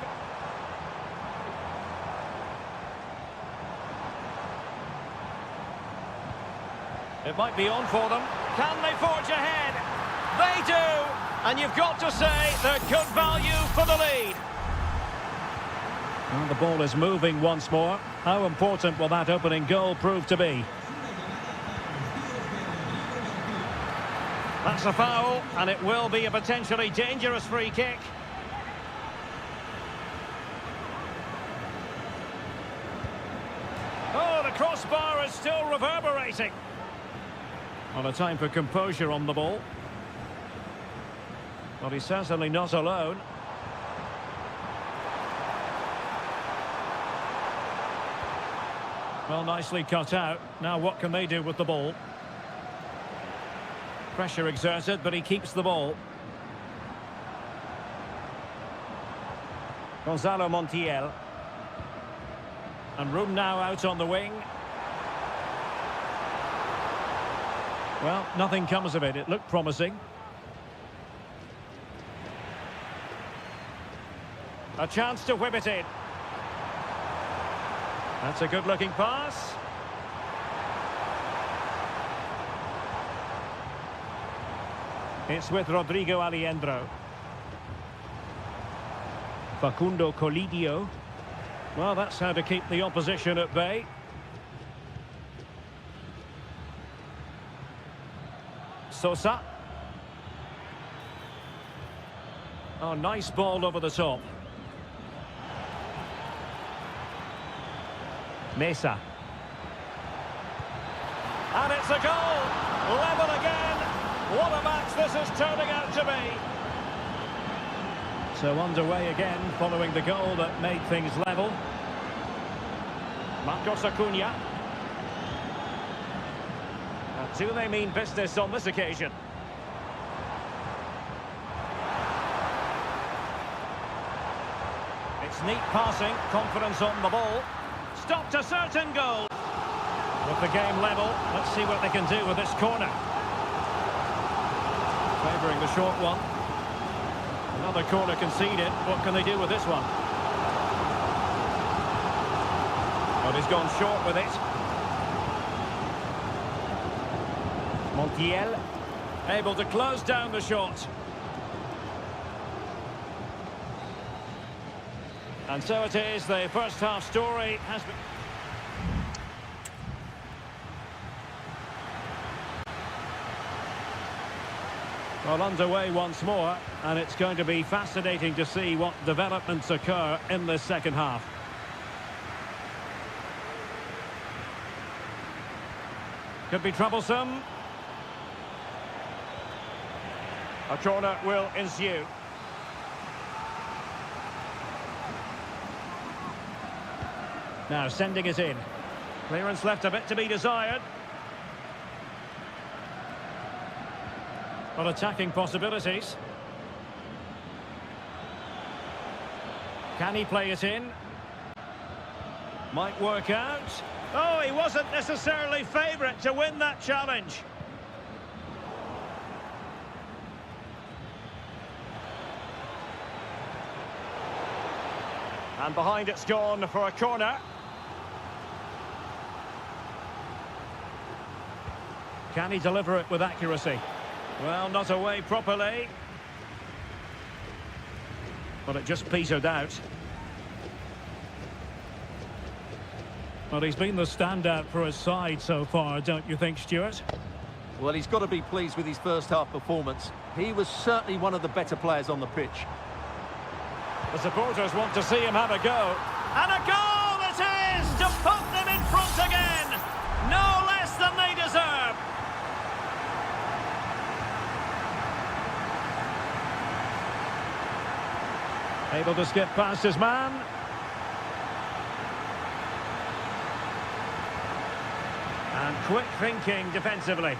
It might be on for them. Can they forge ahead? They do! And you've got to say they're good value for the lead. And the ball is moving once more. How important will that opening goal prove to be? That's a foul, and it will be a potentially dangerous free kick. Oh, the crossbar is still reverberating. Well, a time for composure on the ball. Well, he's certainly not alone. Well, nicely cut out. Now what can they do with the ball? Pressure exerted, but he keeps the ball. Gonzalo Montiel. And room now out on the wing. Well, nothing comes of it. It looked promising. A chance to whip it in. That's a good-looking pass. It's with Rodrigo Alejandro. Facundo Colidio. Well, that's how to keep the opposition at bay. Sosa. Oh, nice ball over the top. Mesa. And it's a goal! Level again! What a match this is turning out to be! So underway again, following the goal that made things level. Marcos Acuna. And do they mean business on this occasion? It's neat passing, confidence on the ball. Stopped a certain goal. With the game level, let's see what they can do with this corner. Favouring the short one. Another corner conceded. What can they do with this one? But he's gone short with it. Montiel, able to close down the shot. And so it is, the first half story has been... Well, underway once more, and it's going to be fascinating to see what developments occur in this second half. Could be troublesome. A corner will ensue. Now sending it in. Clearance left a bit to be desired. But attacking possibilities. Can he play it in? Might work out. Oh, he wasn't necessarily favourite to win that challenge. And behind it's gone for a corner. Can he deliver it with accuracy? Well, not away properly. But it just petered out. Well, he's been the standout for his side so far, don't you think, Stuart? Well, he's got to be pleased with his first half performance. He was certainly one of the better players on the pitch. The supporters want to see him have a go. And a goal it is to put them in front again. No less than they deserve. Able to skip past his man. And quick thinking defensively.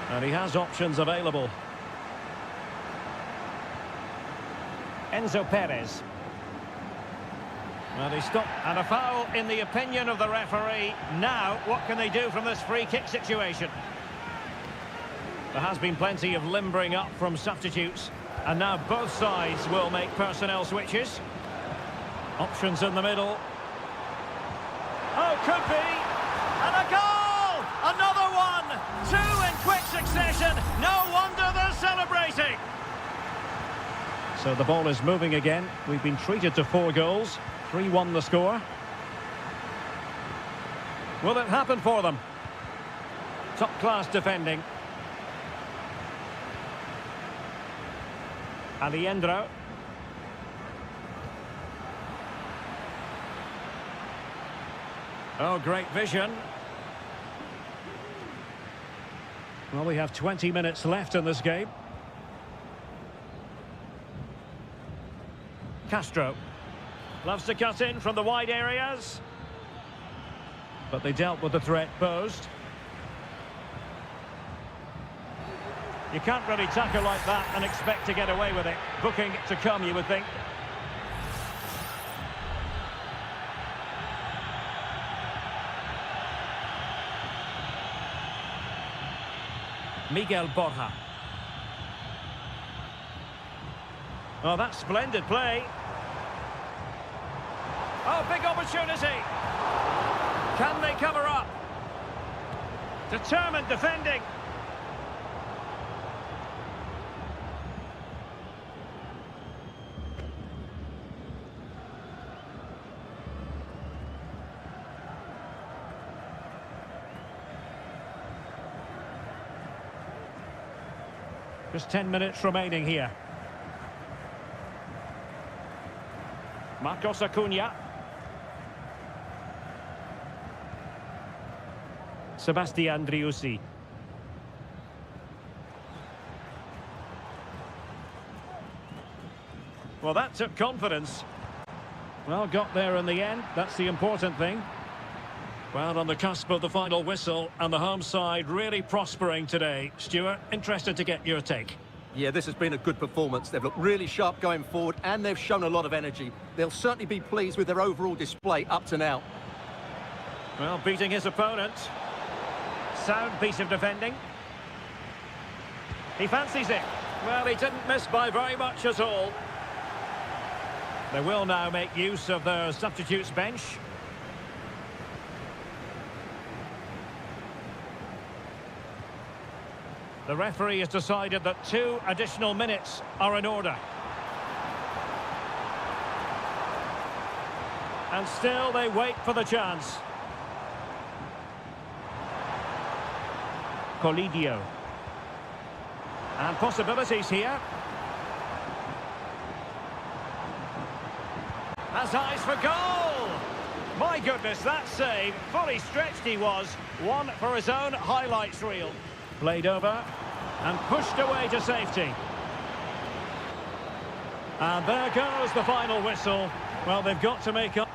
And he has options available. Enzo Perez. Well, he stopped. And a foul in the opinion of the referee. Now, what can they do from this free kick situation? There has been plenty of limbering up from substitutes. And now both sides will make personnel switches. Options in the middle. Oh, could be. And a goal! Another one! Two in quick succession. No wonder they're celebrating. So the ball is moving again. We've been treated to 4 goals. 3-1 the score. Will it happen for them? Top-class defending. Alejandro. Oh, great vision. Well, we have 20 minutes left in this game. Castro. Loves to cut in from the wide areas. But they dealt with the threat posed. You can't really tackle like that and expect to get away with it. Booking to come, you would think. Miguel Borja. Oh, that's splendid play. Oh, big opportunity. Can they cover up? Determined defending. Just 10 minutes remaining here. Marcos Acuna. Sebastian Driussi. Well, that took confidence. Well, got there in the end. That's the important thing. Well, on the cusp of the final whistle, and the home side really prospering today. Stuart, interested to get your take. Yeah, this has been a good performance. They've looked really sharp going forward, and they've shown a lot of energy. They'll certainly be pleased with their overall display up to now. Well, beating his opponent. Sound piece of defending. He fancies it. Well, he didn't miss by very much at all. They will now make use of their substitutes bench. The referee has decided that 2 additional minutes are in order. And still they wait for the chance. Colidio. And possibilities here. Has eyes for goal! My goodness, that save. Fully stretched he was. One for his own highlights reel. Played over and pushed away to safety. And there goes the final whistle. Well, they've got to make up.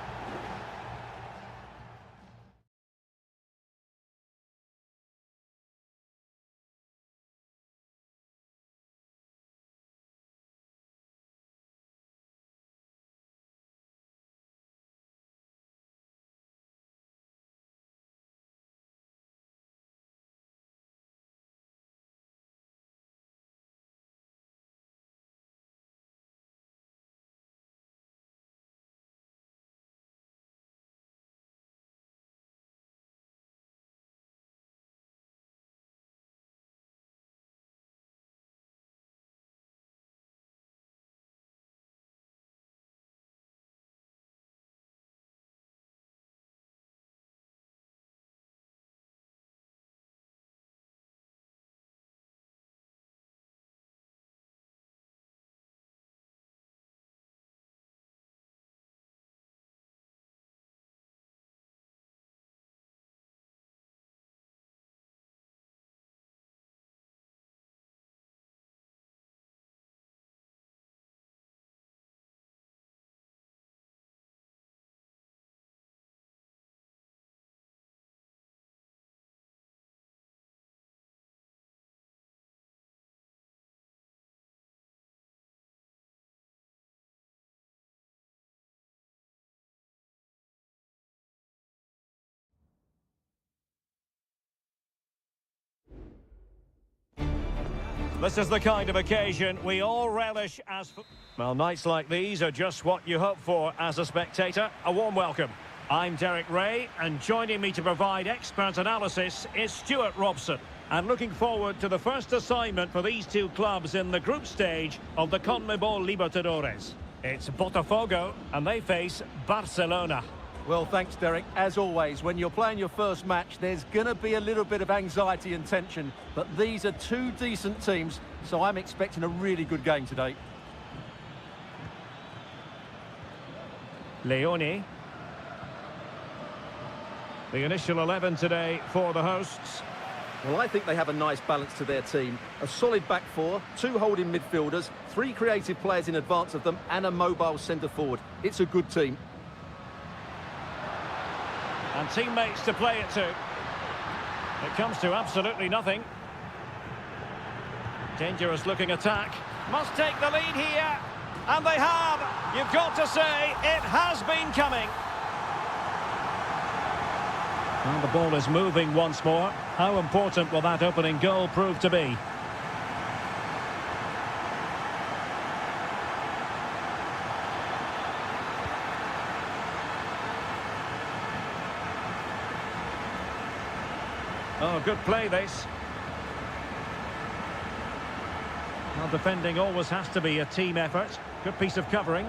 This is the kind of occasion we all relish as... Well, nights like these are just what you hope for as a spectator. A warm welcome. I'm Derek Ray, and joining me to provide expert analysis is Stuart Robson. And looking forward to the first assignment for these two clubs in the group stage of the CONMEBOL Libertadores. It's Botafogo, and they face Barcelona. Well, thanks, Derek. As always, when you're playing your first match, there's going to be a little bit of anxiety and tension. But these are two decent teams, so I'm expecting a really good game today. Leone. The initial 11 today for the hosts. Well, I think they have a nice balance to their team. A solid back four, two holding midfielders, three creative players in advance of them, and a mobile centre-forward. It's a good team. And teammates to play it to. It comes to absolutely nothing. Dangerous looking attack. Must take the lead here. And they have. You've got to say, it has been coming. And the ball is moving once more. How important will that opening goal prove to be? Oh, good play this. Well, defending always has to be a team effort. Good piece of covering.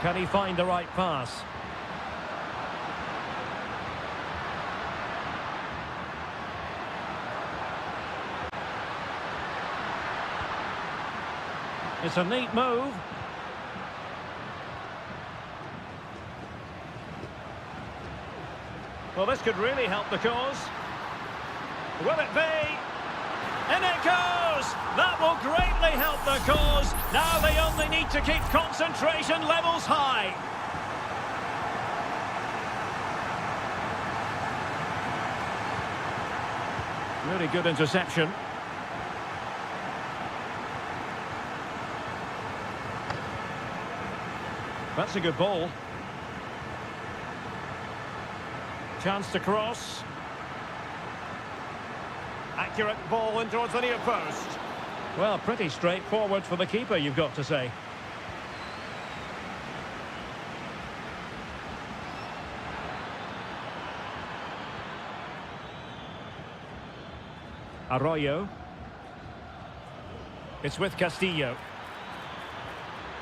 Can he find the right pass? It's a neat move. Well, this could really help the cause. Will it be? In it goes! That will greatly help the cause. Now they only need to keep concentration levels high. Really good interception. That's a good ball. Chance to cross. Accurate ball in towards the near post. Well, pretty straightforward for the keeper, you've got to say. Arroyo. It's with Castillo.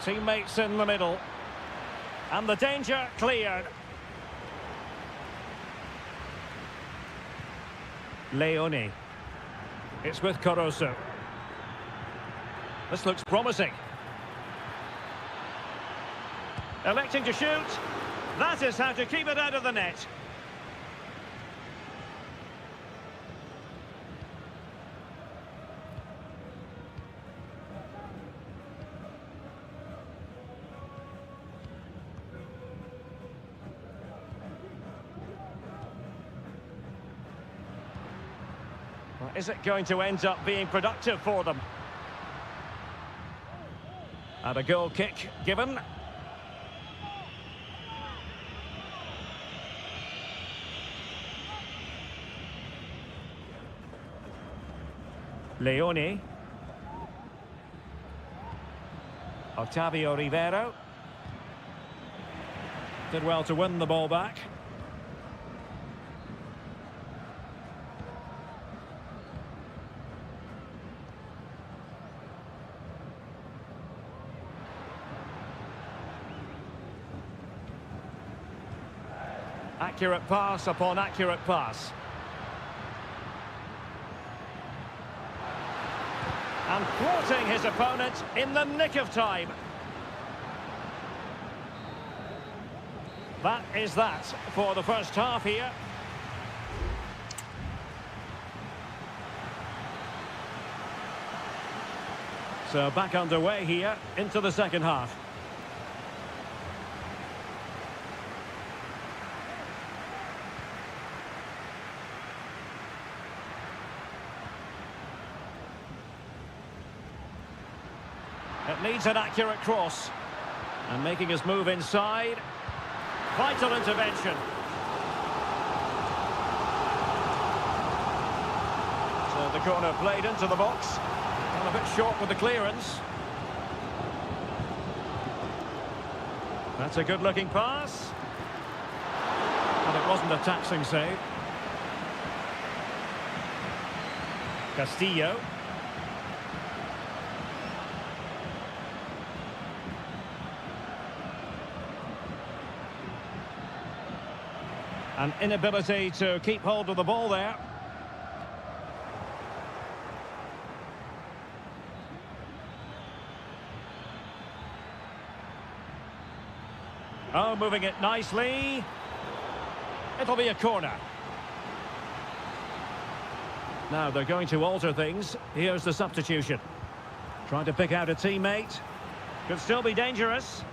Teammates in the middle. And the danger cleared. Leone. It's with Caruso. This looks promising. Electing to shoot. That is how to keep it out of the net. Well, is it going to end up being productive for them? And a goal kick given. Leone. Octavio Rivero. Did well to win the ball back. Accurate pass upon accurate pass. And thwarting his opponent in the nick of time. That is that for the first half here. So back underway here into the second half. It needs an accurate cross. And making his move inside. Vital intervention. So the corner played into the box. And a bit short with the clearance. That's a good-looking pass. And it wasn't a taxing save. Castillo. An inability to keep hold of the ball there. Oh, moving it nicely. It'll be a corner. Now they're going to alter things. Here's the substitution. Trying to pick out a teammate. Could still be dangerous.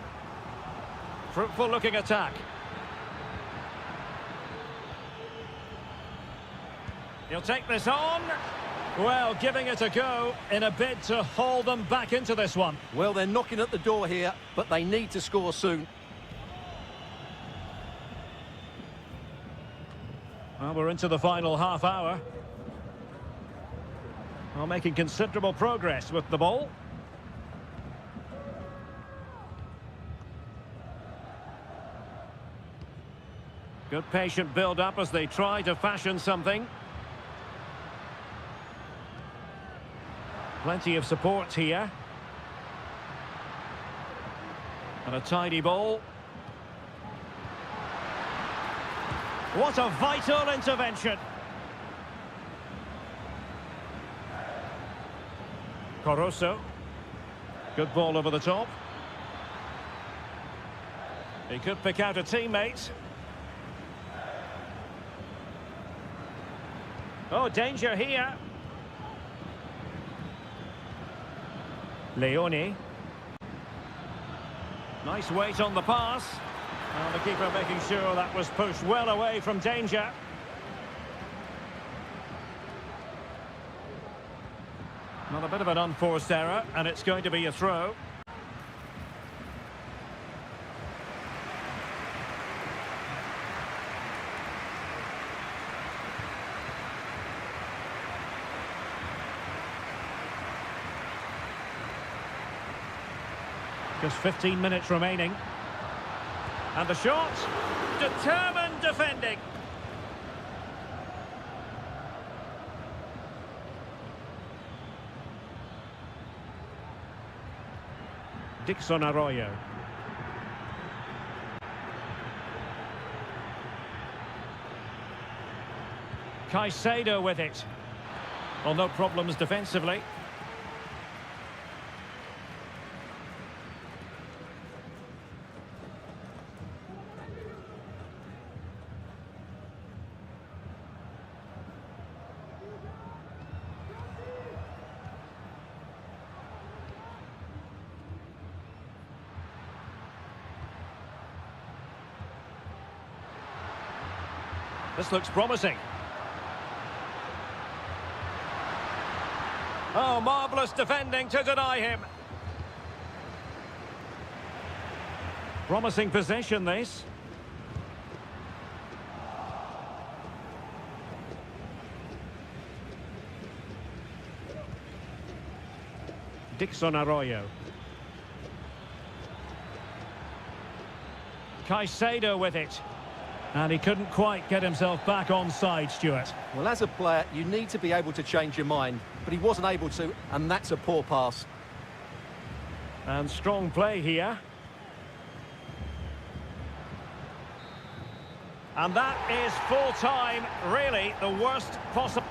Fruitful looking attack. He'll take this on. Well, giving it a go in a bid to haul them back into this one. Well, they're knocking at the door here, but they need to score soon. Well, we're into the final half hour. Well, making considerable progress with the ball. Good patient build-up as they try to fashion something. Plenty of support here. And a tidy ball. What a vital intervention. Caruso. Good ball over the top. He could pick out a teammate. Oh, danger here. Leone. Nice weight on the pass. And the keeper making sure that was pushed well away from danger. Not a bit of an unforced error, and it's going to be a throw. Just 15 minutes remaining. And the shot. Determined defending. Dixon Arroyo. Caicedo with it. Well, no problems defensively. This looks promising. Oh, marvellous defending to deny him. Promising possession, this. Dixon Arroyo. Caicedo with it. And he couldn't quite get himself back onside, Stuart. Well, as a player, you need to be able to change your mind, but he wasn't able to, and that's a poor pass. And strong play here. And that is full time, really the worst possible.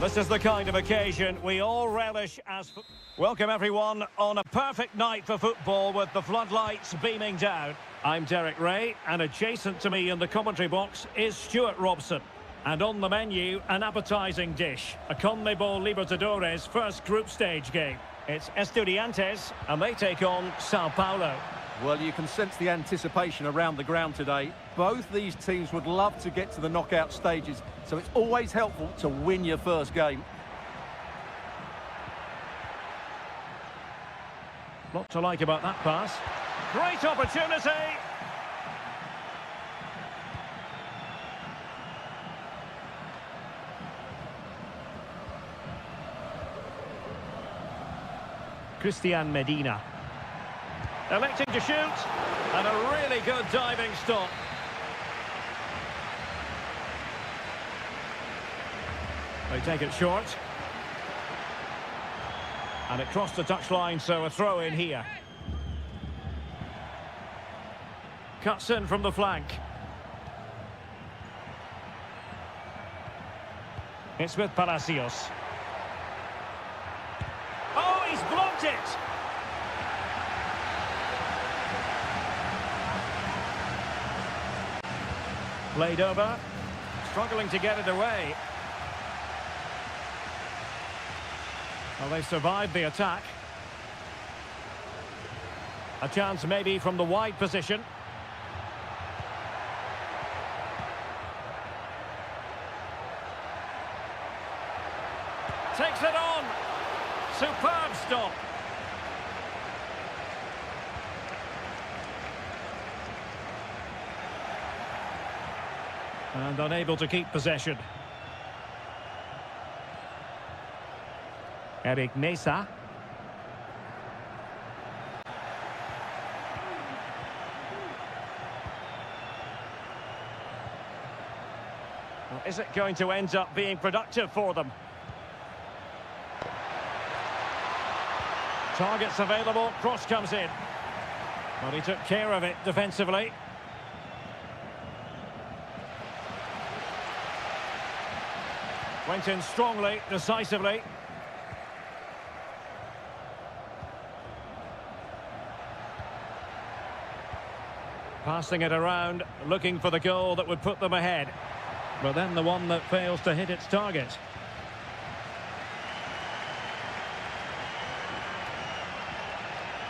This is the kind of occasion we all relish as... Welcome everyone on a perfect night for football with the floodlights beaming down. I'm Derek Ray, and adjacent to me in the commentary box is Stuart Robson. And on the menu, an appetising dish, a CONMEBOL Libertadores first group stage game. It's Estudiantes, and they take on Sao Paulo. Well, you can sense the anticipation around the ground today. Both these teams would love to get to the knockout stages, so it's always helpful to win your first game. Lot to like about that pass. Great opportunity! Christian Medina. Electing to shoot, and a really good diving stop. They take it short. And it crossed the touchline, so a throw in here. Cuts in from the flank. It's with Palacios. Oh, he's blocked it! Played over. Struggling to get it away. Well, they survived the attack. A chance maybe from the wide position. Takes it on. Superb stop. And unable to keep possession. Eric Mesa. Well, is it going to end up being productive for them? Targets available, cross comes in. Well, he took care of it defensively. Went in strongly, decisively. Passing it around, looking for the goal that would put them ahead. But then the one that fails to hit its target.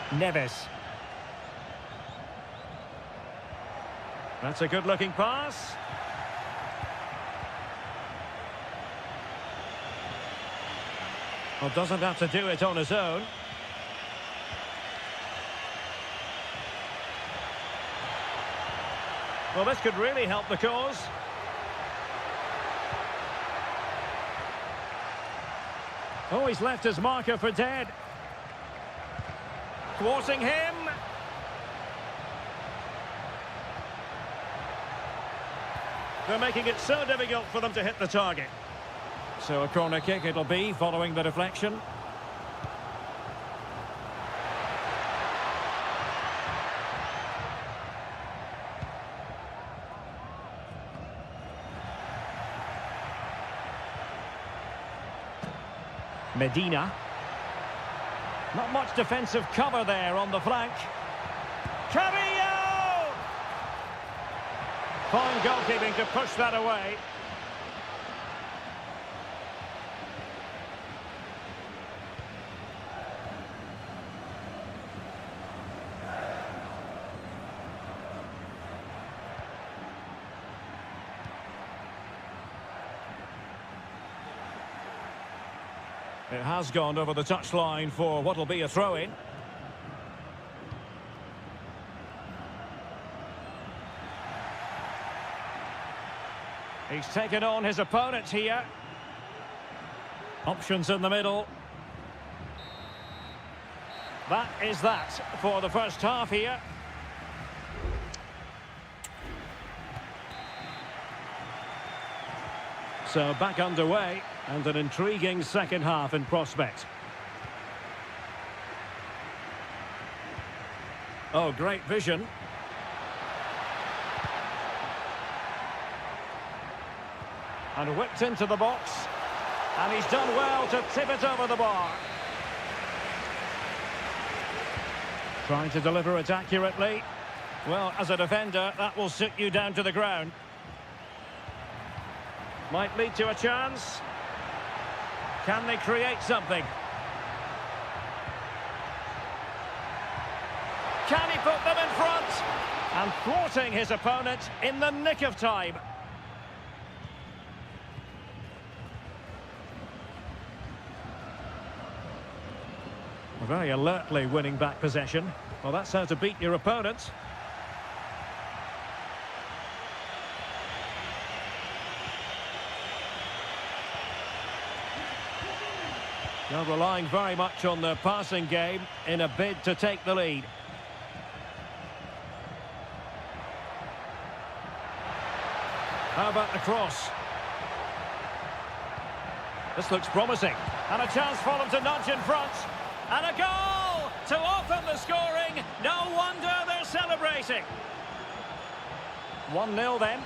Neves. That's a good-looking pass. Well, doesn't have to do it on his own. Well, this could really help the cause. Oh, he's left his marker for dead. Thwarting him. They're making it so difficult for them to hit the target. So a corner kick it'll be, following the deflection. Medina. Not much defensive cover there on the flank. Cavillo! Fine goalkeeping to push that away. It has gone over the touchline for what will be a throw-in. He's taken on his opponent here. Options in the middle. That is that for the first half here. So back underway. And an intriguing second half in prospect. Oh, great vision. And whipped into the box. And he's done well to tip it over the bar. Trying to deliver it accurately. Well, as a defender, that will sit you down to the ground. Might lead to a chance. Can they create something? Can he put them in front? And thwarting his opponent in the nick of time. Very alertly winning back possession. Well, that's how to beat your opponent. They're relying very much on their passing game in a bid to take the lead. How about the cross? This looks promising. And a chance for them to nudge in front. And a goal to open the scoring. No wonder they're celebrating. 1-0 then.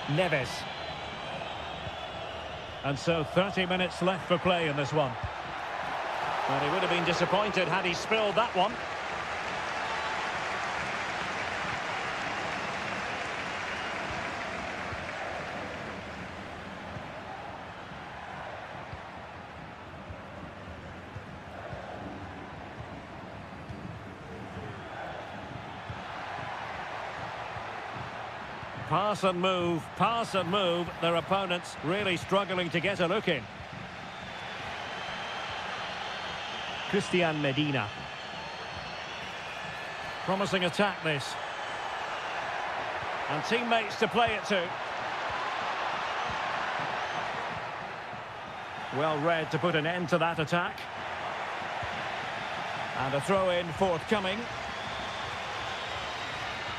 Neves. And so 30 minutes left for play in this one. And he would have been disappointed had he spilled that one. Pass and move. Their opponents really struggling to get a look in. Christian Medina. Promising attack this. And teammates to play it to. Well read to put an end to that attack. And a throw-in forthcoming.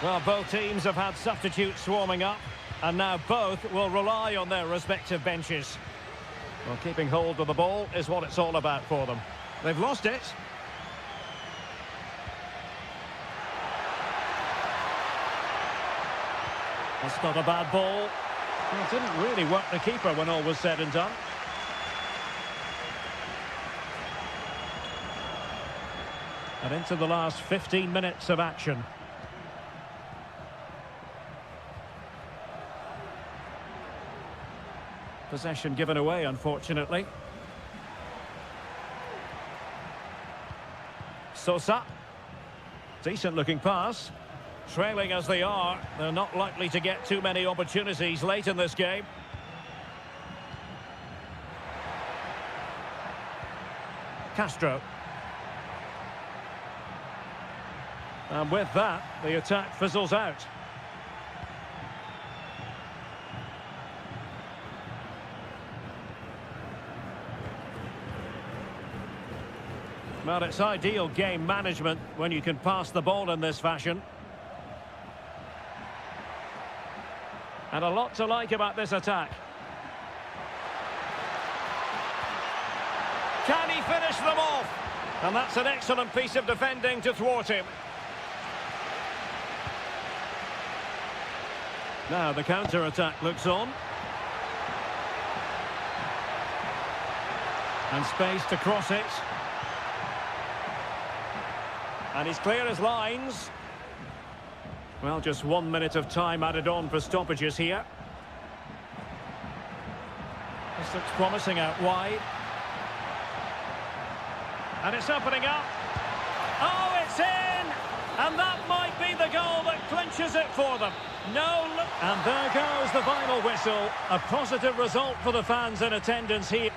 Well, both teams have had substitutes warming up, and now both will rely on their respective benches. Well, keeping hold of the ball is what it's all about for them. They've lost it. That's not a bad ball. Well, it didn't really work the keeper when all was said and done. And into the last 15 minutes of action. Possession given away, unfortunately. Sosa. Decent-looking pass. Trailing as they are, they're not likely to get too many opportunities late in this game. Castro. And with that, the attack fizzles out. Well, it's ideal game management when you can pass the ball in this fashion. And a lot to like about this attack. Can he finish them off? And that's an excellent piece of defending to thwart him. Now the counter-attack looks on. And space to cross it. And he's clear as lines. Well, just 1 minute of time added on for stoppages here. This looks promising out wide. And it's opening up. Oh, it's in! And that might be the goal that clinches it for them. No, and there goes the final whistle. A positive result for the fans in attendance here.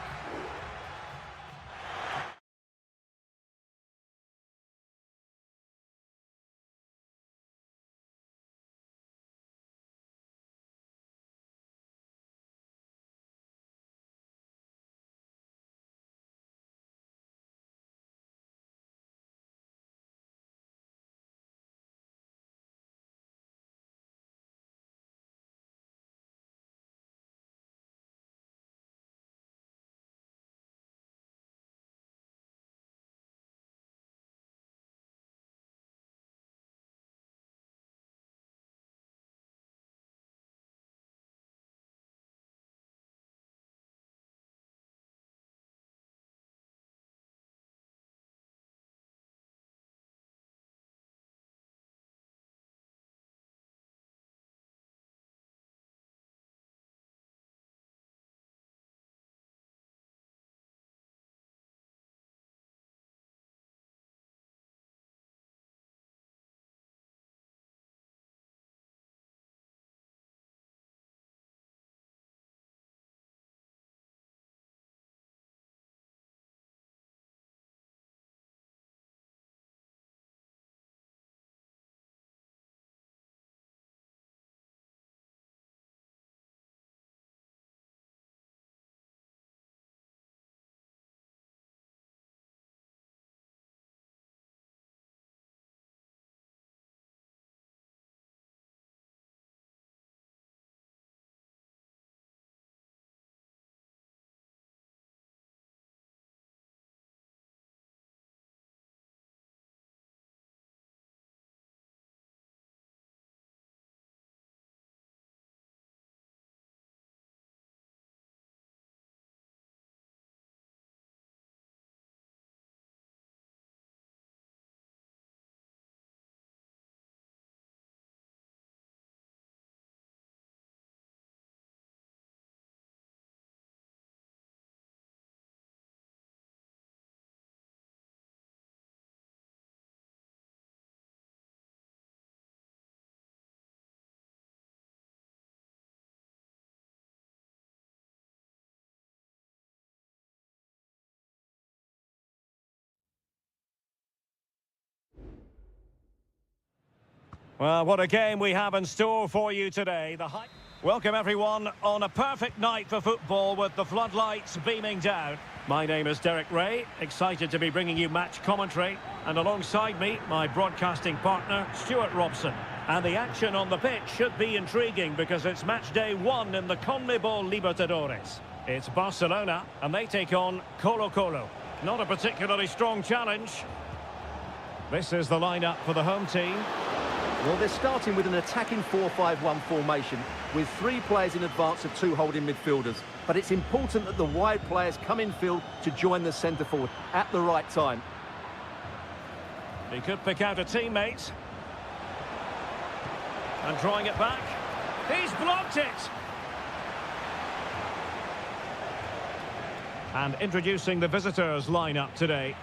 Well, what a game we have in store for you today. Welcome everyone on a perfect night for football with the floodlights beaming down. My name is Derek Ray, excited to be bringing you match commentary, and alongside me, my broadcasting partner, Stuart Robson. And the action on the pitch should be intriguing because it's match day 1 in the CONMEBOL Libertadores. It's Barcelona, and they take on Colo-Colo. Not a particularly strong challenge. This is the lineup for the home team. Well, they're starting with an attacking 4-5-1 formation with 3 players in advance of 2 holding midfielders. But it's important that the wide players come in field to join the centre forward at the right time. He could pick out a teammate. And drawing it back. He's blocked it! And introducing the visitors' lineup today.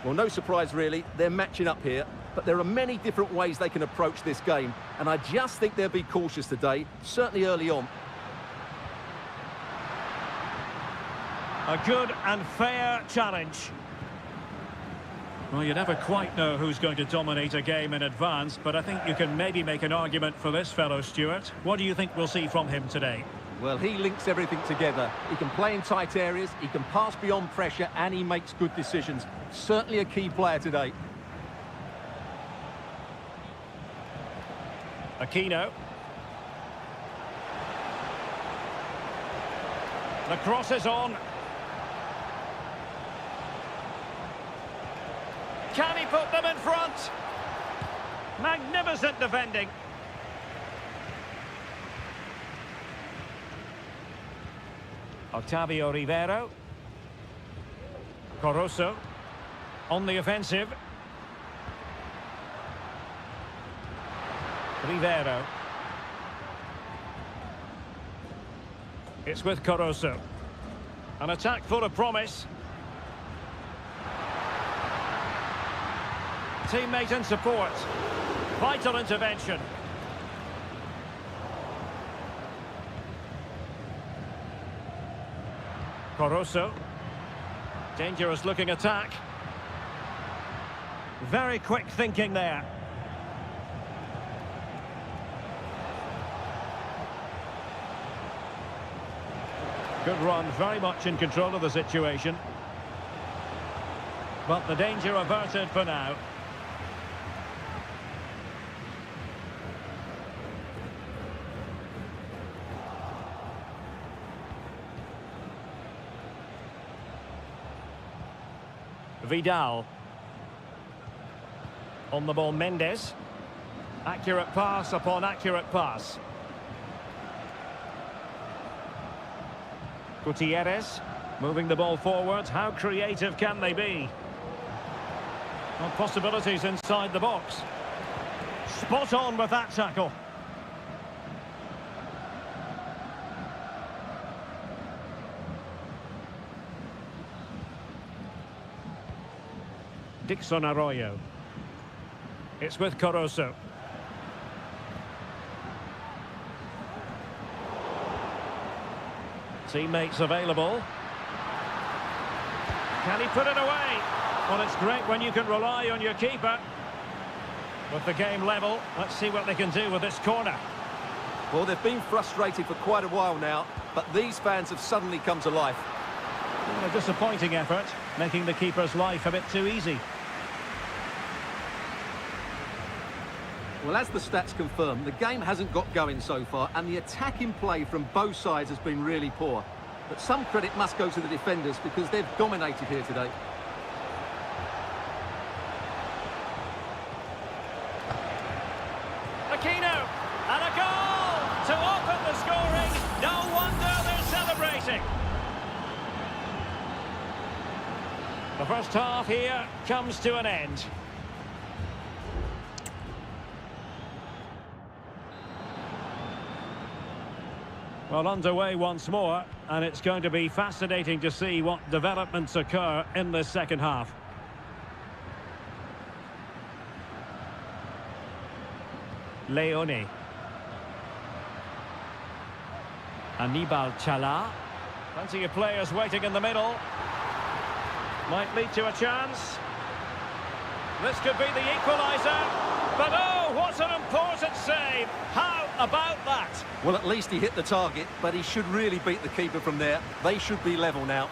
Well, no surprise really, they're matching up here, but there are many different ways they can approach this game, and I just think they'll be cautious today, certainly early on. A good and fair challenge. Well, you never quite know who's going to dominate a game in advance, but I think you can maybe make an argument for this fellow, Stuart. What do you think we'll see from him today? Well, he links everything together. He can play in tight areas, he can pass beyond pressure, and he makes good decisions. Certainly a key player today. Aquino. The cross is on. Can he put them in front? Magnificent defending. Octavio Rivero. Corozo on the offensive. Rivero. It's with Corozo. An attack full of promise. Teammate in support. Vital intervention. Corozo. Dangerous looking attack. Very quick thinking there. Good run, very much in control of the situation. But the danger averted for now. Vidal. On the ball, Mendes. Accurate pass upon accurate pass. Gutierrez. Moving the ball forward. How creative can they be? Well, possibilities inside the box. Spot on with that tackle. Dixon Arroyo. It's with Corozo. Teammates available. Can he put it away? Well, it's great when you can rely on your keeper. With the game level, let's see what they can do with this corner. Well, they've been frustrated for quite a while now, but these fans have suddenly come to life. A disappointing effort, making the keeper's life a bit too easy. Well, as the stats confirm, the game hasn't got going so far, and the attacking play from both sides has been really poor. But some credit must go to the defenders because they've dominated here today. Aquino, and a goal to open the scoring. No wonder they're celebrating. The first half here comes to an end. Well, underway once more, and it's going to be fascinating to see what developments occur in this second half. Leone. Anibal Chala. Plenty of players waiting in the middle. Might lead to a chance. This could be the equaliser. But oh, what an important save. How about that? Well, at least he hit the target, but he should really beat the keeper from there. They should be level now.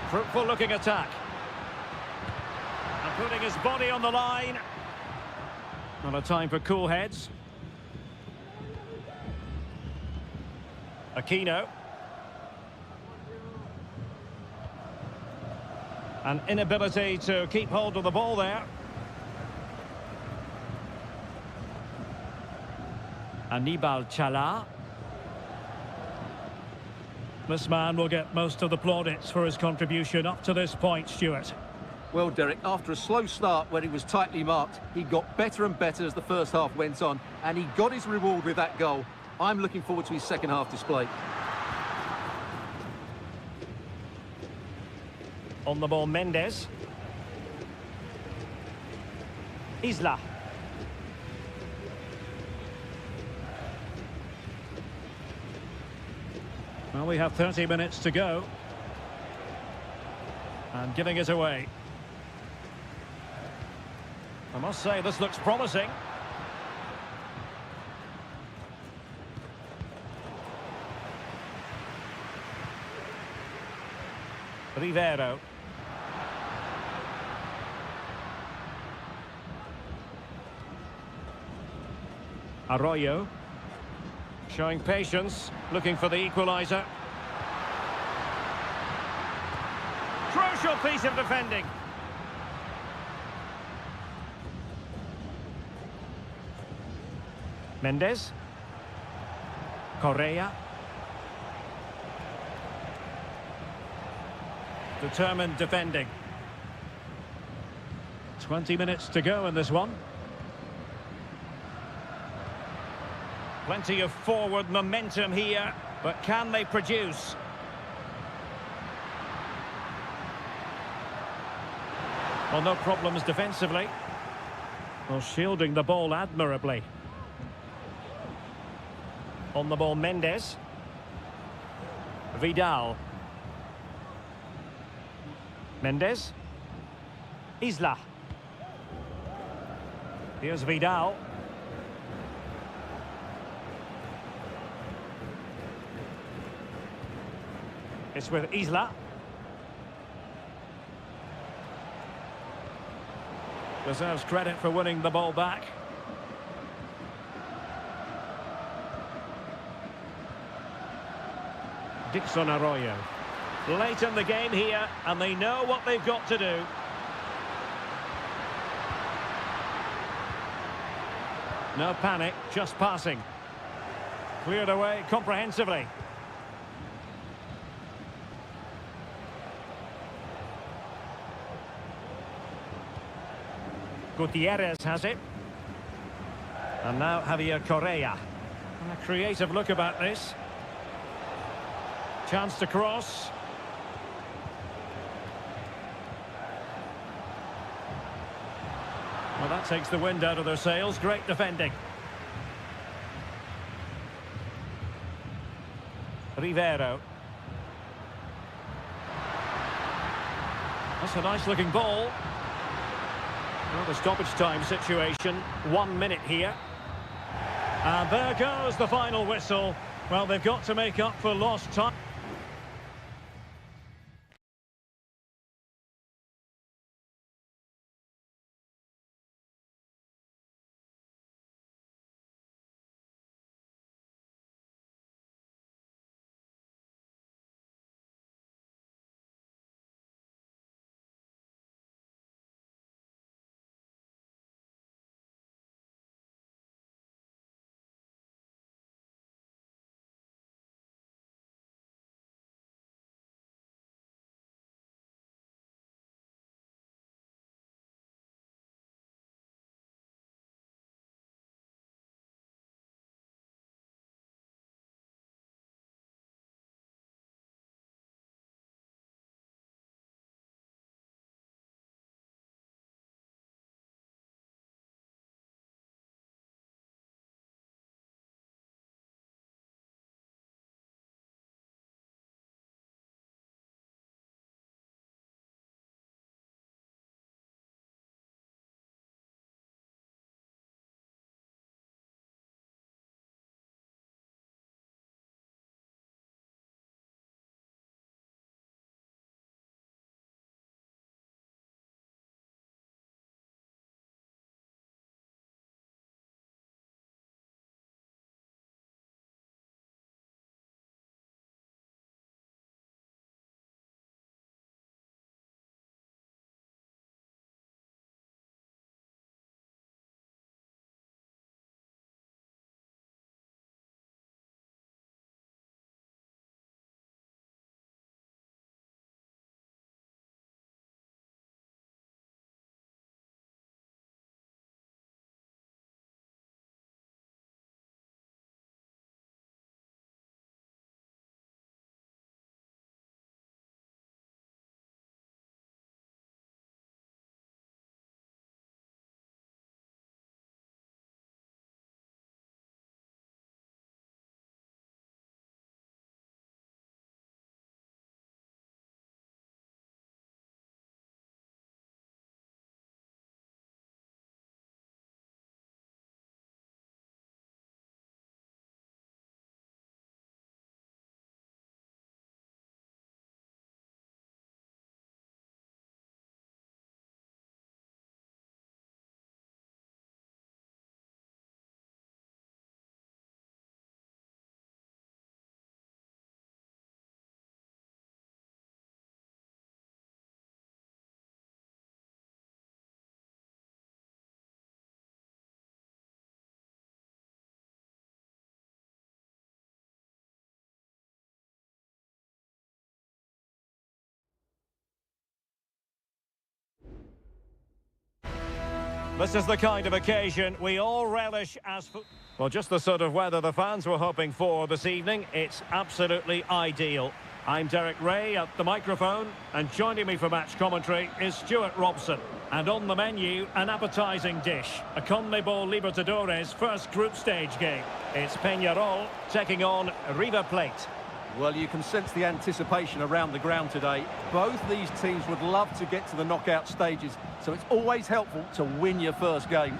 Fruitful looking attack. And putting his body on the line. Not a time for cool heads. Aquino. An inability to keep hold of the ball there. Anibal Chala. This man will get most of the plaudits for his contribution up to this point, Stuart. Well, Derek, after a slow start where he was tightly marked, he got better and better as the first half went on, and he got his reward with that goal. I'm looking forward to his second half display. On the ball, Mendes. Isla. Well, we have 30 minutes to go. And giving it away. I must say, this looks promising. Rivero. Arroyo. Showing patience, looking for the equaliser. Crucial piece of defending. Mendes. Correa. Determined defending. 20 minutes to go in this one. Plenty of forward momentum here, but can they produce? Well, no problems defensively. Well, shielding the ball admirably. On the ball, Mendes. Vidal. Mendes. Isla. Here's Vidal. It's with Isla. Deserves credit for winning the ball back. Dixon Arroyo. Late in the game here, and they know what they've got to do. No panic, just passing. Cleared away comprehensively. Gutierrez has it. And now Javier Correa. And a creative look about this. Chance to cross. Well, that takes the wind out of their sails. Great defending. Rivero. That's a nice looking ball. Well, the stoppage time situation, 1 minute here. And there goes the final whistle. Well, they've got to make up for lost time. This is the kind of occasion we all relish as... Well, just the sort of weather the fans were hoping for this evening. It's absolutely ideal. I'm Derek Ray at the microphone, and joining me for match commentary is Stuart Robson. And on the menu, an appetising dish, a CONMEBOL Libertadores first group stage game. It's Peñarol taking on River Plate. Well, you can sense the anticipation around the ground today. Both these teams would love to get to the knockout stages, so it's always helpful to win your first game.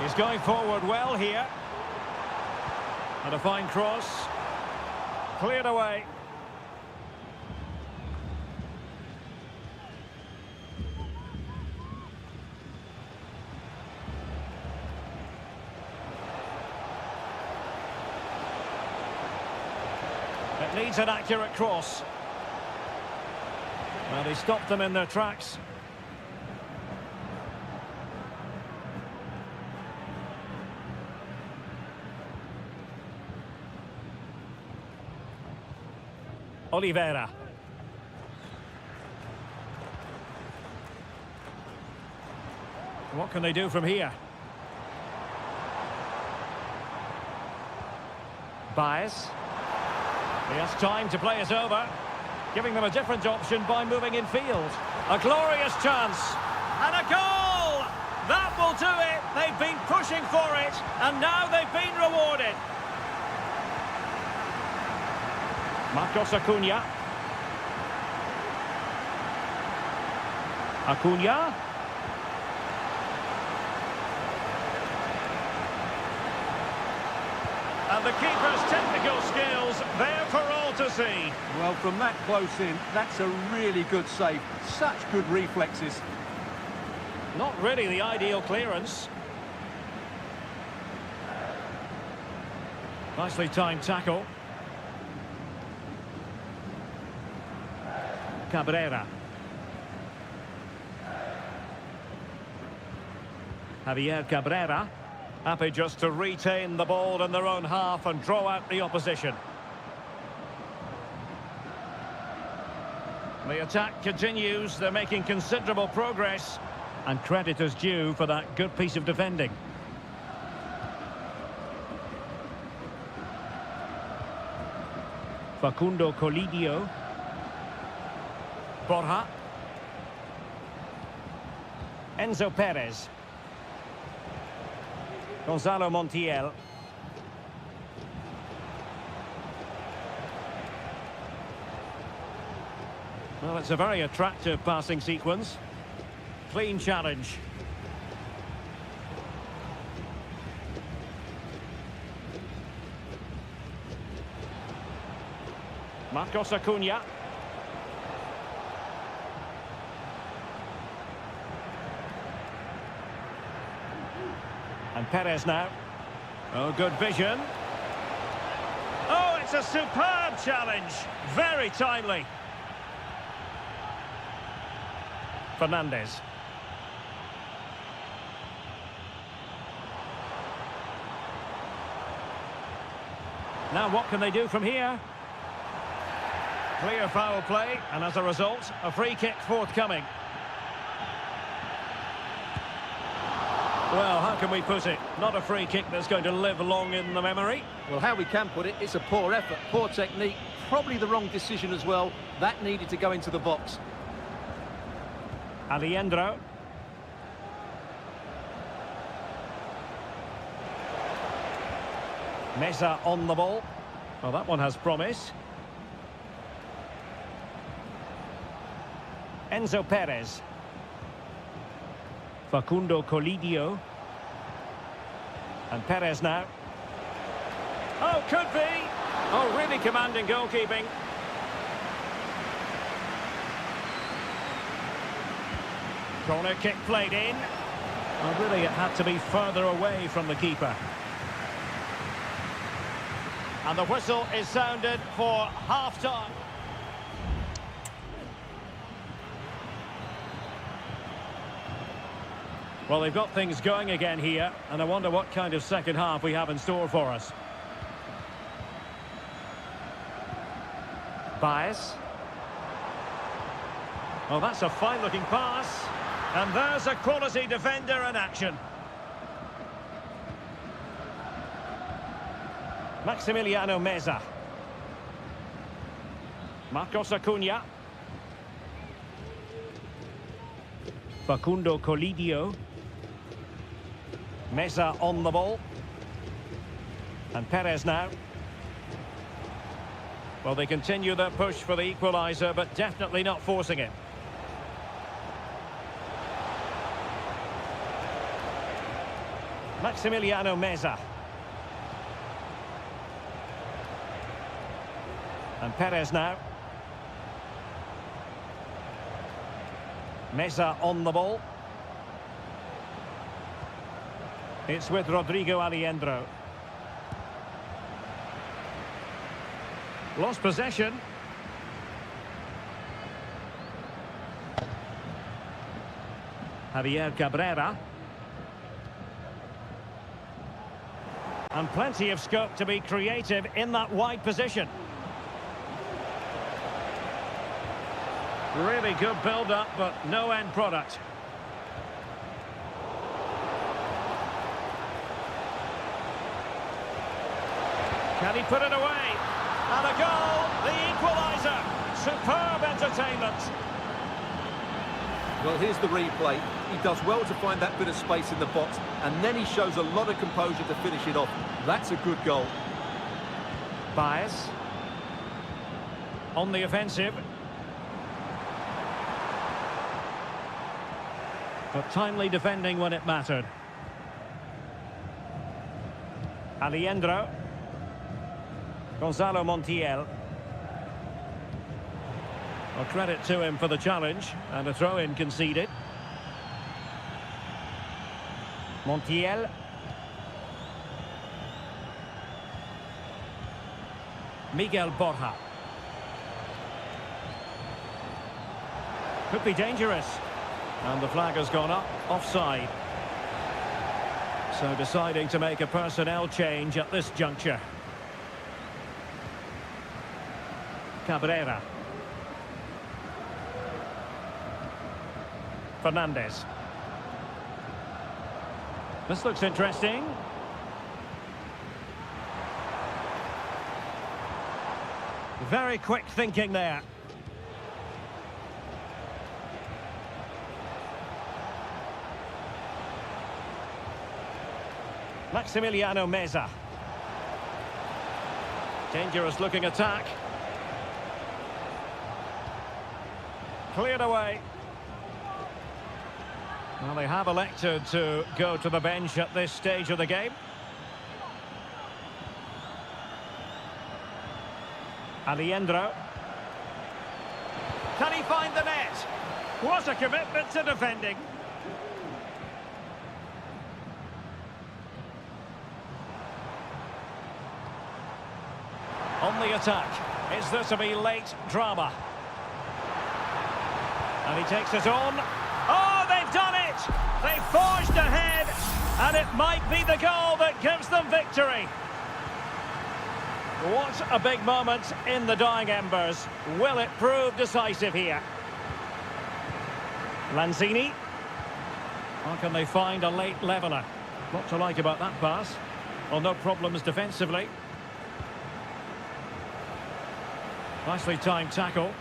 He's going forward well here. And a fine cross. Cleared away. It needs an accurate cross. Well, he stopped them in their tracks. Oliveira. What can they do from here? Baez. He has time to play it over, giving them a different option by moving in field. A glorious chance. And a goal! That will do it. They've been pushing for it, and now they've been rewarded. Marcos Acuna. Acuna. And the keeper's technical skills there for all to see. Well, from that close in, that's a really good save. Such good reflexes. Not really the ideal clearance. Nicely timed tackle. Cabrera. Javier Cabrera. Happy just to retain the ball in their own half and draw out the opposition. The attack continues. They're making considerable progress. And credit is due for that good piece of defending. Facundo Colidio. Borja. Enzo Perez. Gonzalo Montiel. Well, it's a very attractive passing sequence. Clean challenge. Marcos Acuna. And Perez now. Oh, good vision. Oh, it's a superb challenge. Very timely. Fernandez. Now what can they do from here? Clear foul play, and as a result, a free kick forthcoming. Well, how can we put it? Not a free kick that's going to live long in the memory. Well, how we can put it, it's a poor effort, poor technique, probably the wrong decision as well. That needed to go into the box. Alejandro. Mesa on the ball. Well, that one has promise. Enzo Perez. Facundo Colidio. And Perez now. Oh, could be. Oh, really commanding goalkeeping. Corner kick played in. Well, really, it had to be further away from the keeper. And the whistle is sounded for half-time. Well, they've got things going again here, and I wonder what kind of second half we have in store for us. Baez. Oh, that's a fine-looking pass. And there's a quality defender in action. Maximiliano Meza. Marcos Acuna. Facundo Colidio. Meza on the ball. And Perez now. Well, they continue their push for the equaliser, but definitely not forcing it. Maximiliano Meza. And Perez now. Meza on the ball. It's with Rodrigo Alejandro. Lost possession. Javier Cabrera. And plenty of scope to be creative in that wide position. Really good build-up, but no end product. Can he put it away? And a goal, the equaliser. Superb entertainment. Well, here's the replay. He does well to find that bit of space in the box, and then he shows a lot of composure to finish it off. That's a good goal. Baez. On the offensive. But timely defending when it mattered. Alejandro. Gonzalo Montiel. Well, credit to him for the challenge, and a throw-in conceded. Montiel. Miguel Borja. Could be dangerous. And the flag has gone up, offside. So deciding to make a personnel change at this juncture. Cabrera. Fernandez. This looks interesting. Very quick thinking there. Maximiliano Meza. Dangerous looking attack. Cleared away. Well, they have elected to go to the bench at this stage of the game. Alejandro. Can he find the net? What a commitment to defending. On the attack. Is there to be late drama? And he takes it on. Oh, they've done it! They've forged ahead, and it might be the goal that gives them victory. What a big moment in the dying embers. Will it prove decisive here? Lanzini. How can they find a late leveller? What to like about that pass? Well, no problems defensively. Nicely timed tackle.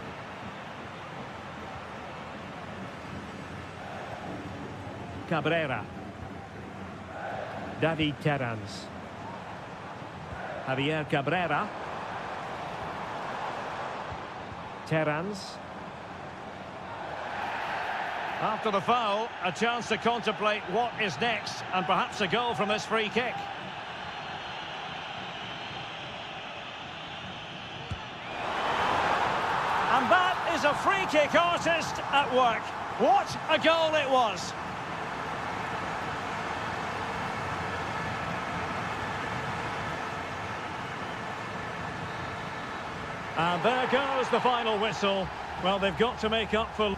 Cabrera. David Terrans. Javier Cabrera. Terrans. After the foul, a chance to contemplate what is next, and perhaps a goal from this free kick. And that is a free kick artist at work. What a goal it was. And there goes the final whistle. Well, they've got to make up for...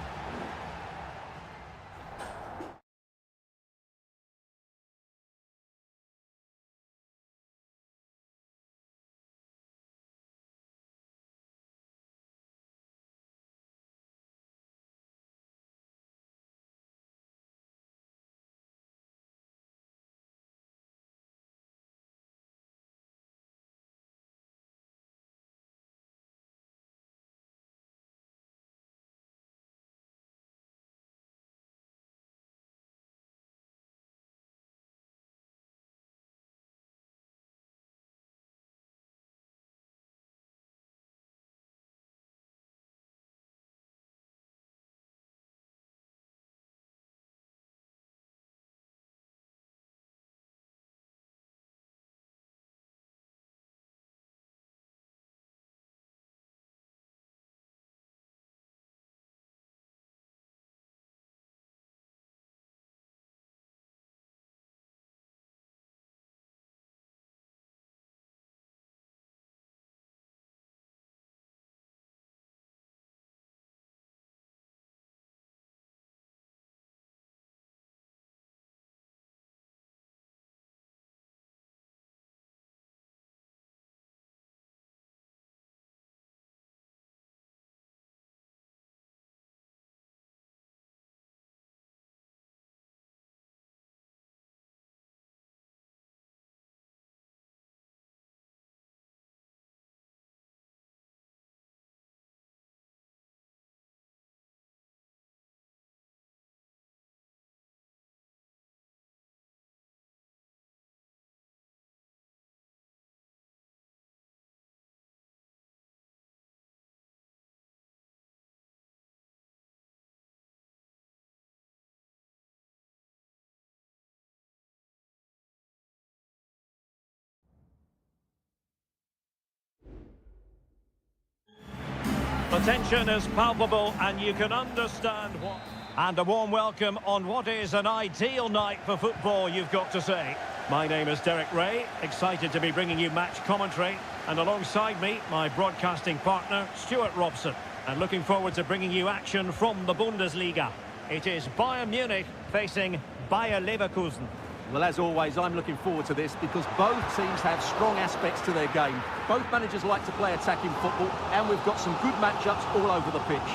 The tension is palpable and you can understand what... And a warm welcome on what is an ideal night for football, you've got to say. My name is Derek Ray, excited to be bringing you match commentary. And alongside me, my broadcasting partner, Stuart Robson. And looking forward to bringing you action from the Bundesliga. It is Bayern Munich facing Bayer Leverkusen. Well, as always, I'm looking forward to this because both teams have strong aspects to their game. Both managers like to play attacking football, and we've got some good matchups all over the pitch.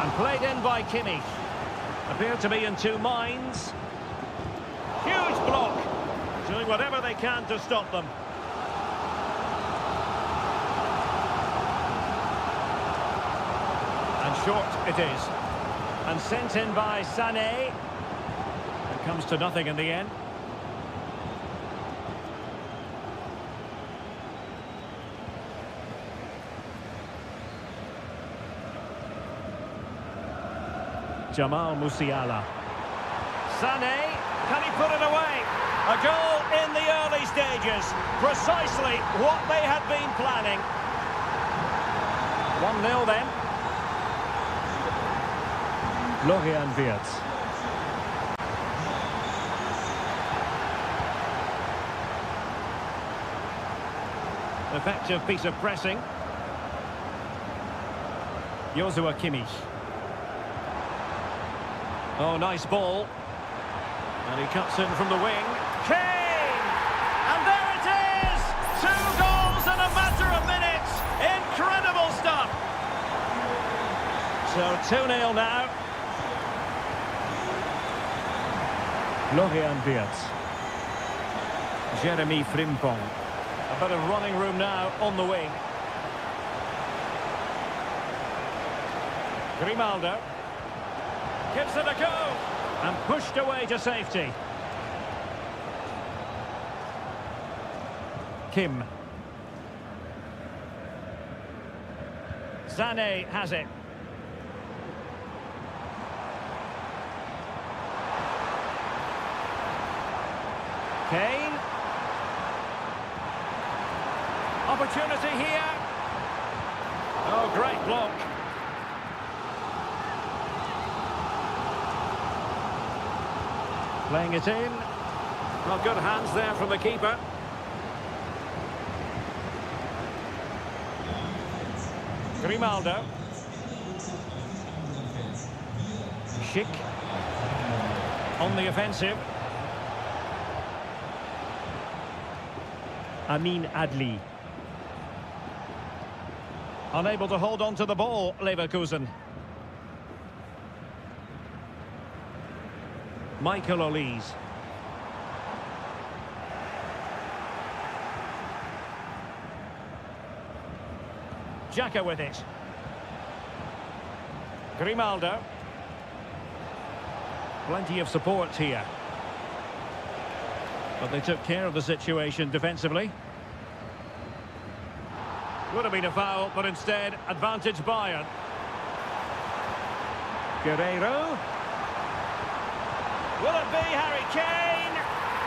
And played in by Kimmich. Appear to be in two minds. Huge block. Doing whatever they can to stop them. And short it is. And sent in by Sané. It comes to nothing in the end. Jamal Musiala. Sané, can he put it away? A goal in the early stages. Precisely what they had been planning. 1-0 then. Florian Wirtz. Effective piece of pressing. Joshua Kimmich. Oh, nice ball. And he cuts in from the wing. Kane! And there it is! 2 goals in a matter of minutes! Incredible stuff! So 2-0 now. Florian Wirtz. Jeremy Frimpong. A bit of running room now on the wing. Grimaldo. Gives it a go. And pushed away to safety. Kim. Sané has it. Kane. Opportunity here. Oh, great block. Playing it in. Well, good hands there from the keeper. Grimaldo. Schick. On the offensive. Amin Adli. Unable to hold on to the ball, Leverkusen. Michael Olise. Xhaka with it. Grimaldo. Plenty of support here. But they took care of the situation defensively. Would have been a foul, but instead, advantage Bayern. Guerreiro. Will it be Harry Kane?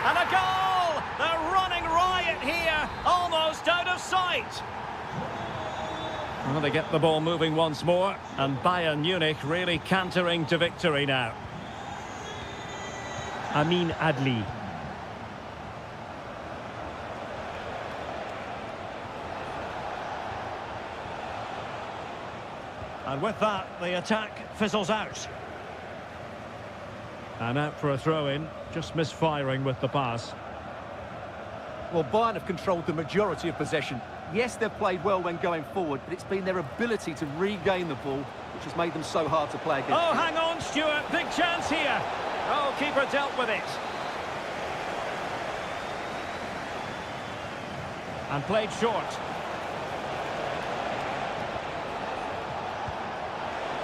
And a goal! They're running riot here, almost out of sight. Well, they get the ball moving once more, and Bayern Munich really cantering to victory now. Amin Adli. And with that, the attack fizzles out. And out for a throw-in, just misfiring with the pass. Well, Bayern have controlled the majority of possession. Yes, they've played well when going forward, but it's been their ability to regain the ball which has made them so hard to play against. Oh, hang on, Stuart. Big chance here. Oh, keeper dealt with it. And played short.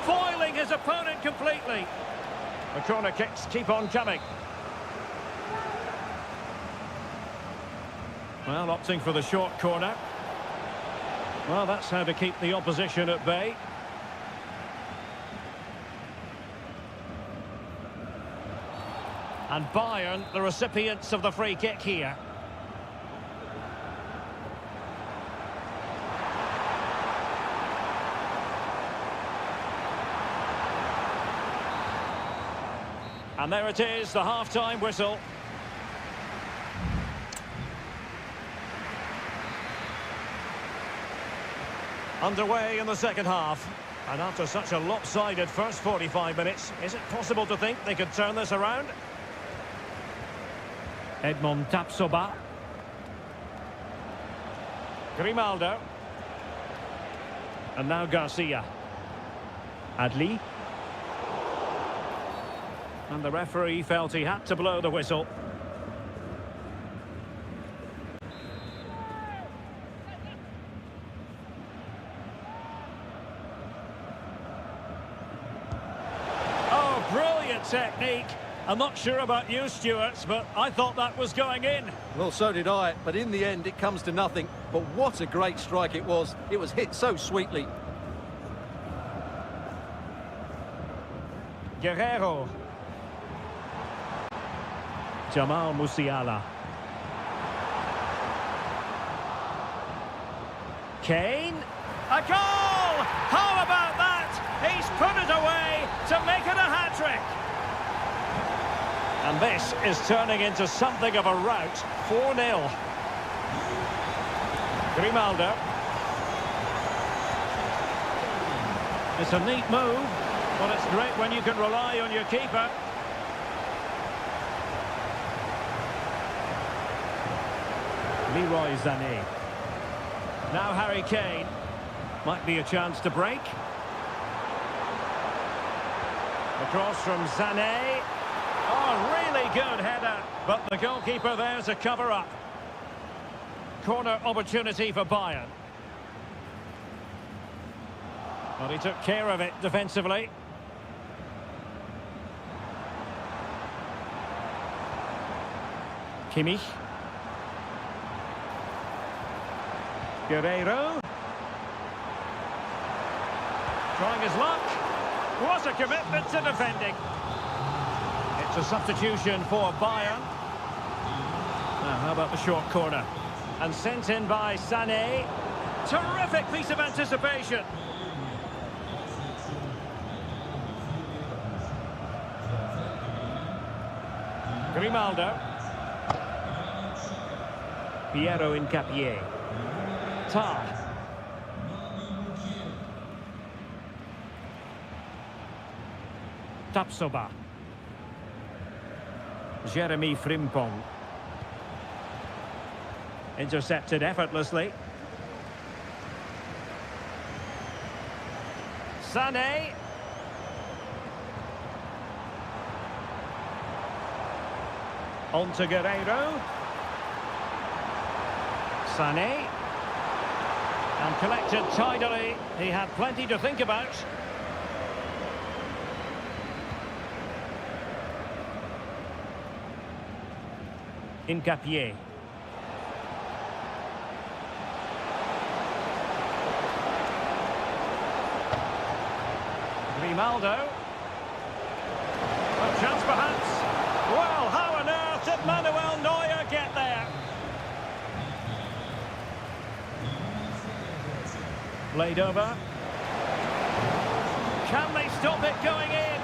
Foiling his opponent completely. The corner kicks keep on coming. Well, opting for the short corner. Well, that's how to keep the opposition at bay. And Bayern, the recipients of the free kick here. And there it is, the half-time whistle. Underway in the second half. And after such a lopsided first 45 minutes, is it possible to think they could turn this around? Edmond Tapsoba. Grimaldo. And now Garcia. Adli. And the referee felt he had to blow the whistle. Oh, brilliant technique. I'm not sure about you, Stuart, but I thought that was going in. Well, so did I, but in the end it comes to nothing. But what a great strike it was. It was hit so sweetly. Guerrero. Jamal Musiala. Kane. A goal! How about that? He's put it away to make it a hat-trick. And this is turning into something of a rout. 4-0. Grimaldo. It's a neat move, but it's great when you can rely on your keeper. Leroy Sané. Now Harry Kane. Might be a chance to break. Across from Sané. Oh, really good header. But the goalkeeper there to cover up. Corner opportunity for Bayern. But he took care of it defensively. Kimmich. Guerrero. Trying his luck. What a commitment to defending. It's a substitution for Bayern. Now, how about the short corner? And sent in by Sané. Terrific piece of anticipation. Grimaldo. Piero Incapié. Tar. Tapsoba. Jeremy Frimpong. Intercepted effortlessly. Sané. On to Guerrero. Sané. And collected tidily. He had plenty to think about. Incapié. Grimaldo. A chance perhaps. Well, how on earth did Manuel Neuer get there? Played over. Can they stop it going in?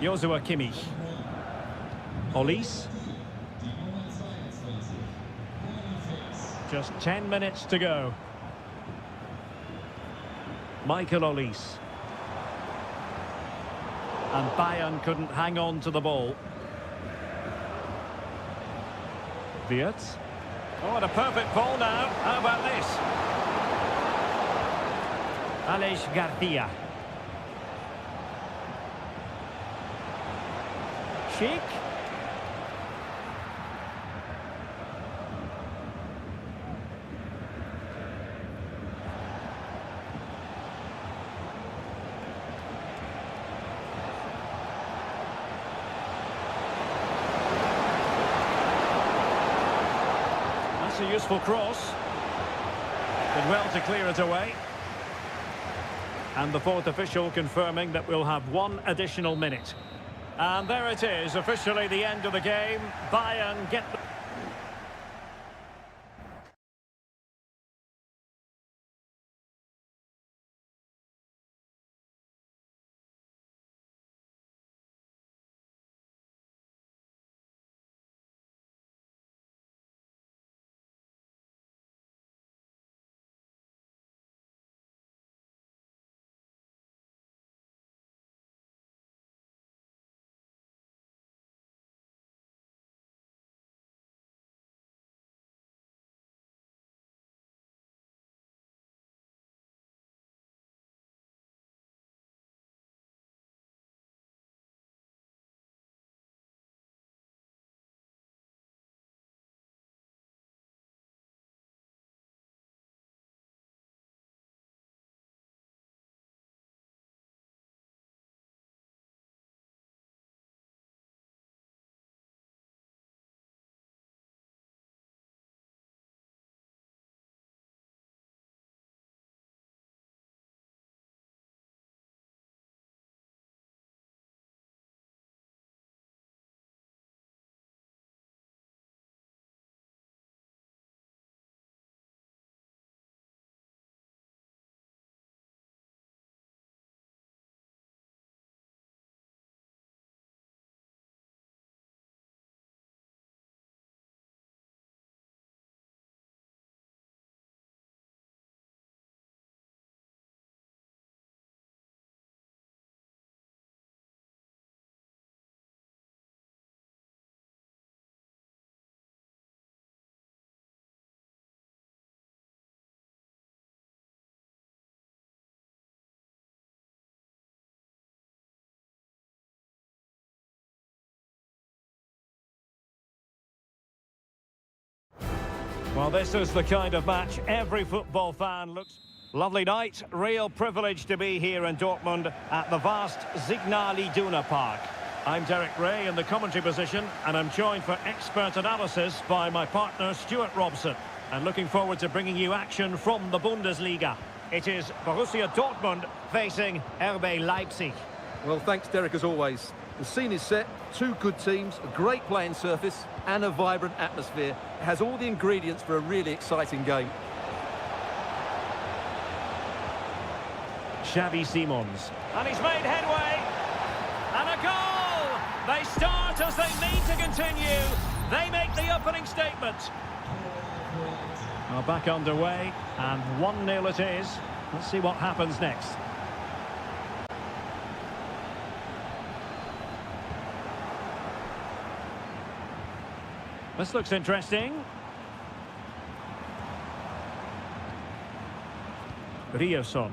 Joshua Kimmich. Olise. Just 10 minutes to go. Michael Olise. And Bayern couldn't hang on to the ball. Wirtz. Oh, what a perfect ball now. How about this? Alex Garcia. Sheik. That's a useful cross. Did well to clear it away. And the fourth official confirming that we'll have one additional minute. And there it is, officially the end of the game. Bayern get the Well, this is the kind of match every football fan looks... Lovely night, real privilege to be here in Dortmund at the vast Signal Iduna Park. I'm Derek Ray in the commentary position, and I'm joined for expert analysis by my partner Stuart Robson. And looking forward to bringing you action from the Bundesliga. It is Borussia Dortmund facing RB Leipzig. Well, thanks, Derek, as always. The scene is set, two good teams, a great playing surface, and a vibrant atmosphere. It has all the ingredients for a really exciting game. Xavi Simons. And he's made headway. And a goal! They start as they mean to continue. They make the opening statement. Well, back underway, and 1-0 it is. Let's see what happens next. This looks interesting. Rioson.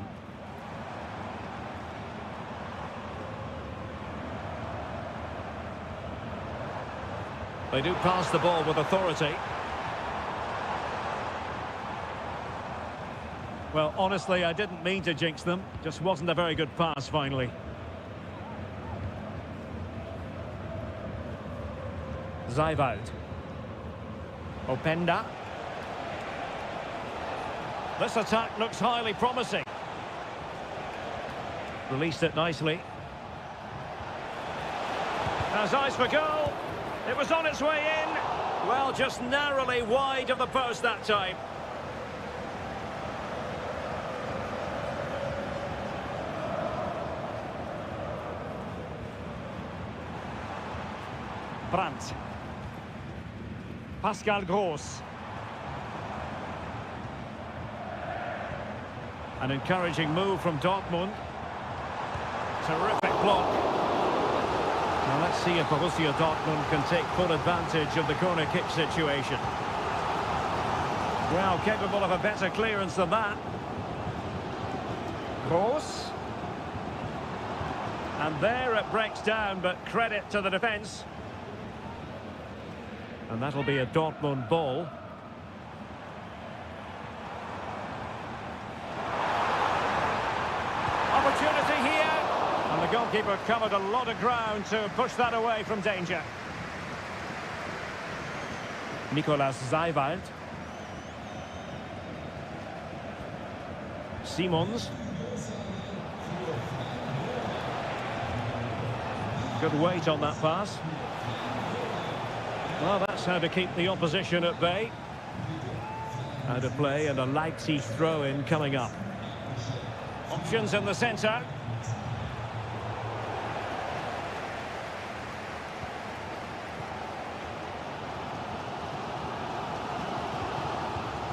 They do pass the ball with authority. Well, honestly, I didn't mean to jinx them. Just wasn't a very good pass, finally. Zijwald. Openda. This attack looks highly promising. Released it nicely. Has eyes for goal. It was on its way in. Well, just narrowly wide of the post that time. Brandt. Pascal Gross. An encouraging move from Dortmund. Terrific block. Now let's see if Borussia Dortmund can take full advantage of the corner kick situation. Well, capable of a better clearance than that. Gross. And there it breaks down, but credit to the defence. And that'll be a Dortmund ball. Opportunity here. And the goalkeeper covered a lot of ground to push that away from danger. Nicolas Zijwald. Simons. Good weight on that pass. Well, that's how to keep the opposition at bay. Out of play and a Leipzig throw-in coming up. Options in the centre.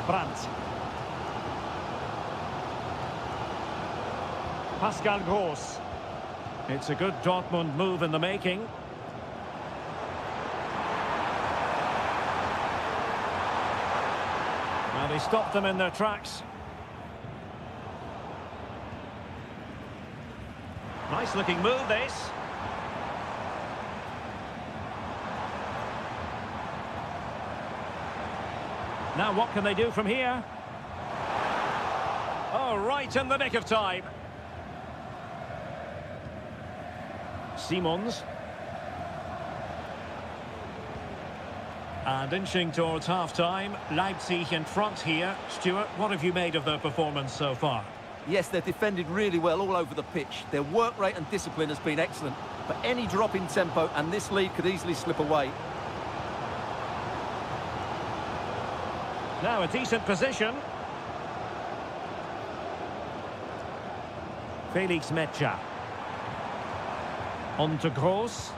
Brandt. Pascal Gross. It's a good Dortmund move in the making. Well, he stopped them in their tracks. Nice looking move, this. Now what can they do from here? Oh, right in the nick of time. Simons. And inching towards half-time, Leipzig in front here. Stuart, what have you made of their performance so far? Yes, they've defended really well all over the pitch. Their work rate and discipline has been excellent. But any drop in tempo and this lead could easily slip away. Now a decent position. Felix Metscher. On to Gross.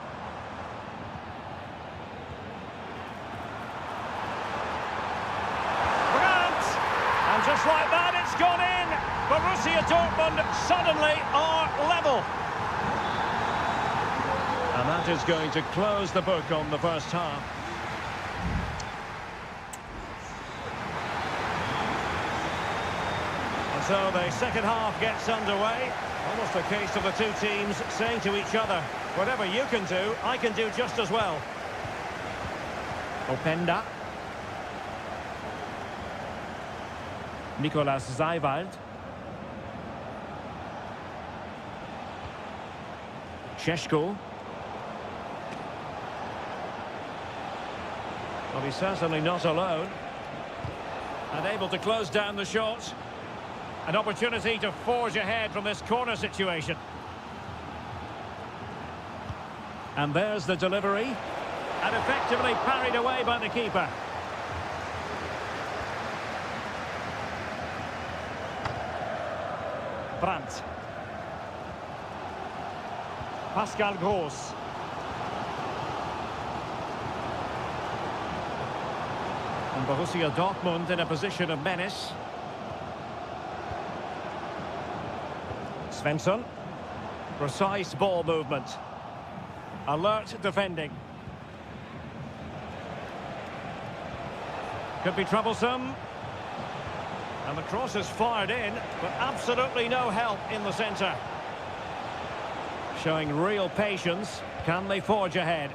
And just like that, it's gone in. Borussia Dortmund suddenly are level. And that is going to close the book on the first half. And so the second half gets underway. Almost a case of the two teams saying to each other, whatever you can do, I can do just as well. Openda. Nicolas Zeiwald. Šeško. Well, he's certainly not alone. And able to close down the shot. An opportunity to forge ahead from this corner situation. And there's the delivery. And effectively parried away by the keeper. Brandt. Pascal Gross. And Borussia Dortmund in a position of menace. Svensson. Precise ball movement. Alert defending. Could be troublesome. And the cross is fired in, but absolutely no help in the centre. Showing real patience. Can they forge ahead?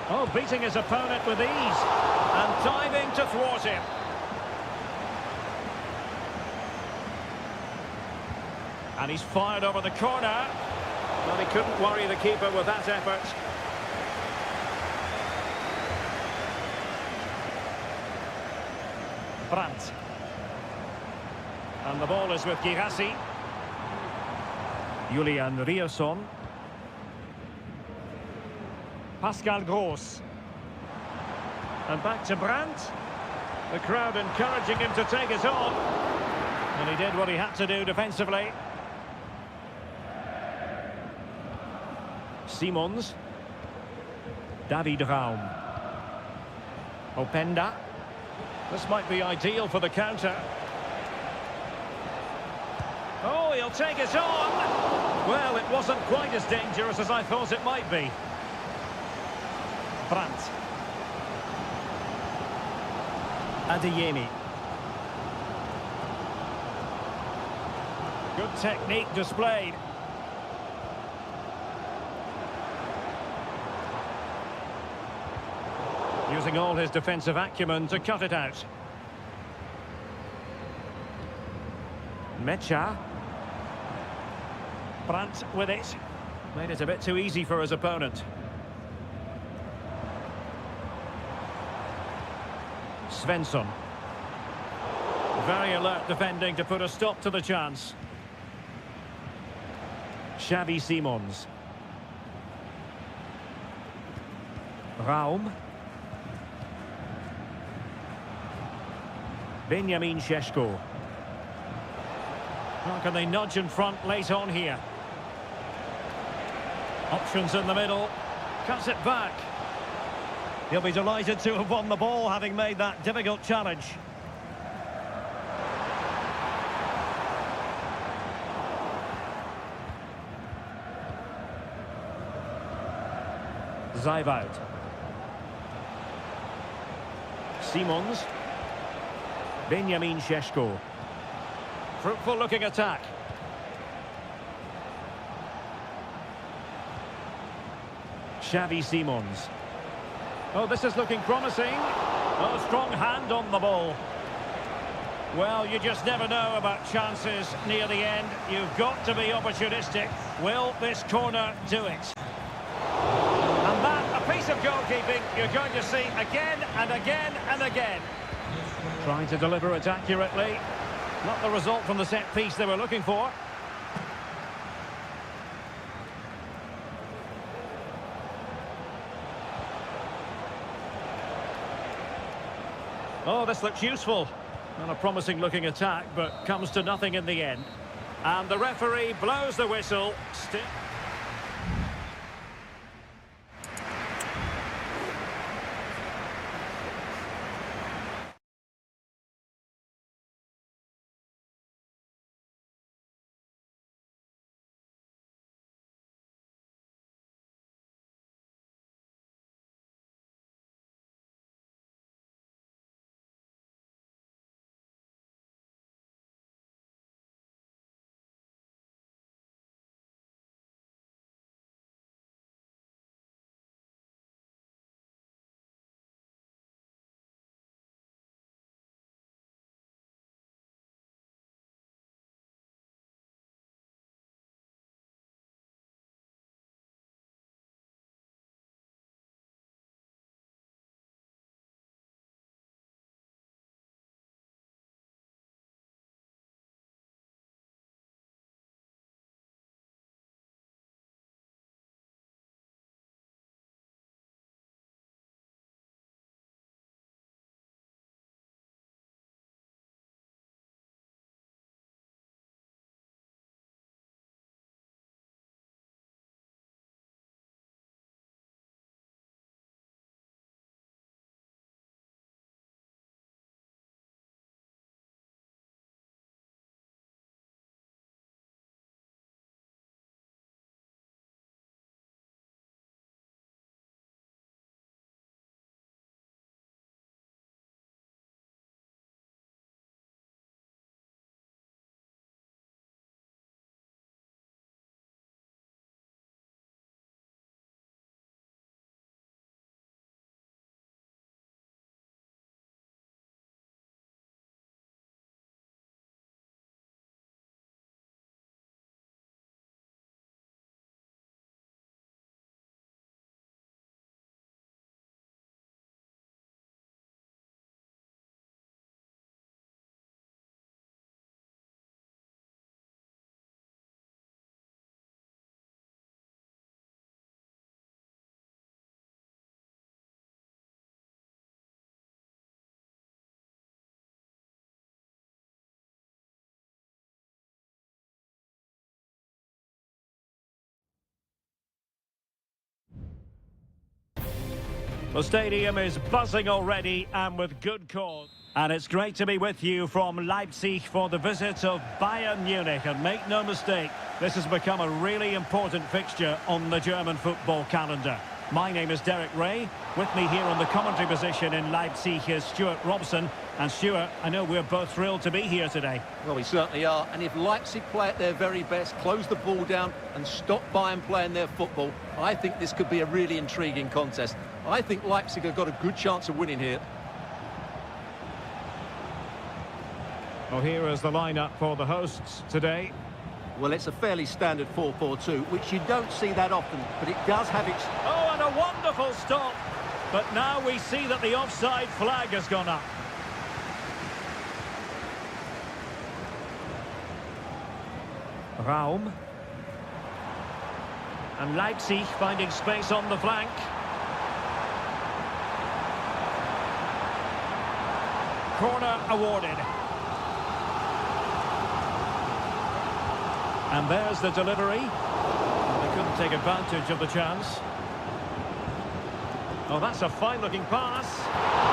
Oh, beating his opponent with ease. And diving to thwart him. And he's fired over the corner. Well, he couldn't worry the keeper with that effort. Brandt. And the ball is with Girassi. Julian Rierson. Pascal Gross. And back to Brandt. The crowd encouraging him to take it on. And he did what he had to do defensively. Simons. David Raum. Openda. This might be ideal for the counter. Oh, he'll take it on. Well, it wasn't quite as dangerous as I thought it might be. Brandt. Adeyemi. Good technique displayed. Using all his defensive acumen to cut it out. Mecha. Brandt with it. Made it a bit too easy for his opponent. Svensson. Very alert defending to put a stop to the chance. Xavi Simons. Raum. Benjamin Šeško. How can they nudge in front late on here? Options in the middle. Cuts it back. He'll be delighted to have won the ball, having made that difficult challenge. Zeiwald. Simons. Benjamin Šeško. Fruitful looking attack. Xavi Simons. Oh, this is looking promising. Oh, strong hand on the ball. Well, you just never know about chances near the end. You've got to be opportunistic. Will this corner do it? And that, a piece of goalkeeping you're going to see again and again and again. Trying to deliver it accurately. Not the result from the set piece they were looking for. Oh, this looks useful. Not a promising looking attack, but comes to nothing in the end. And the referee blows the whistle. Still... The stadium is buzzing already, and with good cause. And it's great to be with you from Leipzig for the visit of Bayern Munich. And make no mistake, this has become a really important fixture on the German football calendar. My name is Derek Ray. With me here on the commentary position in Leipzig is Stuart Robson. And Stuart, I know we're both thrilled to be here today. Well, we certainly are. And if Leipzig play at their very best, close the ball down and stop Bayern playing their football, I think this could be a really intriguing contest. I think Leipzig have got a good chance of winning here. Well, here is the lineup for the hosts today. Well, it's a fairly standard 4-4-2, which you don't see that often, but it does have its... Oh, and a wonderful stop. But now we see that the offside flag has gone up. Raum. And Leipzig finding space on the flank. Corner awarded. And there's the delivery. They couldn't take advantage of the chance. Oh, that's a fine-looking pass.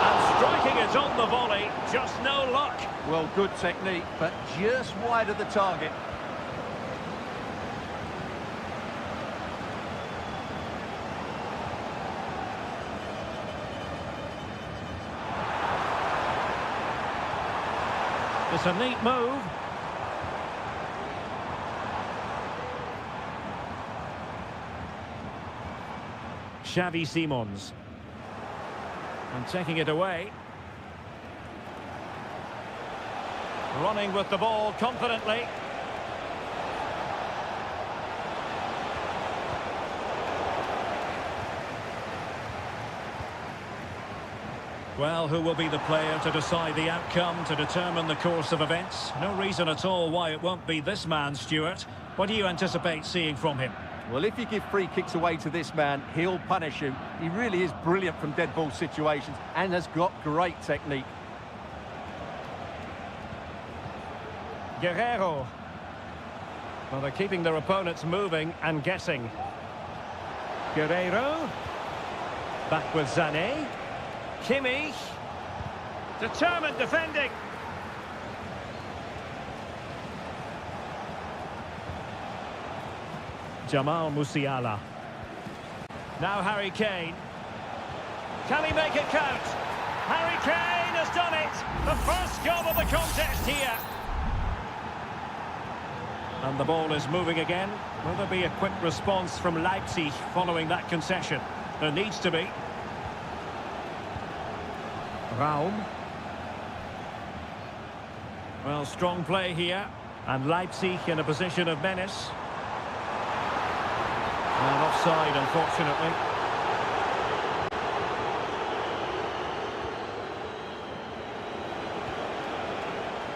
And striking it on the volley. Just no luck. Well, good technique, but just wide of the target. It's a neat move. Xavi Simons. And taking it away. Running with the ball confidently. Well, who will be the player to decide the outcome, to determine the course of events? No reason at all why it won't be this man, Stuart. What do you anticipate seeing from him? Well, if you give free kicks away to this man, he'll punish you. He really is brilliant from dead ball situations and has got great technique. Guerrero. Well, they're keeping their opponents moving and guessing. Guerrero. Back with Sané. Kimmich. Determined defending. Jamal Musiala. Now Harry Kane. Can he make it count? Harry Kane has done it! The first goal of the contest here. And the ball is moving again. Will there be a quick response from Leipzig following that concession? There needs to be. Raum. Well, strong play here. And Leipzig in a position of menace. And offside, unfortunately.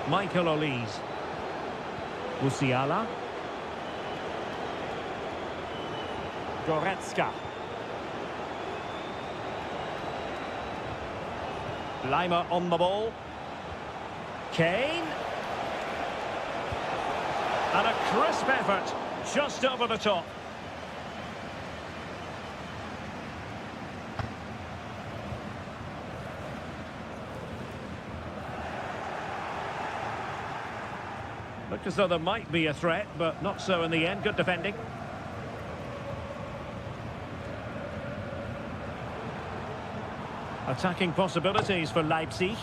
Michael Olise. Musiala. Goretzka. Lima on the ball. Kane. And a crisp effort just over the top. Looked as though there might be a threat, but not so in the end. Good defending. Attacking possibilities for Leipzig.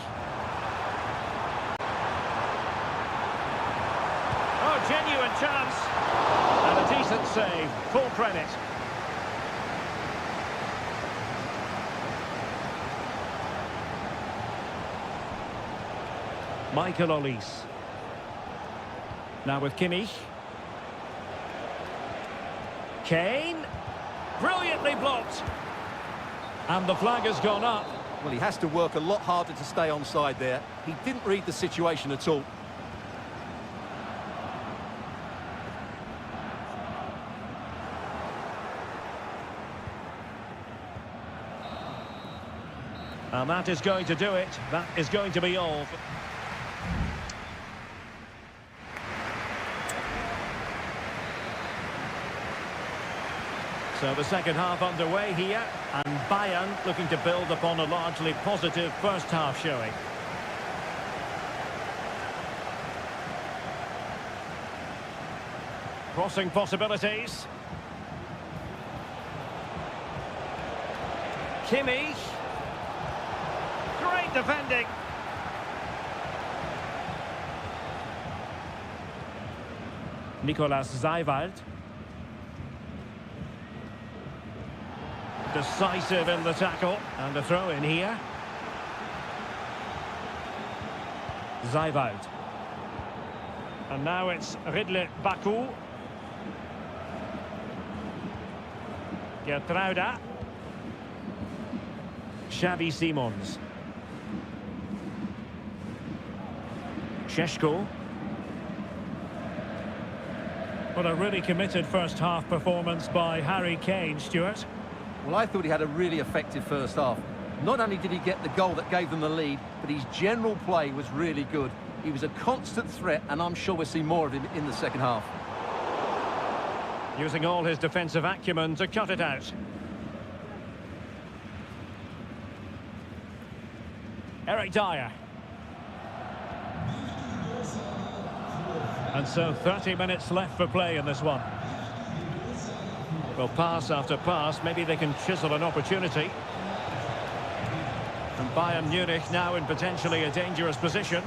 Oh, genuine chance. And a decent save. Full credit. Michael Olise. Now with Kimmich. Kane. Brilliantly blocked. And the flag has gone up. Well, he has to work a lot harder to stay onside there. He didn't read the situation at all. And that is going to do it. That is going to be all. So the second half underway here, and Bayern looking to build upon a largely positive first half showing. Crossing possibilities. Kimmich. Great defending. Nicolas Seiwald. Decisive in the tackle, and a throw in here. Seiwald. And now it's Ridley Baku. Gertruida. Xavi Simons. Šeško. What a really committed first half performance by Harry Kane, Stuart. Well, I thought he had a really effective first half. Not only did he get the goal that gave them the lead, but his general play was really good. He was a constant threat, and I'm sure we'll see more of him in the second half. Using all his defensive acumen to cut it out. Eric Dyer. And so 30 minutes left for play in this one. Well, pass after pass, maybe they can chisel an opportunity. And Bayern Munich now in potentially a dangerous position.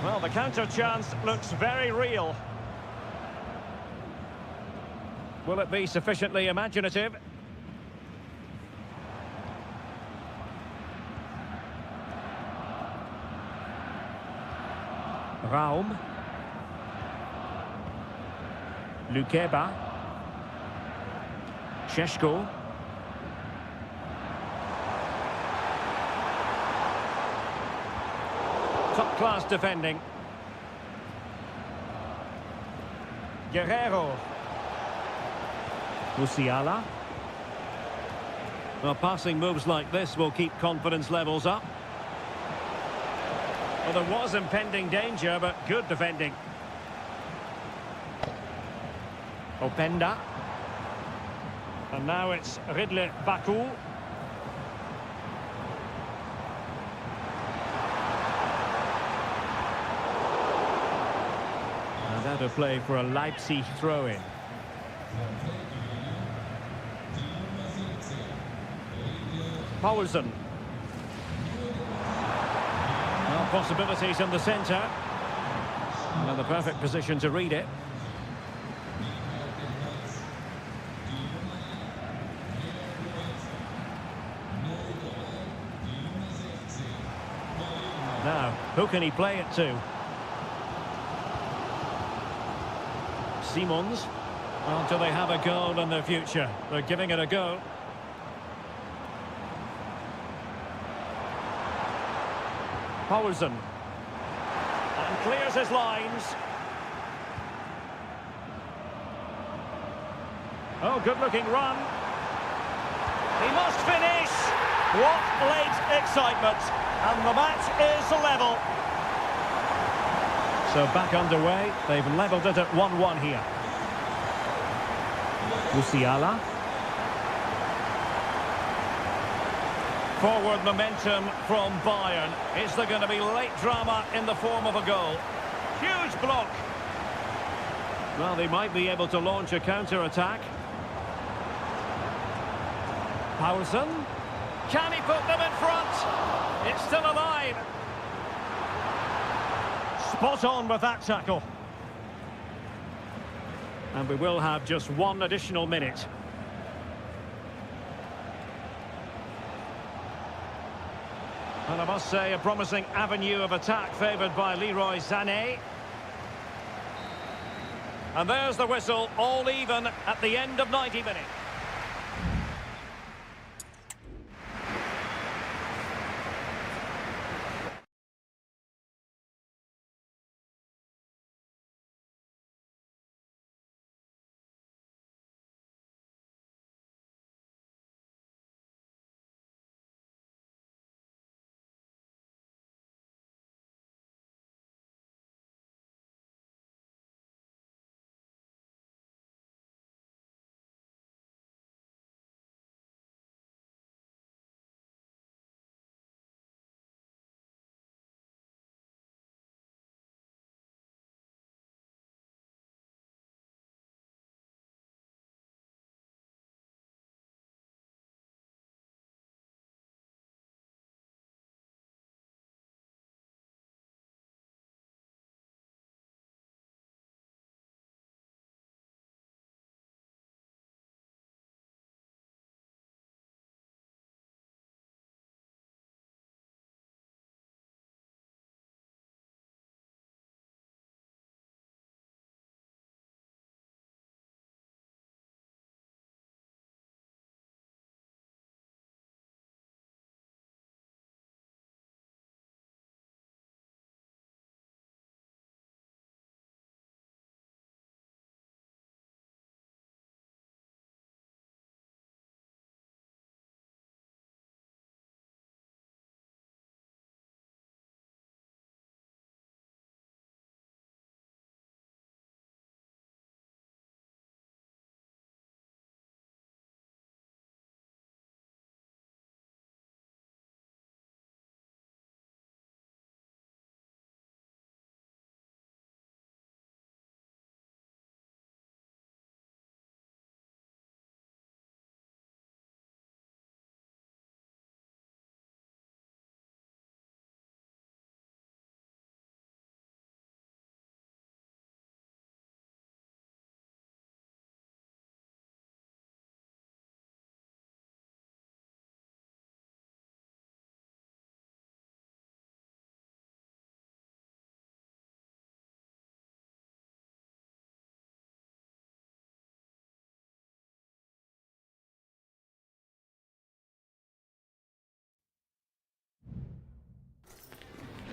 Well, the counter chance looks very real. Will it be sufficiently imaginative? Raum. Lukeba. Šeško. Top-class defending. Guerrero. Musiala. Well, passing moves like this will keep confidence levels up. Well, there was impending danger, but good defending. Openda. And now it's Ridley Baku. And out of play for a Leipzig throw-in. Poulsen. Well, possibilities in the centre. And the perfect position to read it. Now, who can he play it to? Simons. Well, do they have a goal in their future? They're giving it a go. Poulsen. And clears his lines. Oh, good-looking run. He must finish. What late excitement. And the match is level. So back underway. They've levelled it at 1-1 here. Musiala. Forward momentum from Bayern. Is there going to be late drama in the form of a goal? Huge block. Well, they might be able to launch a counter-attack. Poulsen. Can he put them in front? It's still alive. Spot on with that tackle. And we will have just one additional minute. And I must say, a promising avenue of attack favoured by Leroy Sané. And there's the whistle, all even at the end of 90 minutes.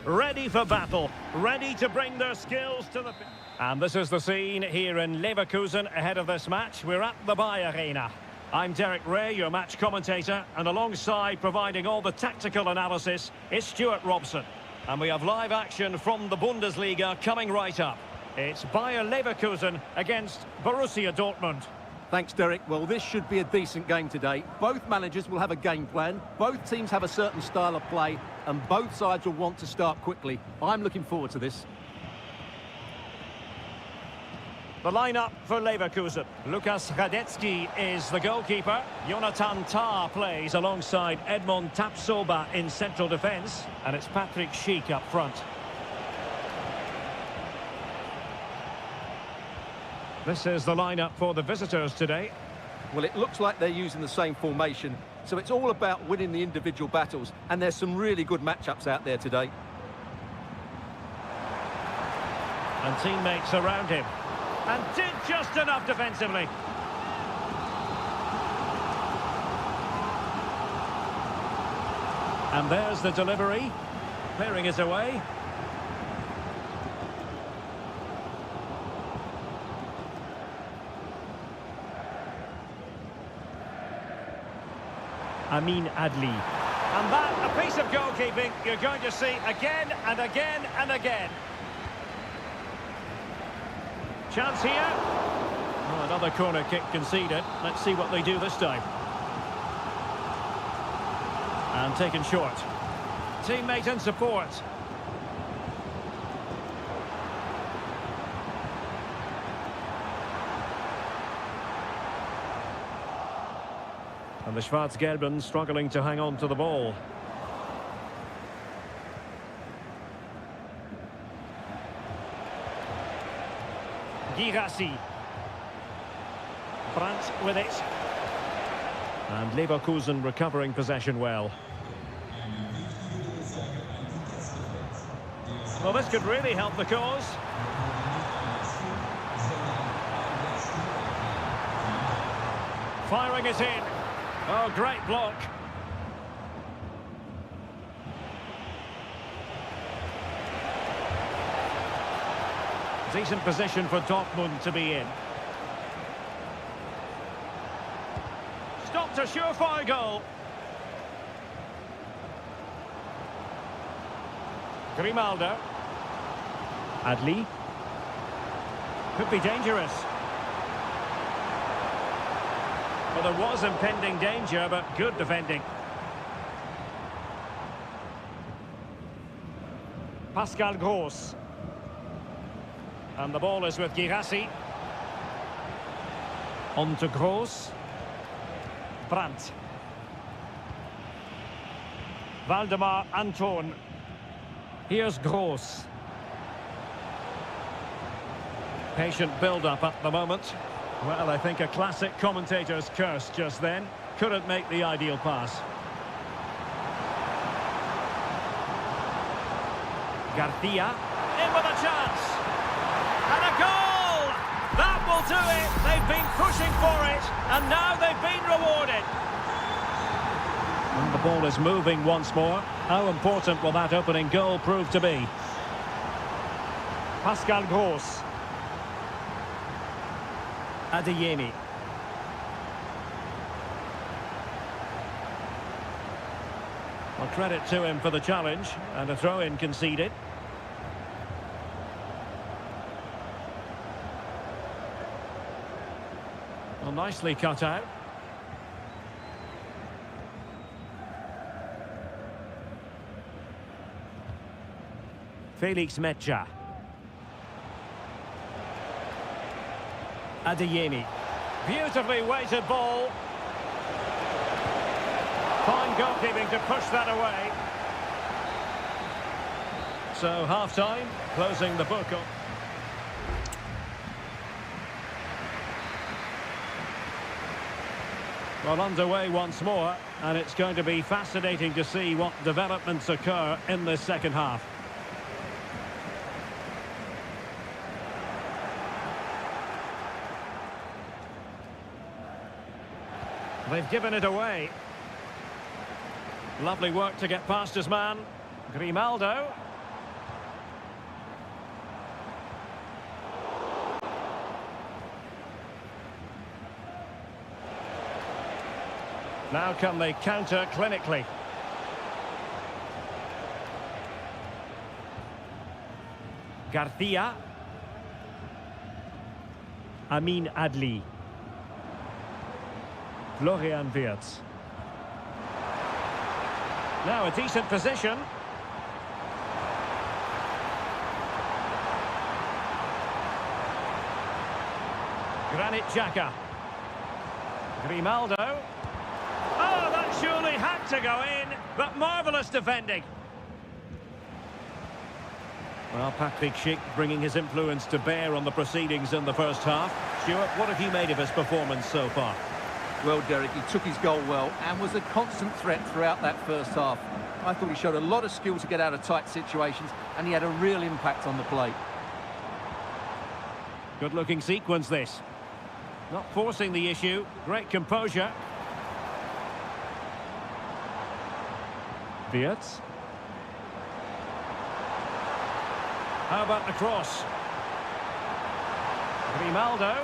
ready for battle, ready to bring their skills to the... And this is the scene here in Leverkusen ahead of this match. We're at the Bayer Arena. I'm Derek Ray, your match commentator, and alongside providing all the tactical analysis is Stuart Robson. And we have live action from the Bundesliga coming right up. It's Bayer Leverkusen against Borussia Dortmund. Thanks, Derek. Well, this should be a decent game today. Both managers will have a game plan, both teams have a certain style of play, and both sides will want to start quickly. I'm looking forward to this. The lineup for Leverkusen. Lukas Radetzky is the goalkeeper. Jonathan Tah plays alongside Edmond Tapsoba in central defence. And it's Patrick Schick up front. This is the lineup for the visitors today. Well, it looks like they're using the same formation, so it's all about winning the individual battles, and there's some really good matchups out there today. And teammates around him. And did just enough defensively. And there's the delivery. Clearing it away. Amin Adli. And that, a piece of goalkeeping you're going to see again and again and again. Chance here. Oh, another corner kick conceded. Let's see what they do this time. And taken short. Teammate in support. And the Schwarz-Gelben struggling to hang on to the ball. Girassi. Brandt with it. And Leverkusen recovering possession well. Well, this could really help the cause. Firing it in. Oh, great block. Decent position for Dortmund to be in. Stopped a surefire goal. Grimaldo. Adli. Could be dangerous. Well, there was impending danger, but good defending. Pascal Gross. And the ball is with Girassi. On to Gross. Brandt. Waldemar Anton. Here's Gross. Patient build-up at the moment. Well, I think a classic commentator's curse just then. Couldn't make the ideal pass. Garcia. In with a chance. And a goal! That will do it. They've been pushing for it, and now they've been rewarded. And the ball is moving once more. How important will that opening goal prove to be? Pascal Gross. Adeyemi. Well, credit to him for the challenge, and a throw-in conceded. Well, nicely cut out. Felix Metja. Adeyemi. Beautifully weighted ball. Fine goalkeeping to push that away. So half-time, closing the book up. Well, underway once more, and it's going to be fascinating to see what developments occur in this second half. They've given it away. Lovely work to get past his man. Grimaldo. Now can they counter clinically? Garcia. Amin Adli. Florian Wirtz. Now a decent position. Granit Xhaka. Grimaldo. Oh, that surely had to go in, but marvellous defending. Well, Patrick Schick bringing his influence to bear on the proceedings in the first half. Stuart, what have you made of his performance so far? Well, Derek, he took his goal well and was a constant threat throughout that first half. I thought he showed a lot of skill to get out of tight situations, and he had a real impact on the play. Good-looking sequence, this. Not forcing the issue. Great composure. Wirtz. How about the cross? Grimaldo.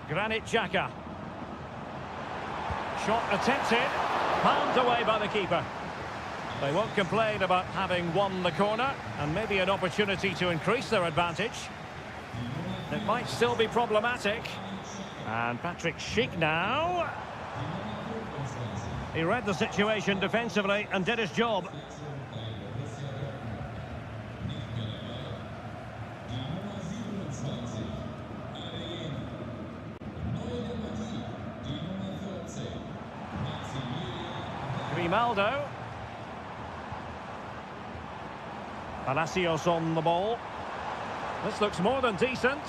Granit Xhaka. Shot attempted. Palmed away by the keeper. They won't complain about having won the corner, and maybe an opportunity to increase their advantage. It might still be problematic. And Patrick Schick now. He read the situation defensively and did his job. Grimaldo. Palacios on the ball. This looks more than decent.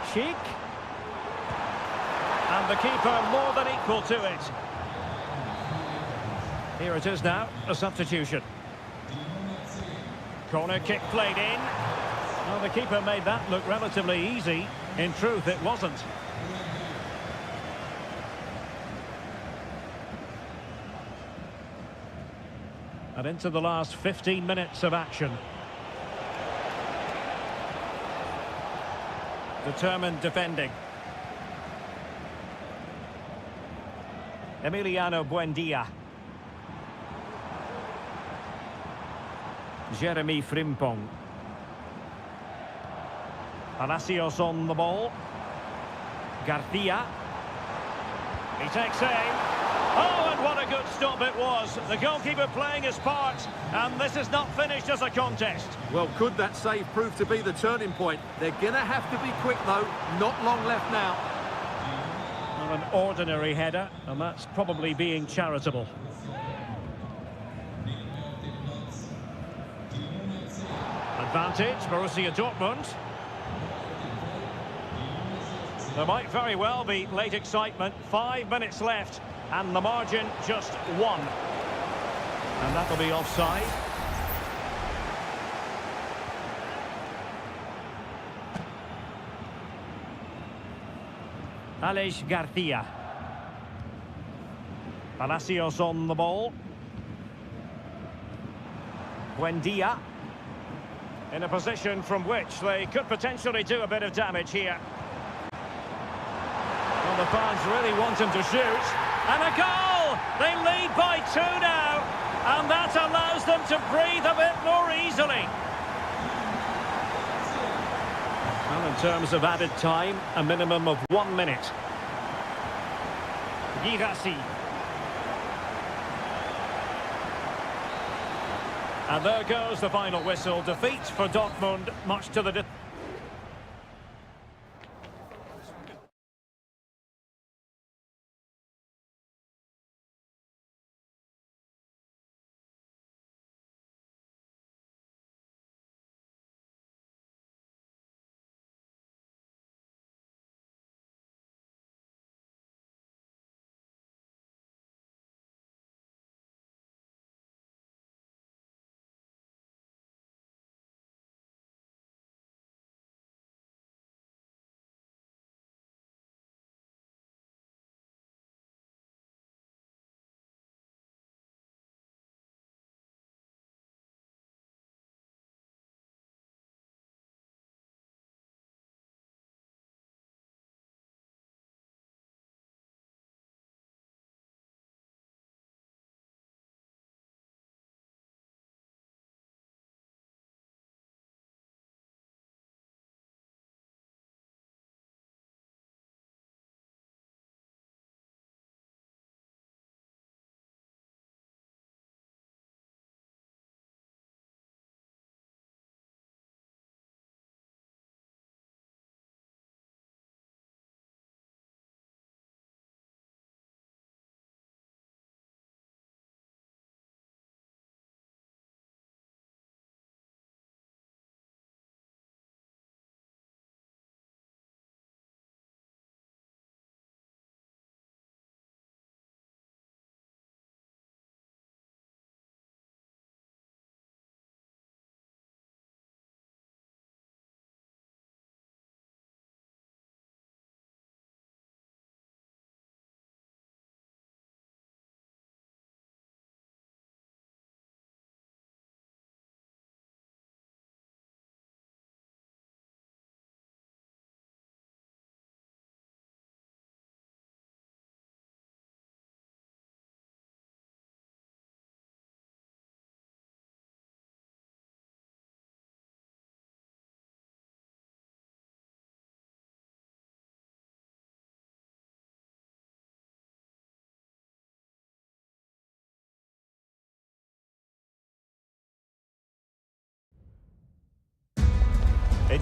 Schick. And the keeper more than equal to it. Here it is now, a substitution. Corner kick played in. Well, the keeper made that look relatively easy. In truth, it wasn't. And into the last 15 minutes of action. Determined defending. Emiliano Buendia. Jeremy Frimpong. Palacios on the ball. Garcia. He takes aim. Oh, and what a good stop it was. The goalkeeper playing his part, and this is not finished as a contest. Well, could that save prove to be the turning point? They're going to have to be quick, though. Not long left now. Well, an ordinary header, and that's probably being charitable. Advantage, Borussia Dortmund. There might very well be late excitement. 5 minutes left. And the margin just 1. And that'll be offside. Alex Garcia. Palacios on the ball. Buendia. In a position from which they could potentially do a bit of damage here. Well, the fans really want him to shoot. And a goal! They lead by 2 now. And that allows them to breathe a bit more easily. Well, in terms of added time, a minimum of 1 minute. Girassi. And there goes the final whistle. Defeat for Dortmund, much to the...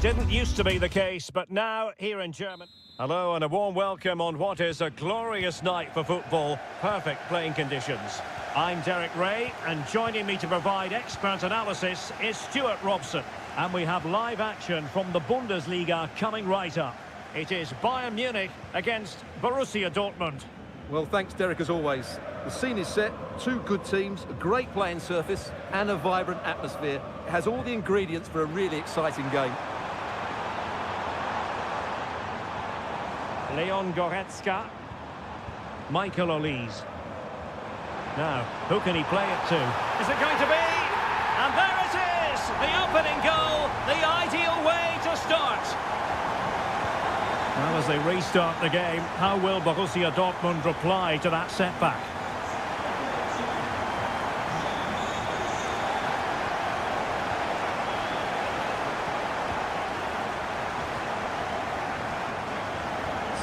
Didn't used to be the case, but now here in Germany. Hello and a warm welcome on what is a glorious night for football. Perfect playing conditions. I'm Derek Ray, and joining me to provide expert analysis is Stuart Robson. And we have live action from the Bundesliga coming right up. It is Bayern Munich against Borussia Dortmund. Well, thanks, Derek, as always. The scene is set, two good teams, a great playing surface, and a vibrant atmosphere. It has all the ingredients for a really exciting game. Leon Goretzka. Michael Olise. Now, who can he play it to? Is it going to be? And there it is! The opening goal, the ideal way to start. Now, as they restart the game, how will Borussia Dortmund reply to that setback?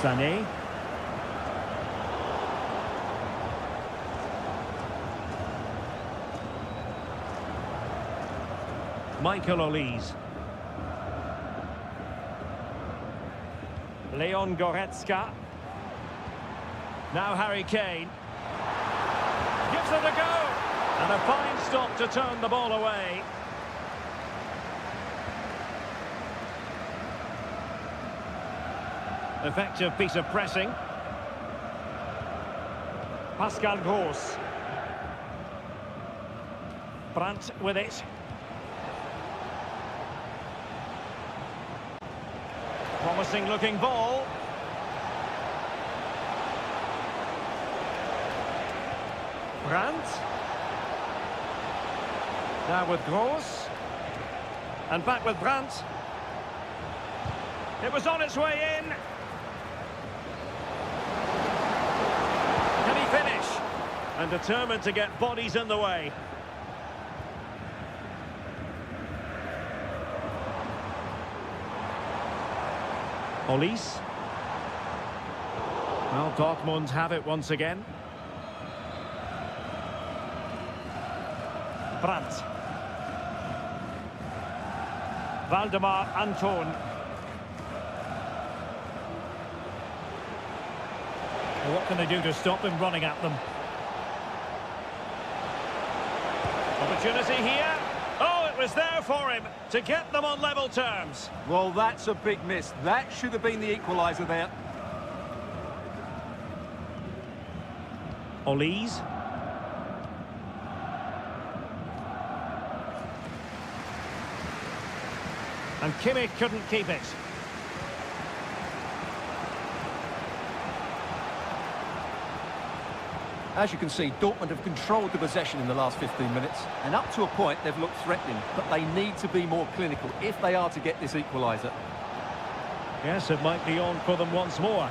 Sané. Michael Olise. Leon Goretzka. Now Harry Kane. Gives it a go. And a fine stop to turn the ball away. Effective piece of pressing. Pascal Gross. Brandt with it. Promising looking ball. Brandt. Now with Gross. And back with Brandt. It was on its way in. Can he finish? And determined to get bodies in the way. Olise. Well, Dortmund have it once again. Brandt. Valdemar Anton. Well, what can they do to stop him running at them? Opportunity here. Oh, it was there for him to get them on level terms. Well, that's a big miss. That should have been the equaliser there. Olise. And Kimmich couldn't keep it. As you can see, Dortmund have controlled the possession in the last 15 minutes, and up to a point they've looked threatening, but they need to be more clinical if they are to get this equaliser. Yes, it might be on for them once more.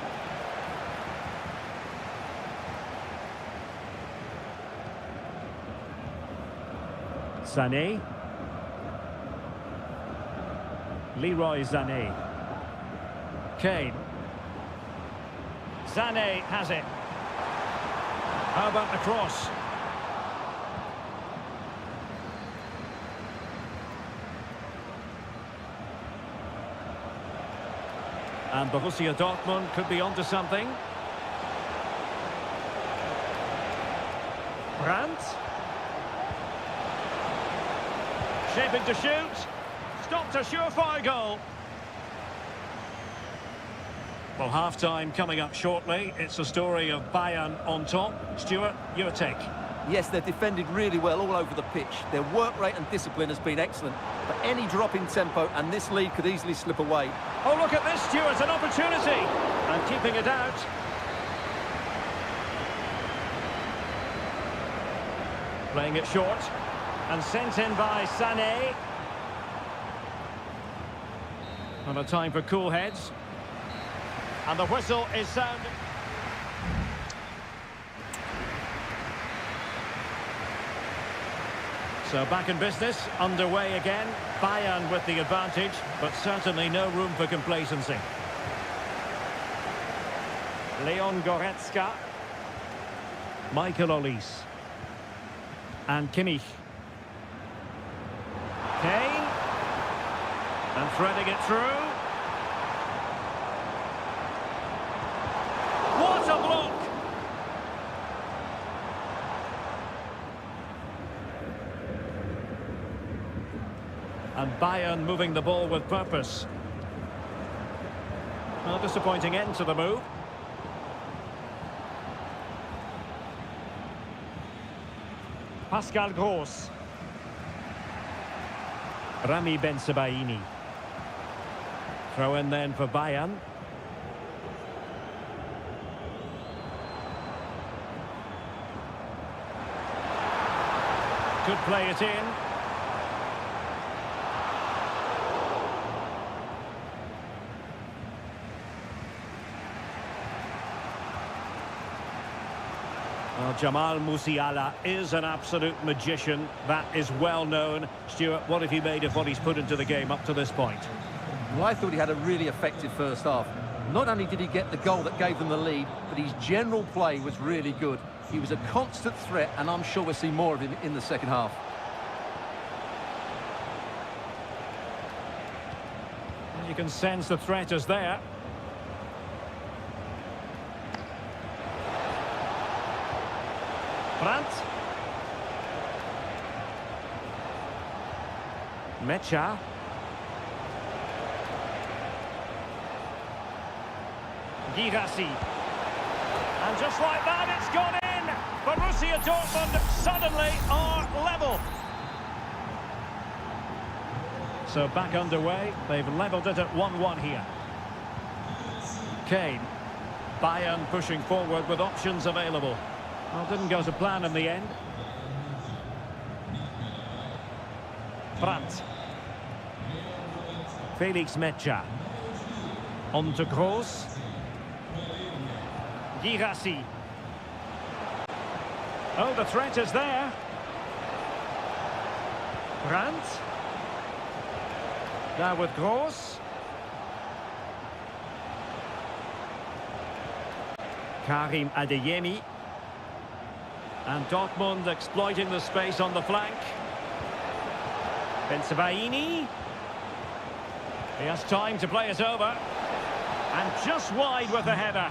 Sané. Leroy Sané. Kane. Sané has it. How about the cross? And Borussia Dortmund could be onto something. Brandt. Shaping to shoot. Stopped a surefire goal. Well, half-time coming up shortly. It's a story of Bayern on top. Stuart, your take. Yes, they've defended really well all over the pitch. Their work rate and discipline has been excellent. But any drop in tempo and this lead could easily slip away. Oh, look at this, Stuart, an opportunity. And keeping it out. Playing it short. And sent in by Sané. And a time for cool heads. And the whistle is sounding. So back in business, underway again. Bayern with the advantage, but certainly no room for complacency. Leon Goretzka. Michael Olise. And Kimmich. Kane. And threading it through. What a block! And Bayern moving the ball with purpose. A disappointing end to the move. Pascal Gross. Rami Ben-Sebaini. Throw in then for Bayern. Could play it in. Well, Jamal Musiala is an absolute magician. That is well known. Stuart, what have you made of what he's put into the game up to this point? Well, I thought he had a really effective first half. Not only did he get the goal that gave them the lead, but his general play was really good. He was a constant threat, and I'm sure we'll see more of him in the second half. You can sense the threat is there. Brandt. Mecha. Girassi. And just like that, it's gone in. Borussia Dortmund suddenly are level. So back underway. They've levelled it at 1-1 here. Kane. Bayern pushing forward with options available. Well, didn't go to plan in the end. Brandt. Felix Mecha. On to Gross. Girassi. Oh, the threat is there. Brandt. Now with Gross. Karim Adeyemi. And Dortmund exploiting the space on the flank. Ben-Sebaini. He has time to play it over. And just wide with the header.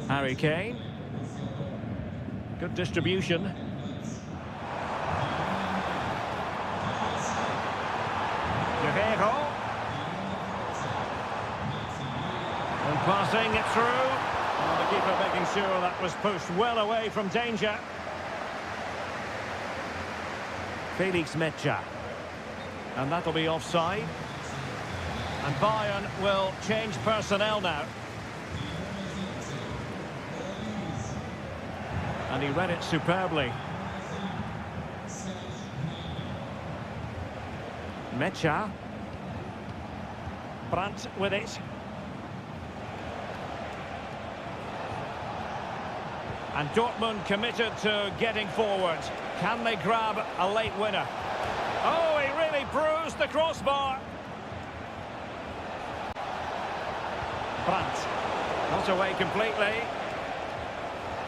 Harry Kane. Good distribution. Guerrero. And passing it through. And the keeper making sure that was pushed well away from danger. Felix Mecha. And that'll be offside. And Bayern will change personnel now. And he read it superbly. Mecha. Brandt with it. And Dortmund committed to getting forward. Can they grab a late winner? Oh, he really bruised the crossbar. Brandt. Not away completely.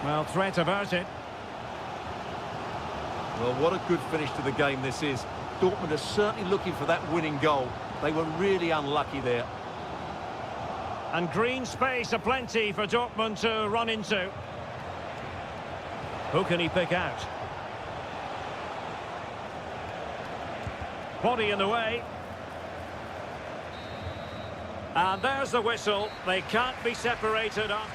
Well, threat averted. Well, what a good finish to the game this is. Dortmund are certainly looking for that winning goal. They were really unlucky there. And green space aplenty for Dortmund to run into. Who can he pick out? Body in the way. And there's the whistle. They can't be separated up.